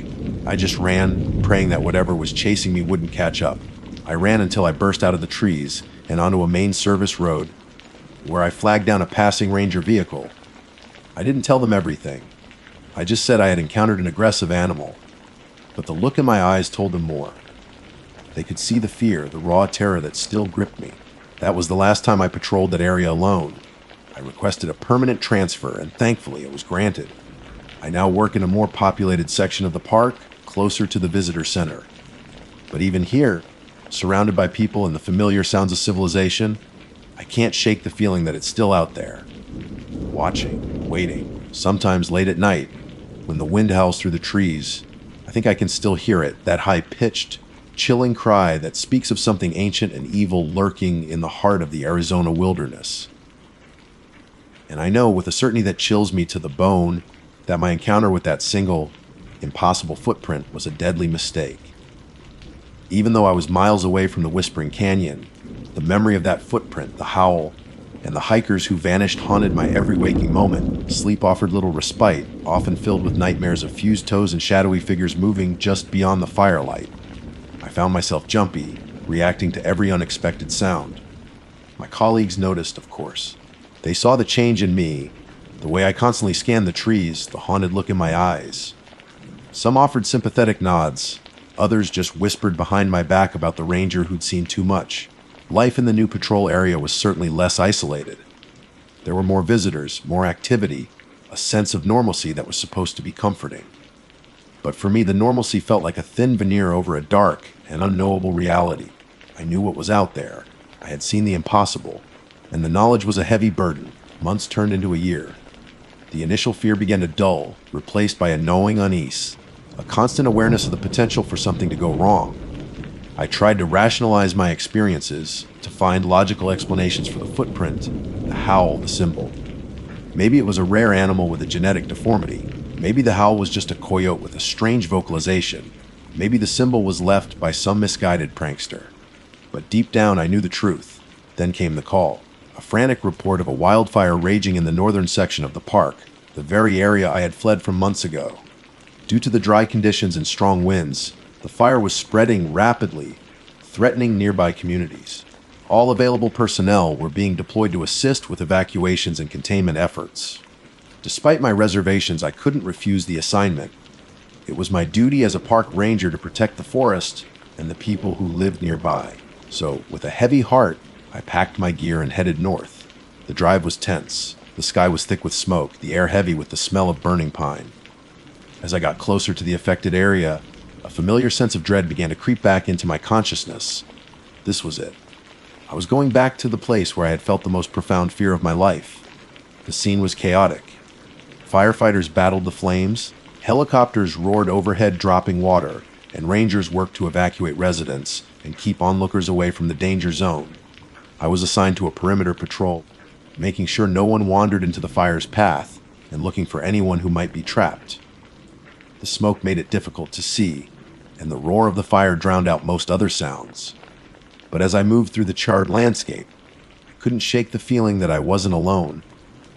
I just ran, praying that whatever was chasing me wouldn't catch up. I ran until I burst out of the trees and onto a main service road, where I flagged down a passing ranger vehicle. I didn't tell them everything. I just said I had encountered an aggressive animal. But the look in my eyes told them more. They could see the fear, the raw terror that still gripped me. That was the last time I patrolled that area alone. I requested a permanent transfer, and thankfully it was granted. I now work in a more populated section of the park, closer to the visitor center. But even here, surrounded by people and the familiar sounds of civilization, I can't shake the feeling that it's still out there. Watching, waiting, sometimes late at night, when the wind howls through the trees, I think I can still hear it, that high-pitched, chilling cry that speaks of something ancient and evil lurking in the heart of the Arizona wilderness. And I know with a certainty that chills me to the bone that my encounter with that single, impossible footprint was a deadly mistake. Even though I was miles away from the Whispering Canyon, the memory of that footprint, the howl, and the hikers who vanished haunted my every waking moment. Sleep offered little respite, often filled with nightmares of fused toes and shadowy figures moving just beyond the firelight. I found myself jumpy, reacting to every unexpected sound. My colleagues noticed, of course. They saw the change in me, the way I constantly scanned the trees, the haunted look in my eyes. Some offered sympathetic nods. Others just whispered behind my back about the ranger who'd seen too much. Life in the new patrol area was certainly less isolated. There were more visitors, more activity, a sense of normalcy that was supposed to be comforting. But for me, the normalcy felt like a thin veneer over a dark and unknowable reality. I knew what was out there. I had seen the impossible, and the knowledge was a heavy burden. Months turned into a year. The initial fear began to dull, replaced by a gnawing unease, a constant awareness of the potential for something to go wrong. I tried to rationalize my experiences, to find logical explanations for the footprint, the howl, the symbol. Maybe it was a rare animal with a genetic deformity. Maybe the howl was just a coyote with a strange vocalization. Maybe the symbol was left by some misguided prankster. But deep down, I knew the truth. Then came the call. A frantic report of a wildfire raging in the northern section of the park, the very area I had fled from months ago. Due to the dry conditions and strong winds, the fire was spreading rapidly, threatening nearby communities. All available personnel were being deployed to assist with evacuations and containment efforts. Despite my reservations, I couldn't refuse the assignment. It was my duty as a park ranger to protect the forest and the people who lived nearby. So, with a heavy heart, I packed my gear and headed north. The drive was tense. The sky was thick with smoke, the air heavy with the smell of burning pine. As I got closer to the affected area, a familiar sense of dread began to creep back into my consciousness. This was it. I was going back to the place where I had felt the most profound fear of my life. The scene was chaotic. Firefighters battled the flames, helicopters roared overhead dropping water, and rangers worked to evacuate residents and keep onlookers away from the danger zone. I was assigned to a perimeter patrol, making sure no one wandered into the fire's path and looking for anyone who might be trapped. The smoke made it difficult to see, and the roar of the fire drowned out most other sounds. But as I moved through the charred landscape, I couldn't shake the feeling that I wasn't alone.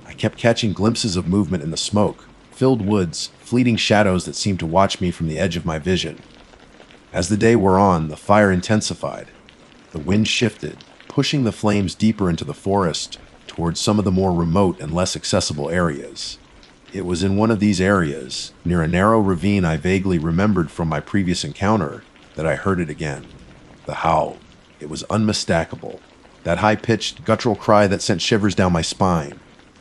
I kept catching glimpses of movement in the smoke, filled woods, fleeting shadows that seemed to watch me from the edge of my vision. As the day wore on, the fire intensified. The wind shifted, pushing the flames deeper into the forest, towards some of the more remote and less accessible areas. It was in one of these areas, near a narrow ravine I vaguely remembered from my previous encounter, that I heard it again. The howl. It was unmistakable. That high-pitched, guttural cry that sent shivers down my spine.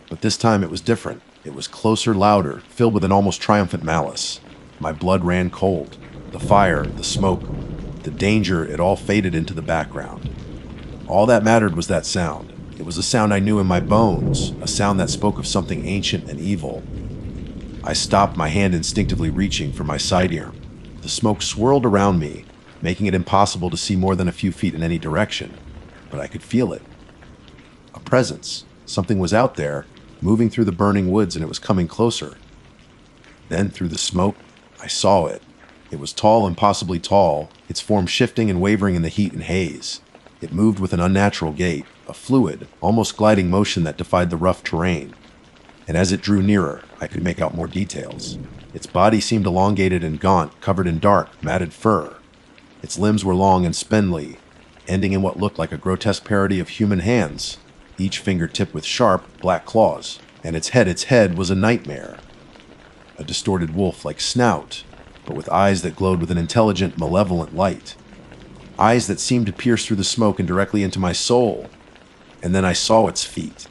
But this time it was different. It was closer, louder, filled with an almost triumphant malice. My blood ran cold. The fire, the smoke, the danger, it all faded into the background. All that mattered was that sound. It was a sound I knew in my bones, a sound that spoke of something ancient and evil. I stopped, my hand instinctively reaching for my sidearm. The smoke swirled around me, making it impossible to see more than a few feet in any direction, but I could feel it. A presence. Something was out there, moving through the burning woods, and it was coming closer. Then, through the smoke, I saw it. It was tall, impossibly tall, its form shifting and wavering in the heat and haze. It moved with an unnatural gait, a fluid, almost gliding motion that defied the rough terrain. And as it drew nearer, I could make out more details. Its body seemed elongated and gaunt, covered in dark, matted fur. Its limbs were long and spindly, ending in what looked like a grotesque parody of human hands, each finger tipped with sharp, black claws. And its head was a nightmare. A distorted wolf-like snout, but with eyes that glowed with an intelligent, malevolent light. Eyes that seemed to pierce through the smoke and directly into my soul. And then I saw its feet.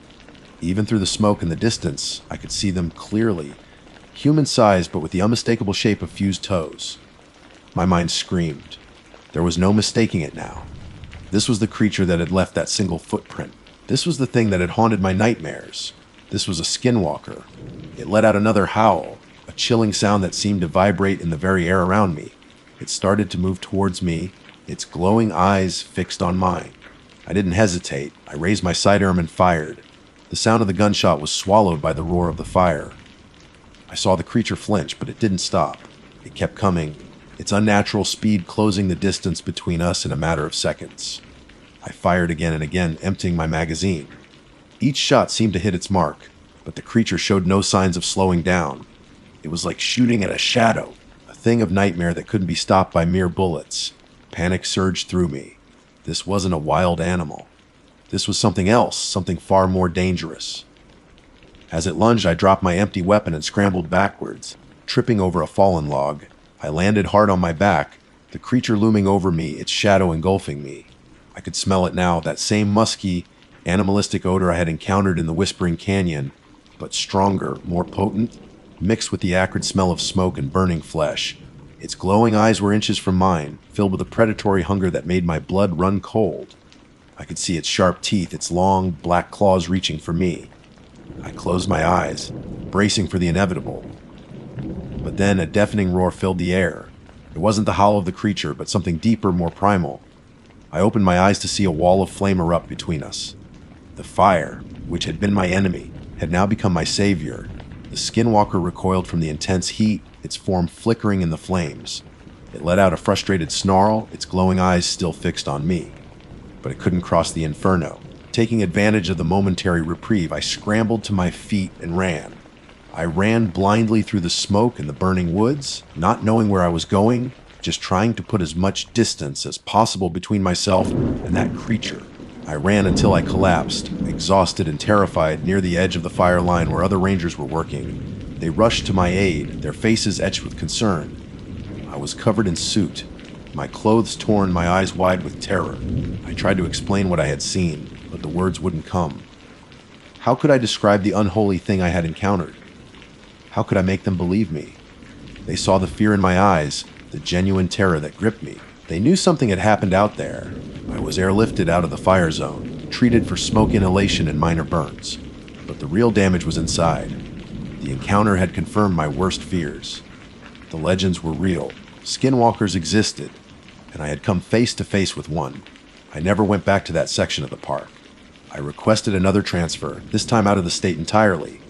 Even through the smoke in the distance, I could see them clearly. Human-sized, but with the unmistakable shape of fused toes. My mind screamed. There was no mistaking it now. This was the creature that had left that single footprint. This was the thing that had haunted my nightmares. This was a skinwalker. It let out another howl, a chilling sound that seemed to vibrate in the very air around me. It started to move towards me, its glowing eyes fixed on mine. I didn't hesitate. I raised my sidearm and fired. The sound of the gunshot was swallowed by the roar of the fire. I saw the creature flinch, but it didn't stop. It kept coming, its unnatural speed closing the distance between us in a matter of seconds. I fired again and again, emptying my magazine. Each shot seemed to hit its mark, but the creature showed no signs of slowing down. It was like shooting at a shadow, a thing of nightmare that couldn't be stopped by mere bullets. Panic surged through me. This wasn't a wild animal. This was something else, something far more dangerous. As it lunged, I dropped my empty weapon and scrambled backwards, tripping over a fallen log. I landed hard on my back, the creature looming over me, its shadow engulfing me. I could smell it now, that same musky, animalistic odor I had encountered in the Whispering Canyon, but stronger, more potent, mixed with the acrid smell of smoke and burning flesh. Its glowing eyes were inches from mine, filled with a predatory hunger that made my blood run cold. I could see its sharp teeth, its long, black claws reaching for me. I closed my eyes, bracing for the inevitable. But then a deafening roar filled the air. It wasn't the howl of the creature, but something deeper, more primal. I opened my eyes to see a wall of flame erupt between us. The fire, which had been my enemy, had now become my savior. The skinwalker recoiled from the intense heat, its form flickering in the flames. It let out a frustrated snarl, its glowing eyes still fixed on me. But it couldn't cross the inferno. Taking advantage of the momentary reprieve, I scrambled to my feet and ran. I ran blindly through the smoke and the burning woods, not knowing where I was going, just trying to put as much distance as possible between myself and that creature. I ran until I collapsed, exhausted and terrified, near the edge of the fire line where other rangers were working. They rushed to my aid, their faces etched with concern. I was covered in soot, my clothes torn, my eyes wide with terror. I tried to explain what I had seen, but the words wouldn't come. How could I describe the unholy thing I had encountered? How could I make them believe me? They saw the fear in my eyes, the genuine terror that gripped me. They knew something had happened out there. I was airlifted out of the fire zone, treated for smoke inhalation and minor burns. But the real damage was inside. The encounter had confirmed my worst fears. The legends were real. Skinwalkers existed, and I had come face to face with one. I never went back to that section of the park. I requested another transfer, this time out of the state entirely.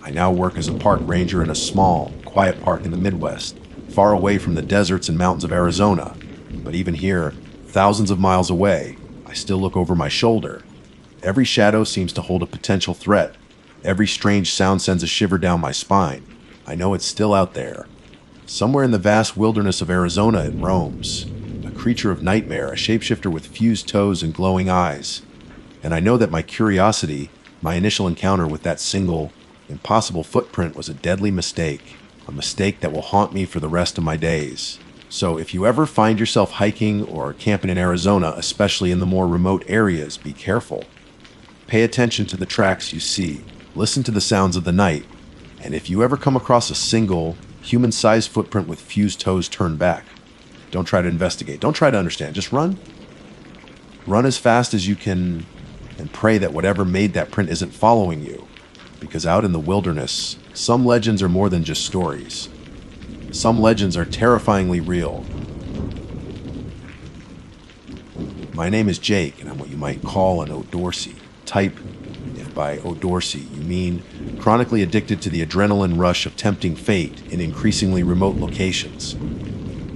I now work as a park ranger in a small, quiet park in the Midwest, far away from the deserts and mountains of Arizona. But even here, thousands of miles away, I still look over my shoulder. Every shadow seems to hold a potential threat. Every strange sound sends a shiver down my spine. I know it's still out there. Somewhere in the vast wilderness of Arizona it roams. A creature of nightmare, a shapeshifter with fused toes and glowing eyes. And I know that my curiosity, my initial encounter with that single, impossible footprint was a deadly mistake. A mistake that will haunt me for the rest of my days. So if you ever find yourself hiking or camping in Arizona, especially in the more remote areas, be careful. Pay attention to the tracks you see. Listen to the sounds of the night. And if you ever come across a single, human-sized footprint with fused toes turned back, don't try to investigate. Don't try to understand. Just run. Run as fast as you can and pray that whatever made that print isn't following you. Because out in the wilderness, some legends are more than just stories. Some legends are terrifyingly real. My name is Jake, and I'm what you might call an O'Dorsey. Type, if by O'Dorsey you mean chronically addicted to the adrenaline rush of tempting fate in increasingly remote locations.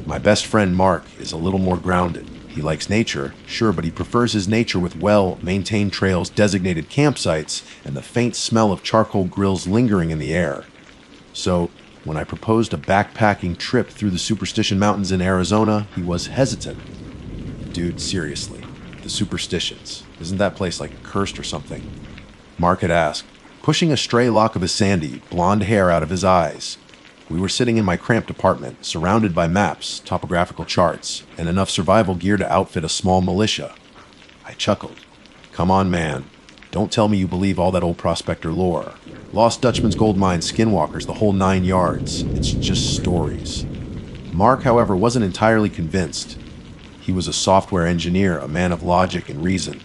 My best friend Mark is a little more grounded. He likes nature, sure, but he prefers his nature with well-maintained trails, designated campsites, and the faint smell of charcoal grills lingering in the air. So, when I proposed a backpacking trip through the Superstition Mountains in Arizona, he was hesitant. Dude, seriously, the Superstitions. Isn't that place like cursed or something? Mark had asked, pushing a stray lock of his sandy, blonde hair out of his eyes. We were sitting in my cramped apartment, surrounded by maps, topographical charts, and enough survival gear to outfit a small militia. I chuckled. Come on, man. Don't tell me you believe all that old prospector lore. Lost Dutchman's gold mine, skinwalkers, the whole 9 yards. It's just stories. Mark, however, wasn't entirely convinced. He was a software engineer, a man of logic and reason.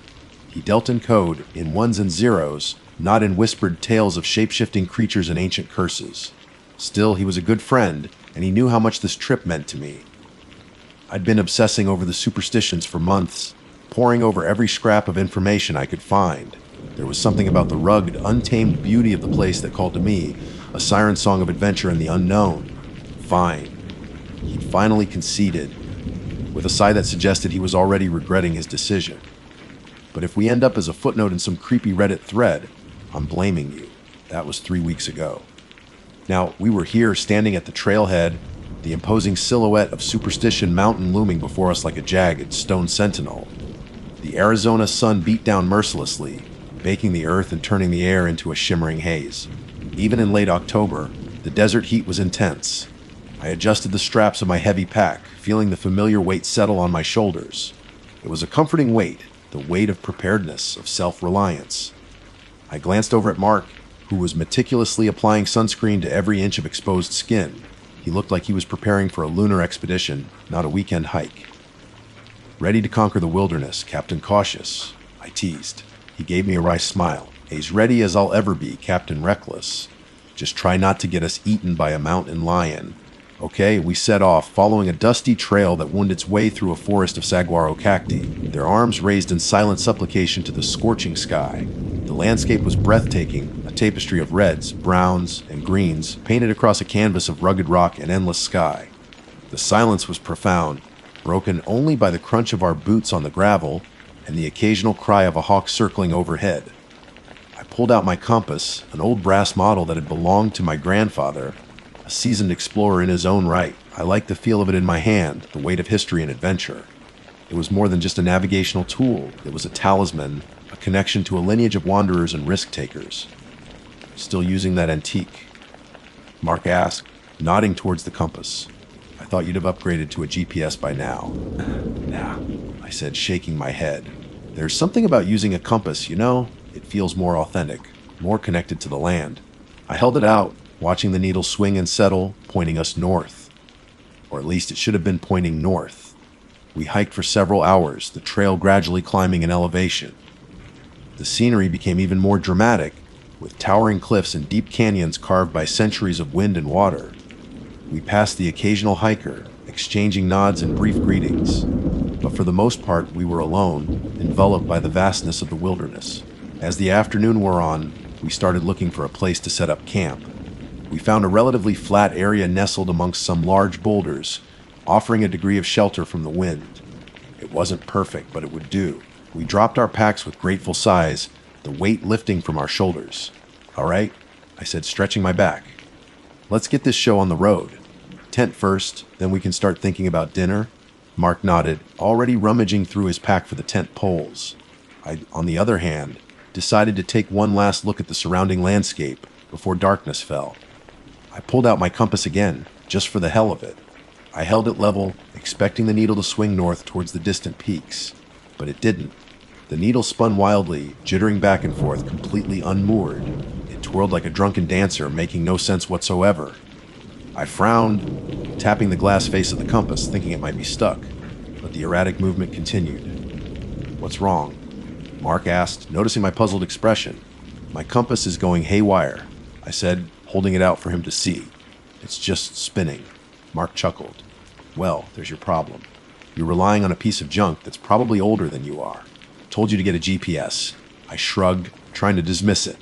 He dealt in code, in ones and zeros, not in whispered tales of shape-shifting creatures and ancient curses. Still, he was a good friend, and he knew how much this trip meant to me. I'd been obsessing over the superstitions for months, poring over every scrap of information I could find. There was something about the rugged, untamed beauty of the place that called to me, a siren song of adventure and the unknown. Fine. He'd finally conceded, with a sigh that suggested he was already regretting his decision. But if we end up as a footnote in some creepy Reddit thread, I'm blaming you. That was 3 weeks ago. Now, we were here standing at the trailhead, the imposing silhouette of Superstition Mountain looming before us like a jagged stone sentinel. The Arizona sun beat down mercilessly, baking the earth and turning the air into a shimmering haze. Even in late October, the desert heat was intense. I adjusted the straps of my heavy pack, feeling the familiar weight settle on my shoulders. It was a comforting weight, the weight of preparedness, of self-reliance. I glanced over at Mark, who was meticulously applying sunscreen to every inch of exposed skin. He looked like he was preparing for a lunar expedition, not a weekend hike. "Ready to conquer the wilderness, Captain Cautious," I teased. He gave me a wry smile. "As ready as I'll ever be, Captain Reckless. Just try not to get us eaten by a mountain lion." Okay, we set off, following a dusty trail that wound its way through a forest of saguaro cacti, their arms raised in silent supplication to the scorching sky. The landscape was breathtaking, a tapestry of reds, browns, and greens painted across a canvas of rugged rock and endless sky. The silence was profound, broken only by the crunch of our boots on the gravel and the occasional cry of a hawk circling overhead. I pulled out my compass, an old brass model that had belonged to my grandfather, a seasoned explorer in his own right. I liked the feel of it in my hand, the weight of history and adventure. It was more than just a navigational tool. It was a talisman, a connection to a lineage of wanderers and risk-takers. "Still using that antique?" Mark asked, nodding towards the compass. "I thought you'd have upgraded to a GPS by now." "Nah," I said, shaking my head. "There's something about using a compass, you know? It feels more authentic, more connected to the land." I held it out, watching the needle swing and settle, pointing us north. Or at least it should have been pointing north. We hiked for several hours, the trail gradually climbing in elevation. The scenery became even more dramatic, with towering cliffs and deep canyons carved by centuries of wind and water. We passed the occasional hiker, exchanging nods and brief greetings. But for the most part, we were alone, enveloped by the vastness of the wilderness. As the afternoon wore on, we started looking for a place to set up camp. We found a relatively flat area nestled amongst some large boulders, offering a degree of shelter from the wind. It wasn't perfect, but it would do. We dropped our packs with grateful sighs, the weight lifting from our shoulders. "All right," I said, stretching my back. "Let's get this show on the road. Tent first, then we can start thinking about dinner." Mark nodded, already rummaging through his pack for the tent poles. I, on the other hand, decided to take one last look at the surrounding landscape before darkness fell. I pulled out my compass again, just for the hell of it. I held it level, expecting the needle to swing north towards the distant peaks. But it didn't. The needle spun wildly, jittering back and forth, completely unmoored. It twirled like a drunken dancer, making no sense whatsoever. I frowned, tapping the glass face of the compass, thinking it might be stuck. But the erratic movement continued. "What's wrong?" Mark asked, noticing my puzzled expression. "My compass is going haywire," I said, holding it out for him to see. "It's just spinning." Mark chuckled. "Well, there's your problem. You're relying on a piece of junk that's probably older than you are. Told you to get a GPS." I shrugged, trying to dismiss it.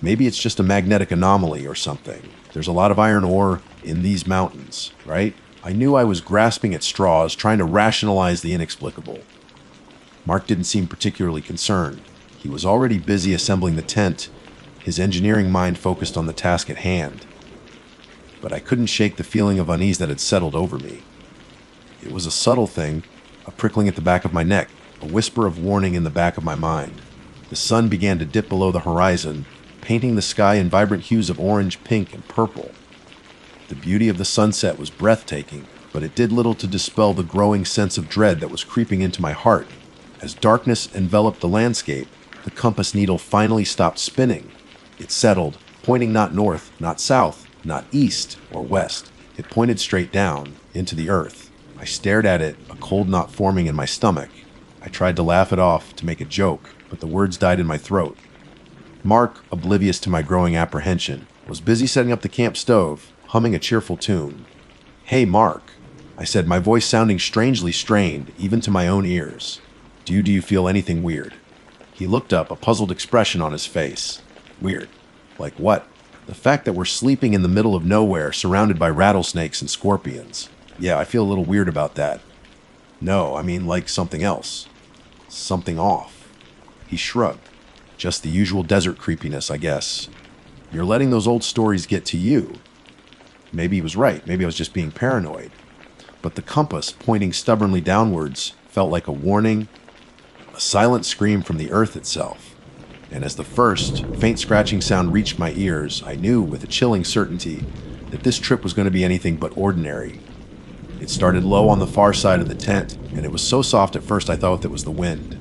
"Maybe it's just a magnetic anomaly or something. There's a lot of iron ore in these mountains, right?" I knew I was grasping at straws, trying to rationalize the inexplicable. Mark didn't seem particularly concerned. He was already busy assembling the tent, his engineering mind focused on the task at hand. But I couldn't shake the feeling of unease that had settled over me. It was a subtle thing, a prickling at the back of my neck, a whisper of warning in the back of my mind. The sun began to dip below the horizon, painting the sky in vibrant hues of orange, pink, and purple. The beauty of the sunset was breathtaking, but it did little to dispel the growing sense of dread that was creeping into my heart. As darkness enveloped the landscape, the compass needle finally stopped spinning. It settled, pointing not north, not south, not east or west. It pointed straight down, into the earth. I stared at it, a cold knot forming in my stomach. I tried to laugh it off, to make a joke, but the words died in my throat. Mark, oblivious to my growing apprehension, was busy setting up the camp stove, humming a cheerful tune. "Hey, Mark," I said, my voice sounding strangely strained, even to my own ears. Do you feel anything weird?" He looked up, a puzzled expression on his face. "Weird? Like what?" "The fact that we're sleeping in the middle of nowhere, surrounded by rattlesnakes and scorpions. Yeah, I feel a little weird about that." "No, I mean like something else. Something off." He shrugged. "Just the usual desert creepiness, I guess. You're letting those old stories get to you." Maybe he was right. Maybe I was just being paranoid. But the compass, pointing stubbornly downwards, felt like a warning, a silent scream from the earth itself. And as the first, faint scratching sound reached my ears, I knew with a chilling certainty that this trip was going to be anything but ordinary. It started low on the far side of the tent, and it was so soft at first I thought it was the wind.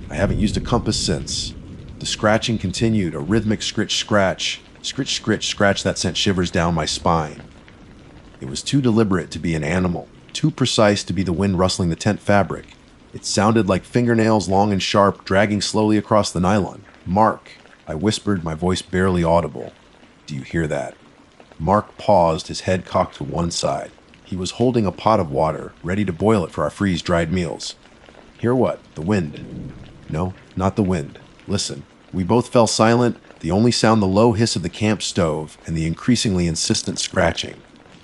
I haven't used a compass since. The scratching continued, a rhythmic scritch-scratch, scritch-scratch that sent shivers down my spine. It was too deliberate to be an animal, too precise to be the wind rustling the tent fabric. It sounded like fingernails long and sharp, dragging slowly across the nylon. "Mark," I whispered, my voice barely audible. "Do you hear that?" Mark paused, his head cocked to one side. He was holding a pot of water, ready to boil it for our freeze-dried meals. "Hear what? The wind?" "No, not the wind. Listen." We both fell silent, the only sound the low hiss of the camp stove and the increasingly insistent scratching.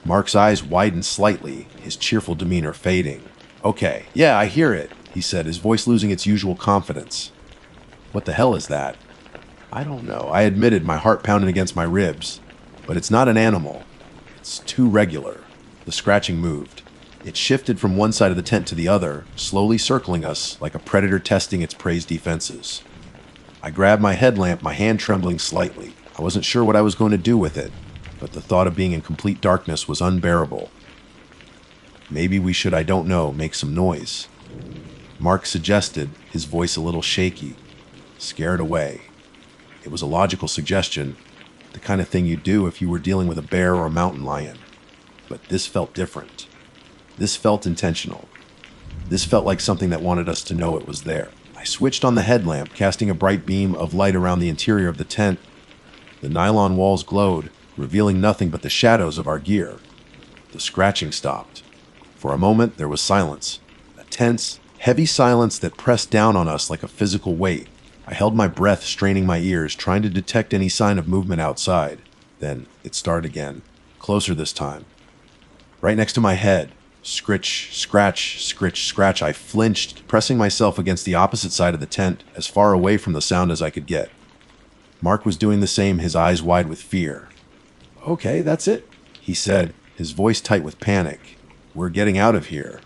Mark's eyes widened slightly, his cheerful demeanor fading. "Okay, yeah, I hear it," he said, his voice losing its usual confidence. "What the hell is that?" "I don't know," I admitted, my heart pounding against my ribs. "But it's not an animal. It's too regular." The scratching moved. It shifted from one side of the tent to the other, slowly circling us like a predator testing its prey's defenses. I grabbed my headlamp, my hand trembling slightly. I wasn't sure what I was going to do with it, but the thought of being in complete darkness was unbearable. "Maybe we should, I don't know, make some noise," Mark suggested, his voice a little shaky. "Scare it away." It was a logical suggestion, the kind of thing you'd do if you were dealing with a bear or a mountain lion. But this felt different. This felt intentional. This felt like something that wanted us to know it was there. I switched on the headlamp, casting a bright beam of light around the interior of the tent. The nylon walls glowed, revealing nothing but the shadows of our gear. The scratching stopped. For a moment, there was silence. A tense, heavy silence that pressed down on us like a physical weight. I held my breath, straining my ears, trying to detect any sign of movement outside. Then it started again, closer this time. Right next to my head. Scritch, scratch, scritch, scratch. I flinched, pressing myself against the opposite side of the tent, as far away from the sound as I could get. Mark was doing the same, his eyes wide with fear. "Okay, that's it," he said, his voice tight with panic. "We're getting out of here."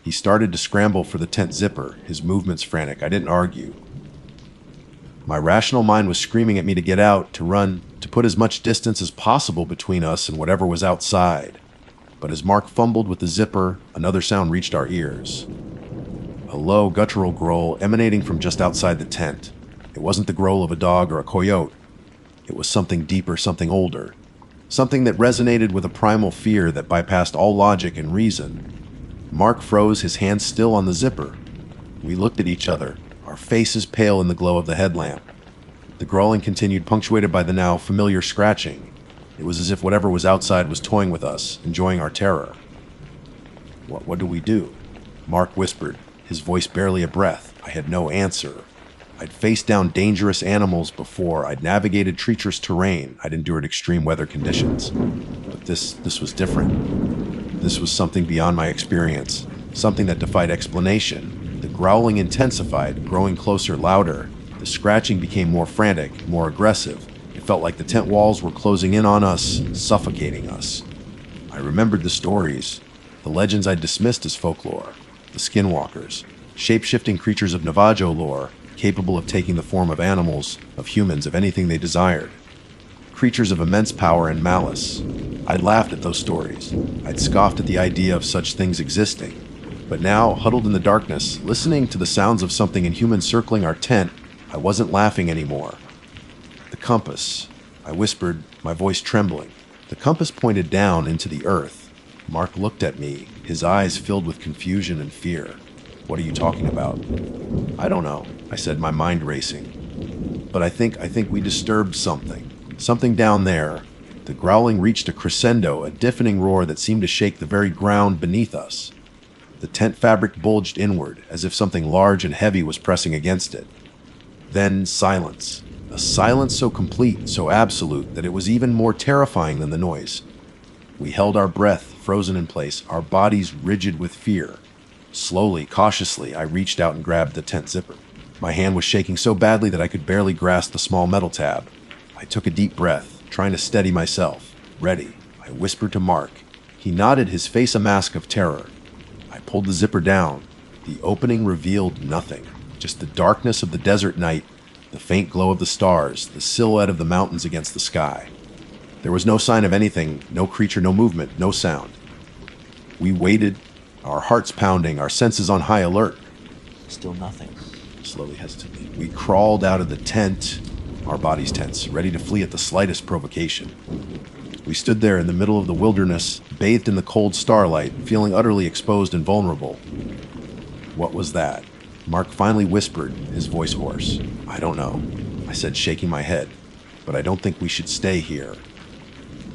He started to scramble for the tent zipper, his movements frantic. I didn't argue. My rational mind was screaming at me to get out, to run, to put as much distance as possible between us and whatever was outside. But as Mark fumbled with the zipper, another sound reached our ears. A low, guttural growl emanating from just outside the tent. It wasn't the growl of a dog or a coyote. It was something deeper, something older. Something that resonated with a primal fear that bypassed all logic and reason. Mark froze, his hand still on the zipper. We looked at each other, our faces pale in the glow of the headlamp. The growling continued, punctuated by the now familiar scratching. It was as if whatever was outside was toying with us, enjoying our terror. What do we do?" Mark whispered, his voice barely a breath. I had no answer. I'd faced down dangerous animals before. I'd navigated treacherous terrain. I'd endured extreme weather conditions. But this was different. This was something beyond my experience, something that defied explanation. The growling intensified, growing closer, louder. The scratching became more frantic, more aggressive. It felt like the tent walls were closing in on us, suffocating us. I remembered the stories, the legends I'd dismissed as folklore, the skinwalkers, shape-shifting creatures of Navajo lore, capable of taking the form of animals, of humans, of anything they desired. Creatures of immense power and malice. I'd laughed at those stories. I'd scoffed at the idea of such things existing. But now, huddled in the darkness, listening to the sounds of something inhuman circling our tent, I wasn't laughing anymore. "The compass," I whispered, my voice trembling. The compass pointed down into the earth. Mark looked at me, his eyes filled with confusion and fear. "What are you talking about?" "I don't know," I said, my mind racing. "But I think we disturbed something. Something down there." The growling reached a crescendo, a deafening roar that seemed to shake the very ground beneath us. The tent fabric bulged inward, as if something large and heavy was pressing against it. Then silence. A silence so complete, so absolute, that it was even more terrifying than the noise. We held our breath, frozen in place, our bodies rigid with fear. Slowly, cautiously, I reached out and grabbed the tent zipper. My hand was shaking so badly that I could barely grasp the small metal tab. I took a deep breath, trying to steady myself. "Ready," I whispered to Mark. He nodded, his face a mask of terror. I pulled the zipper down. The opening revealed nothing, just the darkness of the desert night, the faint glow of the stars, the silhouette of the mountains against the sky. There was no sign of anything, no creature, no movement, no sound. We waited, our hearts pounding, our senses on high alert. Still nothing. slowly, hesitantly. We crawled out of the tent, our bodies tense, ready to flee at the slightest provocation. We stood there in the middle of the wilderness, bathed in the cold starlight, feeling utterly exposed and vulnerable. What was that? Mark finally whispered, his voice hoarse. I don't know, I said, shaking my head, but I don't think we should stay here.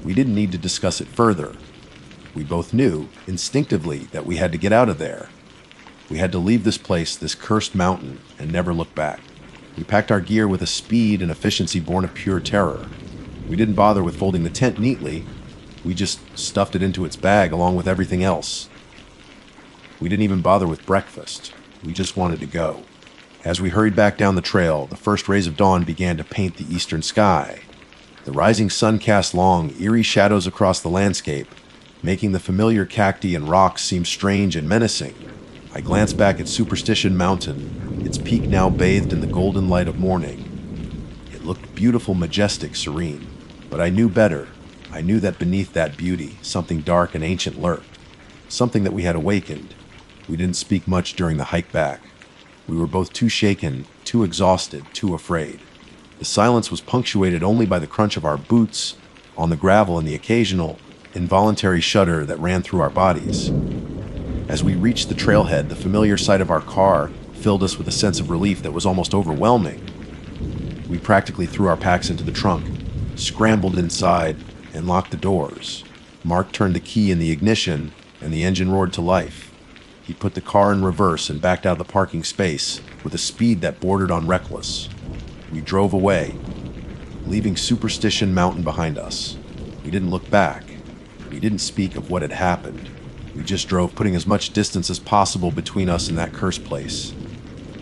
We didn't need to discuss it further. We both knew, instinctively, that we had to get out of there. We had to leave this place, this cursed mountain, and never look back. We packed our gear with a speed and efficiency born of pure terror. We didn't bother with folding the tent neatly. We just stuffed it into its bag along with everything else. We didn't even bother with breakfast. We just wanted to go. As we hurried back down the trail, the first rays of dawn began to paint the eastern sky. The rising sun cast long, eerie shadows across the landscape, making the familiar cacti and rocks seem strange and menacing. I glanced back at Superstition Mountain, its peak now bathed in the golden light of morning. It looked beautiful, majestic, serene. But I knew better. I knew that beneath that beauty, something dark and ancient lurked. Something that we had awakened. We didn't speak much during the hike back. We were both too shaken, too exhausted, too afraid. The silence was punctuated only by the crunch of our boots on the gravel and the occasional, involuntary shudder that ran through our bodies. As we reached the trailhead, the familiar sight of our car filled us with a sense of relief that was almost overwhelming. We practically threw our packs into the trunk, scrambled inside, and locked the doors. Mark turned the key in the ignition, and the engine roared to life. He put the car in reverse and backed out of the parking space with a speed that bordered on reckless. We drove away, leaving Superstition Mountain behind us. We didn't look back. We didn't speak of what had happened. We just drove, putting as much distance as possible between us and that cursed place.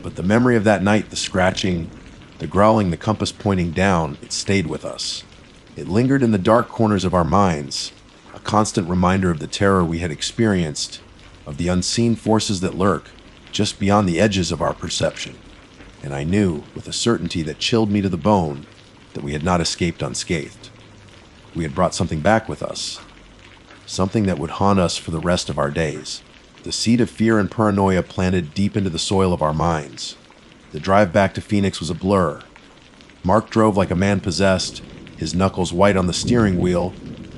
But the memory of that night, the scratching, the growling, the compass pointing down, it stayed with us. It lingered in the dark corners of our minds, a constant reminder of the terror we had experienced, of the unseen forces that lurk just beyond the edges of our perception. And I knew, with a certainty that chilled me to the bone, that we had not escaped unscathed. We had brought something back with us, something that would haunt us for the rest of our days. The seed of fear and paranoia planted deep into the soil of our minds. The drive back to Phoenix was a blur. Mark drove like a man possessed, his knuckles white on the steering wheel,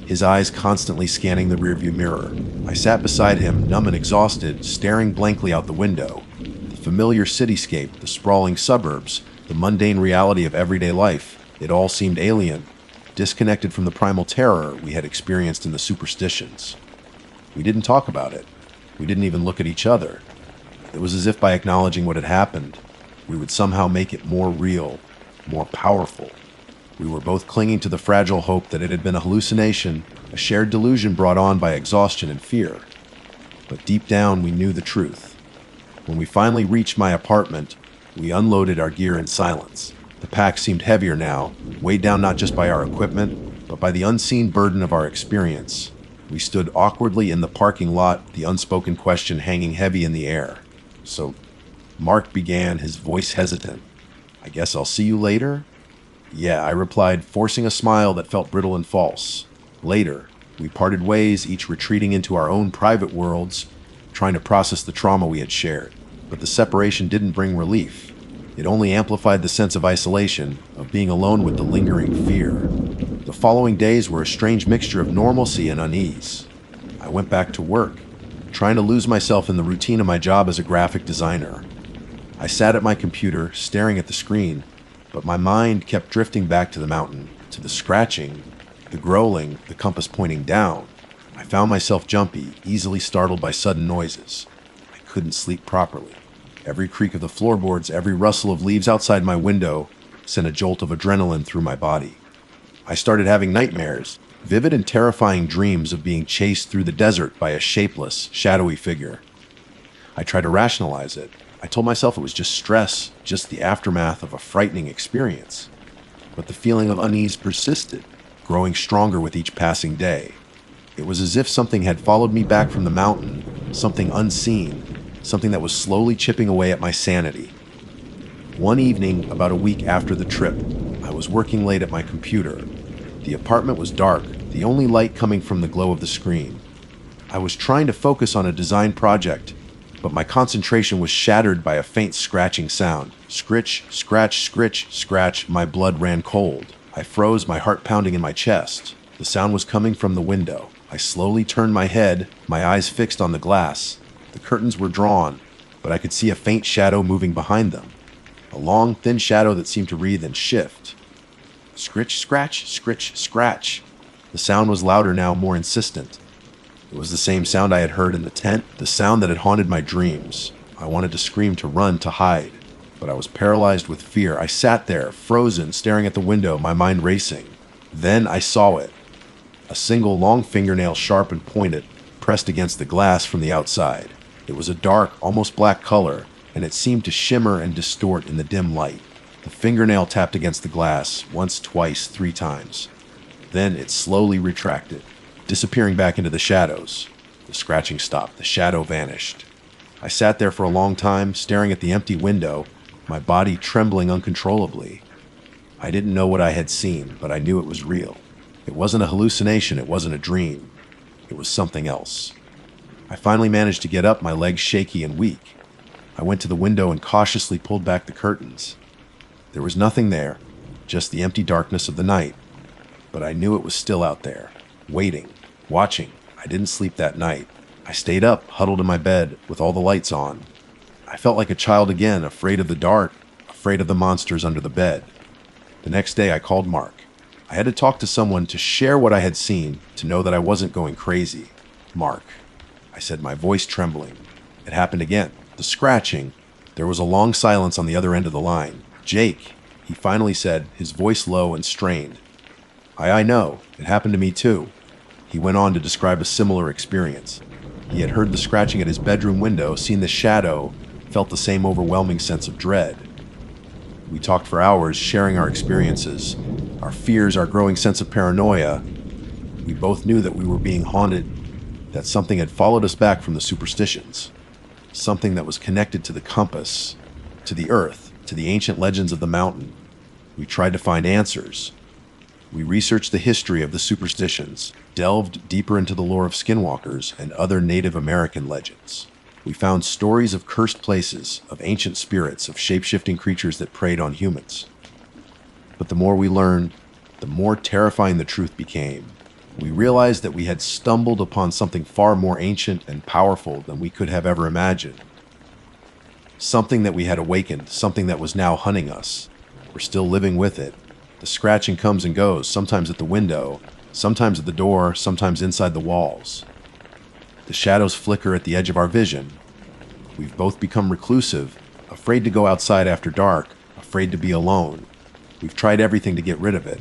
his eyes constantly scanning the rearview mirror. I sat beside him, numb and exhausted, staring blankly out the window. The familiar cityscape, the sprawling suburbs, the mundane reality of everyday life, it all seemed alien, disconnected from the primal terror we had experienced in the superstitions. We didn't talk about it. We didn't even look at each other. It was as if by acknowledging what had happened, we would somehow make it more real, more powerful. We were both clinging to the fragile hope that it had been a hallucination, a shared delusion brought on by exhaustion and fear. But deep down, we knew the truth. When we finally reached my apartment, we unloaded our gear in silence. The pack seemed heavier now, weighed down not just by our equipment, but by the unseen burden of our experience. We stood awkwardly in the parking lot, the unspoken question hanging heavy in the air. So, Mark began, his voice hesitant. I guess I'll see you later? Yeah, I replied, forcing a smile that felt brittle and false. Later, we parted ways, each retreating into our own private worlds, trying to process the trauma we had shared. But the separation didn't bring relief. It only amplified the sense of isolation, of being alone with the lingering fear. The following days were a strange mixture of normalcy and unease. I went back to work, trying to lose myself in the routine of my job as a graphic designer. I sat at my computer, staring at the screen, but my mind kept drifting back to the mountain, to the scratching, the growling, the compass pointing down. I found myself jumpy, easily startled by sudden noises. I couldn't sleep properly. Every creak of the floorboards, every rustle of leaves outside my window sent a jolt of adrenaline through my body. I started having nightmares, vivid and terrifying dreams of being chased through the desert by a shapeless, shadowy figure. I tried to rationalize it. I told myself it was just stress, just the aftermath of a frightening experience. But the feeling of unease persisted, growing stronger with each passing day. It was as if something had followed me back from the mountain, something unseen, something that was slowly chipping away at my sanity. One evening, about a week after the trip, I was working late at my computer. The apartment was dark, the only light coming from the glow of the screen. I was trying to focus on a design project, but my concentration was shattered by a faint scratching sound. Scritch, scratch, scritch, scratch. My blood ran cold. I froze, my heart pounding in my chest. The sound was coming from the window. I slowly turned my head, my eyes fixed on the glass. The curtains were drawn, but I could see a faint shadow moving behind them. A long, thin shadow that seemed to wreathe and shift. Scritch, scratch, scritch, scratch. The sound was louder now, more insistent. It was the same sound I had heard in the tent, the sound that had haunted my dreams. I wanted to scream, to run, to hide, but I was paralyzed with fear. I sat there, frozen, staring at the window, my mind racing. Then I saw it. A single long fingernail, sharp and pointed, pressed against the glass from the outside. It was a dark, almost black color, and it seemed to shimmer and distort in the dim light. The fingernail tapped against the glass, once, twice, 3 times. Then it slowly retracted, disappearing back into the shadows. The scratching stopped. The shadow vanished. I sat there for a long time, staring at the empty window, my body trembling uncontrollably. I didn't know what I had seen, but I knew it was real. It wasn't a hallucination. It wasn't a dream. It was something else. I finally managed to get up, my legs shaky and weak. I went to the window and cautiously pulled back the curtains. There was nothing there, just the empty darkness of the night. But I knew it was still out there, waiting, watching. I didn't sleep that night. I stayed up, huddled in my bed, with all the lights on. I felt like a child again, afraid of the dark, afraid of the monsters under the bed. The next day I called Mark. I had to talk to someone to share what I had seen, to know that I wasn't going crazy. Mark, I said, my voice trembling. It happened again. The scratching. There was a long silence on the other end of the line. Jake, he finally said, his voice low and strained. I know. It happened to me too. He went on to describe a similar experience. He had heard the scratching at his bedroom window, seen the shadow, felt the same overwhelming sense of dread. We talked for hours, sharing our experiences, our fears, our growing sense of paranoia. We both knew that we were being haunted, that something had followed us back from the superstitions, something that was connected to the compass, to the earth, to the ancient legends of the mountain. We tried to find answers. We researched the history of the superstitions, delved deeper into the lore of skinwalkers and other Native American legends. We found stories of cursed places, of ancient spirits, of shape-shifting creatures that preyed on humans. But the more we learned, the more terrifying the truth became. We realized that we had stumbled upon something far more ancient and powerful than we could have ever imagined. Something that we had awakened, something that was now hunting us. We're still living with it. The scratching comes and goes, sometimes at the window, sometimes at the door, sometimes inside the walls. The shadows flicker at the edge of our vision. We've both become reclusive, afraid to go outside after dark, afraid to be alone. We've tried everything to get rid of it.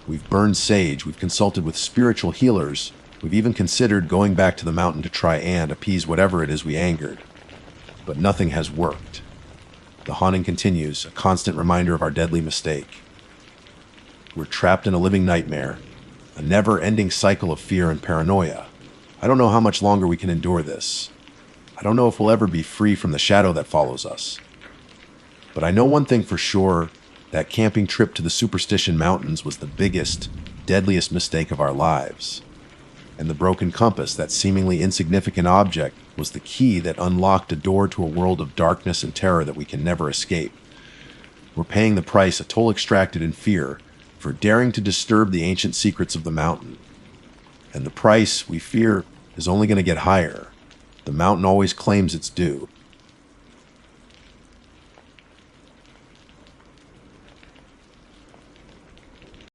We've burned sage, we've consulted with spiritual healers, we've even considered going back to the mountain to try and appease whatever it is we angered. But nothing has worked. The haunting continues, a constant reminder of our deadly mistake. We're trapped in a living nightmare, a never-ending cycle of fear and paranoia. I don't know how much longer we can endure this. I don't know if we'll ever be free from the shadow that follows us. But I know one thing for sure, that camping trip to the Superstition Mountains was the biggest, deadliest mistake of our lives. And the broken compass, that seemingly insignificant object, was the key that unlocked a door to a world of darkness and terror that we can never escape. We're paying the price, a toll extracted in fear, for daring to disturb the ancient secrets of the mountain. And the price, we fear, is only going to get higher. The mountain always claims its due.